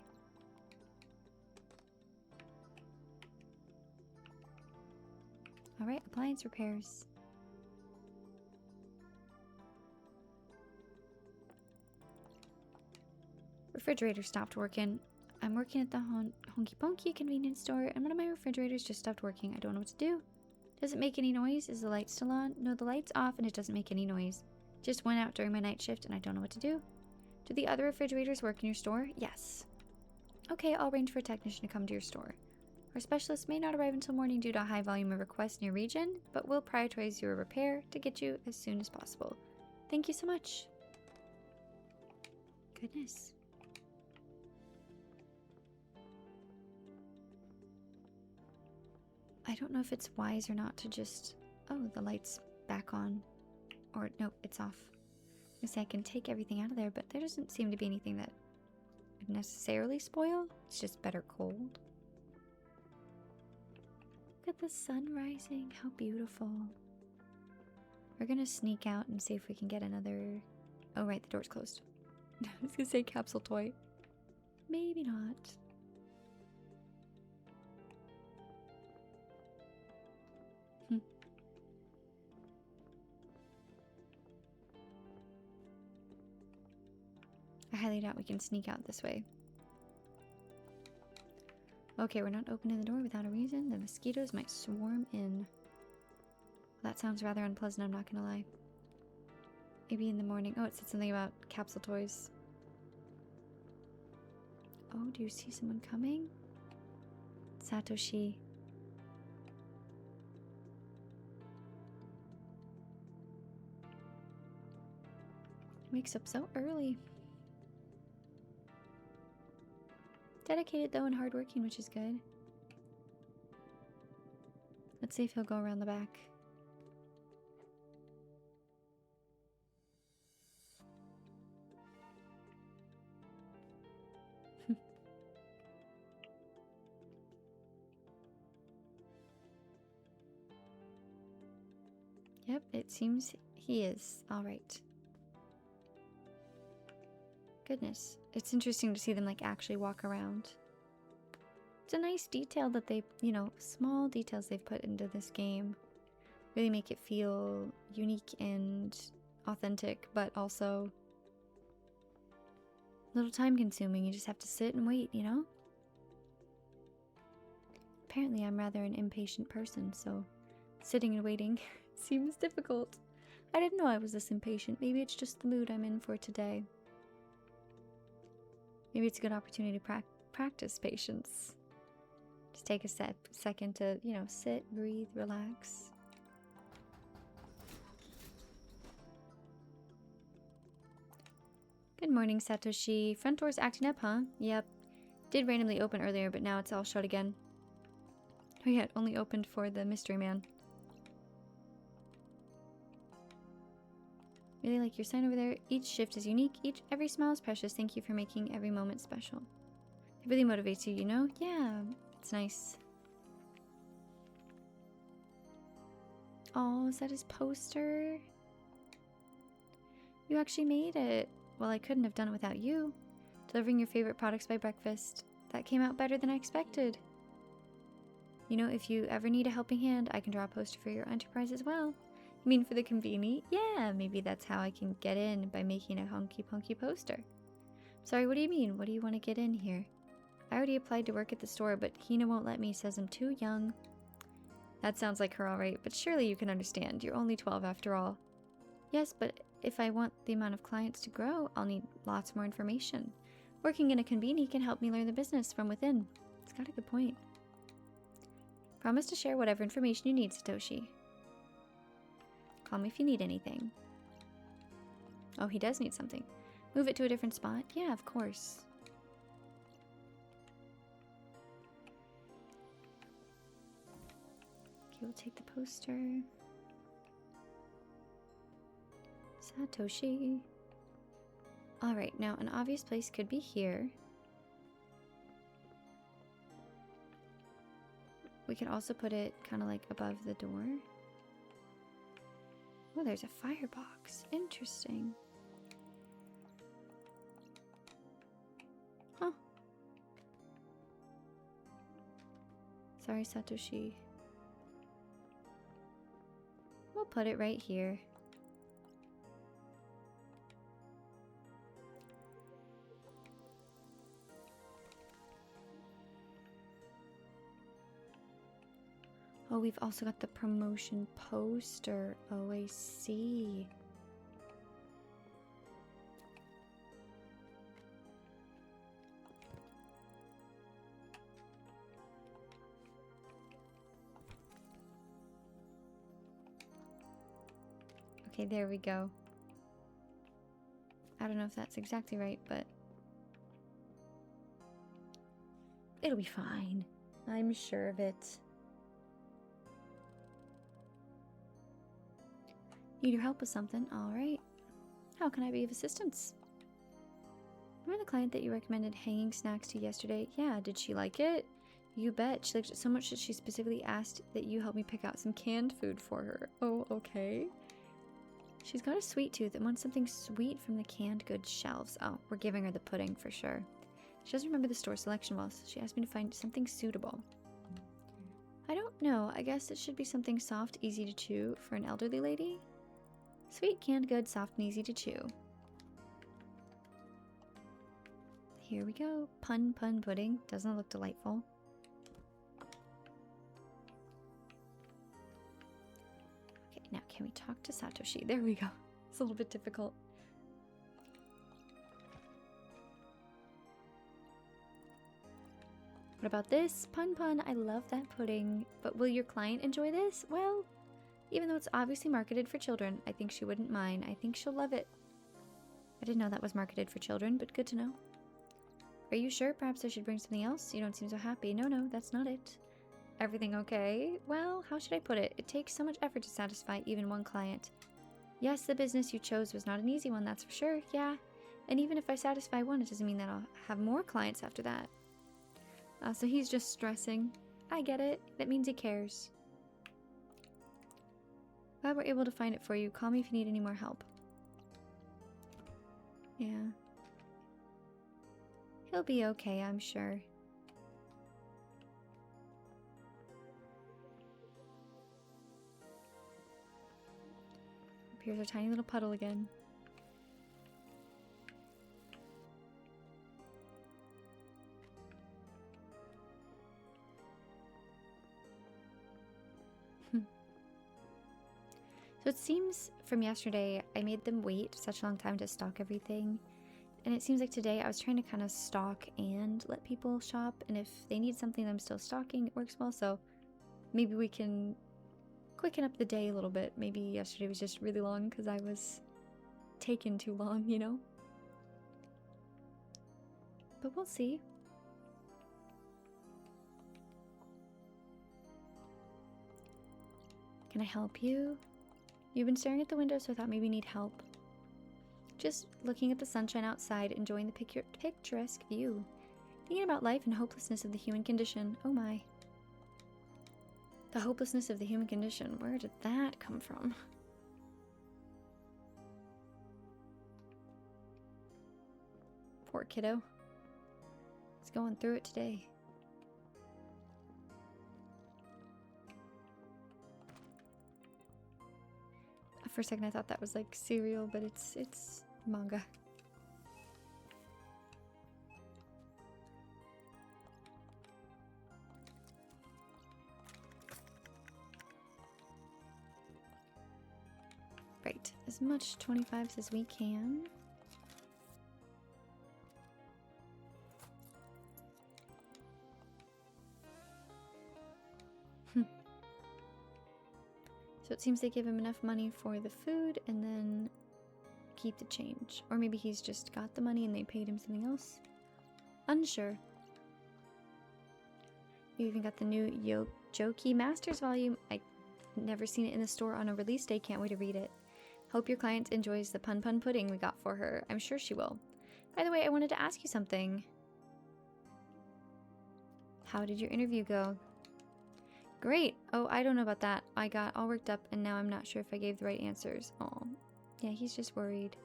Alright, appliance repairs. Refrigerator stopped working. I'm working at the Honky Ponky convenience store, and one of my refrigerators just stopped working. I don't know what to do. Does it make any noise? Is the light still on? No, the light's off, and it doesn't make any noise. Just went out during my night shift, and I don't know what to do. Do the other refrigerators work in your store? Yes. Okay, I'll arrange for a technician to come to your store. Our specialist may not arrive until morning due to a high volume of requests in your region, but we'll prioritize your repair to get you as soon as possible. Thank you so much. Goodness. I don't know if it's wise or not to just... Oh, the light's back on. Or, nope, it's off. I say I can take everything out of there, but there doesn't seem to be anything that would necessarily spoil. It's just better cold. Look at the sun rising. How beautiful. We're gonna sneak out and see if we can get another... Oh, right, the door's closed. I was gonna say capsule toy. Maybe not. I highly doubt we can sneak out this way. Okay, we're not opening the door without a reason. The mosquitoes might swarm in. That sounds rather unpleasant, I'm not gonna lie. Maybe in the morning. Oh, it said something about capsule toys. Oh, do you see someone coming? Satoshi. Wakes up so early. Dedicated though and hardworking, which is good. Let's see if he'll go around the back. Yep, it seems he is. Alright. Goodness. It's interesting to see them like actually walk around. It's a nice detail that they, you know, small details they've put into this game. Really make it feel unique and authentic, but also a little time consuming. You just have to sit and wait, you know? Apparently I'm rather an impatient person, so sitting and waiting seems difficult. I didn't know I was this impatient. Maybe it's just the mood I'm in for today. Maybe it's a good opportunity to practice patience. Just take a second to, you know, sit, breathe, relax. Good morning, Satoshi. Front door's acting up, huh? Yep. Did randomly open earlier, but now it's all shut again. Oh yeah, it only opened for the mystery man. Really like your sign over there. Each shift is unique. Every smile is precious. Thank you for making every moment special. It really motivates you, you know? Yeah, it's nice. Oh, is that his poster? You actually made it. Well, I couldn't have done it without you. Delivering your favorite products by breakfast. That came out better than I expected. You know, if you ever need a helping hand, I can draw a poster for your enterprise as well. You mean for the Konbini? Yeah, maybe that's how I can get in, by making a honky punky poster. Sorry, what do you mean? What do you want to get in here? I already applied to work at the store, but Hina won't let me, says I'm too young. That sounds like her alright, but surely you can understand. You're only 12 after all. Yes, but if I want the amount of clients to grow, I'll need lots more information. Working in a Konbini can help me learn the business from within. It's got a good point. Promise to share whatever information you need, Satoshi. Call me if you need anything. Oh, he does need something. Move it to a different spot? Yeah, of course. Okay, we'll take the poster. Satoshi. Alright, now an obvious place could be here. We could also put it kind of like above the door. Oh, there's a firebox. Interesting. Huh. Sorry, Satoshi. We'll put it right here. Oh, we've also got the promotion poster. Oh, I see. Okay, there we go. I don't know if that's exactly right, but it'll be fine. I'm sure of it. Need your help with something? Alright. How can I be of assistance? Remember the client that you recommended hanging snacks to yesterday? Yeah, did she like it? You bet. She liked it so much that she specifically asked that you help me pick out some canned food for her. Oh, okay. She's got a sweet tooth and wants something sweet from the canned goods shelves. Oh, we're giving her the pudding for sure. She doesn't remember the store selection well, so she asked me to find something suitable. I don't know. I guess it should be something soft, easy to chew for an elderly lady. Sweet, canned goods, soft and easy to chew. Here we go. Pun pudding. Doesn't it look delightful? Okay, now can we talk to Satoshi? There we go. It's a little bit difficult. What about this? Pun, I love that pudding. But will your client enjoy this? Well, even though it's obviously marketed for children, I think she wouldn't mind. I think she'll love it. I didn't know that was marketed for children, but good to know. Are you sure? Perhaps I should bring something else? You don't seem so happy. No, that's not it. Everything okay? Well, how should I put it? It takes so much effort to satisfy even one client. Yes, the business you chose was not an easy one, that's for sure. Yeah. And even if I satisfy one, it doesn't mean that I'll have more clients after that. So he's just stressing. I get it. That means he cares. Glad we're able to find it for you. Call me if you need any more help. Yeah. He'll be okay, I'm sure. Here's our tiny little puddle again. So it seems from yesterday, I made them wait such a long time to stock everything. And it seems like today I was trying to kind of stock and let people shop. And if they need something that I'm still stocking, it works well. So maybe we can quicken up the day a little bit. Maybe yesterday was just really long because I was taking too long, you know? But we'll see. Can I help you? You've been staring at the window, so I thought maybe you need help. Just looking at the sunshine outside, enjoying the picturesque view. Thinking about life and hopelessness of the human condition. Oh my. The hopelessness of the human condition. Where did that come from? Poor kiddo. He's going through it today. For a second I thought that was like cereal, but it's manga. Right, as much 25s as we can. So it seems they give him enough money for the food and then keep the change. Or maybe he's just got the money and they paid him something else. Unsure. You even got the new Jokey Masters volume. I've never seen it in the store on a release day. Can't wait to read it. Hope your client enjoys the pun pudding we got for her. I'm sure she will. By the way, I wanted to ask you something. How did your interview go? Great. Oh, I don't know about that. I got all worked up and now I'm not sure if I gave the right answers. Oh, yeah, he's just worried.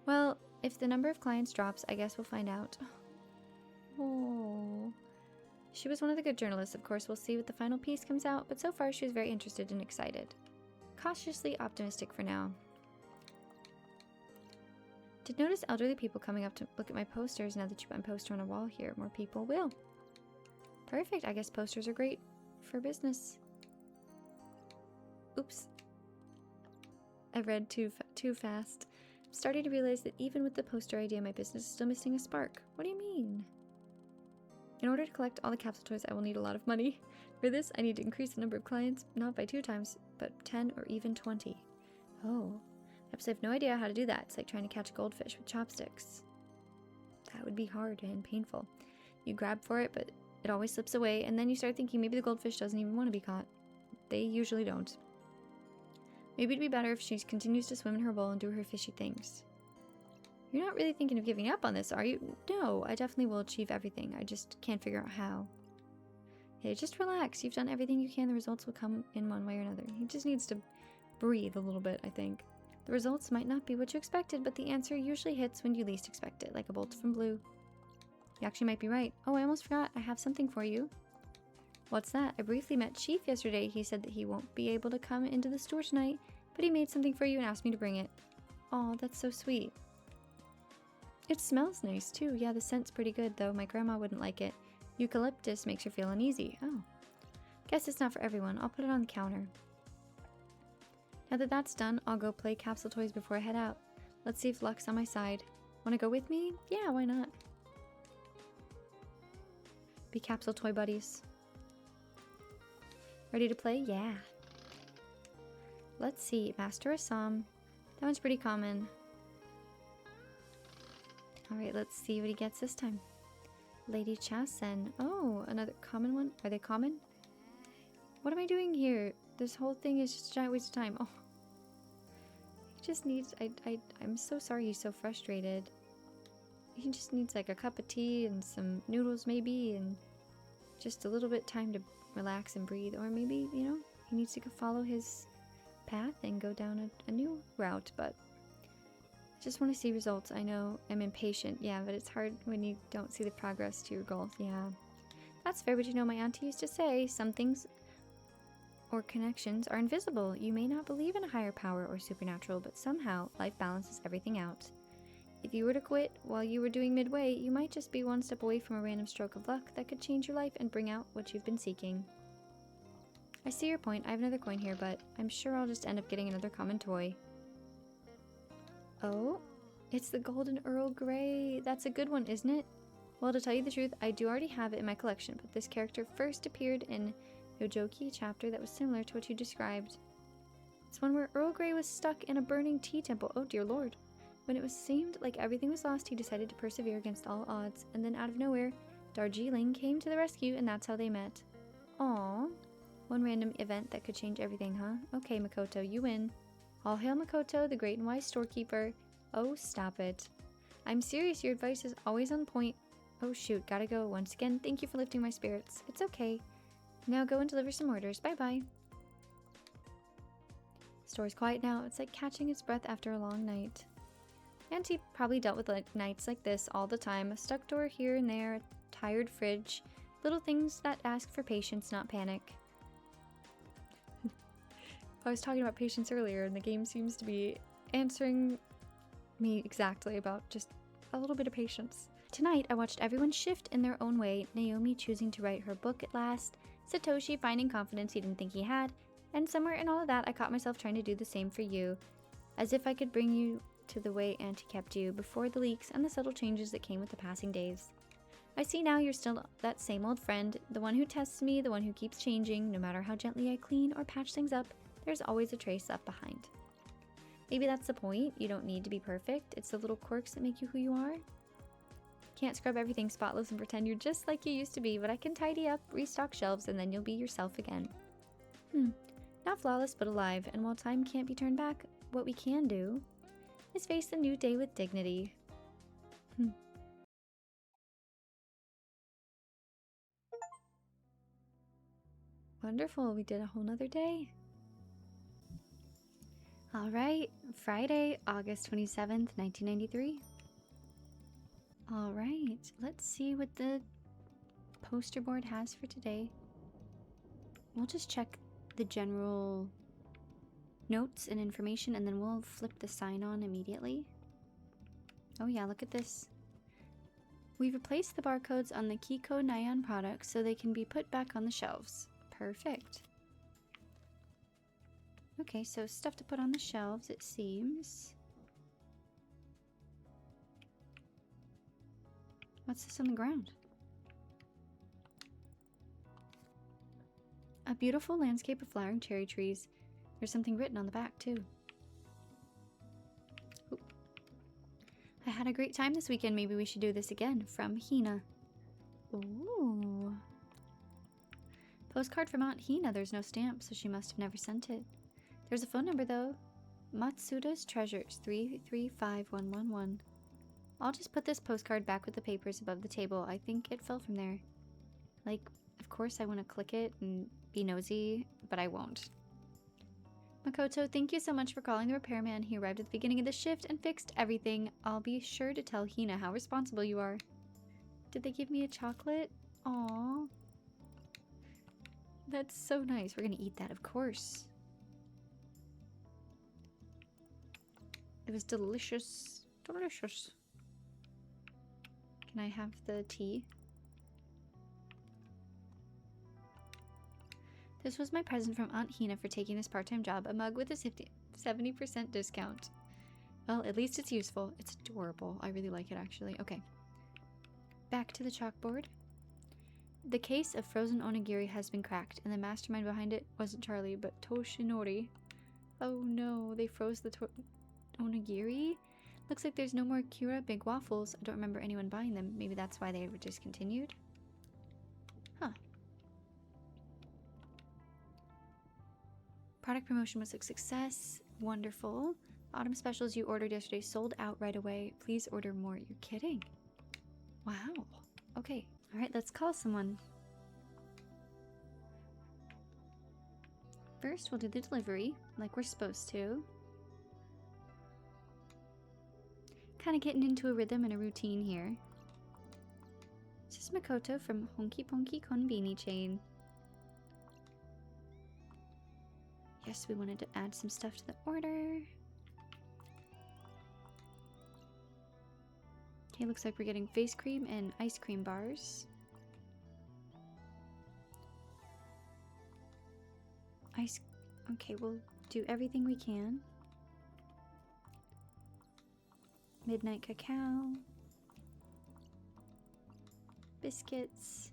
Well, if the number of clients drops, I guess we'll find out. Oh. She was one of the good journalists. Of course, we'll see what the final piece comes out, but so far she was very interested and excited. Cautiously optimistic for now. Did notice elderly people coming up to look at my posters now that you put my poster on a wall here. More people will. Perfect. I guess posters are great for business. Oops. I read too fast. I'm starting to realize that even with the poster idea, my business is still missing a spark. What do you mean? In order to collect all the capsule toys, I will need a lot of money. For this, I need to increase the number of clients, not by 2 times, but 10 or even 20. Oh. I have no idea how to do that. It's like trying to catch a goldfish with chopsticks. That would be hard and painful. You grab for it, but it always slips away, and then you start thinking maybe the goldfish doesn't even want to be caught. They usually don't. Maybe it'd be better if she continues to swim in her bowl and do her fishy things. You're not really thinking of giving up on this, are you? No, I definitely will achieve everything. I just can't figure out how. Hey, just relax. You've done everything you can. The results will come in one way or another. He just needs to breathe a little bit, I think. The results might not be what you expected, but the answer usually hits when you least expect it, like a bolt from blue. You actually might be right. Oh, I almost forgot. I have something for you. What's that? I briefly met Chief yesterday. He said that he won't be able to come into the store tonight, but he made something for you and asked me to bring it. Oh, that's so sweet. It smells nice, too. Yeah, the scent's pretty good, though. My grandma wouldn't like it. Eucalyptus makes her feel uneasy. Oh. Guess it's not for everyone. I'll put it on the counter. Now that that's done, I'll go play capsule toys before I head out. Let's see if luck's on my side. Wanna go with me? Yeah, why not? Be capsule toy buddies. Ready to play? Yeah. Let's see. Master Assam. That one's pretty common. Alright, let's see what he gets this time. Lady Chasen. Oh, another common one? Are they common? What am I doing here? This whole thing is just a giant waste of time. Oh. He just needs... I'm so sorry he's so frustrated. He just needs like a cup of tea and some noodles maybe, and just a little bit time to relax and breathe. Or maybe, you know, he needs to go follow his path and go down a new route, but I just want to see results. I know I'm impatient, yeah, but it's hard when you don't see the progress to your goals. Yeah, that's fair, but you know, my auntie used to say, some things or connections are invisible. You may not believe in a higher power or supernatural, but somehow life balances everything out. If you were to quit while you were doing midway, you might just be one step away from a random stroke of luck that could change your life and bring out what you've been seeking. I see your point. I have another coin here, but I'm sure I'll just end up getting another common toy. Oh, it's the Golden Earl Grey. That's a good one, isn't it? Well, to tell you the truth, I do already have it in my collection, but this character first appeared in Yojoki chapter that was similar to what you described. It's one where Earl Grey was stuck in a burning tea temple. Oh dear lord. When it seemed like everything was lost, he decided to persevere against all odds, and then out of nowhere, Darjeeling came to the rescue, and that's how they met. Aww. One random event that could change everything, huh? Okay, Makoto, you win. All hail Makoto, the great and wise storekeeper. Oh, stop it. I'm serious, your advice is always on point. Oh shoot, gotta go. Once again, thank you for lifting my spirits. It's okay. Now go and deliver some orders. Bye-bye. Store's quiet now. It's like catching its breath after a long night. Auntie probably dealt with nights like this all the time. A stuck door here and there, a tired fridge. Little things that ask for patience, not panic. I was talking about patience earlier, and the game seems to be answering me exactly about just a little bit of patience. Tonight, I watched everyone shift in their own way. Naomi choosing to write her book at last, Satoshi finding confidence he didn't think he had, and somewhere in all of that, I caught myself trying to do the same for you. As if I could bring you to the way Auntie kept you before the leaks and the subtle changes that came with the passing days. I see now you're still that same old friend, the one who tests me, the one who keeps changing. No matter how gently I clean or patch things up, there's always a trace left behind. Maybe that's the point. You don't need to be perfect. It's the little quirks that make you who you are. Can't scrub everything spotless and pretend you're just like you used to be, but I can tidy up, restock shelves, and then you'll be yourself again. Not flawless, but alive, and while time can't be turned back, what we can do is face the new day with dignity. Wonderful, we did a whole nother day. Alright, Friday, August 27th, 1993. Alright, let's see what the poster board has for today. We'll just check the general notes and information, and then we'll flip the sign on immediately. Oh yeah, look at this. We've replaced the barcodes on the Kiko Nyan products so they can be put back on the shelves. Perfect. Okay, so stuff to put on the shelves, it seems. What's this on the ground? A beautiful landscape of flowering cherry trees. There's something written on the back, too. Ooh. I had a great time this weekend. Maybe we should do this again. From Hina. Ooh. Postcard from Aunt Hina. There's no stamp, so she must have never sent it. There's a phone number, though. Matsuda's Treasures, 335111. I'll just put this postcard back with the papers above the table. I think it fell from there. Like, of course I want to click it and be nosy, but I won't. Makoto, thank you so much for calling the repairman. He arrived at the beginning of the shift and fixed everything. I'll be sure to tell Hina how responsible you are. Did they give me a chocolate? Aww. That's so nice. We're gonna eat that, of course. It was delicious. Delicious. Can I have the tea? This was my present from Aunt Hina for taking this part-time job. A mug with a 70% discount. Well, at least it's useful. It's adorable. I really like it, actually. Okay. Back to the chalkboard. The case of frozen onigiri has been cracked, and the mastermind behind it wasn't Charlie, but Toshinori. Oh no, they froze the onigiri? Looks like there's no more Kura big waffles. I don't remember anyone buying them. Maybe that's why they were discontinued? Huh. Product promotion was a success. Wonderful. Autumn specials you ordered yesterday sold out right away. Please order more. You're kidding. Wow. Okay. Alright, let's call someone. First, we'll do the delivery, like we're supposed to. Kind of getting into a rhythm and a routine here. This is Makoto from Honichicki Konbini chain. Yes, we wanted to add some stuff to the order. Okay, looks like we're getting face cream and ice cream bars. Okay, we'll do everything we can. Midnight cacao. Biscuits.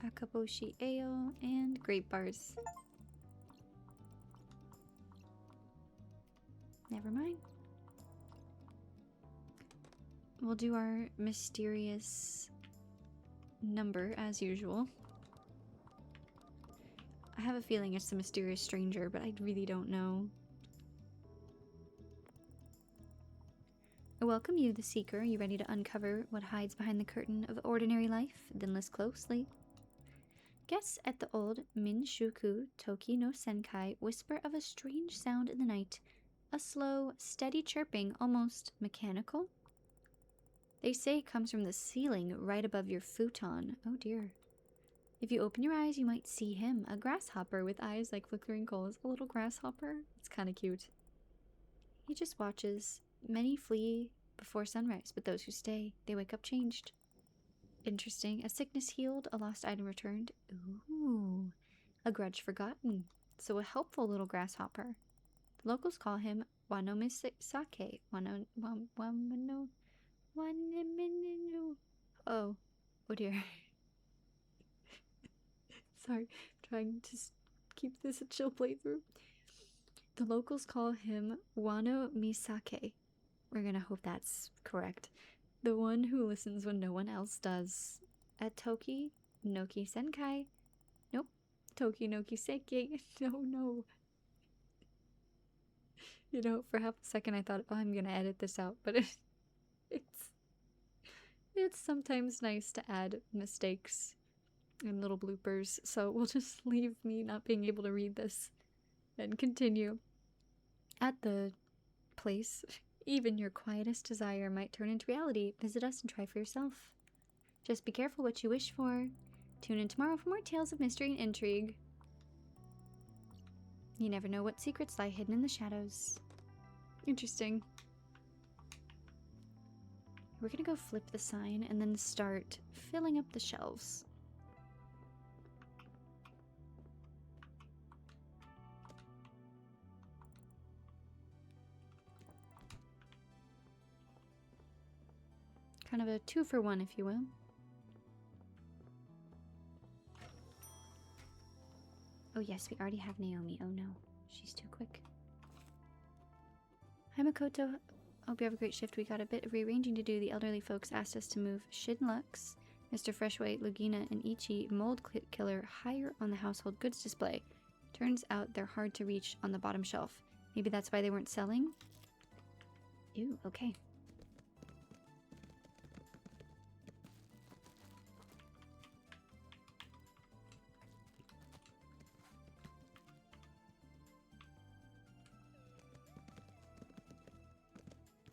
Akaboshi ale and grape bars. Never mind. We'll do our mysterious number as usual. I have a feeling it's the mysterious stranger, but I really don't know. I welcome you, the seeker. Are you ready to uncover what hides behind the curtain of ordinary life? Then listen closely. Guess at the old Minshuku Toki no Senkai whisper of a strange sound in the night. A slow, steady chirping, almost mechanical. They say it comes from the ceiling right above your futon. Oh dear. If you open your eyes, you might see him, a grasshopper with eyes like flickering coals. A little grasshopper? It's kind of cute. He just watches. Many flee before sunrise, but those who stay, they wake up changed. Interesting. A sickness healed, a lost item returned. Ooh. A grudge forgotten. So a helpful little grasshopper. The locals call him Wanomisake. Oh dear. Sorry, I'm trying to keep this a chill playthrough. The locals call him Wano Misake. We're gonna hope that's correct. The one who listens when no one else does. At Toki Noki Senkai. Nope. Toki Noki Seikei. No. You know, for half a second I thought, oh, I'm gonna edit this out, but it's sometimes nice to add mistakes and little bloopers, so we'll just leave me not being able to read this and continue. At the place, even your quietest desire might turn into reality. Visit us and try for yourself. Just be careful what you wish for. Tune in tomorrow for more tales of mystery and intrigue. You never know what secrets lie hidden in the shadows. Interesting. We're gonna go flip the sign and then start filling up the shelves. Kind of a 2-for-1, if you will. Oh yes, we already have Naomi. Oh no, she's too quick. Hi Makoto. Hope you have a great shift. We got a bit of rearranging to do. The elderly folks asked us to move Shinlux, Mr. Freshway, Lugina, and Ichi Mold Killer higher on the household goods display. Turns out they're hard to reach on the bottom shelf. Maybe that's why they weren't selling? Ew, okay.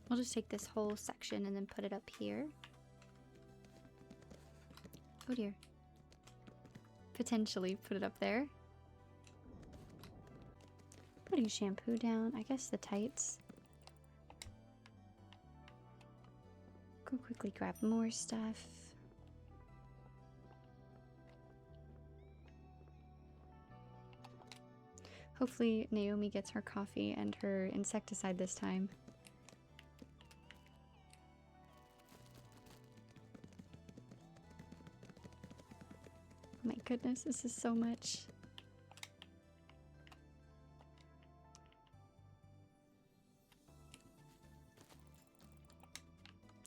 We'll just take this whole section and then put it up here. Oh dear. Potentially put it up there. Putting shampoo down. I guess the tights. Go quickly grab more stuff. Hopefully Naomi gets her coffee and her insecticide this time. Oh my goodness, this is so much.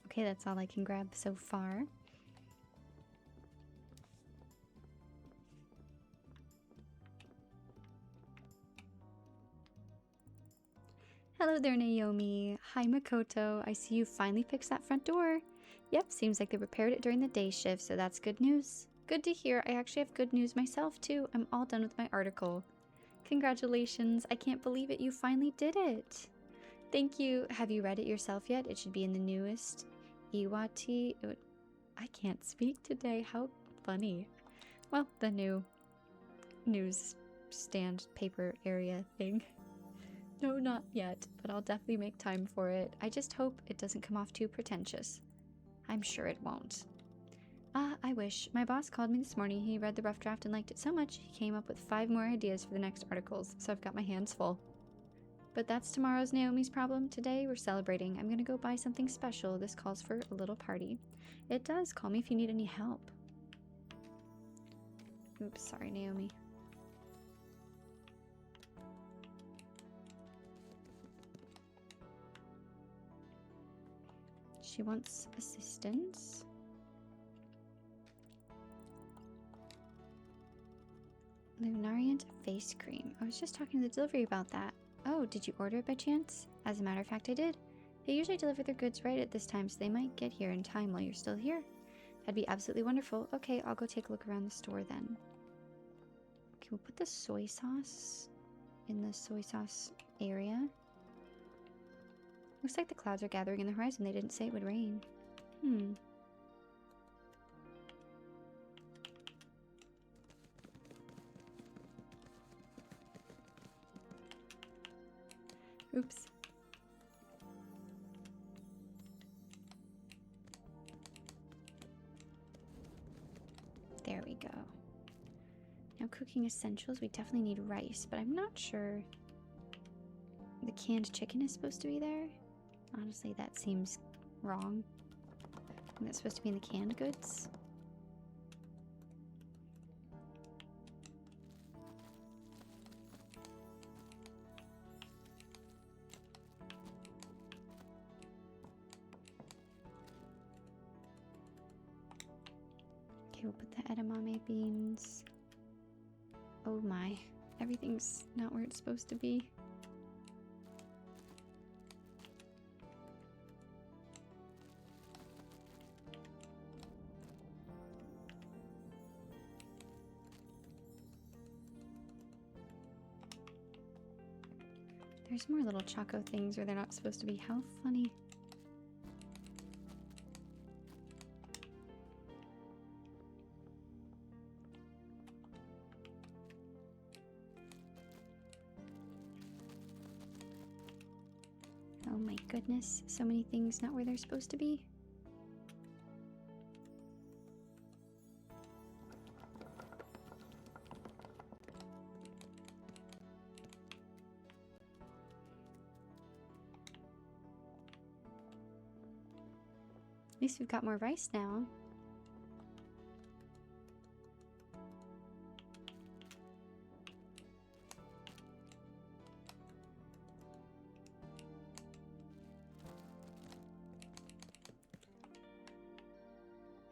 Okay, that's all I can grab so far. Hello there, Naomi. Hi, Makoto. I see you finally fixed that front door. Yep, seems like they repaired it during the day shift, so that's good news. Good to hear. I actually have good news myself, too. I'm all done with my article. Congratulations. I can't believe it. You finally did it. Thank you. Have you read it yourself yet? It should be in the newest Iwati. I can't speak today. How funny. Well, the new newsstand paper area thing. No, not yet, but I'll definitely make time for it. I just hope it doesn't come off too pretentious. I'm sure it won't. Ah, I wish. My boss called me this morning. He read the rough draft and liked it so much, he came up with 5 more ideas for the next articles, so I've got my hands full. But that's tomorrow's Naomi's problem. Today, we're celebrating. I'm gonna go buy something special. This calls for a little party. It does. Call me if you need any help. Oops, sorry, Naomi. She wants assistance. Lunariant face cream. I was just talking to the delivery about that. Oh, did you order it by chance? As a matter of fact, I did. They usually deliver their goods right at this time, so they might get here in time while you're still here. That'd be absolutely wonderful. Okay, I'll go take a look around the store then. Okay, we'll put the soy sauce in the soy sauce area. Looks like the clouds are gathering in the horizon. They didn't say it would rain. Oops. There we go. Now cooking essentials, we definitely need rice, but I'm not sure the canned chicken is supposed to be there. Honestly, that seems wrong. I think that's supposed to be in the canned goods. Okay, we'll put the edamame beans. Oh my, everything's not where it's supposed to be. There's more little choco things where they're not supposed to be. How funny. Oh my goodness, so many things not where they're supposed to be. least we've got more rice now.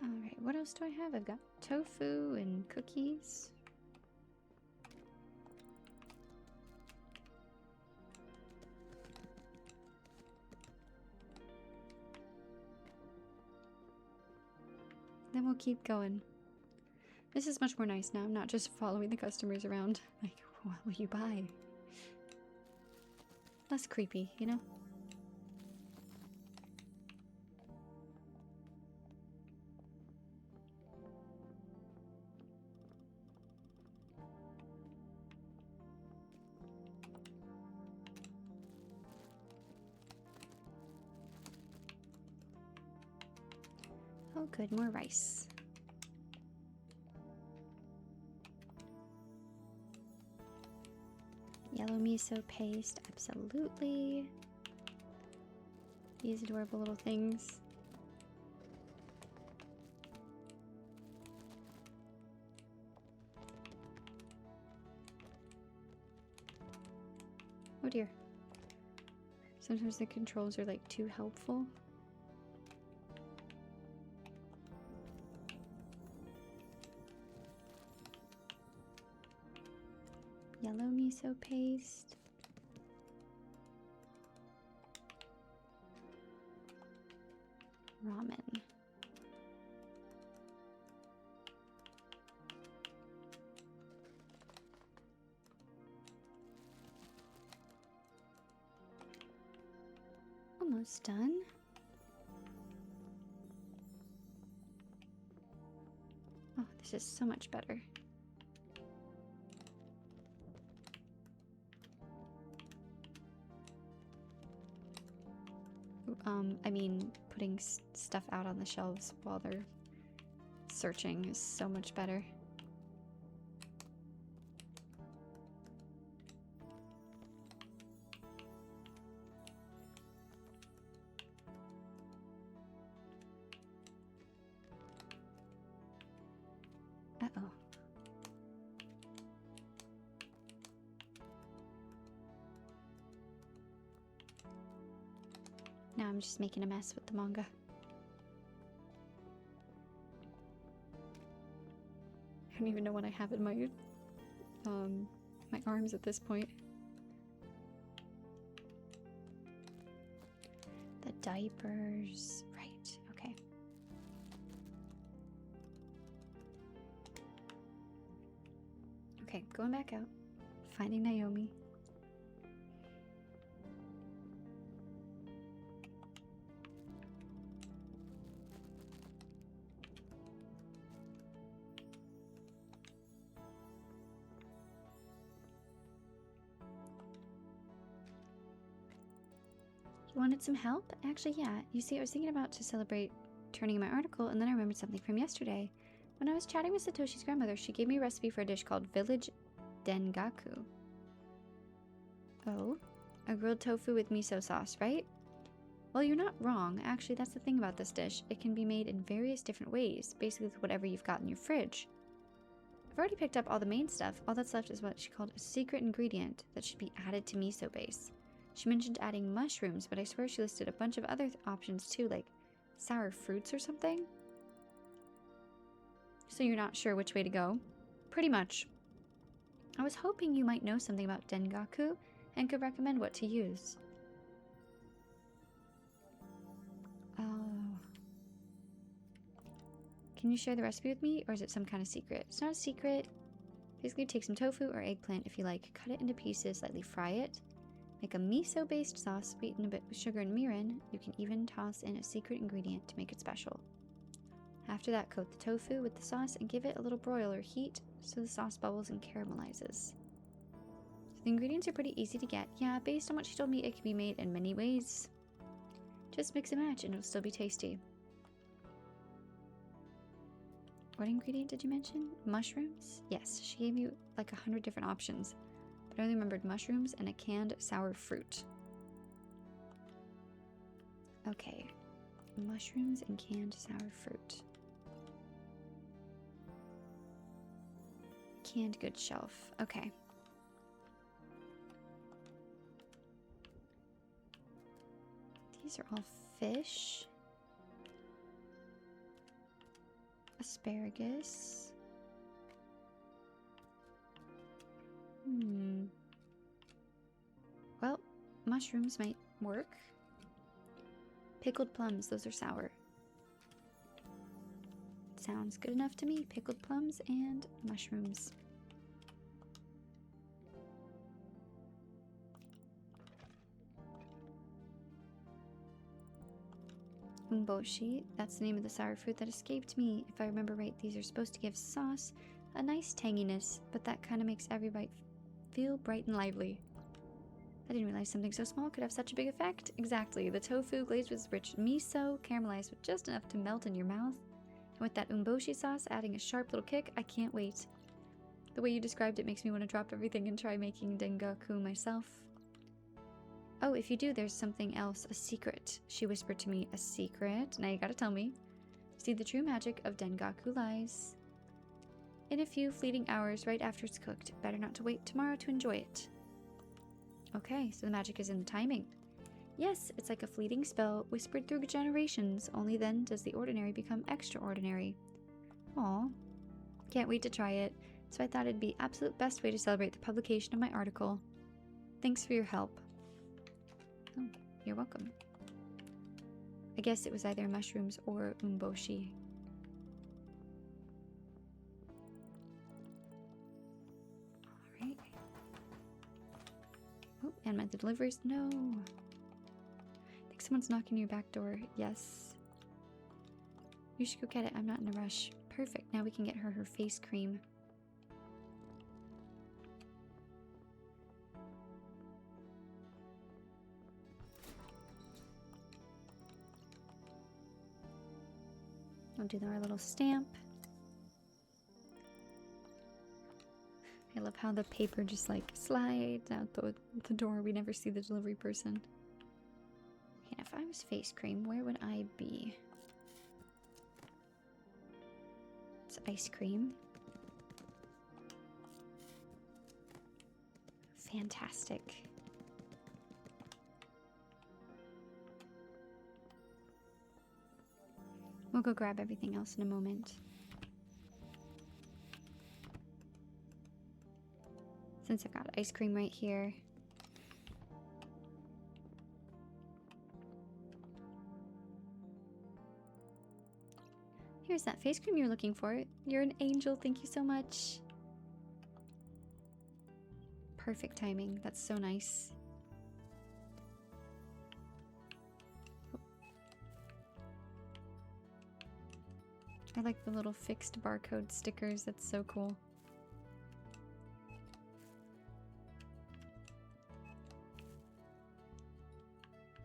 Alright, what else do I have? I've got tofu and cookies. Then we'll keep going. This is much more nice now. I'm not just following the customers around. Like, what will you buy? Less creepy, you know? Oh good, more rice. Yellow miso paste, absolutely. These adorable little things. Oh dear. Sometimes the controls are like too helpful. Yellow miso paste. Ramen. Almost done. Oh, this is so much better. I mean, putting stuff out on the shelves while they're searching is so much better. Uh-oh. Now I'm just making a mess with the manga. I don't even know what I have in my arms at this point. The diapers, right, okay. Okay, going back out, finding Naomi. You wanted some help? Actually, yeah. You see, I was thinking about to celebrate turning in my article, and then I remembered something from yesterday. When I was chatting with Satoshi's grandmother, she gave me a recipe for a dish called Village Dengaku. Oh? A grilled tofu with miso sauce, right? Well, you're not wrong. Actually, that's the thing about this dish. It can be made in various different ways, basically with whatever you've got in your fridge. I've already picked up all the main stuff. All that's left is what she called a secret ingredient that should be added to miso base. She mentioned adding mushrooms, but I swear she listed a bunch of other options too, like sour fruits or something. So you're not sure which way to go? Pretty much. I was hoping you might know something about Dengaku and could recommend what to use. Oh. Can you share the recipe with me, or is it some kind of secret? It's not a secret. Basically, take some tofu or eggplant if you like, cut it into pieces, lightly fry it. Make a miso-based sauce, sweeten a bit with sugar and mirin. You can even toss in a secret ingredient to make it special. After that, coat the tofu with the sauce and give it a little broil or heat so the sauce bubbles and caramelizes. So the ingredients are pretty easy to get. Yeah, based on what she told me, it can be made in many ways. Just mix and match and it'll still be tasty. What ingredient did you mention? Mushrooms? Yes, she gave you like 100 different options. But I only remembered mushrooms and a canned sour fruit. Okay. mushrooms and canned sour fruit. Canned goods shelf. Okay. These are all fish. Asparagus. Well, mushrooms might work. Pickled plums, those are sour. Sounds good enough to me. Pickled plums and mushrooms. Umboshi, that's the name of the sour fruit that escaped me. If I remember right, these are supposed to give sauce a nice tanginess, but that kind of makes every bite feel bright and lively. I didn't realize something so small could have such a big effect. Exactly. The tofu glazed with rich miso, caramelized with just enough to melt in your mouth. And with that umboshi sauce adding a sharp little kick, I can't wait. The way you described it makes me want to drop everything and try making dengaku myself. Oh, if you do, there's something else. A secret. She whispered to me. A secret? Now you gotta tell me. See, the true magic of dengaku lies in a few fleeting hours right after it's cooked. Better not to wait tomorrow to enjoy it. Okay, so the magic is in the timing. Yes, it's like a fleeting spell whispered through generations. Only then does the ordinary become extraordinary. Aw. Can't wait to try it. So I thought it'd be absolute best way to celebrate the publication of my article. Thanks for your help. Oh, you're welcome. I guess it was either mushrooms or umboshi. Alright. Oh, and the deliveries. No. I think someone's knocking your back door. Yes. You should go get it. I'm not in a rush. Perfect. Now we can get her face cream. We'll do our little stamp. I love how the paper just like slides out the door. We never see the delivery person. And if I was face cream, where would I be? It's ice cream. Fantastic. We'll go grab everything else in a moment. Since I've got ice cream right here. Here's that face cream you're looking for. You're an angel. Thank you so much. Perfect timing. That's so nice. I like the little fixed barcode stickers. That's so cool.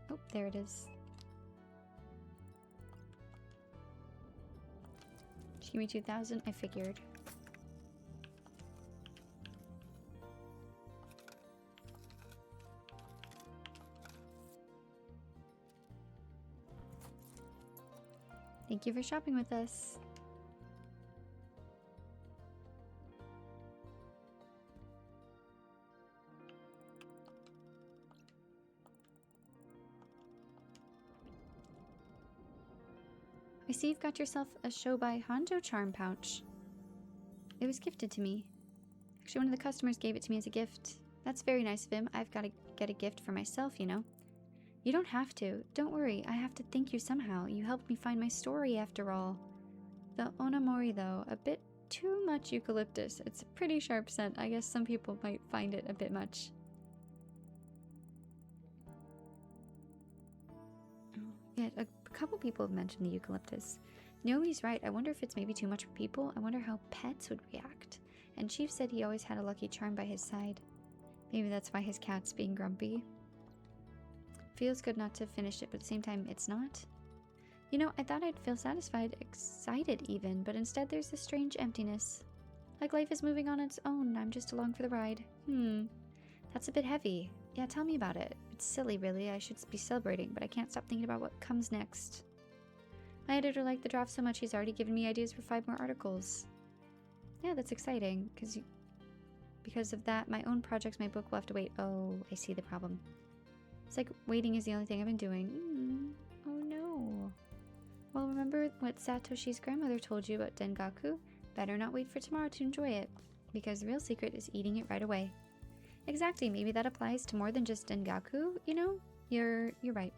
Oh, there it is. Just give me 2,000. I figured. Thank you for shopping with us. I see you've got yourself a Shobai Hanjo charm pouch. It was gifted to me. Actually, one of the customers gave it to me as a gift. That's very nice of him. I've got to get a gift for myself, you know. You don't have to. Don't worry. I have to thank you somehow. You helped me find my story after all. The onamori, though, a bit too much eucalyptus. It's a pretty sharp scent. I guess some people might find it a bit much. Yeah, a couple people have mentioned the eucalyptus. Naomi's right. I wonder if it's maybe too much for people. I wonder how pets would react. And Chief said he always had a lucky charm by his side. Maybe that's why his cat's being grumpy. Feels good not to finish it, but at the same time, it's not. You know, I thought I'd feel satisfied, excited even, but instead there's this strange emptiness. Like life is moving on its own, I'm just along for the ride. That's a bit heavy. Yeah, tell me about it. It's silly, really. I should be celebrating, but I can't stop thinking about what comes next. My editor liked the draft so much he's already given me ideas for 5 more articles. Yeah, that's exciting, because of that, my own projects, my book will have to wait. Oh, I see the problem. It's like waiting is the only thing I've been doing. Oh no. Well, remember what Satoshi's grandmother told you about Dengaku? Better not wait for tomorrow to enjoy it, because the real secret is eating it right away. Exactly, maybe that applies to more than just Dengaku, you know? You're right.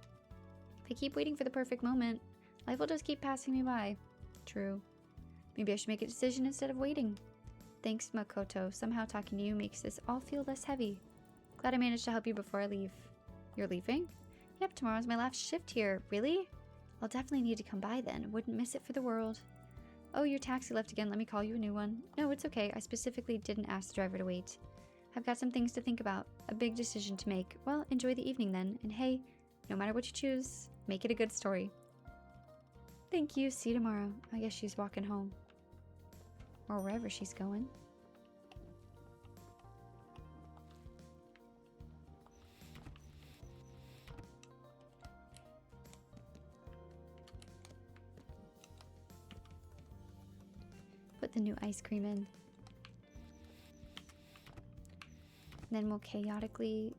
If I keep waiting for the perfect moment, life will just keep passing me by. True. Maybe I should make a decision instead of waiting. Thanks, Makoto. Somehow talking to you makes this all feel less heavy. Glad I managed to help you before I leave. You're leaving? Yep, tomorrow's my last shift here. Really? I'll definitely need to come by then. Wouldn't miss it for the world. Oh, your taxi left again. Let me call you a new one. No, it's okay. I specifically didn't ask the driver to wait. I've got some things to think about. A big decision to make. Well, enjoy the evening then. And hey, no matter what you choose, make it a good story. Thank you. See you tomorrow. I guess she's walking home. Or wherever she's going. Put the new ice cream in. And then we'll chaotically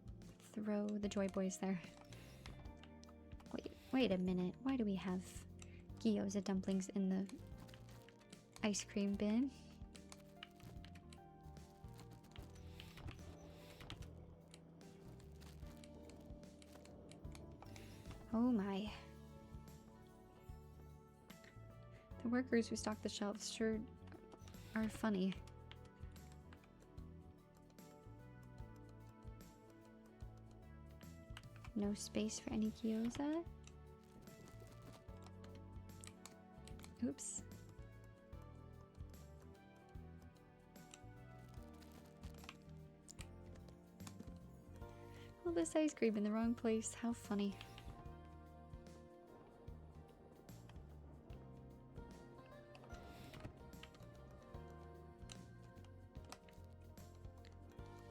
throw the Joy Boys there. Wait a minute. Why do we have gyoza dumplings in the ice cream bin? Oh my. The workers who stock the shelves sure are funny. No space for any gyoza. Oops. All this ice cream in the wrong place. How funny.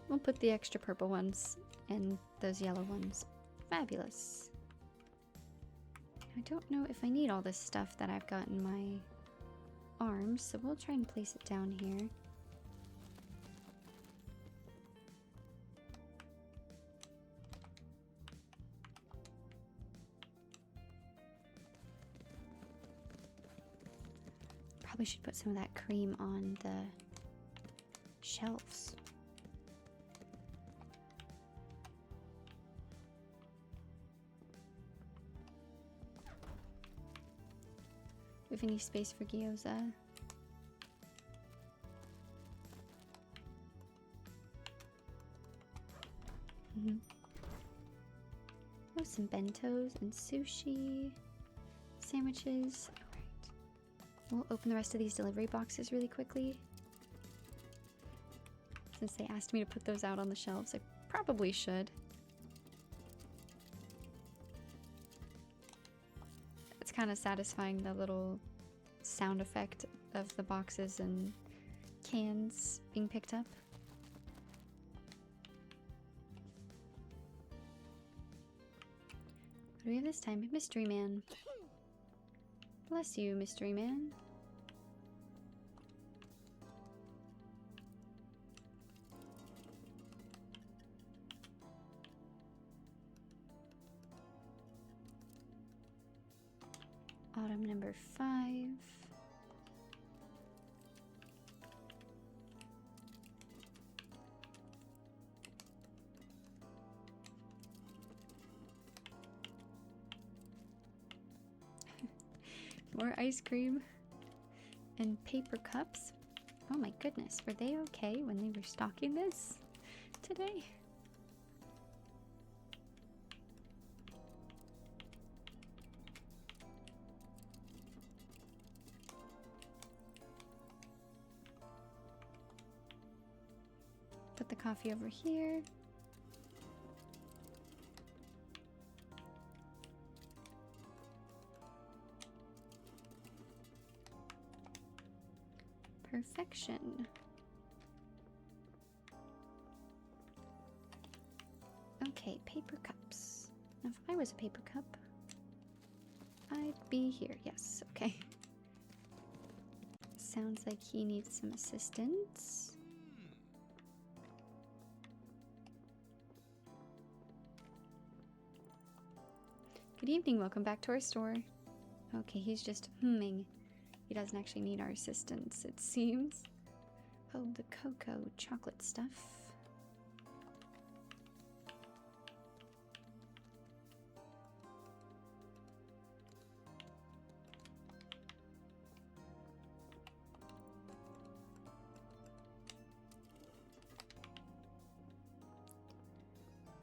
We'll put the extra purple ones and those yellow ones. Fabulous. I don't know if I need all this stuff that I've got in my arms, so we'll try and place it down here. Probably should put some of that cream on the shelves. Do we have any space for gyoza? Oh, some bentos and sushi, sandwiches. Alright. We'll open the rest of these delivery boxes really quickly. Since they asked me to put those out on the shelves, I probably should. It's kind of satisfying, the little sound effect of the boxes and cans being picked up. What do we have this time? Mystery Man. Bless you, Mystery Man. Autumn number 5. More ice cream and paper cups. Oh my goodness, were they okay when they were stocking this today? Put the coffee over here. Perfection. Okay, paper cups. Now, if I was a paper cup, I'd be here. Yes, okay. Sounds like he needs some assistance. Good evening, welcome back to our store. Okay, he's just humming. He doesn't actually need our assistance, it seems. Oh, the cocoa chocolate stuff.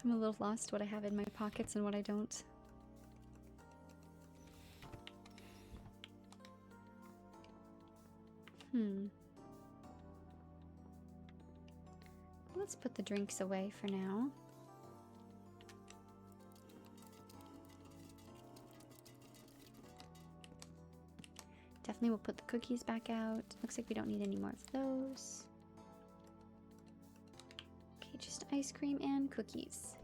I'm a little lost what I have in my pockets and what I don't. Let's put the drinks away for now. Definitely we'll put the cookies back out. Looks like we don't need any more of those. Okay, just ice cream and cookies.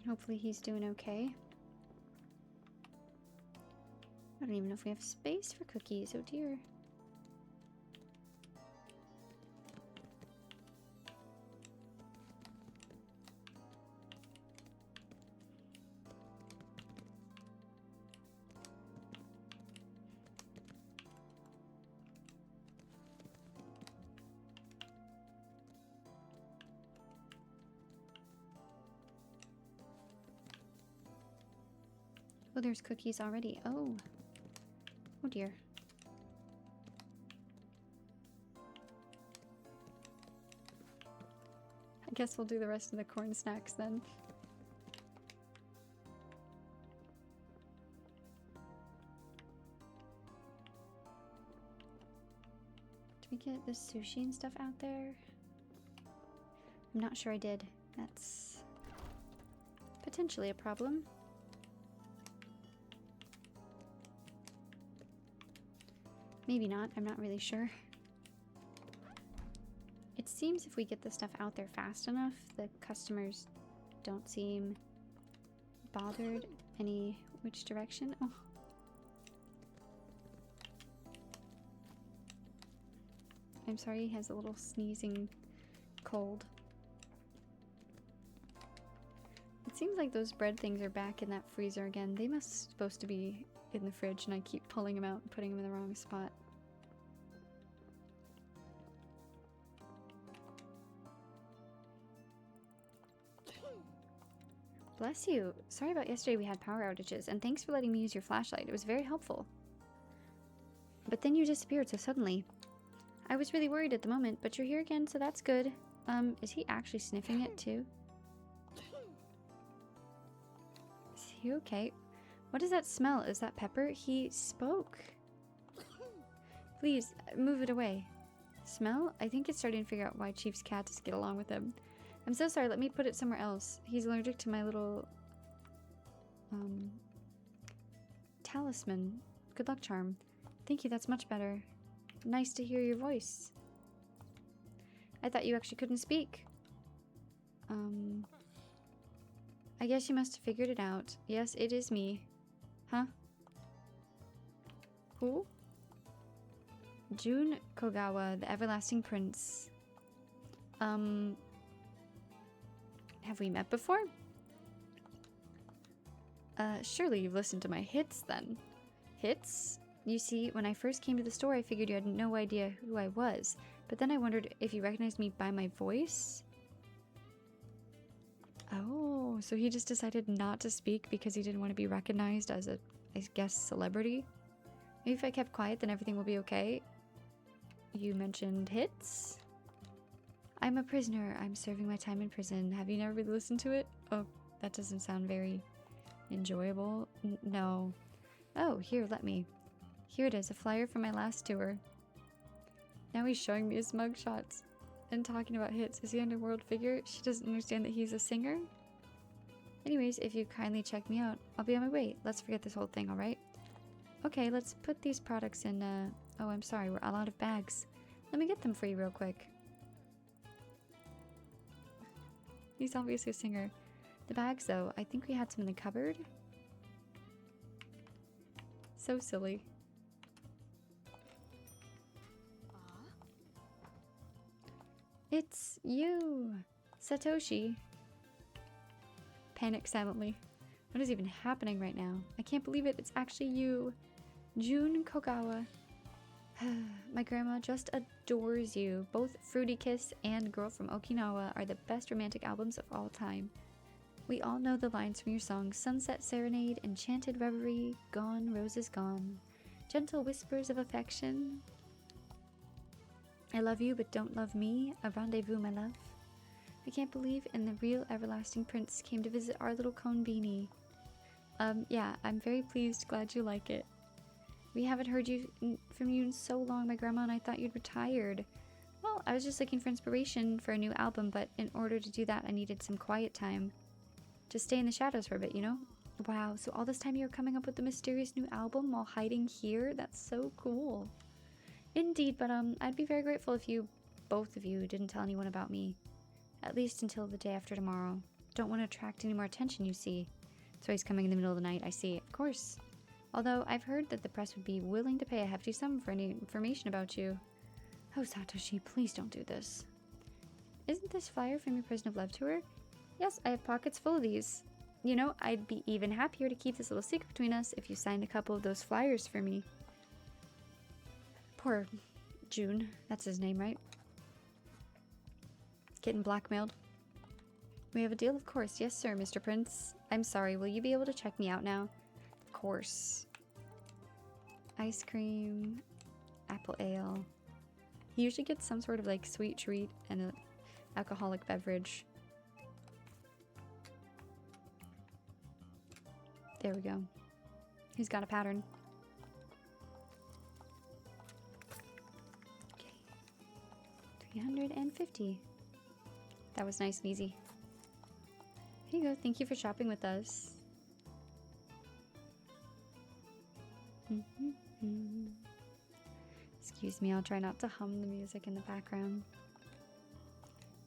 Hopefully he's doing okay. I don't even know if we have space for cookies. Oh dear. Oh, there's cookies already. Oh. Oh dear. I guess we'll do the rest of the corn snacks then. Did we get the sushi and stuff out there? I'm not sure I did. That's potentially a problem. Maybe not, I'm not really sure. It seems if we get the stuff out there fast enough, the customers don't seem bothered any which direction. Oh. I'm sorry, he has a little sneezing cold. It seems like those bread things are back in that freezer again. They must supposed to be in the fridge and I keep pulling them out and putting them in the wrong spot. Bless you. Sorry about yesterday we had power outages, and thanks for letting me use your flashlight. It was very helpful. But then you disappeared so suddenly. I was really worried at the moment, but you're here again, so that's good. Is he actually sniffing it too? Is he okay? What does that smell? Is that pepper? He spoke. Please, move it away. Smell? I think it's starting to figure out why Chief's cat doesn't get along with him. I'm so sorry, let me put it somewhere else. He's allergic to my little talisman. Good luck charm. Thank you, that's much better. Nice to hear your voice. I thought you actually couldn't speak. I guess you must have figured it out. Yes, it is me. Huh? Who? Jun Kogawa, the Everlasting Prince. Have we met before? Surely you've listened to my hits then. Hits? You see, when I first came to the store, I figured you had no idea who I was. But then I wondered if you recognized me by my voice? Oh, so he just decided not to speak because he didn't want to be recognized as a, I guess, celebrity? Maybe if I kept quiet, then everything will be okay. You mentioned hits? I'm a prisoner. I'm serving my time in prison. Have you never really listened to it? Oh, that doesn't sound very enjoyable. No. Oh, here, let me. Here it is, a flyer from my last tour. Now he's showing me his mugshots and talking about hits. Is he an underworld figure? She doesn't understand that he's a singer? Anyways, if you kindly check me out, I'll be on my way. Let's forget this whole thing, alright? Okay, let's put these products in, oh, I'm sorry, we're all out of bags. Let me get them for you real quick. He's obviously a singer. The bags, though, I think we had some in the cupboard. So silly. It's you, Satoshi. Panic silently. What is even happening right now? I can't believe it. It's actually you, Jun Kogawa. My grandma just adores you. Both Fruity Kiss and Girl from Okinawa are the best romantic albums of all time. We all know the lines from your songs: Sunset Serenade, Enchanted Reverie, Gone, Roses Gone, Gentle Whispers of Affection, I Love You But Don't Love Me, A Rendezvous My Love. I can't believe and the real everlasting prince came to visit our little Konbini. Yeah, I'm very pleased, glad you like it. We haven't heard from you in so long, my grandma and I thought you'd retired. Well, I was just looking for inspiration for a new album, but in order to do that I needed some quiet time. Just stay in the shadows for a bit, you know? Wow, so all this time you were coming up with the mysterious new album while hiding here? That's so cool. Indeed, but I'd be very grateful if both of you, didn't tell anyone about me. At least until the day after tomorrow. Don't want to attract any more attention, you see. So he's coming in the middle of the night, I see. Of course. Although I've heard that the press would be willing to pay a hefty sum for any information about you. Oh, Satoshi, please don't do this. Isn't this flyer from your Prison of Love tour? Yes, I have pockets full of these. You know, I'd be even happier to keep this little secret between us if you signed a couple of those flyers for me. Poor June. That's his name, right? Getting blackmailed. We have a deal, of course. Yes, sir, Mr. Prince. I'm sorry, will you be able to check me out now? Of course. Ice cream, apple ale. He usually gets some sort of like sweet treat and an alcoholic beverage. There we go. He's got a pattern. Okay. 350. That was nice and easy. Here you go. Thank you for shopping with us. Excuse me, I'll try not to hum the music in the background.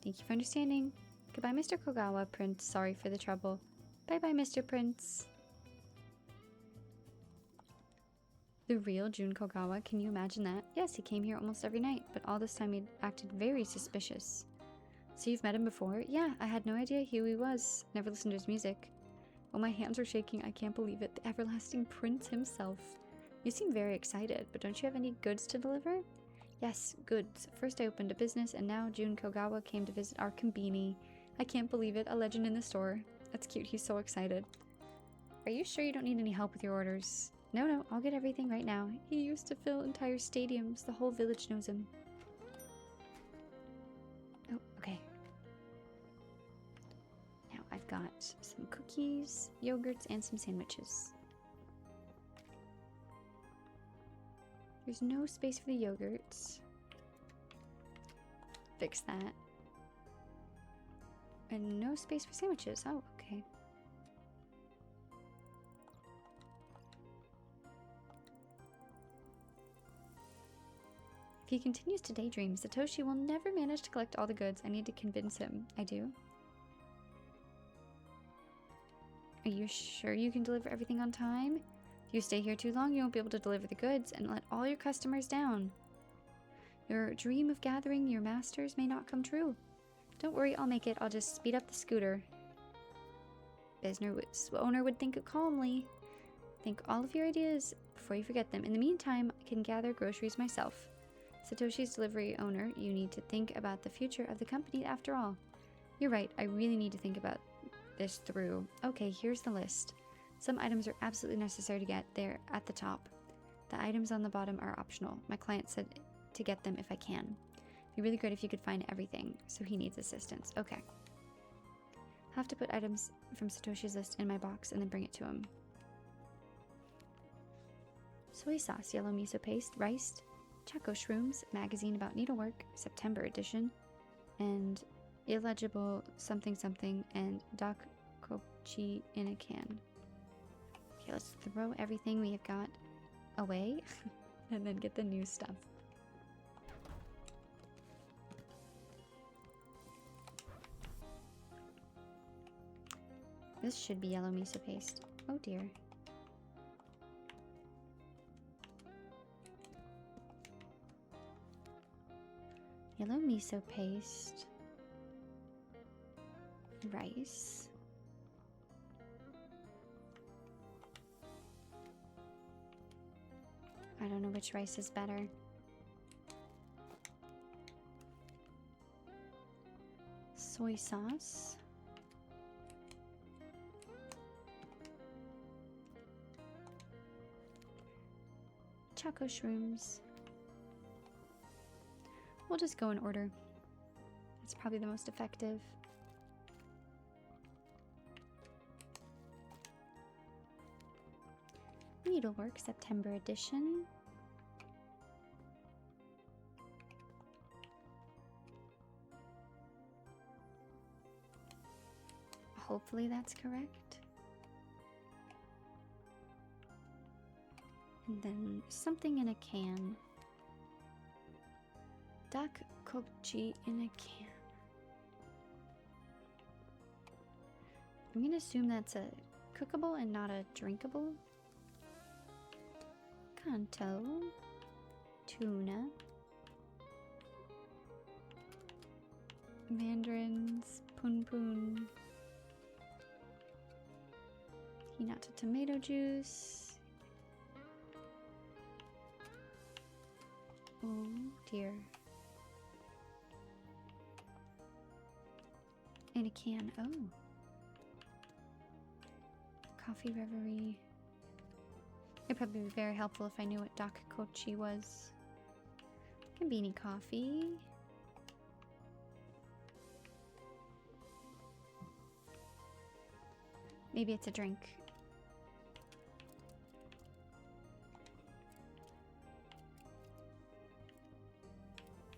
Thank you for understanding. Goodbye, Mr. Kogawa, Prince. Sorry for the trouble. Bye-bye, Mr. Prince. The real Jun Kogawa, can you imagine that? Yes, he came here almost every night, but all this time he acted very suspicious. So you've met him before? Yeah, I had no idea who he was. Never listened to his music. Oh, my hands are shaking. I can't believe it. The everlasting prince himself. You seem very excited, but don't you have any goods to deliver? Yes, goods. First I opened a business, and now Jun Kogawa came to visit our Konbini. I can't believe it. A legend in the store. That's cute. He's so excited. Are you sure you don't need any help with your orders? No, I'll get everything right now. He used to fill entire stadiums. The whole village knows him. Oh, okay. Now I've got some cookies, yogurts, and some sandwiches. There's no space for the yogurts. Fix that. And no space for sandwiches. Oh, okay. If he continues to daydream, Satoshi will never manage to collect all the goods. I need to convince him. I do. Are you sure you can deliver everything on time? If you stay here too long, you won't be able to deliver the goods and let all your customers down. Your dream of gathering your masters may not come true. Don't worry, I'll make it. I'll just speed up the scooter. Business owner would think it calmly. Think all of your ideas before you forget them. In the meantime, I can gather groceries myself. Satoshi's delivery owner, you need to think about the future of the company after all. You're right, I really need to think about this through. Okay, here's the list. Some items are absolutely necessary to get. They're at the top. The items on the bottom are optional. My client said to get them if I can. It'd be really great if you could find everything, so he needs assistance. Okay. Have to put items from Satoshi's list in my box and then bring it to him. Soy sauce, yellow miso paste, rice, Choco Shrooms, magazine about needlework, September edition, and illegible something something, and Doc Kochi in a can. Okay, let's throw everything we have got away and then get the new stuff. This should be yellow miso paste. Oh dear. Yellow miso paste. Rice. I don't know which rice is better. Soy sauce. Choco shrooms. We'll just go in order. It's probably the most effective. Needlework September edition. Hopefully that's correct. And then something in a can. Dak kochi in a can. I'm gonna assume that's a cookable and not a drinkable. Kanto. Tuna. Mandarins. Pun pun. Hinata tomato juice. Oh dear. In a can. Oh. Coffee Reverie. It'd probably be very helpful if I knew what Dak Kochi was. Konbini coffee. Maybe it's a drink.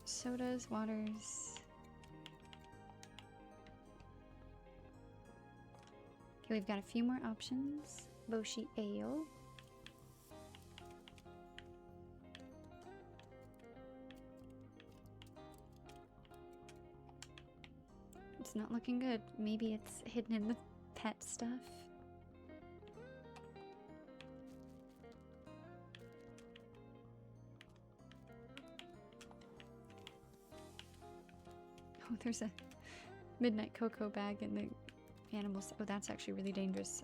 Sodas, waters. Okay, we've got a few more options. Boshi ale. It's not looking good. Maybe it's hidden in the pet stuff. Oh, there's a midnight cocoa bag in the animals. Oh, that's actually really dangerous.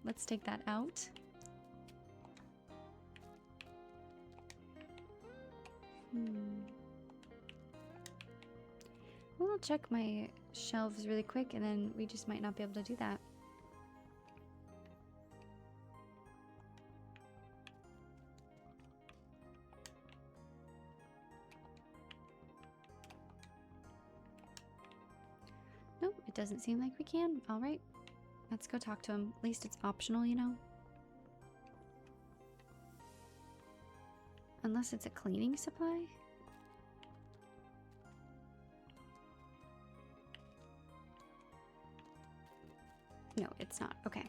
Let's take that out. We'll check my shelves really quick and then we just might not be able to do that. Nope, it doesn't seem like we can. All right, let's go talk to him. At least it's optional, you know? Unless it's a cleaning supply? No, it's not. Okay.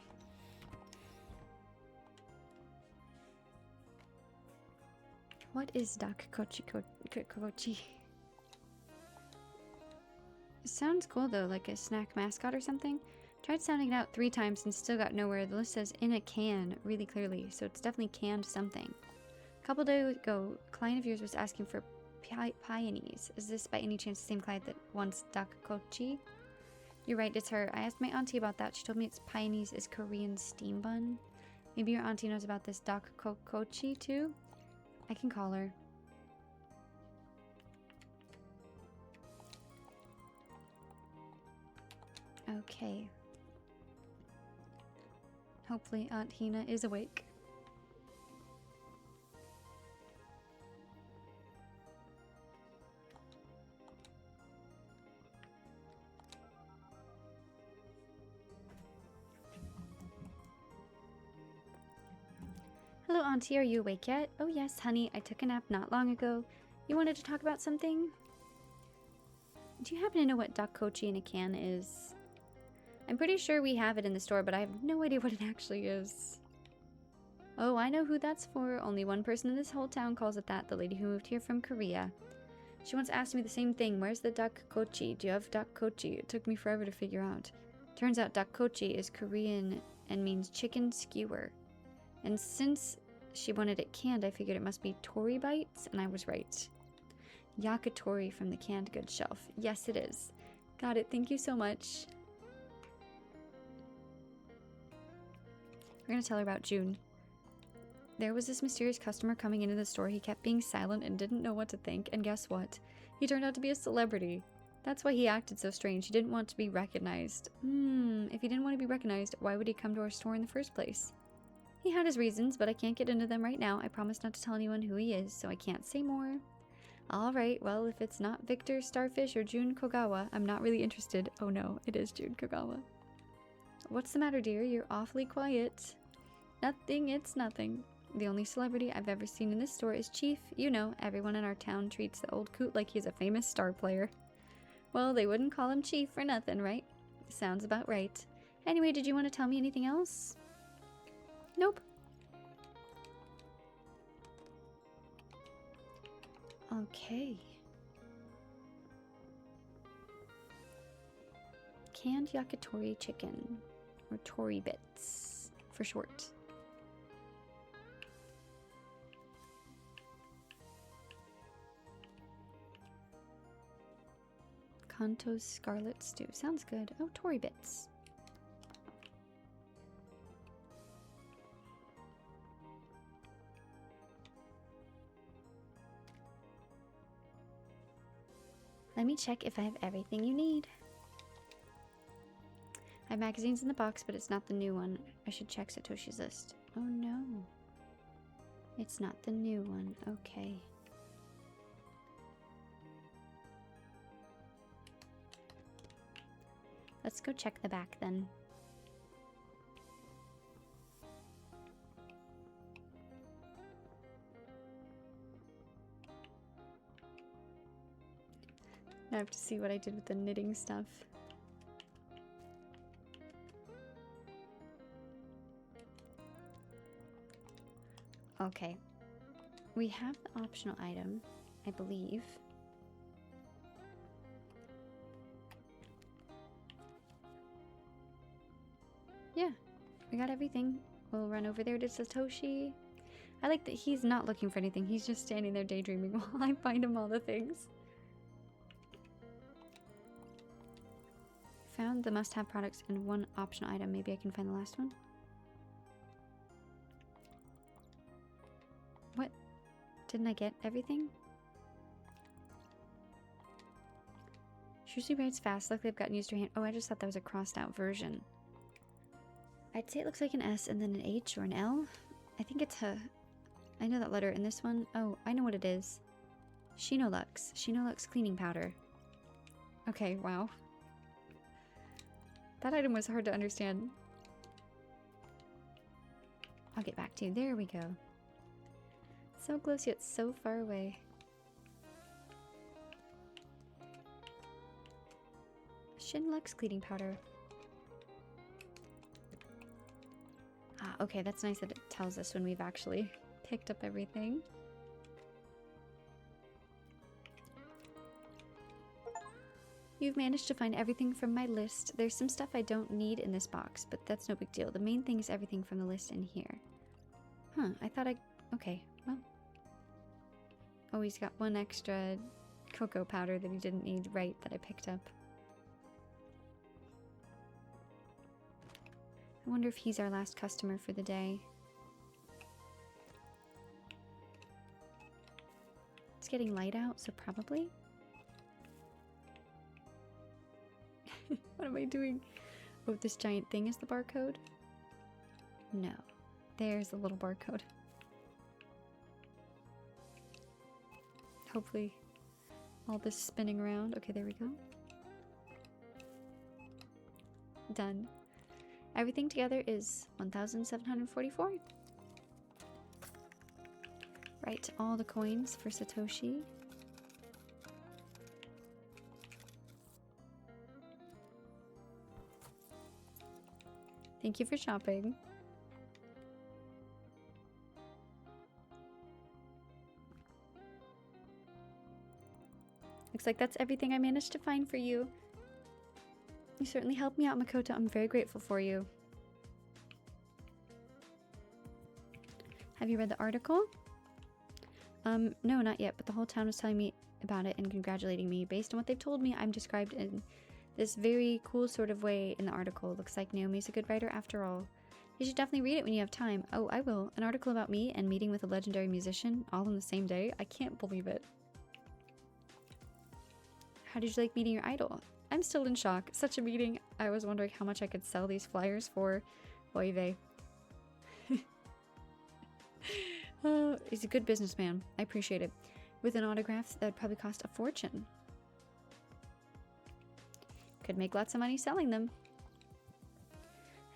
What is Dak Kochi Kochi? It sounds cool though, like a snack mascot or something. Tried sounding it out 3 times and still got nowhere. The list says in a can really clearly, so it's definitely canned something. A couple days ago, a client of yours was asking for peonies. Is this by any chance the same client that wants Dak Kochi? You're right, it's her. I asked my auntie about that. She told me it's peonies is Korean steam bun. Maybe your auntie knows about this Dak Kochi too? I can call her. Okay. Hopefully Aunt Hina is awake. Hello, Auntie. Are you awake yet? Oh, yes, honey. I took a nap not long ago. You wanted to talk about something? Do you happen to know what Dak Kochi in a can is? I'm pretty sure we have it in the store, but I have no idea what it actually is. Oh, I know who that's for. Only one person in this whole town calls it that, the lady who moved here from Korea. She once asked me the same thing. Where's the Dak Kochi? Do you have Dak Kochi? It took me forever to figure out. Turns out dakkochi is Korean and means chicken skewer. And since she wanted it canned, I figured it must be tori bites, and I was right. Yakitori from the canned goods shelf. Yes, it is. Got it. Thank you so much. We're gonna tell her about June. There was this mysterious customer coming into the store. He kept being silent and didn't know what to think, and guess what? He turned out to be a celebrity. That's why he acted so strange. He didn't want to be recognized. If he didn't want to be recognized, why would he come to our store in the first place? He had his reasons, but I can't get into them right now. I promised not to tell anyone who he is, so I can't say more. Alright, well, if it's not Victor Starfish or Jun Kogawa, I'm not really interested. Oh no, it is Jun Kogawa. What's the matter, dear? You're awfully quiet. Nothing, it's nothing. The only celebrity I've ever seen in this store is Chief. You know, everyone in our town treats the old coot like he's a famous star player. Well, they wouldn't call him Chief for nothing, right? Sounds about right. Anyway, did you want to tell me anything else? Nope. Okay. Canned yakitori chicken, or tori bits for short. Kanto's Scarlet Stew. Sounds good. Oh, tori bits. Let me check if I have everything you need. I have magazines in the box, but it's not the new one. I should check Satoshi's list. Oh no. It's not the new one. Okay. Let's go check the back then. I have to see what I did with the knitting stuff. Okay. We have the optional item, I believe. Yeah, we got everything. We'll run over there to Satoshi. I like that he's not looking for anything. He's just standing there daydreaming while I find him all the things. Found the must-have products and one optional item. Maybe I can find the last one. What? Didn't I get everything? She writes fast. Luckily I've gotten used to her hand. Oh, I just thought that was a crossed out version. I'd say it looks like an S and then an H or an L. I think it's a... I know that letter in this one. Oh, I know what it is. Shinolux. Shinolux cleaning powder. Okay, wow. That item was hard to understand. I'll get back to you. There we go. So close yet so far away. Shinolux cleaning powder. Ah, okay, that's nice that it tells us when we've actually picked up everything. You've managed to find everything from my list. There's some stuff I don't need in this box, but that's no big deal. The main thing is everything from the list in here. Huh, I thought okay, well. Oh, he's got one extra cocoa powder that he didn't need, right, that I picked up. I wonder if he's our last customer for the day. It's getting light out, so probably. What am I doing? Oh, this giant thing is the barcode? No. There's the little barcode. Hopefully all this spinning around. Okay, there we go. Done. Everything together is 1,744. Right, all the coins for Satoshi. Thank you for shopping. Looks like that's everything I managed to find for you. You certainly helped me out, Makoto. I'm very grateful for you. Have you read the article? No, not yet, but the whole town was telling me about it and congratulating me. Based on what they've told me, I'm described in this very cool sort of way in the article. Looks like Naomi's a good writer after all. You should definitely read it when you have time. Oh, I will. An article about me and meeting with a legendary musician all on the same day? I can't believe it. How did you like meeting your idol? I'm still in shock. Such a meeting. I was wondering how much I could sell these flyers for. Oy vey. He's a good businessman. I appreciate it. With an autograph, that would probably cost a fortune. Could make lots of money selling them.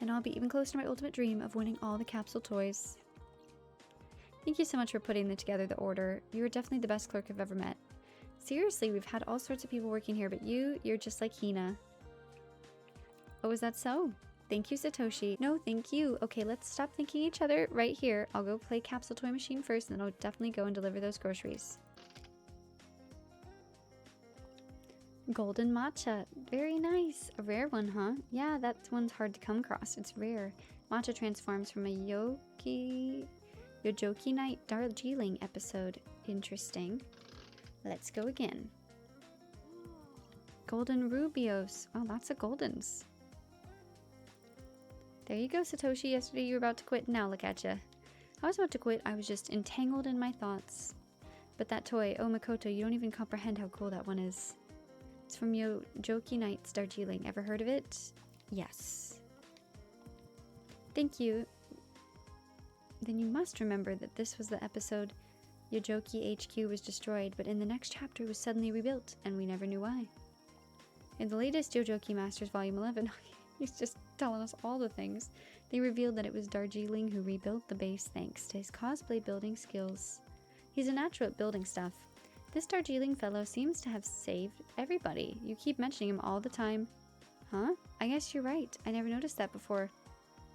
And I'll be even closer to my ultimate dream of winning all the capsule toys. Thank you so much for putting together the order. You're definitely the best clerk I've ever met. Seriously, we've had all sorts of people working here, but you're just like Hina. Oh, is that so? Thank you, Satoshi. No, thank you. Okay, let's stop thanking each other right here. I'll go play Capsule Toy Machine first, and then I'll definitely go and deliver those groceries. Golden matcha. Very nice. A rare one, huh? Yeah, that one's hard to come across. It's rare. Matcha transforms from a Yojoki Night Darjeeling episode. Interesting. Let's go again. Golden Rubios. Oh, lots of goldens. There you go, Satoshi. Yesterday you were about to quit. Now look at ya. I was about to quit. I was just entangled in my thoughts. But that toy, oh Makoto, you don't even comprehend how cool that one is. It's from Yojoki Nights Darjeeling. Ever heard of it? Yes. Thank you. Then you must remember that this was the episode Yojoki HQ was destroyed, but in the next chapter it was suddenly rebuilt, and we never knew why. In the latest Yojoki Masters Volume 11, he's just telling us all the things. They revealed that it was Darjeeling who rebuilt the base thanks to his cosplay building skills. He's a natural at building stuff. This Darjeeling fellow seems to have saved everybody. You keep mentioning him all the time. Huh? I guess you're right. I never noticed that before.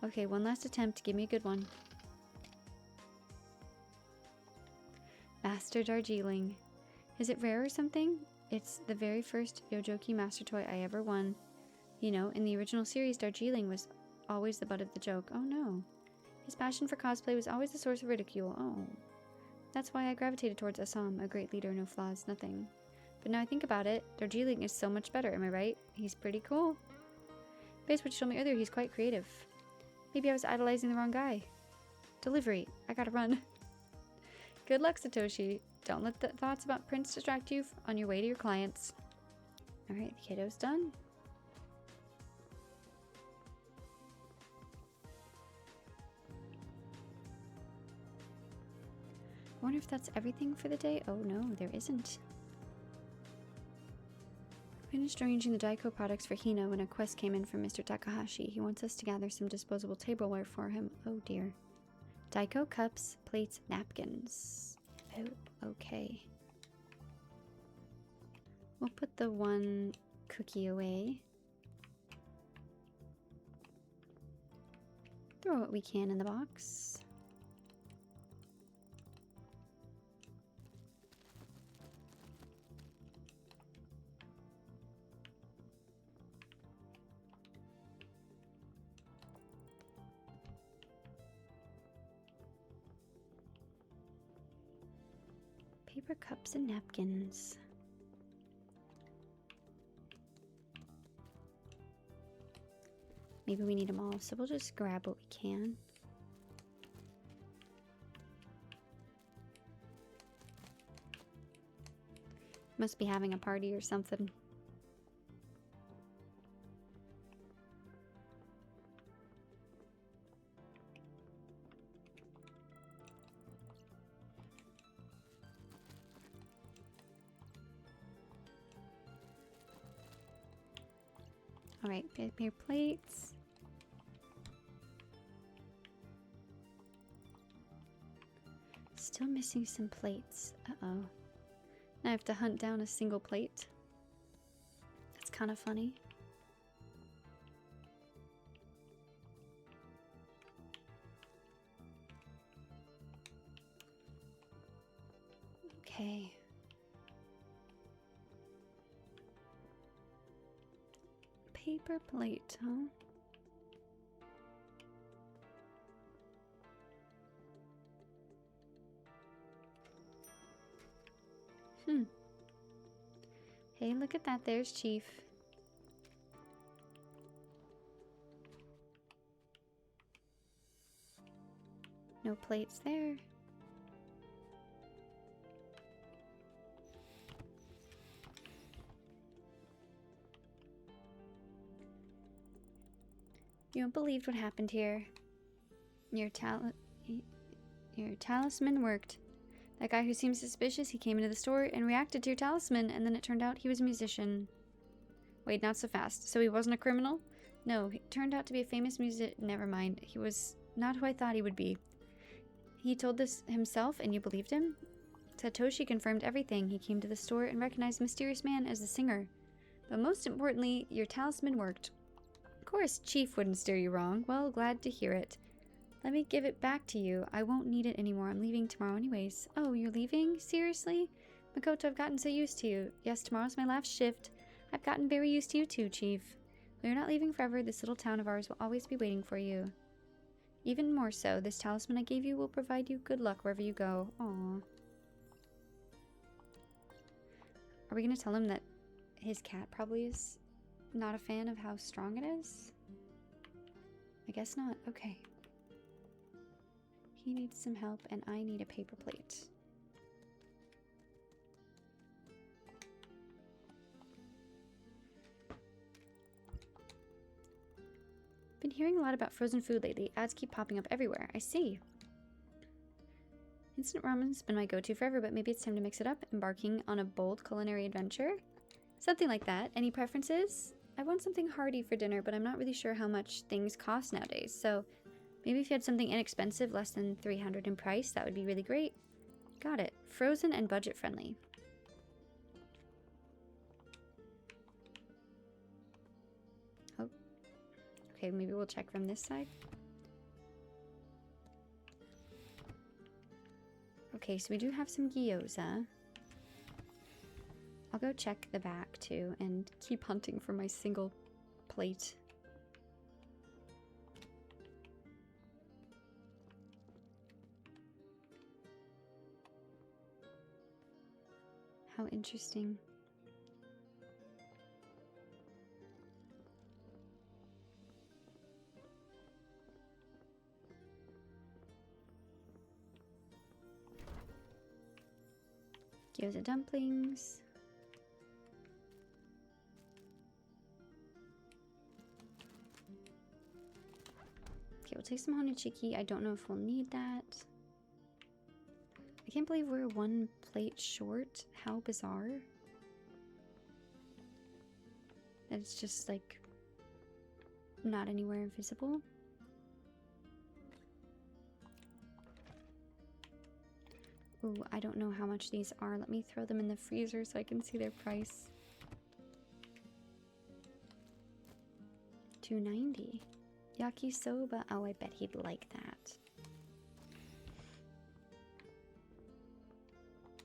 Okay, one last attempt. Give me a good one. Master Darjeeling. Is it rare or something? It's the very first Yojoki Master Toy I ever won. You know, in the original series, Darjeeling was always the butt of the joke. Oh no. His passion for cosplay was always the source of ridicule. Oh. That's why I gravitated towards Assam, a great leader, no flaws, nothing. But now I think about it, Darjeeling is so much better, am I right? He's pretty cool. Based on what you told me earlier, he's quite creative. Maybe I was idolizing the wrong guy. Delivery. I gotta run. Good luck, Satoshi. Don't let the thoughts about Prince distract you on your way to your clients. Alright, the kiddo's done. I wonder if that's everything for the day. Oh no, there isn't. Finished arranging the Daiko products for Hina when a quest came in from Mr. Takahashi. He wants us to gather some disposable tableware for him. Oh dear. Daiko cups, plates, napkins. Oh, okay. We'll put the one cookie away. Throw what we can in the box. Paper cups and napkins. Maybe we need them all, so we'll just grab what we can. Must be having a party or something. Alright, paper plates. Still missing some plates. Uh-oh. Now I have to hunt down a single plate. That's kind of funny. Okay. paper plate, huh? Hey, look at that. There's Chief. No plates there. You won't believe what happened here. Your talisman worked. That guy who seemed suspicious, he came into the store and reacted to your talisman, and then it turned out he was a musician. Wait, not so fast. So he wasn't a criminal? No, he turned out to be a famous musician. Never mind. He was not who I thought he would be. He told this himself, and you believed him? Satoshi confirmed everything. He came to the store and recognized the mysterious man as the singer. But most importantly, your talisman worked. Of course, Chief wouldn't steer you wrong. Well, glad to hear it. Let me give it back to you. I won't need it anymore. I'm leaving tomorrow anyways. Oh, you're leaving? Seriously? Makoto, I've gotten so used to you. Yes, tomorrow's my last shift. I've gotten very used to you too, Chief. But you're not leaving forever. This little town of ours will always be waiting for you. Even more so, this talisman I gave you will provide you good luck wherever you go. Aww. Are we going to tell him that his cat probably is not a fan of how strong it is? I guess not. Okay. He needs some help, and I need a paper plate. Been hearing a lot about frozen food lately. Ads keep popping up everywhere. I see. Instant ramen's been my go-to forever, but maybe it's time to mix it up, embarking on a bold culinary adventure? Something like that. Any preferences? I want something hearty for dinner, but I'm not really sure how much things cost nowadays, so maybe if you had something inexpensive, less than $300 in price, that would be really great. Got it. Frozen and budget-friendly. Oh. Okay, maybe we'll check from this side. Okay, so we do have some gyoza. I'll go check the back, too, and keep hunting for my single plate. How interesting. Gyoza dumplings. Okay, we'll take some Honichicki. I don't know if we'll need that. I can't believe we're one plate short. How bizarre. That it's just like not anywhere visible. Ooh, I don't know how much these are. Let me throw them in the freezer so I can see their price. $2.90. Yakisoba. Oh, I bet he'd like that.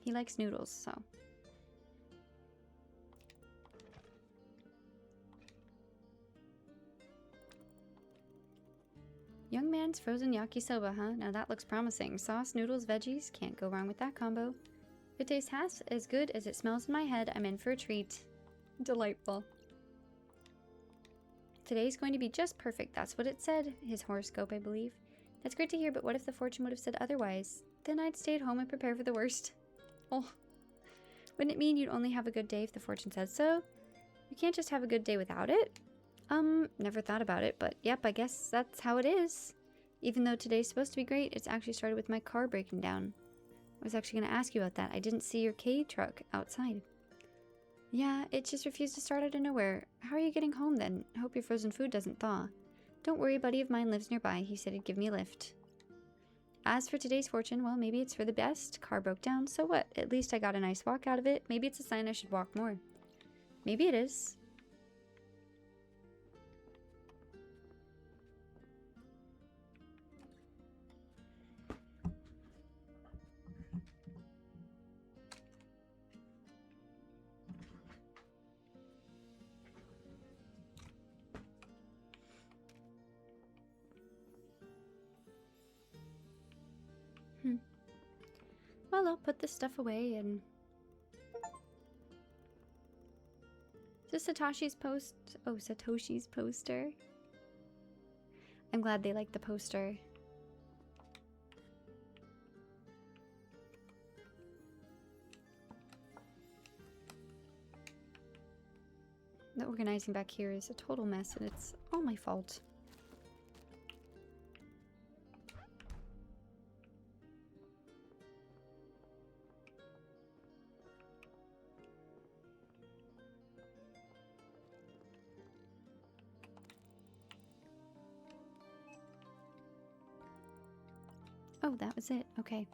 He likes noodles, so. Young man's frozen yakisoba, huh? Now that looks promising. Sauce, noodles, veggies. Can't go wrong with that combo. If it tastes half as good as it smells in my head, I'm in for a treat. Delightful. Today's going to be just perfect. That's what it said. His horoscope, I believe. That's great to hear, but what if the fortune would have said otherwise? Then I'd stay at home and prepare for the worst. Oh. Wouldn't it mean you'd only have a good day if the fortune said so? You can't just have a good day without it? Never thought about it, but yep, I guess that's how it is. Even though today's supposed to be great, it's actually started with my car breaking down. I was actually going to ask you about that. I didn't see your K truck outside. Yeah, it just refused to start out of nowhere. How are you getting home then? I hope your frozen food doesn't thaw. Don't worry, a buddy of mine lives nearby. He said he'd give me a lift. As for today's fortune, well, maybe it's for the best. Car broke down, so what? At least I got a nice walk out of it. Maybe it's a sign I should walk more. Maybe it is. Well, I'll put this stuff away and... Is this Satoshi's post? Oh, Satoshi's poster. I'm glad they like the poster. The organizing back here is a total mess, and it's all my fault. Oh, that was it. Okay.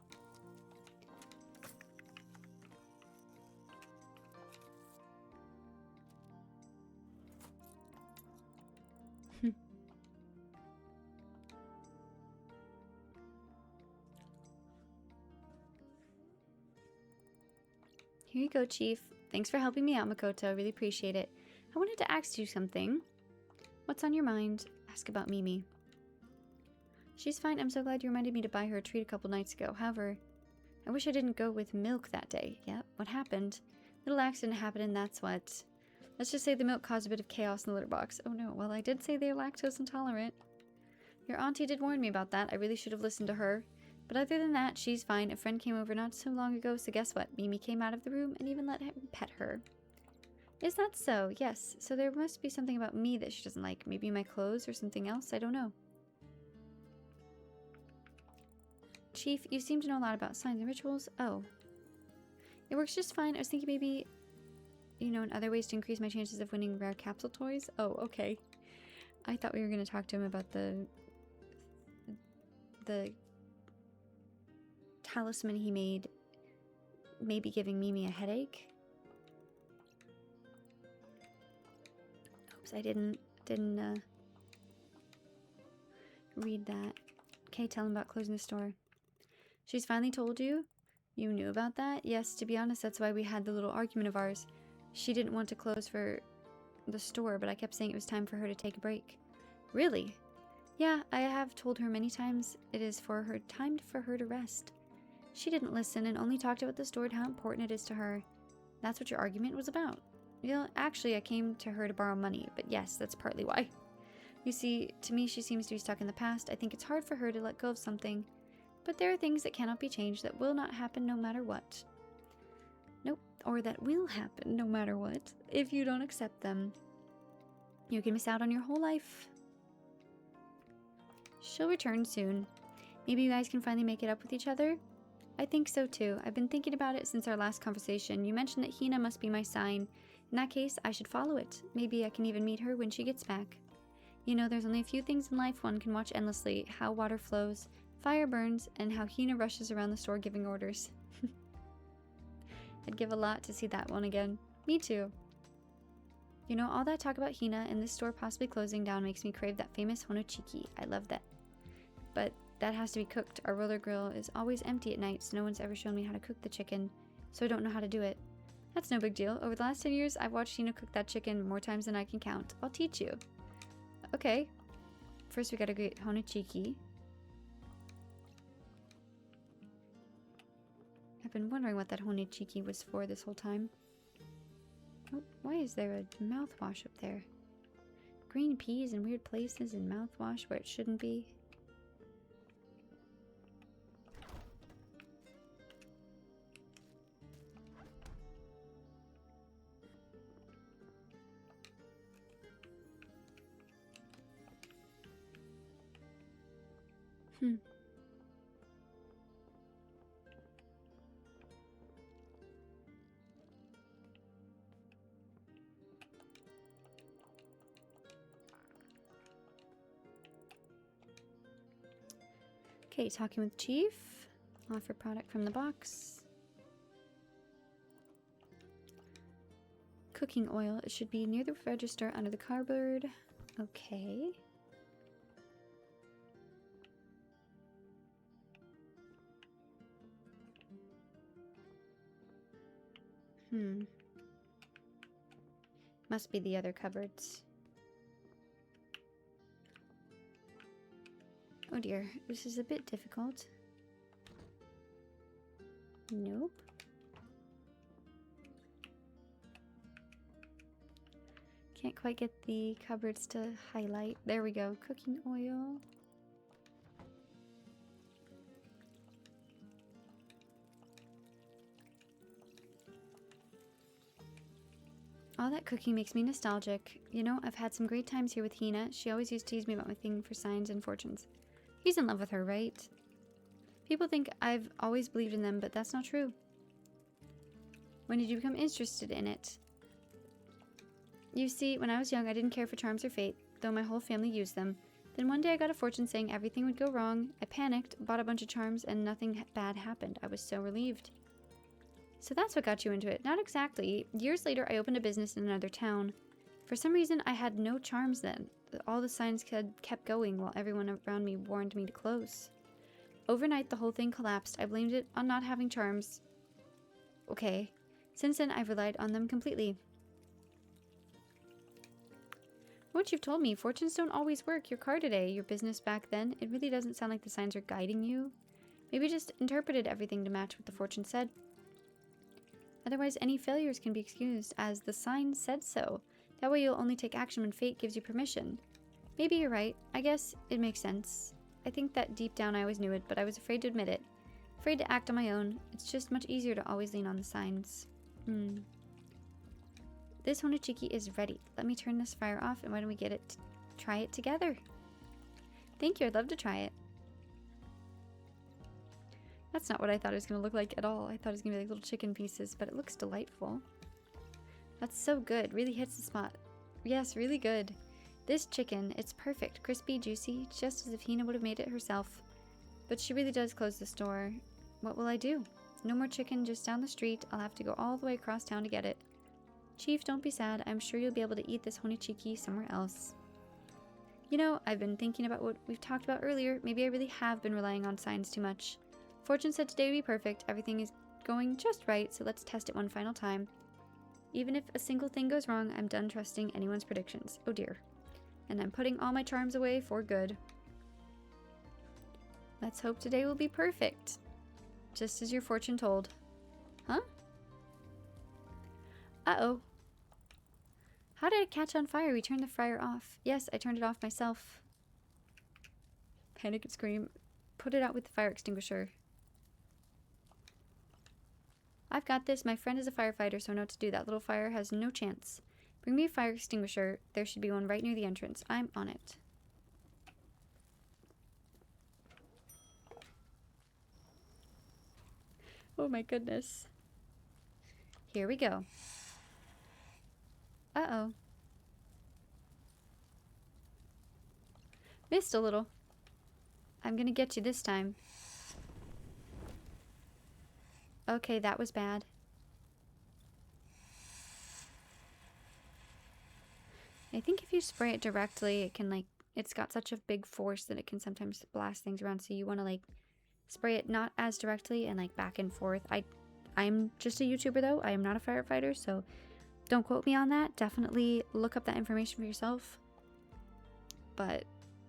Here you go, Chief. Thanks for helping me out, Makoto. I really appreciate it. I wanted to ask you something. What's on your mind? Ask about Mimi. She's fine. I'm so glad you reminded me to buy her a treat a couple nights ago. However, I wish I didn't go with milk that day. Yep, what happened? Little accident happened, and that's what... Let's just say the milk caused a bit of chaos in the litter box. Oh no, well I did say they're lactose intolerant. Your auntie did warn me about that. I really should have listened to her. But other than that, she's fine. A friend came over not so long ago, so guess what? Mimi came out of the room and even let him pet her. Is that so? Yes. So there must be something about me that she doesn't like. Maybe my clothes or something else? I don't know. Chief, you seem to know a lot about signs and rituals. Oh. It works just fine. I was thinking maybe, you know, in other ways to increase my chances of winning rare capsule toys. Oh, okay. I thought we were going to talk to him about the talisman he made maybe giving Mimi a headache. Oops, I didn't read that. Okay, tell him about closing the store. She's finally told you? You knew about that? Yes, to be honest, that's why we had the little argument of ours. She didn't want to close for the store, but I kept saying it was time for her to take a break. Really? Yeah, I have told her many times it is for her time for her to rest. She didn't listen and only talked about the store and how important it is to her. That's what your argument was about. You know, actually, I came to her to borrow money, but yes, that's partly why. You see, to me, she seems to be stuck in the past. I think it's hard for her to let go of something. But there are things that cannot be changed that will not happen no matter what. Nope, or that will happen no matter what, if you don't accept them. You can miss out on your whole life. She'll return soon. Maybe you guys can finally make it up with each other? I think so too. I've been thinking about it since our last conversation. You mentioned that Hina must be my sign. In that case, I should follow it. Maybe I can even meet her when she gets back. You know, there's only a few things in life one can watch endlessly. How water flows, fire burns, and how Hina rushes around the store giving orders. I'd give a lot to see that one again. Me too. You know, all that talk about Hina and this store possibly closing down makes me crave that famous Honichicki. I love that. But that has to be cooked. Our roller grill is always empty at night, so no one's ever shown me how to cook the chicken, so I don't know how to do it. That's no big deal. Over the last 10 years, I've watched Hina cook that chicken more times than I can count. I'll teach you. Okay. First, we gotta get Honichicki. I've been wondering what that Honichicki was for this whole time. Oh, why is there a mouthwash up there? Green peas in weird places and mouthwash where it shouldn't be. Okay, talking with Chief. Offer product from the box. Cooking oil. It should be near the register under the cardboard. Okay. Must be the other cupboards. Oh dear, this is a bit difficult. Nope. Can't quite get the cupboards to highlight. There we go. Cooking oil. All that cooking makes me nostalgic. You know, I've had some great times here with Hina. She always used to tease me about my thing for signs and fortunes. He's in love with her, right? People think I've always believed in them, but that's not true. When did you become interested in it? You see, when I was young, I didn't care for charms or fate, though my whole family used them. Then one day I got a fortune saying everything would go wrong. I panicked, bought a bunch of charms, and nothing bad happened. I was so relieved. So that's what got you into it. Not exactly. Years later, I opened a business in another town. For some reason, I had no charms then. All the signs kept going while everyone around me warned me to close. Overnight, the whole thing collapsed. I blamed it on not having charms. Okay. Since then, I've relied on them completely. What you've told me, fortunes don't always work. Your car today, your business back then, it really doesn't sound like the signs are guiding you. Maybe just interpreted everything to match what the fortune said. Otherwise, any failures can be excused, as the sign said so. That way you'll only take action when fate gives you permission. Maybe you're right. I guess it makes sense. I think that deep down I always knew it, but I was afraid to admit it. Afraid to act on my own. It's just much easier to always lean on the signs. This Honichicki is ready. Let me turn this fire off, and why don't we try it together? Thank you, I'd love to try it. That's not what I thought it was going to look like at all. I thought it was going to be like little chicken pieces, but it looks delightful. That's so good. Really hits the spot. Yes, really good. This chicken, it's perfect. Crispy, juicy, just as if Hina would have made it herself. But she really does close the store. What will I do? No more chicken just down the street. I'll have to go all the way across town to get it. Chief, don't be sad. I'm sure you'll be able to eat this Honichicki somewhere else. You know, I've been thinking about what we've talked about earlier. Maybe I really have been relying on signs too much. Fortune said today would be perfect. Everything is going just right, so let's test it one final time. Even if a single thing goes wrong, I'm done trusting anyone's predictions. Oh dear. And I'm putting all my charms away for good. Let's hope today will be perfect. Just as your fortune told. Huh? Uh-oh. How did it catch on fire? We turned the fire off. Yes, I turned it off myself. Panic and scream. Put it out with the fire extinguisher. I've got this. My friend is a firefighter, so I know what to do. That little fire has no chance. Bring me a fire extinguisher. There should be one right near the entrance. I'm on it. Oh my goodness. Here we go. Uh-oh. Missed a little. I'm gonna get you this time. Okay, that was bad. I think if you spray it directly, it can it's got such a big force that it can sometimes blast things around. So you want to spray it not as directly and back and forth. I'm just a YouTuber though. I am not a firefighter, so don't quote me on that. Definitely look up that information for yourself. But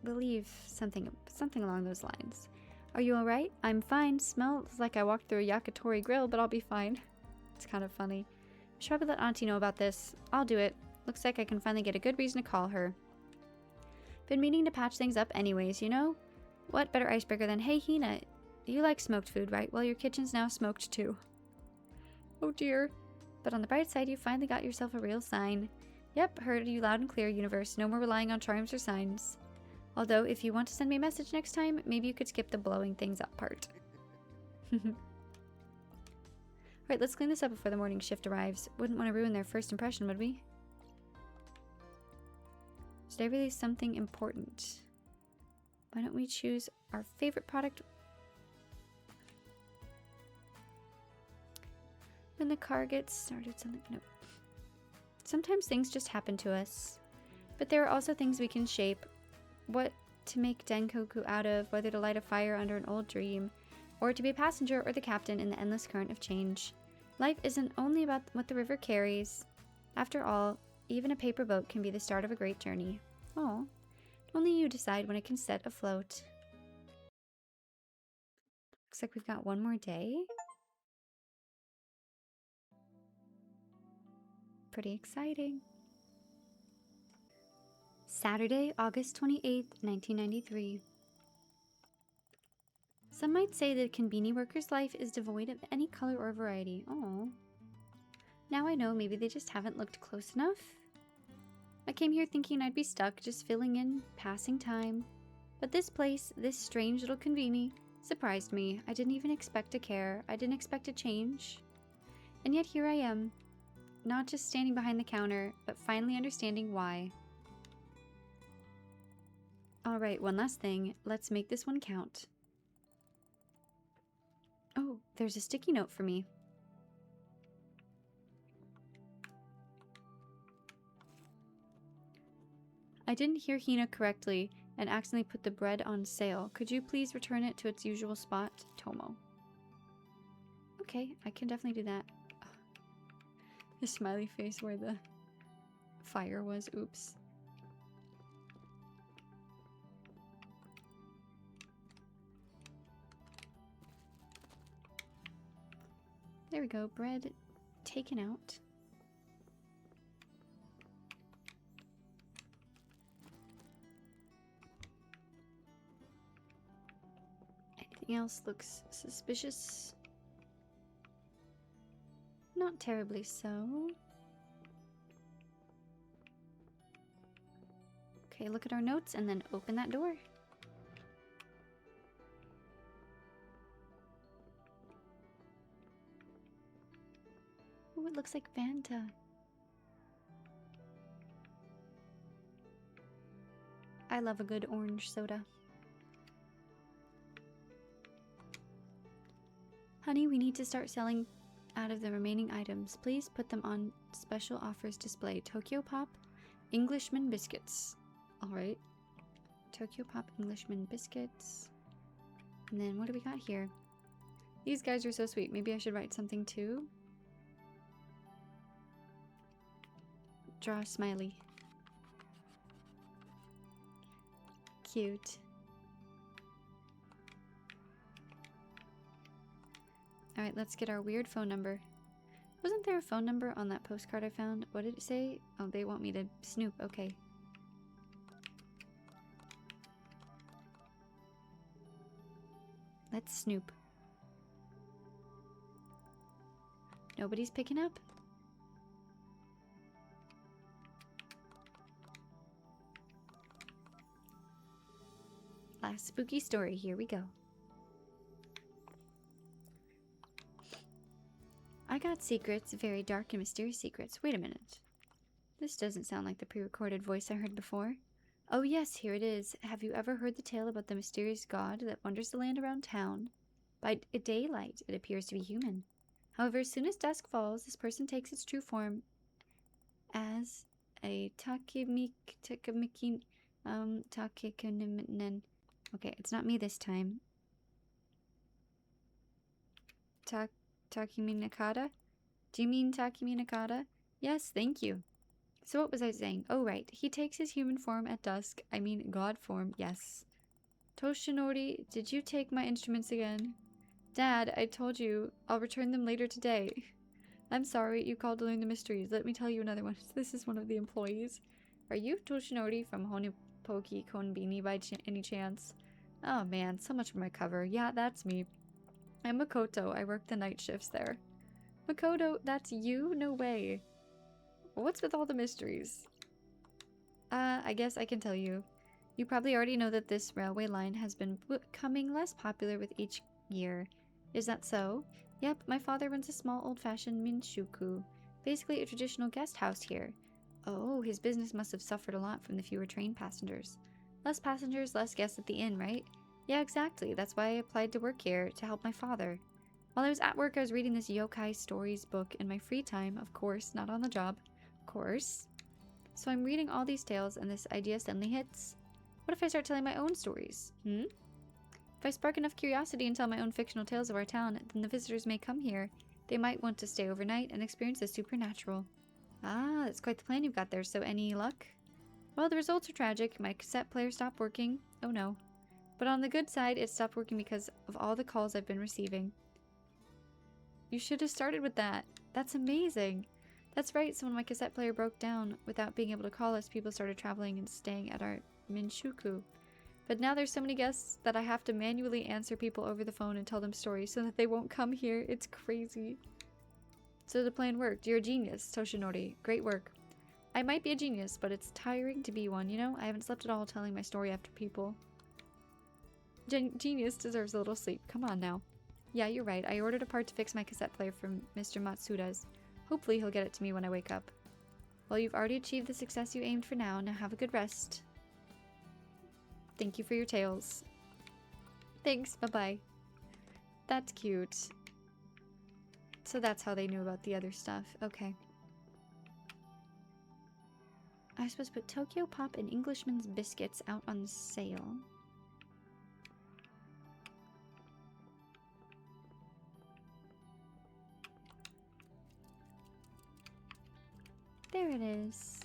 believe something along those lines. Are you alright? I'm fine. Smells like I walked through a yakitori grill, but I'll be fine. It's kind of funny. I should probably let Auntie know about this. I'll do it. Looks like I can finally get a good reason to call her. Been meaning to patch things up anyways, you know? What better icebreaker than, hey Hina, you like smoked food, right? Well, your kitchen's now smoked too. Oh dear. But on the bright side, you finally got yourself a real sign. Yep, heard you loud and clear, universe. No more relying on charms or signs. Although, if you want to send me a message next time, maybe you could skip the blowing things up part. Alright, let's clean this up before the morning shift arrives. Wouldn't want to ruin their first impression, would we? Should I release something important? Why don't we choose our favorite product? When the car gets started, something... No. Sometimes things just happen to us. But there are also things we can shape. What to make Denkoku out of, whether to light a fire under an old dream, or to be a passenger or the captain in the endless current of change. Life isn't only about what the river carries. After all, even a paper boat can be the start of a great journey. Oh, only you decide when it can set afloat. Looks like we've got one more day. Pretty exciting. Saturday, August 28th, 1993. Some might say that a Konbini worker's life is devoid of any color or variety. Oh. Now I know maybe they just haven't looked close enough. I came here thinking I'd be stuck, just filling in, passing time. But this place, this strange little Konbini, surprised me. I didn't even expect to care. I didn't expect to change. And yet here I am. Not just standing behind the counter, but finally understanding why. Alright, one last thing. Let's make this one count. Oh, there's a sticky note for me. I didn't hear Hina correctly and accidentally put the bread on sale. Could you please return it to its usual spot? Tomo. Okay, I can definitely do that. The smiley face where the fire was. Oops. There we go. Bread taken out. Anything else looks suspicious? Not terribly so. Okay, look at our notes and then open that door. Oh, it looks like Fanta. I love a good orange soda. Honey, we need to start selling out of the remaining items. Please put them on special offers display. Tokyo Pop, Englishman biscuits. Alright. Tokyo Pop, Englishman biscuits. And then what do we got here? These guys are so sweet. Maybe I should write something too. Draw a smiley. Cute. Alright, let's get our weird phone number. Wasn't there a phone number on that postcard I found? What did it say? Oh, they want me to snoop. Okay. Let's snoop. Nobody's picking up. Last spooky story. Here we go. I got secrets, very dark and mysterious secrets. Wait a minute. This doesn't sound like the pre-recorded voice I heard before. Oh yes, here it is. Have you ever heard the tale about the mysterious god that wanders the land around town? By daylight, it appears to be human. However, as soon as dusk falls, this person takes its true form as a Takemikin. Okay, it's not me this time. Takemi Nakata? Do you mean Takemi Nakata? Yes, thank you. So what was I saying? Oh, right. He takes his human form at dusk. I mean, god form, yes. Toshinori, did you take my instruments again? Dad, I told you. I'll return them later today. I'm sorry, you called to learn the mysteries. Let me tell you another one. This is one of the employees. Are you Toshinori from Honichicki Konbini by any chance? Oh man, so much for my cover. Yeah, that's me. I'm Makoto. I work the night shifts there. Makoto, that's you? No way. What's with all the mysteries? I guess I can tell you. You probably already know that this railway line has been becoming less popular with each year. Is that so? Yep, my father runs a small old-fashioned minshuku, basically a traditional guest house here. Oh, his business must have suffered a lot from the fewer train passengers. Less passengers, less guests at the inn, right? Yeah, exactly. That's why I applied to work here, to help my father. While I was at work, I was reading this yokai stories book in my free time, of course, not on the job. Of course. So I'm reading all these tales and this idea suddenly hits. What if I start telling my own stories? If I spark enough curiosity and tell my own fictional tales of our town, then the visitors may come here. They might want to stay overnight and experience the supernatural. Ah, that's quite the plan you've got there, so any luck? Well, the results are tragic. My cassette player stopped working. Oh no. But on the good side, it stopped working because of all the calls I've been receiving. You should have started with that. That's amazing. That's right, so when my cassette player broke down, without being able to call us, people started traveling and staying at our Minshuku. But now there's so many guests that I have to manually answer people over the phone and tell them stories so that they won't come here. It's crazy. So the plan worked. You're a genius, Toshinori. Great work. I might be a genius, but it's tiring to be one, you know? I haven't slept at all telling my story after people. Genius deserves a little sleep. Come on now. Yeah, you're right. I ordered a part to fix my cassette player from Mr. Matsuda's. Hopefully he'll get it to me when I wake up. Well, you've already achieved the success you aimed for now. Now have a good rest. Thank you for your tales. Thanks, bye-bye. That's cute. So that's how they knew about the other stuff. Okay. I was supposed to put Tokyo Pop and Englishman's Biscuits out on sale. There it is.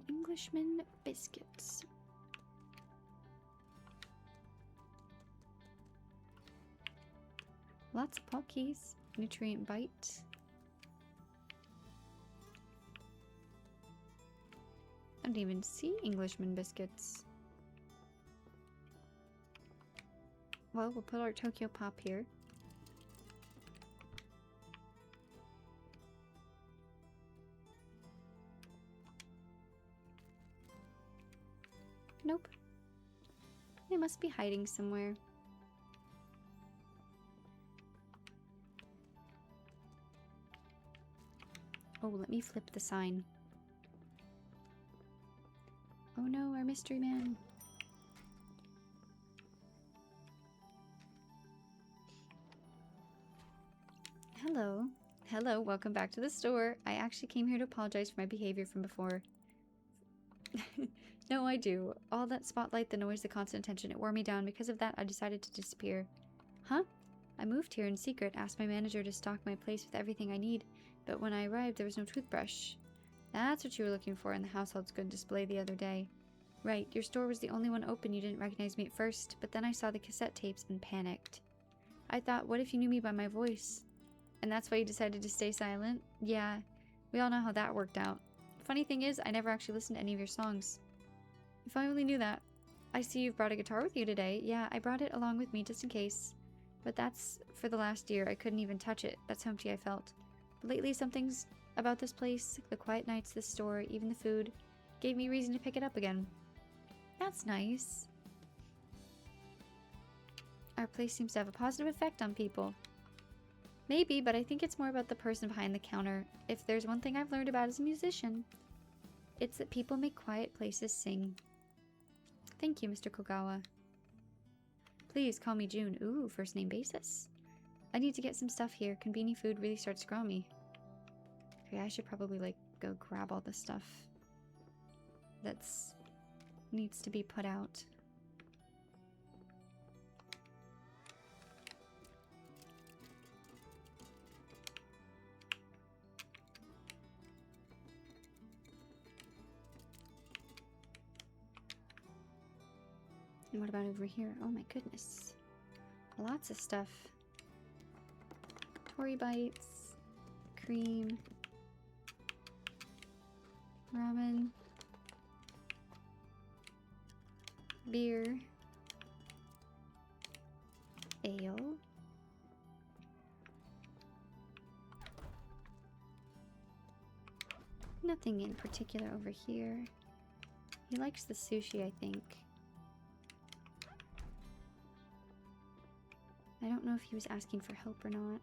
Englishman Biscuits. Lots of Pockies. Nutrient Bite. I don't even see Englishman Biscuits. Well, we'll put our Tokyo Pop here. Nope. They must be hiding somewhere. Oh, let me flip the sign. Oh no, our mystery man. Hello. Hello, welcome back to the store. I actually came here to apologize for my behavior from before. No, I do. All that spotlight, the noise, the constant attention, it wore me down. Because of that, I decided to disappear. Huh? I moved here in secret, asked my manager to stock my place with everything I need, but when I arrived, there was no toothbrush. That's what you were looking for in the household's good display the other day. Right, your store was the only one open. You didn't recognize me at first, but then I saw the cassette tapes and panicked. I thought, what if you knew me by my voice? And that's why you decided to stay silent? Yeah, we all know how that worked out. Funny thing is, I never actually listened to any of your songs. If I only knew that. I see you've brought a guitar with you today. Yeah, I brought it along with me just in case. But that's for the last year. I couldn't even touch it. That's how empty I felt. But lately, something's about this place, the quiet nights, the store, even the food, gave me reason to pick it up again. That's nice. Our place seems to have a positive effect on people. Maybe, but I think it's more about the person behind the counter. If there's one thing I've learned about as a musician, it's that people make quiet places sing. Thank you, Mr. Kogawa. Please call me June. Ooh, first name basis. I need to get some stuff here. Konbini food really starts to grow me. Okay, I should probably, like, go grab all the stuff that's needs to be put out. And what about over here? Oh my goodness. Lots of stuff. Tory bites. Cream. Ramen. Beer. Ale. Nothing in particular over here. He likes the sushi, I think. I don't know if he was asking for help or not.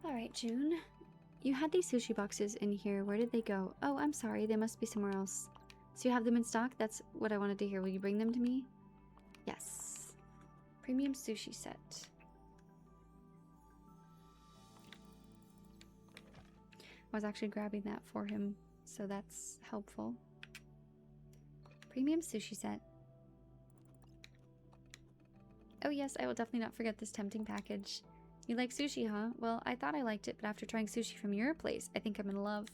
Alright, June. You had these sushi boxes in here. Where did they go? Oh, I'm sorry. They must be somewhere else. So you have them in stock? That's what I wanted to hear. Will you bring them to me? Yes. Premium sushi set. I was actually grabbing that for him, so that's helpful. Premium sushi set. Oh yes, I will definitely not forget this tempting package. You like sushi, huh? Well, I thought I liked it, but after trying sushi from your place, I think I'm in love.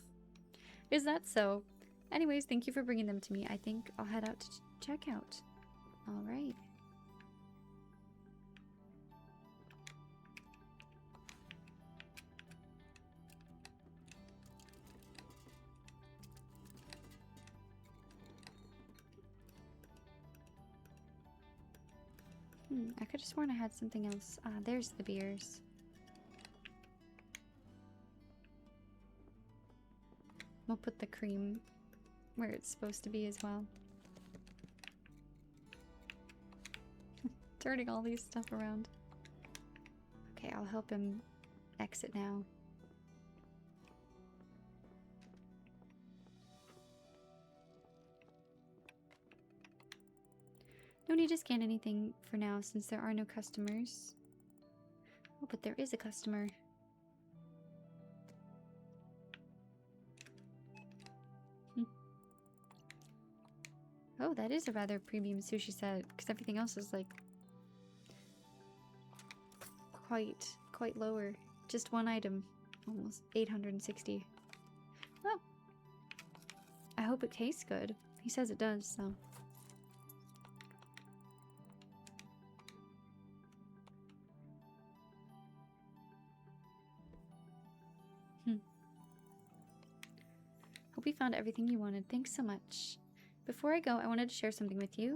Is that so? Anyways, thank you for bringing them to me. I think I'll head out to check out. All right. I could have sworn I had something else. Ah, there's the beers. We'll put the cream where it's supposed to be as well. Turning all these stuff around. Okay, I'll help him exit now. No need to scan anything for now since there are no customers. Oh, but there is a customer. Oh, that is a rather premium sushi set because everything else is like quite lower. Just one item, almost 860. Oh, I hope it tastes good. He says it does, so. Hope you found everything you wanted. Thanks so much. Before I go, I wanted to share something with you.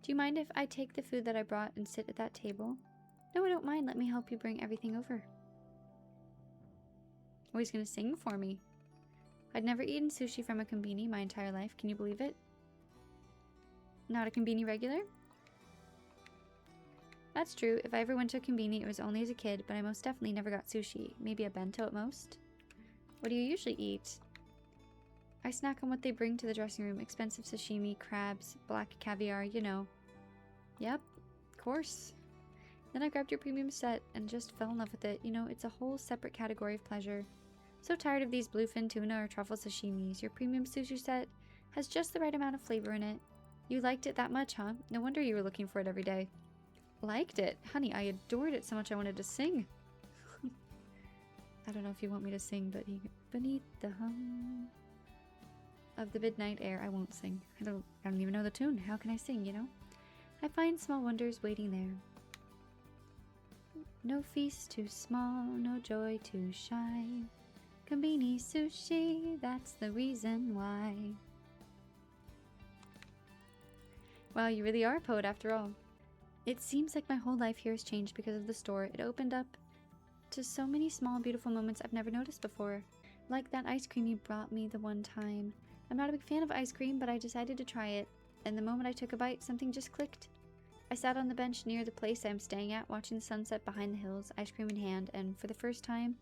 Do you mind if I take the food that I brought and sit at that table? No, I don't mind. Let me help you bring everything over. Oh, he's gonna sing for me. I'd never eaten sushi from a konbini my entire life. Can you believe it? Not a konbini regular? That's true. If I ever went to a konbini, it was only as a kid, but I most definitely never got sushi. Maybe a bento at most? What do you usually eat? I snack on what they bring to the dressing room. Expensive sashimi, crabs, black caviar, you know. Yep, of course. Then I grabbed your premium set and just fell in love with it. You know, it's a whole separate category of pleasure. So tired of these bluefin tuna or truffle sashimis. Your premium sushi set has just the right amount of flavor in it. You liked it that much, huh? No wonder you were looking for it every day. Liked it? Honey, I adored it so much I wanted to sing. I don't know if you want me to sing, but beneath the hum of the midnight air, I won't sing. I don't even know the tune. How can I sing, you know? I find small wonders waiting there. No feast too small, no joy too shy. Konbini sushi, that's the reason why. Wow, you really are a poet after all. It seems like my whole life here has changed because of the store. It opened up to so many small, beautiful moments I've never noticed before. Like that ice cream you brought me the one time. I'm not a big fan of ice cream, but I decided to try it, and the moment I took a bite, something just clicked. I sat on the bench near the place I'm staying at, watching the sunset behind the hills, ice cream in hand, and for the first time,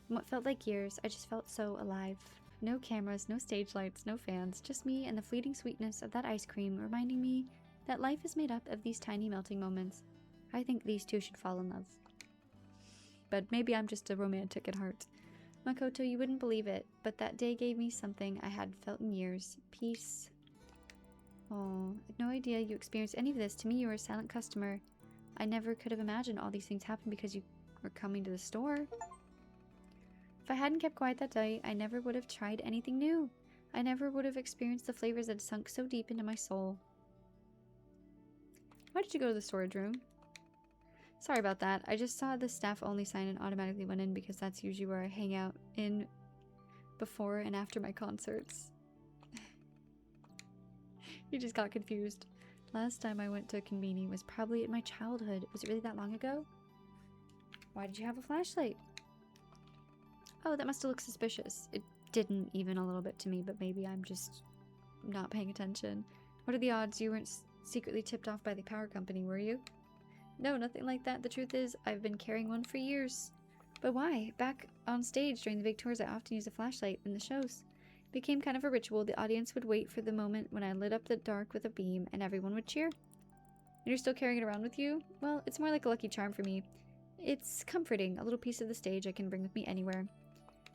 in what felt like years, I just felt so alive. No cameras, no stage lights, no fans, just me and the fleeting sweetness of that ice cream reminding me that life is made up of these tiny melting moments. I think these two should fall in love. But maybe I'm just a romantic at heart. Makoto, you wouldn't believe it, but that day gave me something I hadn't felt in years. Peace. Oh, I had no idea you experienced any of this. To me, you were a silent customer. I never could have imagined all these things happened because you were coming to the store. If I hadn't kept quiet that day, I never would have tried anything new. I never would have experienced the flavors that sunk so deep into my soul. Why did you go to the storage room? Sorry about that. I just saw the staff only sign and automatically went in because that's usually where I hang out in before and after my concerts. You just got confused. Last time I went to Konbini was probably in my childhood. Was it really that long ago? Why did you have a flashlight? Oh, that must have looked suspicious. It didn't even a little bit to me, but maybe I'm just not paying attention. What are the odds you weren't secretly tipped off by the power company, were you? No, nothing like that. The truth is, I've been carrying one for years. But why? Back on stage during the big tours, I often use a flashlight in the shows. It became kind of a ritual. The audience would wait for the moment when I lit up the dark with a beam, and everyone would cheer. And you're still carrying it around with you? Well, it's more like a lucky charm for me. It's comforting, a little piece of the stage I can bring with me anywhere.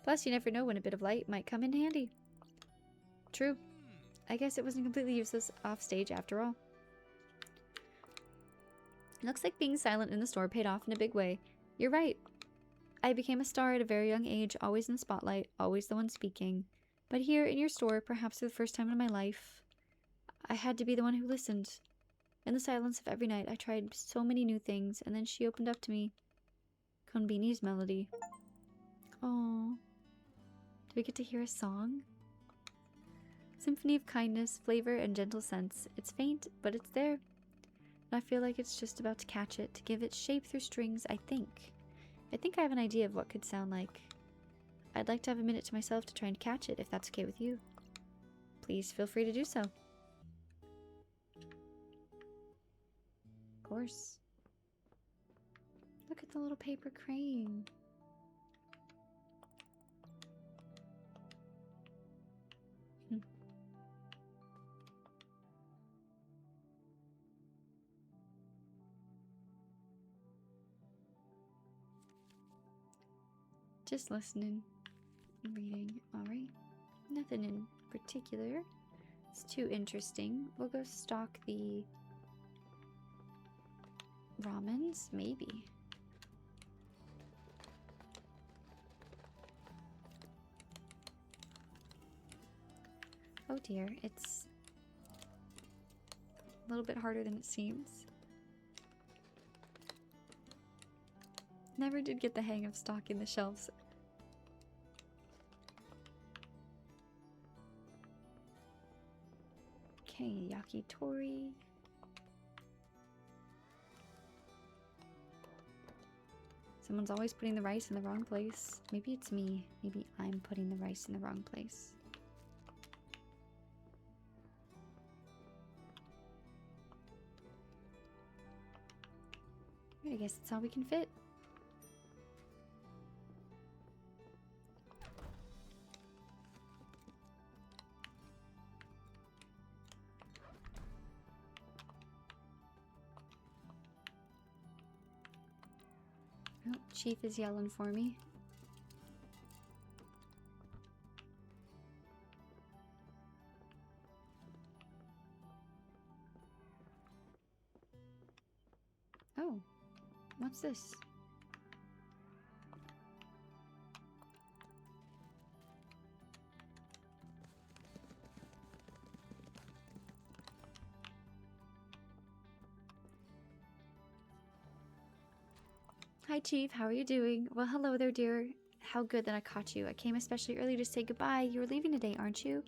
Plus, you never know when a bit of light might come in handy. True. I guess it wasn't completely useless off stage after all. Looks like being silent in the store paid off in a big way. You're right. I became a star at a very young age, always in the spotlight, always the one speaking. But here in your store, perhaps for the first time in my life, I had to be the one who listened. In the silence of every night, I tried so many new things, and then she opened up to me. Konbini's melody. Oh, do we get to hear a song? Symphony of kindness, flavor, and gentle scents. It's faint, but it's there. And I feel like it's just about to catch it, to give it shape through strings, I think. I think I have an idea of what could sound like. I'd like to have a minute to myself to try and catch it, if that's okay with you. Please feel free to do so. Of course. Look at the little paper crane. Just listening and reading. Alright. Nothing in particular. It's too interesting. We'll go stock the ramens, maybe. Oh dear, it's a little bit harder than it seems. Never did get the hang of stocking the shelves. Okay, yakitori. Someone's always putting the rice in the wrong place. Maybe it's me. Maybe I'm putting the rice in the wrong place. I guess that's all we can fit. Oh, Chief is yelling for me. Oh, what's this? Hi, Chief. How are you doing? Well, hello there, dear. How good that I caught you. I came especially early to say goodbye. You were leaving today, aren't you?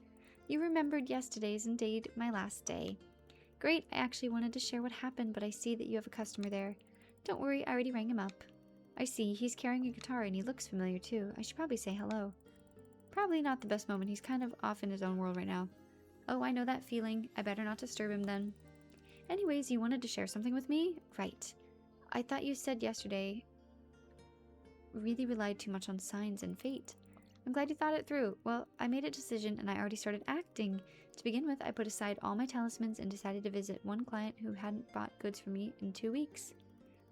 You remembered yesterday's indeed my last day. Great. I actually wanted to share what happened, but I see that you have a customer there. Don't worry, I already rang him up. I see. He's carrying a guitar and he looks familiar too. I should probably say hello. Probably not the best moment. He's kind of off in his own world right now. Oh, I know that feeling. I better not disturb him then. Anyways, you wanted to share something with me? Right. I thought you said yesterday really relied too much on signs and fate. I'm glad you thought it through. Well, I made a decision and I already started acting. To begin with, I put aside all my talismans and decided to visit one client who hadn't bought goods from me in 2 weeks.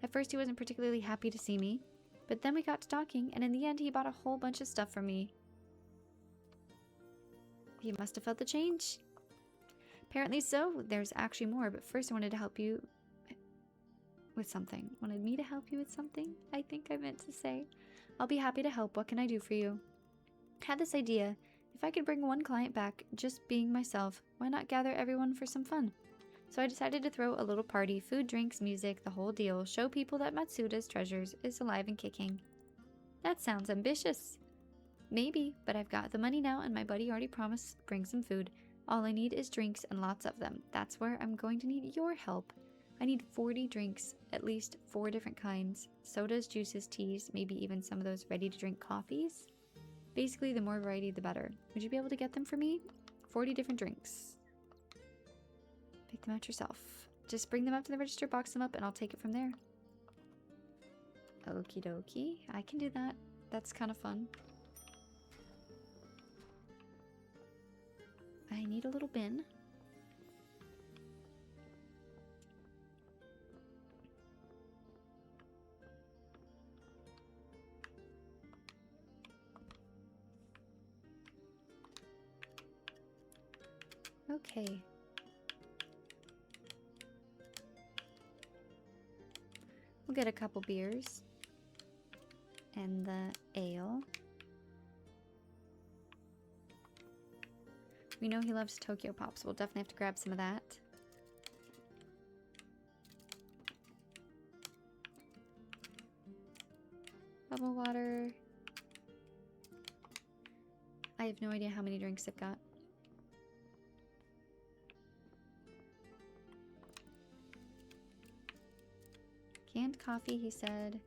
At first, he wasn't particularly happy to see me, but then we got to talking, and in the end, he bought a whole bunch of stuff from me. He must have felt the change. Apparently so. There's actually more, but first I wanted to help you with something. Wanted me to help you with something? I think I meant to say. I'll be happy to help. What can I do for you? Had this idea. If I could bring one client back, just being myself, why not gather everyone for some fun? So I decided to throw a little party, food, drinks, music, the whole deal, show people that Matsuda's treasures is alive and kicking. That sounds ambitious. Maybe, but I've got the money now and my buddy already promised to bring some food. All I need is drinks and lots of them. That's where I'm going to need your help. I need 40 drinks, at least 4 different kinds. Sodas, juices, teas, maybe even some of those ready-to-drink coffees. Basically, the more variety, the better. Would you be able to get them for me? 40 different drinks. Pick them out yourself. Just bring them up to the register, box them up, and I'll take it from there. Okie dokie. I can do that. That's kind of fun. I need a little bin. Okay. We'll get a couple beers. and the ale. We know he loves Tokyo Pops. We'll definitely have to grab some of that. Bubble water. I have no idea how many drinks I've got. Canned coffee, he said.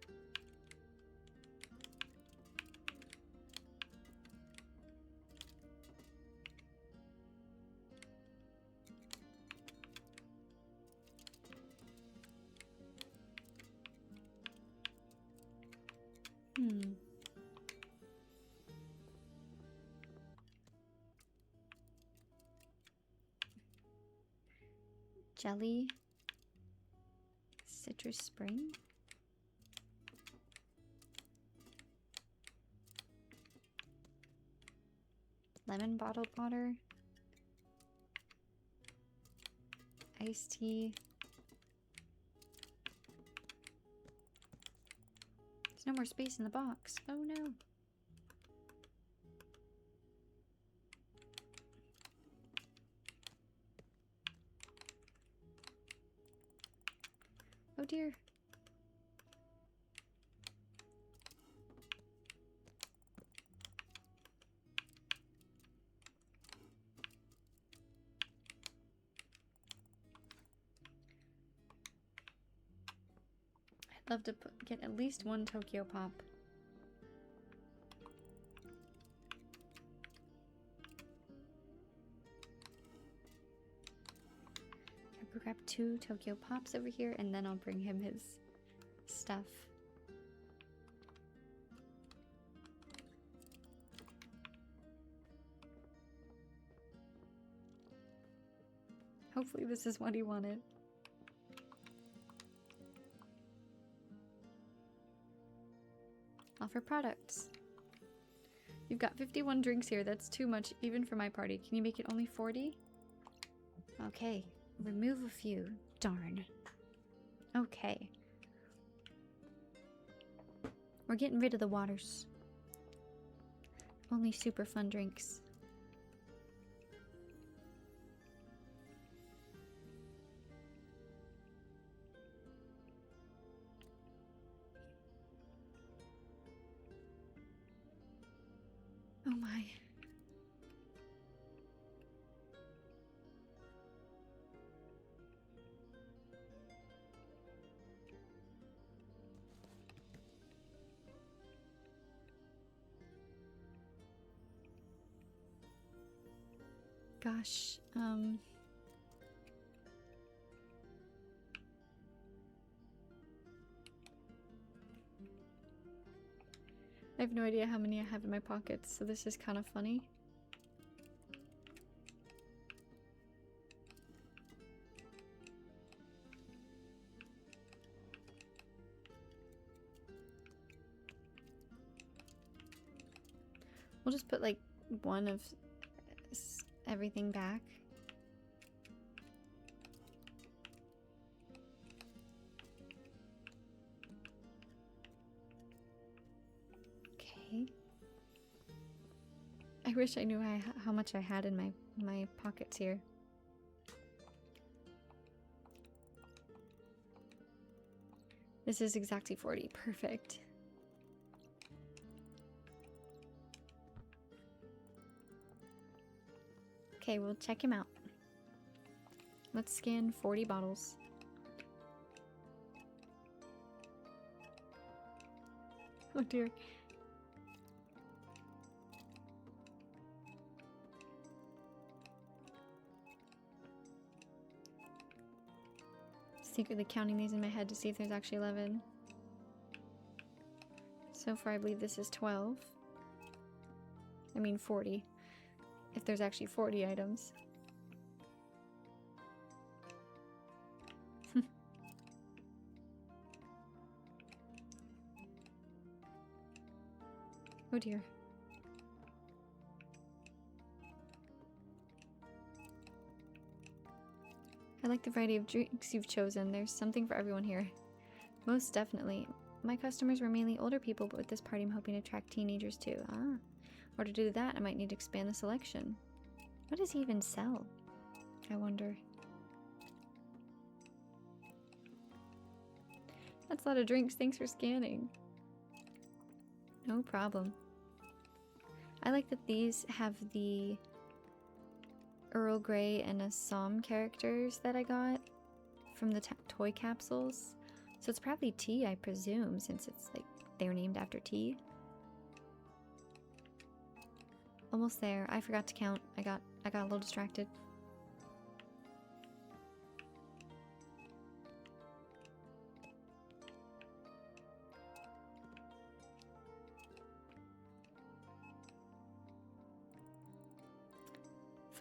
Jelly. Citrus Spring. Lemon bottled water. Iced tea. There's no more space in the box. Oh no. Oh dear. I'd love to get at least one Tokyo Pop. I'll grab 2 Tokyo Pops over here, and then I'll bring him his stuff. Hopefully this is what he wanted. Offer products. You've got 51 drinks here. That's too much even for my party. Can you make it only 40? Okay. Remove a few. Darn. Okay. We're getting rid of the waters. Only super fun drinks. Oh my. Gosh, I have no idea how many I have in my pockets, so this is kind of funny. We'll just put like one of everything back. Okay. I wish I knew how much I had in my pockets here. This is exactly 40. Perfect. Okay, we'll check him out. Let's scan 40 bottles. Oh dear. Secretly counting these in my head to see if there's actually 11. So far I believe this is 12. I mean 40. If there's actually 40 items. Oh dear. I like the variety of drinks you've chosen. There's something for everyone here. Most definitely. my customers were mainly older people, but with this party I'm hoping to attract teenagers too. Ah. Or to do that, I might need to expand the selection. What does he even sell? I wonder. That's a lot of drinks. Thanks for scanning. No problem. I like that these have the Earl Grey and Assam characters that I got from the toy capsules. So it's probably tea, I presume, since it's like they're named after tea. Almost there. I forgot to count. I got a little distracted.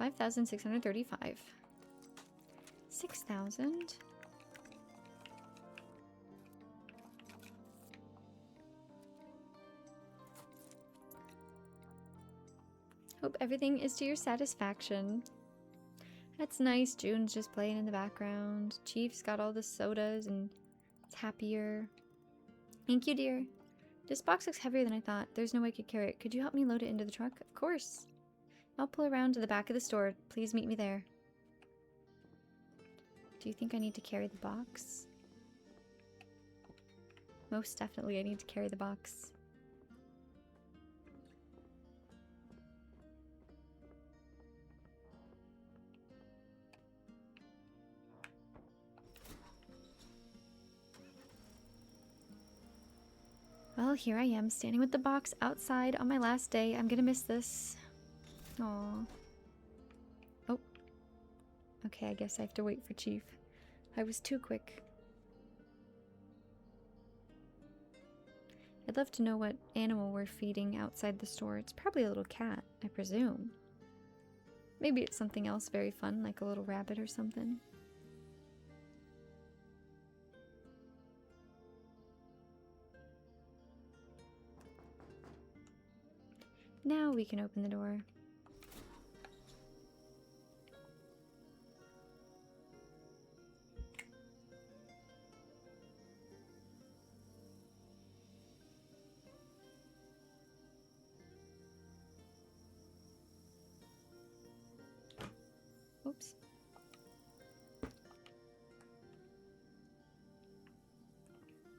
$5,635. 6,000. Hope everything is to your satisfaction. That's nice. June's just playing in the background. Chief's got all the sodas and it's happier. Thank you, dear. This box looks heavier than I thought. There's no way I could carry it. Could you help me load it into the truck? Of course. I'll pull around to the back of the store. Please meet me there. Do you think I need to carry the box? Most definitely I need to carry the box. Well, here I am, standing with the box outside on my last day. I'm gonna miss this. Aww. Oh. Okay, I guess I have to wait for Chief. I was too quick. I'd love to know what animal we're feeding outside the store. It's probably a little cat, I presume. Maybe it's something else very fun, like a little rabbit or something. Now we can open the door. Oops.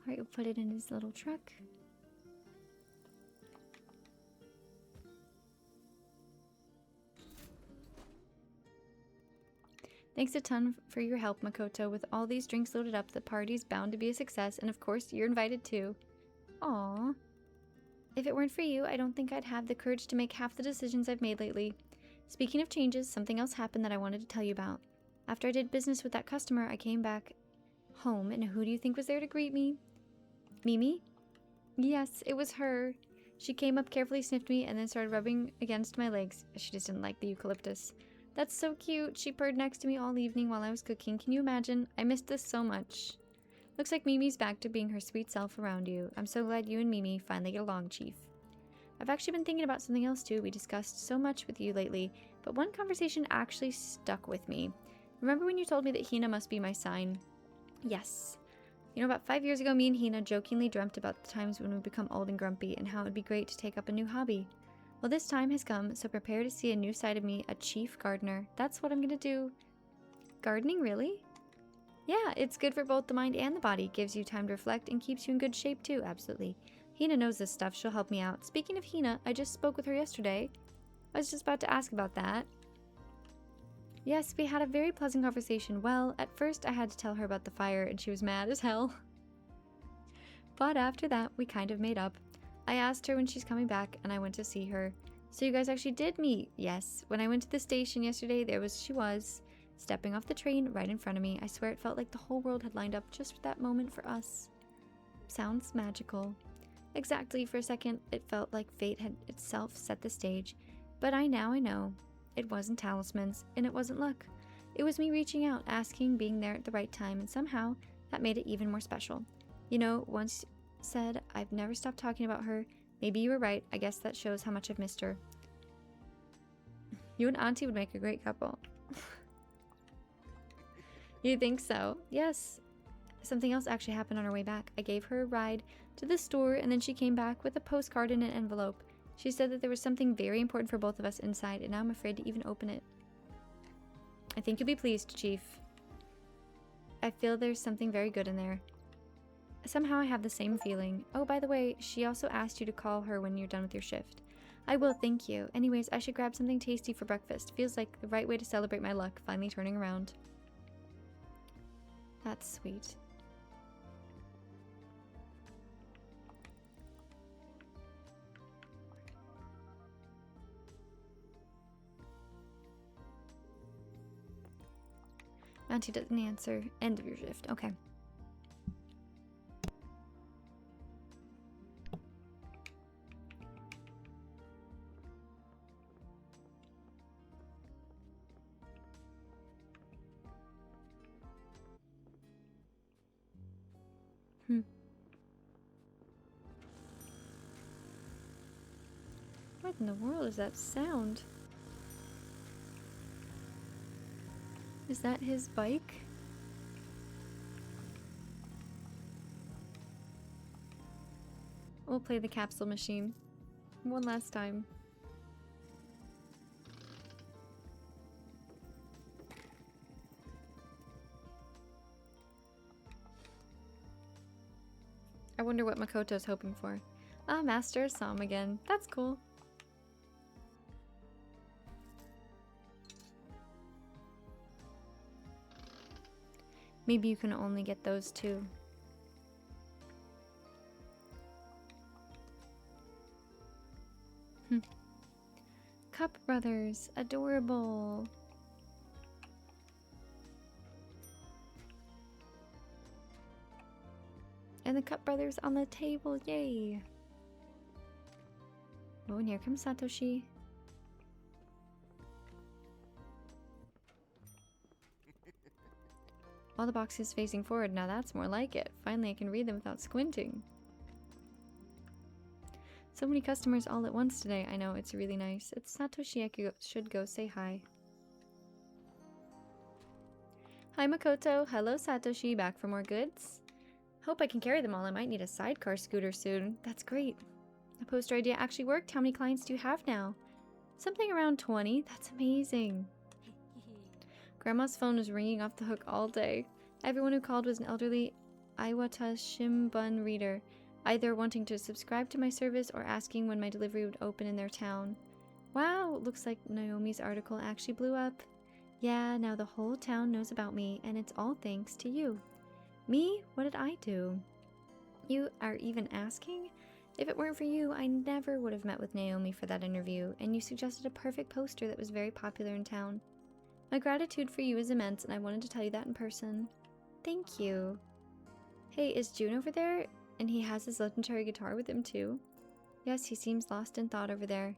Alright, we'll put it in his little truck. Thanks a ton for your help, Makoto. With all these drinks loaded up, the party's bound to be a success, and of course, you're invited too. Aww. If it weren't for you, I don't think I'd have the courage to make half the decisions I've made lately. Speaking of changes, something else happened that I wanted to tell you about. After I did business with that customer, I came back home, and who do you think was there to greet me? Mimi? Yes, it was her. She came up, carefully sniffed me, and then started rubbing against my legs. She just didn't like the eucalyptus. That's so cute. She purred next to me all evening while I was cooking. Can you imagine? I missed this so much. Looks like Mimi's back to being her sweet self around you. I'm so glad you and Mimi finally get along, Chief. I've actually been thinking about something else too. We discussed so much with you lately, but one conversation actually stuck with me. Remember when you told me that Hina must be my sign? Yes. You know, about 5 years ago, me and Hina jokingly dreamt about the times when we become old and grumpy and how it would be great to take up a new hobby. Well, this time has come, so prepare to see a new side of me, a chief gardener. That's what I'm gonna do. Gardening, really? Yeah, it's good for both the mind and the body. Gives you time to reflect and keeps you in good shape too, absolutely. Hina knows this stuff. She'll help me out. Speaking of Hina, I just spoke with her yesterday. I was just about to ask about that. Yes, we had a very pleasant conversation. Well, at first I had to tell her about the fire and she was mad as hell. But after that, we kind of made up. I asked her when she's coming back and I went to see her. So you guys actually did meet? Yes. When I went to the station yesterday, she was, stepping off the train right in front of me. I swear it felt like the whole world had lined up just for that moment for us. Sounds magical. Exactly, for a second, it felt like fate had itself set the stage. But I know. It wasn't talismans, and it wasn't luck. It was me reaching out, asking, being there at the right time, and somehow that made it even more special. You know, once said I've never stopped talking about her. Maybe you were right. I guess that shows how much I've missed her. You and Auntie would make a great couple. You think so? Yes. Something else actually happened on our way back. I gave her a ride to the store, and then she came back with a postcard in an envelope. She said that there was something very important for both of us inside, and now I'm afraid to even open it. I think you'll be pleased, Chief. I feel there's something very good in there. Somehow I have the same feeling. Oh, by the way, she also asked you to call her when you're done with your shift. I will, thank you. Anyways, I should grab something tasty for breakfast. Feels like the right way to celebrate my luck, finally turning around. That's sweet. Auntie doesn't answer. End of your shift. Okay. What in the world is that sound? Is that his bike? We'll play the capsule machine one last time. I wonder what Makoto's hoping for. Ah, Master saw him again. That's cool. Maybe you can only get those two. Cup Brothers, adorable. And the Cup Brothers on the table, yay! Oh, and here comes Satoshi. All the boxes facing forward, now that's more like it. Finally I can read them without squinting. So many customers all at once today. I know, it's really nice. It's Satoshi, I should go say hi. Hi Makoto, hello Satoshi, back for more goods? Hope I can carry them all. I might need a sidecar scooter soon. That's great. The poster idea actually worked. How many clients do you have now? Something around 20. That's amazing. Grandma's phone was ringing off the hook all day. Everyone who called was an elderly Iwata Shimbun reader, either wanting to subscribe to my service or asking when my delivery would open in their town. Wow, looks like Naomi's article actually blew up. Yeah, now the whole town knows about me, and it's all thanks to you. Me? What did I do? You are even asking? If it weren't for you, I never would have met with Naomi for that interview, and you suggested a perfect poster that was very popular in town. My gratitude for you is immense, and I wanted to tell you that in person. Thank you. Hey, is June over there? And he has his legendary guitar with him too? Yes, he seems lost in thought over there.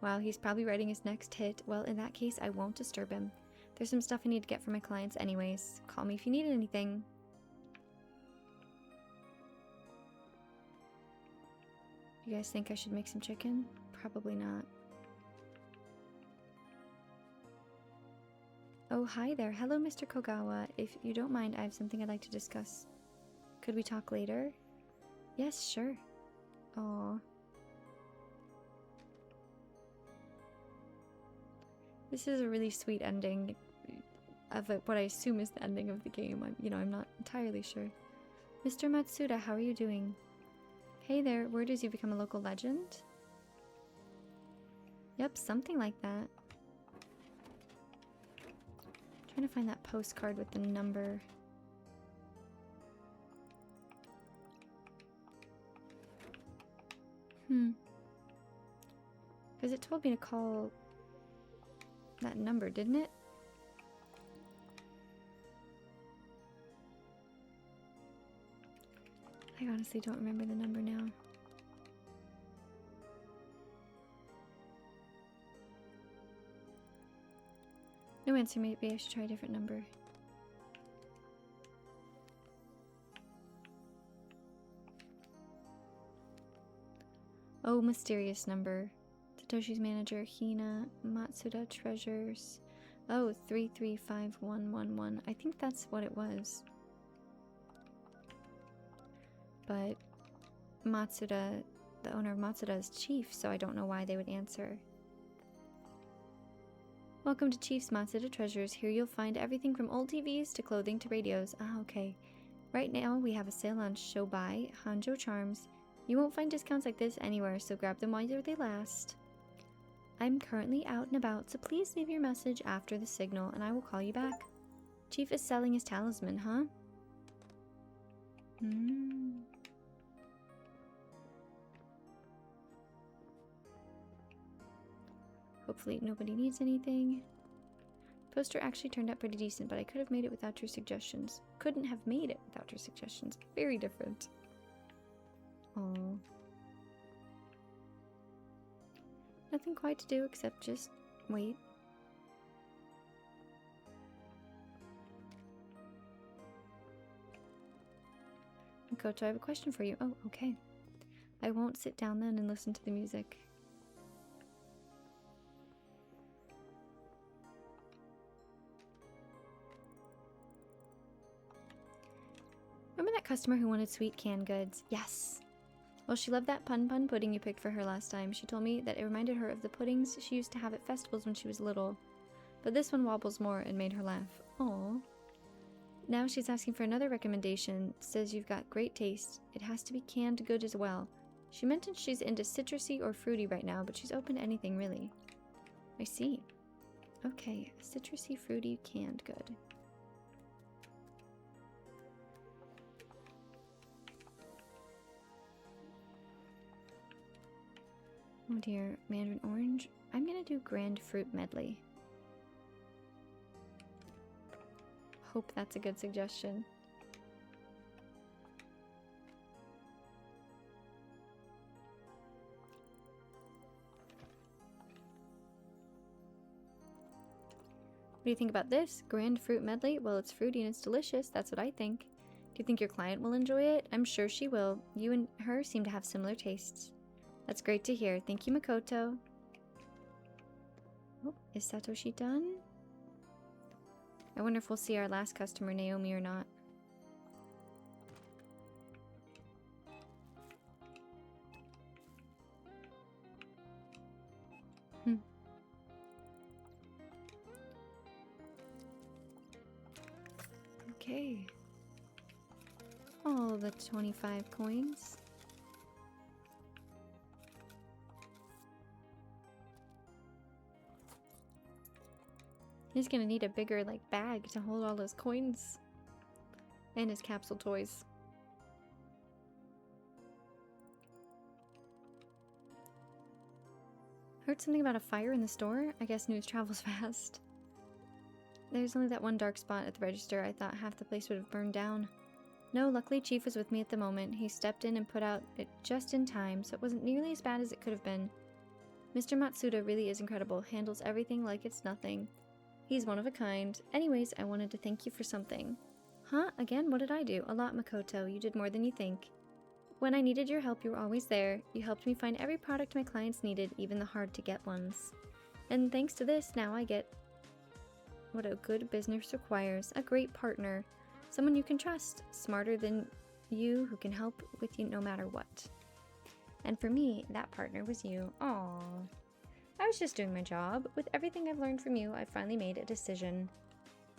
Wow, he's probably writing his next hit. Well, in that case, I won't disturb him. There's some stuff I need to get for my clients anyways. Call me if you need anything. You guys think I should make some chicken? Probably not. Oh, hi there. Hello, Mr. Kogawa. If you don't mind, I have something I'd like to discuss. Could we talk later? Yes, sure. Aww. This is a really sweet ending of what I assume is the ending of the game. I'm not entirely sure. Mr. Matsuda, how are you doing? Hey there, word is you've become a local legend? Yep, something like that. Trying to find that postcard with the number. Because it told me to call that number, didn't it? I honestly don't remember the number now. No answer, maybe I should try a different number. Oh, mysterious number. Satoshi's manager, Hina Matsuda treasures. Oh, 335111. I think that's what it was. but Matsuda, the owner of Matsuda, is Chief, so I don't know why they would answer. Welcome to Chief's Matsuda Treasures. Here you'll find everything from old TVs to clothing to radios. Ah, okay. Right now we have a sale on Shobai Hanjo Charms. You won't find discounts like this anywhere, so grab them while they last. I'm currently out and about, so please leave your message after the signal and I will call you back. Chief is selling his talisman, huh? Hopefully nobody needs anything. Poster actually turned out pretty decent, but I could have made it without your suggestions. Couldn't have made it without your suggestions. Very different. Oh. Nothing quite to do except just wait. Coach, I have a question for you. Oh, okay. I won't sit down then and listen to the music. Remember that customer who wanted sweet canned goods? Yes! Well, she loved that pun pudding you picked for her last time. She told me that it reminded her of the puddings she used to have at festivals when she was little. But this one wobbles more and made her laugh. Aww. Now she's asking for another recommendation. Says you've got great taste. It has to be canned good as well. She mentioned she's into citrusy or fruity right now, but she's open to anything really. I see. Okay, citrusy, fruity, canned good. Oh dear, mandarin orange. I'm gonna do grand fruit medley. Hope that's a good suggestion. What do you think about this? Grand fruit medley? Well, it's fruity and it's delicious. That's what I think. Do you think your client will enjoy it? I'm sure she will. You and her seem to have similar tastes. That's great to hear. Thank you, Makoto. Oh, is Satoshi done? I wonder if we'll see our last customer, Naomi, or not. Okay. All the 25 coins. He's gonna need a bigger, like, bag to hold all those coins. And his capsule toys. Heard something about a fire in the store? I guess news travels fast. There's only that one dark spot at the register. I thought half the place would have burned down. No, luckily Chief was with me at the moment. He stepped in and put out it just in time, so it wasn't nearly as bad as it could have been. Mr. Matsuda really is incredible. Handles everything like it's nothing. He's one of a kind. Anyways, I wanted to thank you for something. Huh? Again? What did I do? A lot, Makoto. You did more than you think. When I needed your help, you were always there. You helped me find every product my clients needed, even the hard-to-get ones. And thanks to this, now I get what a good business requires. A great partner. Someone you can trust. Smarter than you, who can help with you no matter what. And for me, that partner was you. Aww. I was just doing my job. With everything I've learned from you, I finally made a decision.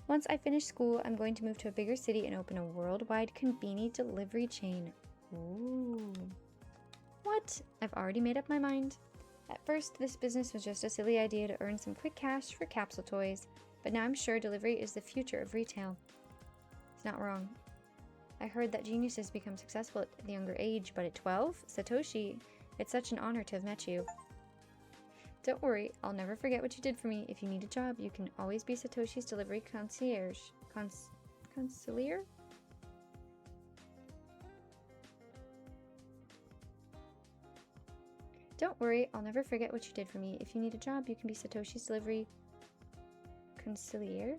Once I finish school, I'm going to move to a bigger city and open a worldwide Konbini delivery chain. Ooh. What? I've already made up my mind. At first, this business was just a silly idea to earn some quick cash for capsule toys, but now I'm sure delivery is the future of retail. It's not wrong. I heard that geniuses become successful at a younger age, but at 12? Satoshi, it's such an honor to have met you. Don't worry, I'll never forget what you did for me. If you need a job, you can always be Satoshi's delivery concierge. Conciliar? Don't worry, I'll never forget what you did for me. If you need a job, you can be Satoshi's delivery conciliar?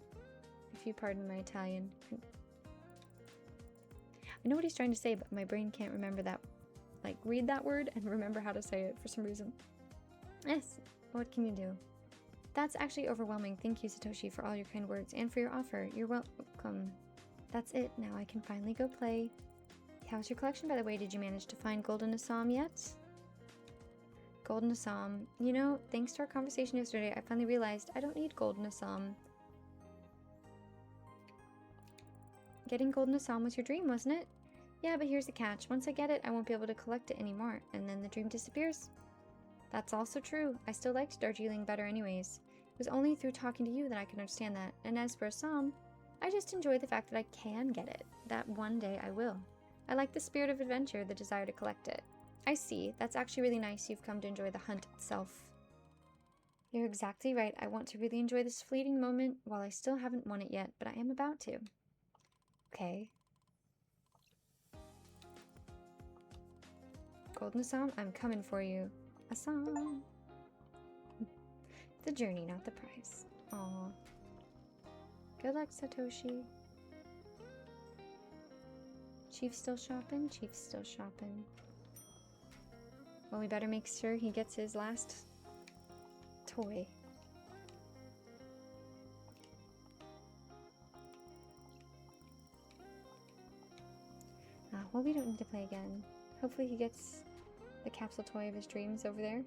If you pardon my Italian. I know what he's trying to say, but my brain can't remember that. Like, read that word and remember how to say it for some reason. Yes, what can you do? That's actually overwhelming. Thank you, Satoshi, for all your kind words and for your offer. You're welcome. That's it. Now I can finally go play. How's your collection, by the way? Did you manage to find Golden Assam yet? Golden Assam. You know, thanks to our conversation yesterday, I finally realized I don't need Golden Assam. Getting Golden Assam was your dream, wasn't it? Yeah, but here's the catch. Once I get it, I won't be able to collect it anymore, and then the dream disappears. That's also true. I still liked Darjeeling better anyways. It was only through talking to you that I could understand that. And as for Assam, I just enjoy the fact that I can get it. That one day I will. I like the spirit of adventure, the desire to collect it. I see. That's actually really nice you've come to enjoy the hunt itself. You're exactly right. I want to really enjoy this fleeting moment while I still haven't won it yet, but I am about to. Okay. Golden Assam, I'm coming for you. Assam. The journey, not the prize. Aww. Good luck, Satoshi. Chief's still shopping? Chief's still shopping. Well, we better make sure he gets his last toy. Well, we don't need to play again. Hopefully he gets the capsule toy of his dreams over there.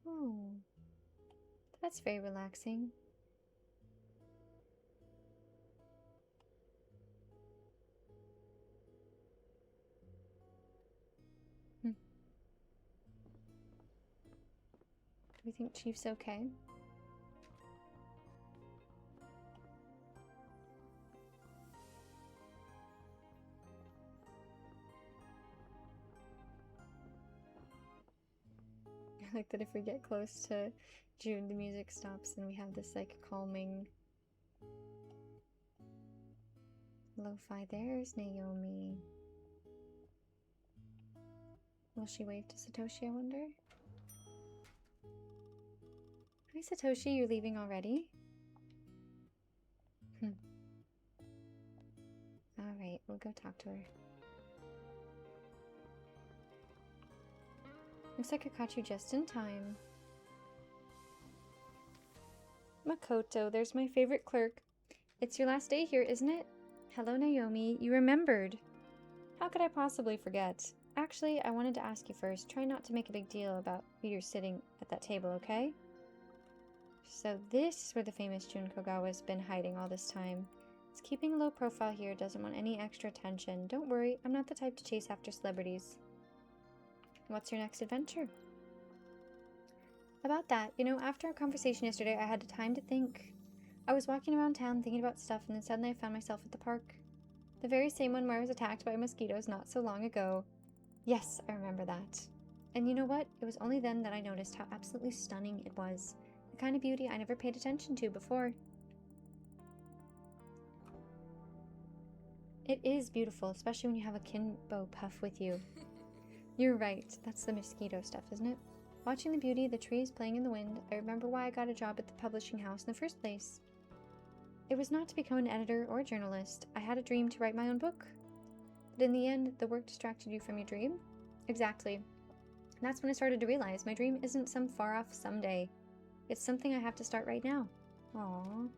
Oh, that's very relaxing. Do we think Chief's okay? I like that if we get close to June, the music stops and we have this like calming lo-fi. There's Naomi. Will she wave to Satoshi, I wonder? Hi Satoshi, you're leaving already? Alright, we'll go talk to her. Looks like I caught you just in time. Makoto, there's my favorite clerk. It's your last day here, isn't it? Hello, Naomi. You remembered. How could I possibly forget? Actually, I wanted to ask you first. Try not to make a big deal about who you're sitting at that table, okay? So this is where the famous Jun Kogawa's been hiding all this time. He's keeping a low profile here, doesn't want any extra attention. Don't worry, I'm not the type to chase after celebrities. What's your next adventure? About that, you know, after our conversation yesterday, I had time to think. I was walking around town thinking about stuff, and then suddenly I found myself at the park. The very same one where I was attacked by mosquitoes not so long ago. Yes, I remember that. And you know what? It was only then that I noticed how absolutely stunning it was. The kind of beauty I never paid attention to before. It is beautiful, especially when you have a Kinbo puff with you. You're right, that's the mosquito stuff, isn't it? Watching the beauty of the trees playing in the wind, I remember why I got a job at the publishing house in the first place. It was not to become an editor or a journalist. I had a dream to write my own book. But in the end, the work distracted you from your dream? Exactly. And that's when I started to realize my dream isn't some far-off someday. It's something I have to start right now. Aww.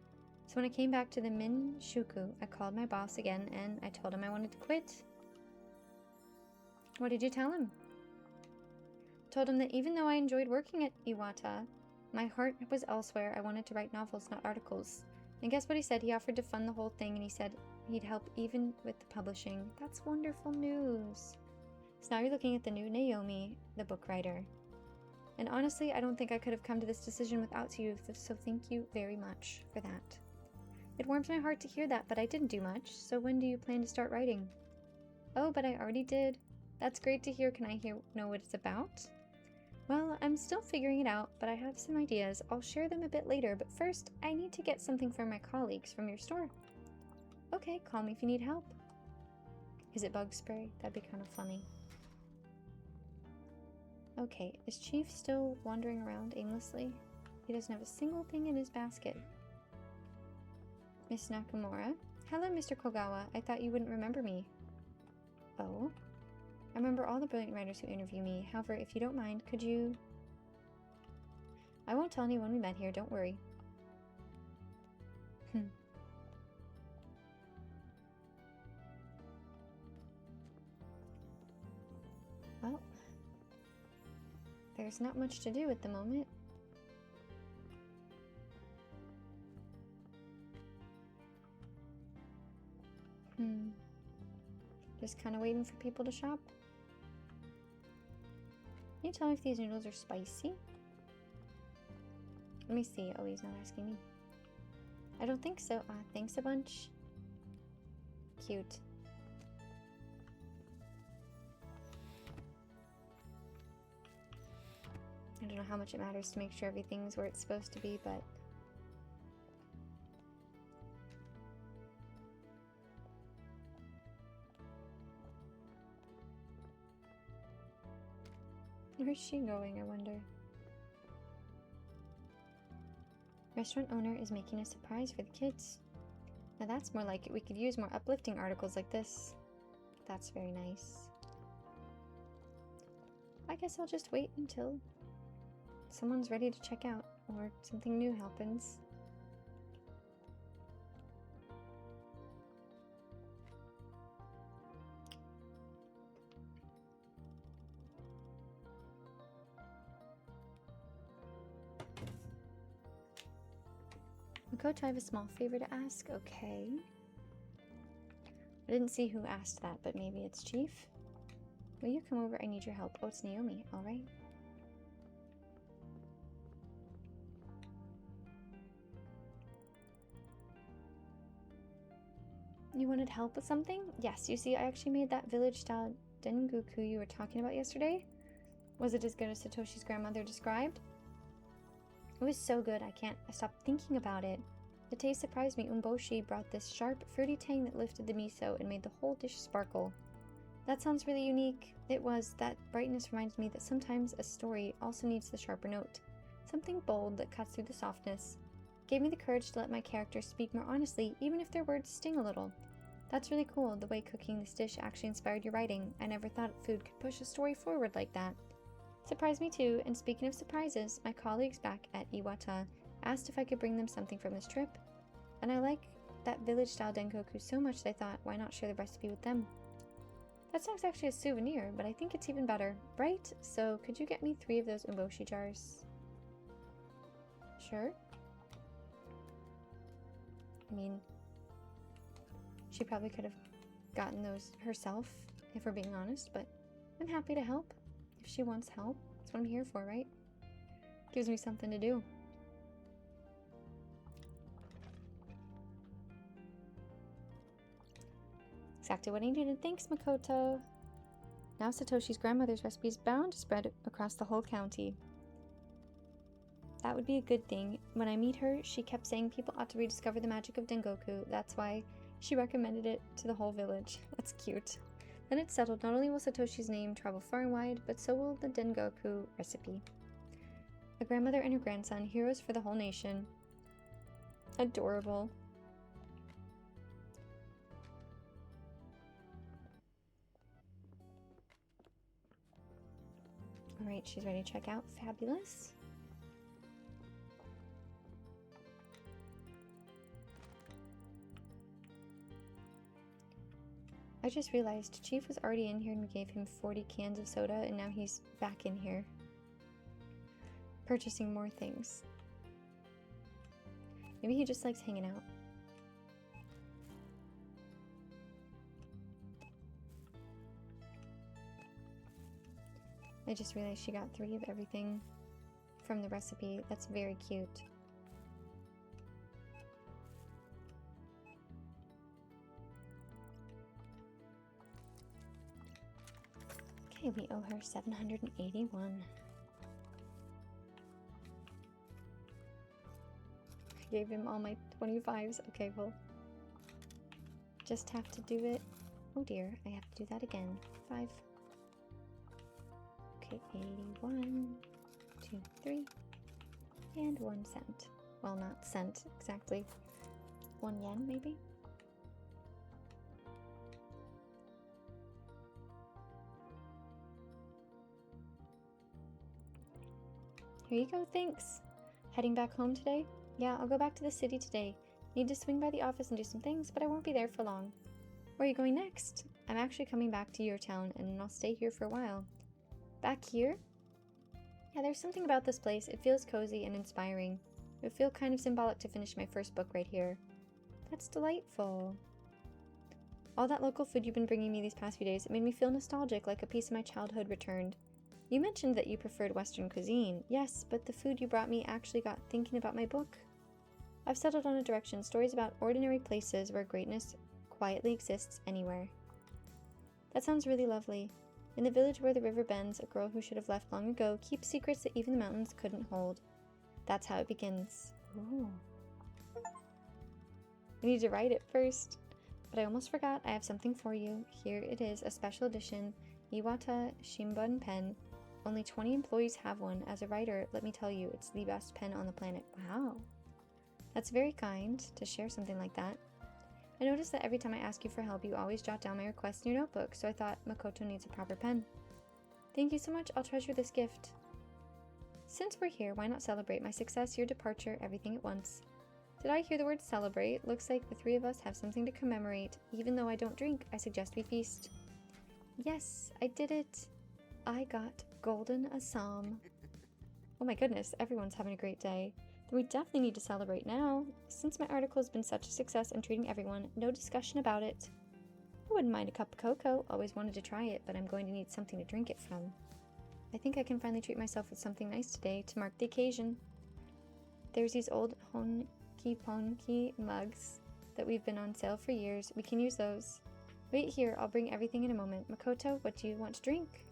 So when I came back to the Min Shuku, I called my boss again and I told him I wanted to quit. What did you tell him? Told him that even though I enjoyed working at Iwata, my heart was elsewhere. I wanted to write novels, not articles. And guess what he said? He offered to fund the whole thing, and he said he'd help even with the publishing. That's wonderful news. So now you're looking at the new Naomi, the book writer. And honestly, I don't think I could have come to this decision without you, so thank you very much for that. It warms my heart to hear that, but I didn't do much. So when do you plan to start writing? Oh, but I already did. That's great to hear. Can I know what it's about? Well, I'm still figuring it out, but I have some ideas. I'll share them a bit later, but first, I need to get something for my colleagues from your store. Okay, call me if you need help. Is it bug spray? That'd be kind of funny. Okay, is Chief still wandering around aimlessly? He doesn't have a single thing in his basket. Miss Nakamura? Hello, Mr. Kogawa. I thought you wouldn't remember me. Oh? I remember all the brilliant writers who interview me. However, if you don't mind, could you... I won't tell anyone we met here, don't worry. there's not much to do at the moment. Just kind of waiting for people to shop. Can you tell me if these noodles are spicy? Let me see. Oh, he's not asking me. I don't think so. Thanks a bunch. Cute. I don't know how much it matters to make sure everything's where it's supposed to be, but... Where's she going, I wonder? Restaurant owner is making a surprise for the kids. Now that's more like it. We could use more uplifting articles like this. That's very nice. I guess I'll just wait until someone's ready to check out or something new happens. Coach, I have a small favor to ask. Okay. I didn't see who asked that, but maybe it's Chief. Will you come over? I need your help. Oh, it's Naomi. All right. You wanted help with something? Yes, you see, I actually made that village-style dengoku you were talking about yesterday. Was it as good as Satoshi's grandmother described? It was so good, I can't stop thinking about it. The taste surprised me. Umboshi brought this sharp, fruity tang that lifted the miso and made the whole dish sparkle. That sounds really unique. It was. That brightness reminds me that sometimes a story also needs the sharper note. Something bold that cuts through the softness. Gave me the courage to let my characters speak more honestly, even if their words sting a little. That's really cool, the way cooking this dish actually inspired your writing. I never thought food could push a story forward like that. Surprised me too, and speaking of surprises, my colleagues back at Iwata asked if I could bring them something from this trip. And I like that village-style dengoku so much that I thought, why not share the recipe with them? That's not actually a souvenir, but I think it's even better, right? So could you get me 3 of those umboshi jars? Sure. I mean, she probably could have gotten those herself, if we're being honest, but I'm happy to help. If she wants help, that's what I'm here for, right? Gives me something to do. Exactly what I needed. Thanks, Makoto. Now Satoshi's grandmother's recipe is bound to spread across the whole county. That would be a good thing. When I meet her, she kept saying people ought to rediscover the magic of dengoku. That's why she recommended it to the whole village. That's cute. Then it's settled. Not only will Satoshi's name travel far and wide, but so will the dengoku recipe. A grandmother and her grandson, heroes for the whole nation. Adorable. Alright, she's ready to check out. Fabulous. I just realized Chief was already in here and we gave him 40 cans of soda, and now he's back in here purchasing more things. Maybe he just likes hanging out. I just realized she got 3 of everything from the recipe. That's very cute. Okay, we owe her 781. I gave him all my 25s. Okay, well, just have to do it. Oh dear, I have to do that again. 5. Okay, 81, 2, 3, and 1 cent. Well, not cent exactly. 1 yen, maybe? Here you go, thanks. Heading back home today? Yeah, I'll go back to the city today. Need to swing by the office and do some things, but I won't be there for long. Where are you going next? I'm actually coming back to your town, and I'll stay here for a while. Back here? Yeah, there's something about this place. It feels cozy and inspiring. It would feel kind of symbolic to finish my first book right here. That's delightful. All that local food you've been bringing me these past few days, it made me feel nostalgic, like a piece of my childhood returned. You mentioned that you preferred Western cuisine. Yes, but the food you brought me actually got thinking about my book. I've settled on a direction, stories about ordinary places where greatness quietly exists anywhere. That sounds really lovely. In the village where the river bends, a girl who should have left long ago keeps secrets that even the mountains couldn't hold. That's how it begins. Ooh. I need to write it first. But I almost forgot, I have something for you. Here it is, a special edition Iwata Shimbun pen. Only 20 employees have one. As a writer, let me tell you, it's the best pen on the planet. Wow. That's very kind to share something like that. I noticed that every time I ask you for help, you always jot down my requests in your notebook, so I thought Makoto needs a proper pen. Thank you so much, I'll treasure this gift. Since we're here, why not celebrate my success, your departure, everything at once? Did I hear the word celebrate? Looks like the three of us have something to commemorate. Even though I don't drink, I suggest we feast. Yes, I did it. I got Golden Assam. Oh my goodness, everyone's having a great day. Then we definitely need to celebrate now. Since my article has been such a success and treating everyone, no discussion about it. I wouldn't mind a cup of cocoa, always wanted to try it, but I'm going to need something to drink it from. I think I can finally treat myself with something nice today to mark the occasion. There's these old Honichicki mugs that we've been on sale for years. We can use those. Wait here, I'll bring everything in a moment. Makoto, what do you want to drink?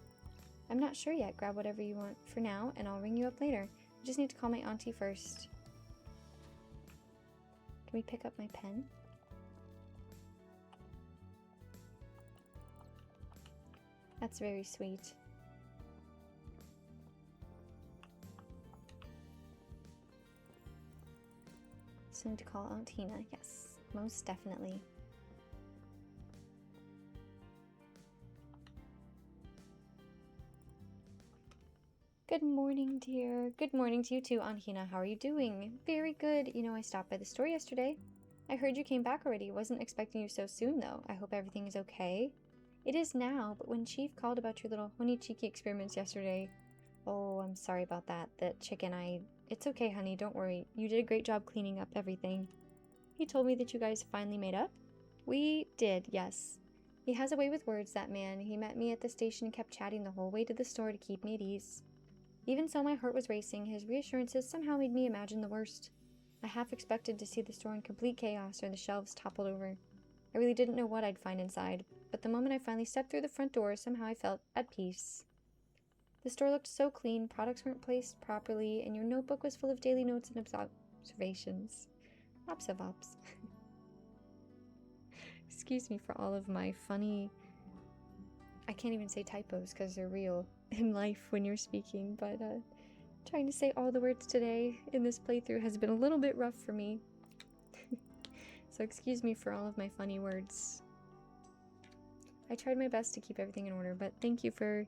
I'm not sure yet. Grab whatever you want for now, and I'll ring you up later. I just need to call my auntie first. Can we pick up my pen? That's very sweet. So I need to call Aunt Hina. Yes, most definitely. Good morning, dear. Good morning to you too, Aunt Hina. How are you doing? Very good. You know, I stopped by the store yesterday. I heard you came back already. Wasn't expecting you so soon, though. I hope everything is okay. It is now, but when Chief called about your little Honichicki experiments yesterday... Oh, I'm sorry about that. That chicken, It's okay, honey. Don't worry. You did a great job cleaning up everything. He told me that you guys finally made up? We did, yes. He has a way with words, that man. He met me at the station and kept chatting the whole way to the store to keep me at ease. Even so, my heart was racing. His reassurances somehow made me imagine the worst. I half expected to see the store in complete chaos or the shelves toppled over. I really didn't know what I'd find inside, but the moment I finally stepped through the front door, somehow I felt at peace. The store looked so clean, products weren't placed properly, and your notebook was full of daily notes and observations. Obs. Excuse me for all of my funny... I can't even say typos because they're real in life when you're speaking, but trying to say all the words today in this playthrough has been a little bit rough for me. So excuse me for all of my funny words. I tried my best to keep everything in order, but thank you for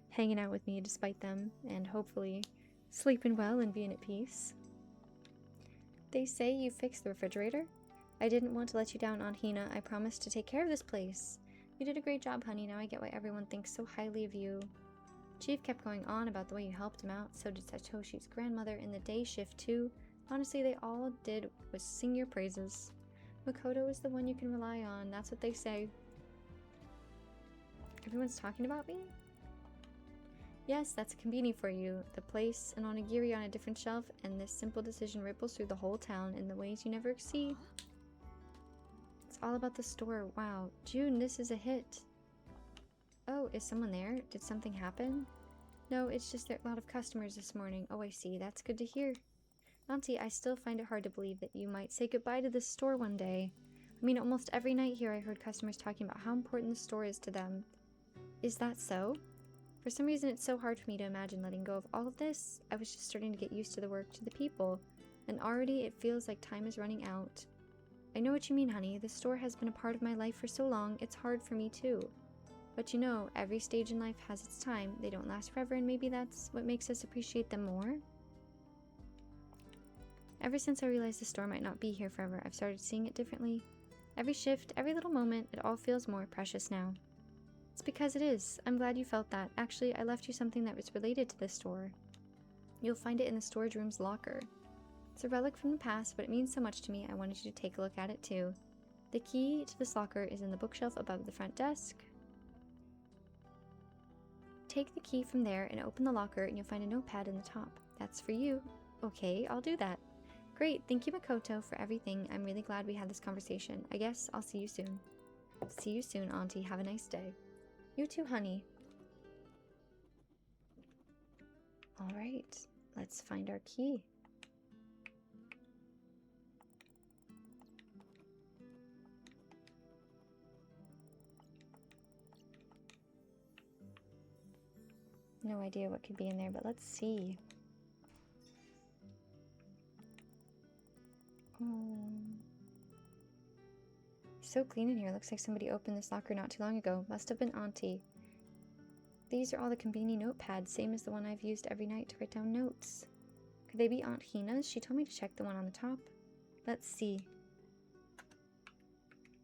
hanging out with me despite them, and hopefully sleeping well and being at peace. They say you fixed the refrigerator? I didn't want to let you down, Aunt Hina. I promised to take care of this place. You did a great job, honey. Now I get why everyone thinks so highly of you. Chief kept going on about the way you helped him out. So did Satoshi's grandmother in the day shift, too. Honestly, they all did was sing your praises. Makoto is the one you can rely on. That's what they say. Everyone's talking about me? Yes, that's a Konbini for you. The place, an onigiri on a different shelf, and this simple decision ripples through the whole town in the ways you never see. It's all about the store. Wow. June, this is a hit. Oh, is someone there? Did something happen? No, it's just there are a lot of customers this morning. Oh, I see. That's good to hear. Auntie, I still find it hard to believe that you might say goodbye to this store one day. I mean, almost every night here I heard customers talking about how important the store is to them. Is that so? For some reason, it's so hard for me to imagine letting go of all of this. I was just starting to get used to the work, to the people, and already it feels like time is running out. I know what you mean, honey. The store has been a part of my life for so long, it's hard for me too. But you know, every stage in life has its time. They don't last forever, and maybe that's what makes us appreciate them more. Ever since I realized the store might not be here forever, I've started seeing it differently. Every shift, every little moment, it all feels more precious now. It's because it is. I'm glad you felt that. Actually, I left you something that was related to this store. You'll find it in the storage room's locker. It's a relic from the past, but it means so much to me I wanted you to take a look at it too. The key to this locker is in the bookshelf above the front desk. Take the key from there and open the locker and you'll find a notepad in the top. That's for you. Okay, I'll do that. Great, thank you Makoto for everything. I'm really glad we had this conversation. I guess I'll see you soon. See you soon, Auntie. Have a nice day. You too, honey. Alright, let's find our key. No idea what could be in there, but let's see. So clean in here. Looks like somebody opened this locker not too long ago. Must have been Auntie. These are all the Konbini notepads, same as the one I've used every night to write down notes. Could they be Aunt Hina's? She told me to check the one on the top. Let's see.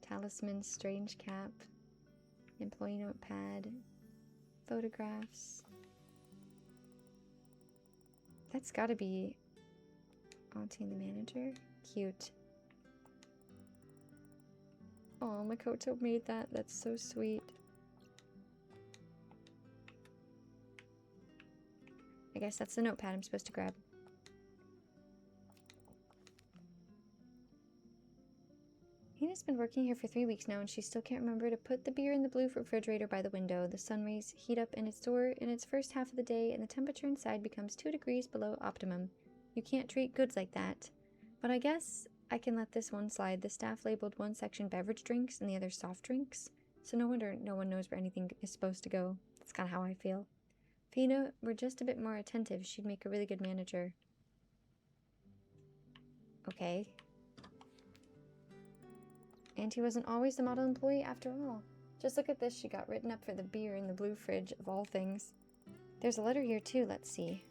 Talisman, strange cap, employee notepad, photographs. That's gotta be Auntie and the manager. Cute. Oh, Makoto made that. That's so sweet. I guess that's the notepad I'm supposed to grab. Hina's been working here for 3 weeks now and she still can't remember to put the beer in the blue refrigerator by the window. The sun rays heat up in its door in its first half of the day and the temperature inside becomes 2 degrees below optimum. You can't treat goods like that. But I guess I can let this one slide. The staff labeled one section beverage drinks and the other soft drinks. So no wonder no one knows where anything is supposed to go. That's kind of how I feel. If Hina were just a bit more attentive, she'd make a really good manager. Okay. Auntie wasn't always the model employee after all. Just look at this, she got written up for the beer in the blue fridge, of all things. There's a letter here too, let's see.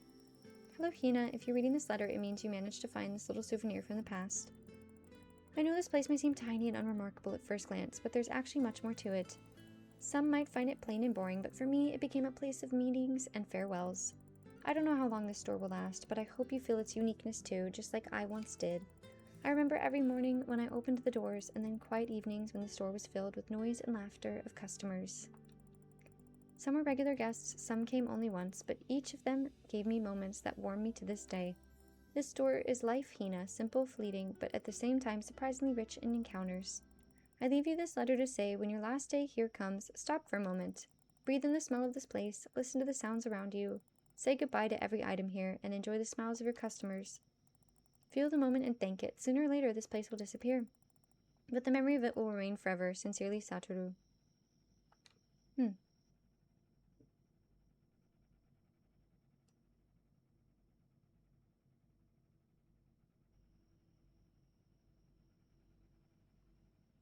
Hello Hina, if you're reading this letter, it means you managed to find this little souvenir from the past. I know this place may seem tiny and unremarkable at first glance, but there's actually much more to it. Some might find it plain and boring, but for me, it became a place of meetings and farewells. I don't know how long this store will last, but I hope you feel its uniqueness too, just like I once did. I remember every morning when I opened the doors, and then quiet evenings when the store was filled with noise and laughter of customers. Some were regular guests, some came only once, but each of them gave me moments that warm me to this day. This store is life, Hina, simple, fleeting, but at the same time surprisingly rich in encounters. I leave you this letter to say, when your last day here comes, stop for a moment. Breathe in the smell of this place, listen to the sounds around you, say goodbye to every item here, and enjoy the smiles of your customers. Feel the moment and thank it. Sooner or later, this place will disappear. But the memory of it will remain forever. Sincerely, Satoru.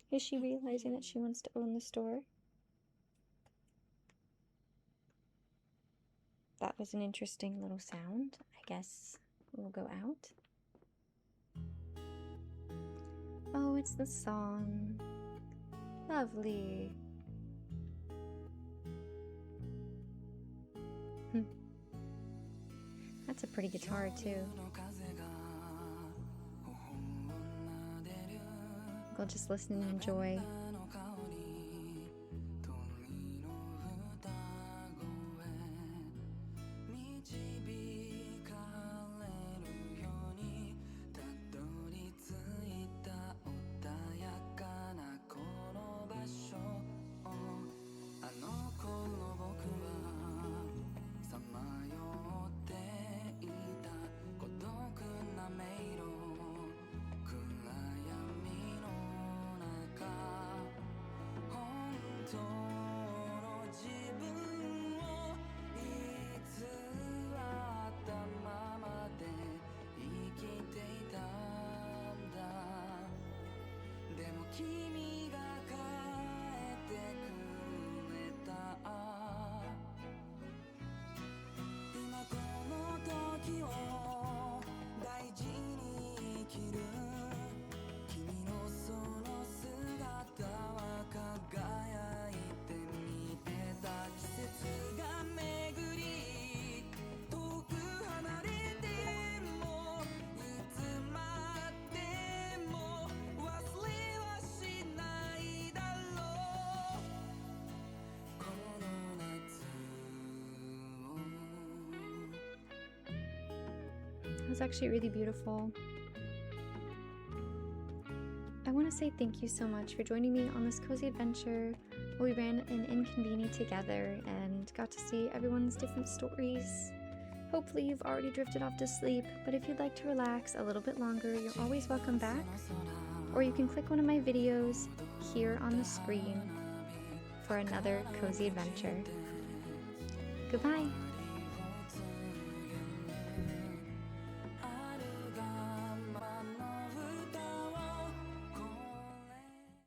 Is she realizing that she wants to own the store? That was an interesting little sound. I guess we'll go out. Oh, it's the song. Lovely. That's a pretty guitar too. I'll just listen and enjoy. was actually really beautiful. I want to say thank you so much for joining me on this cozy adventure where we ran an InKONBINI together and got to see everyone's different stories. Hopefully you've already drifted off to sleep, but if you'd like to relax a little bit longer, you're always welcome back. Or you can click one of my videos here on the screen for another cozy adventure. Goodbye!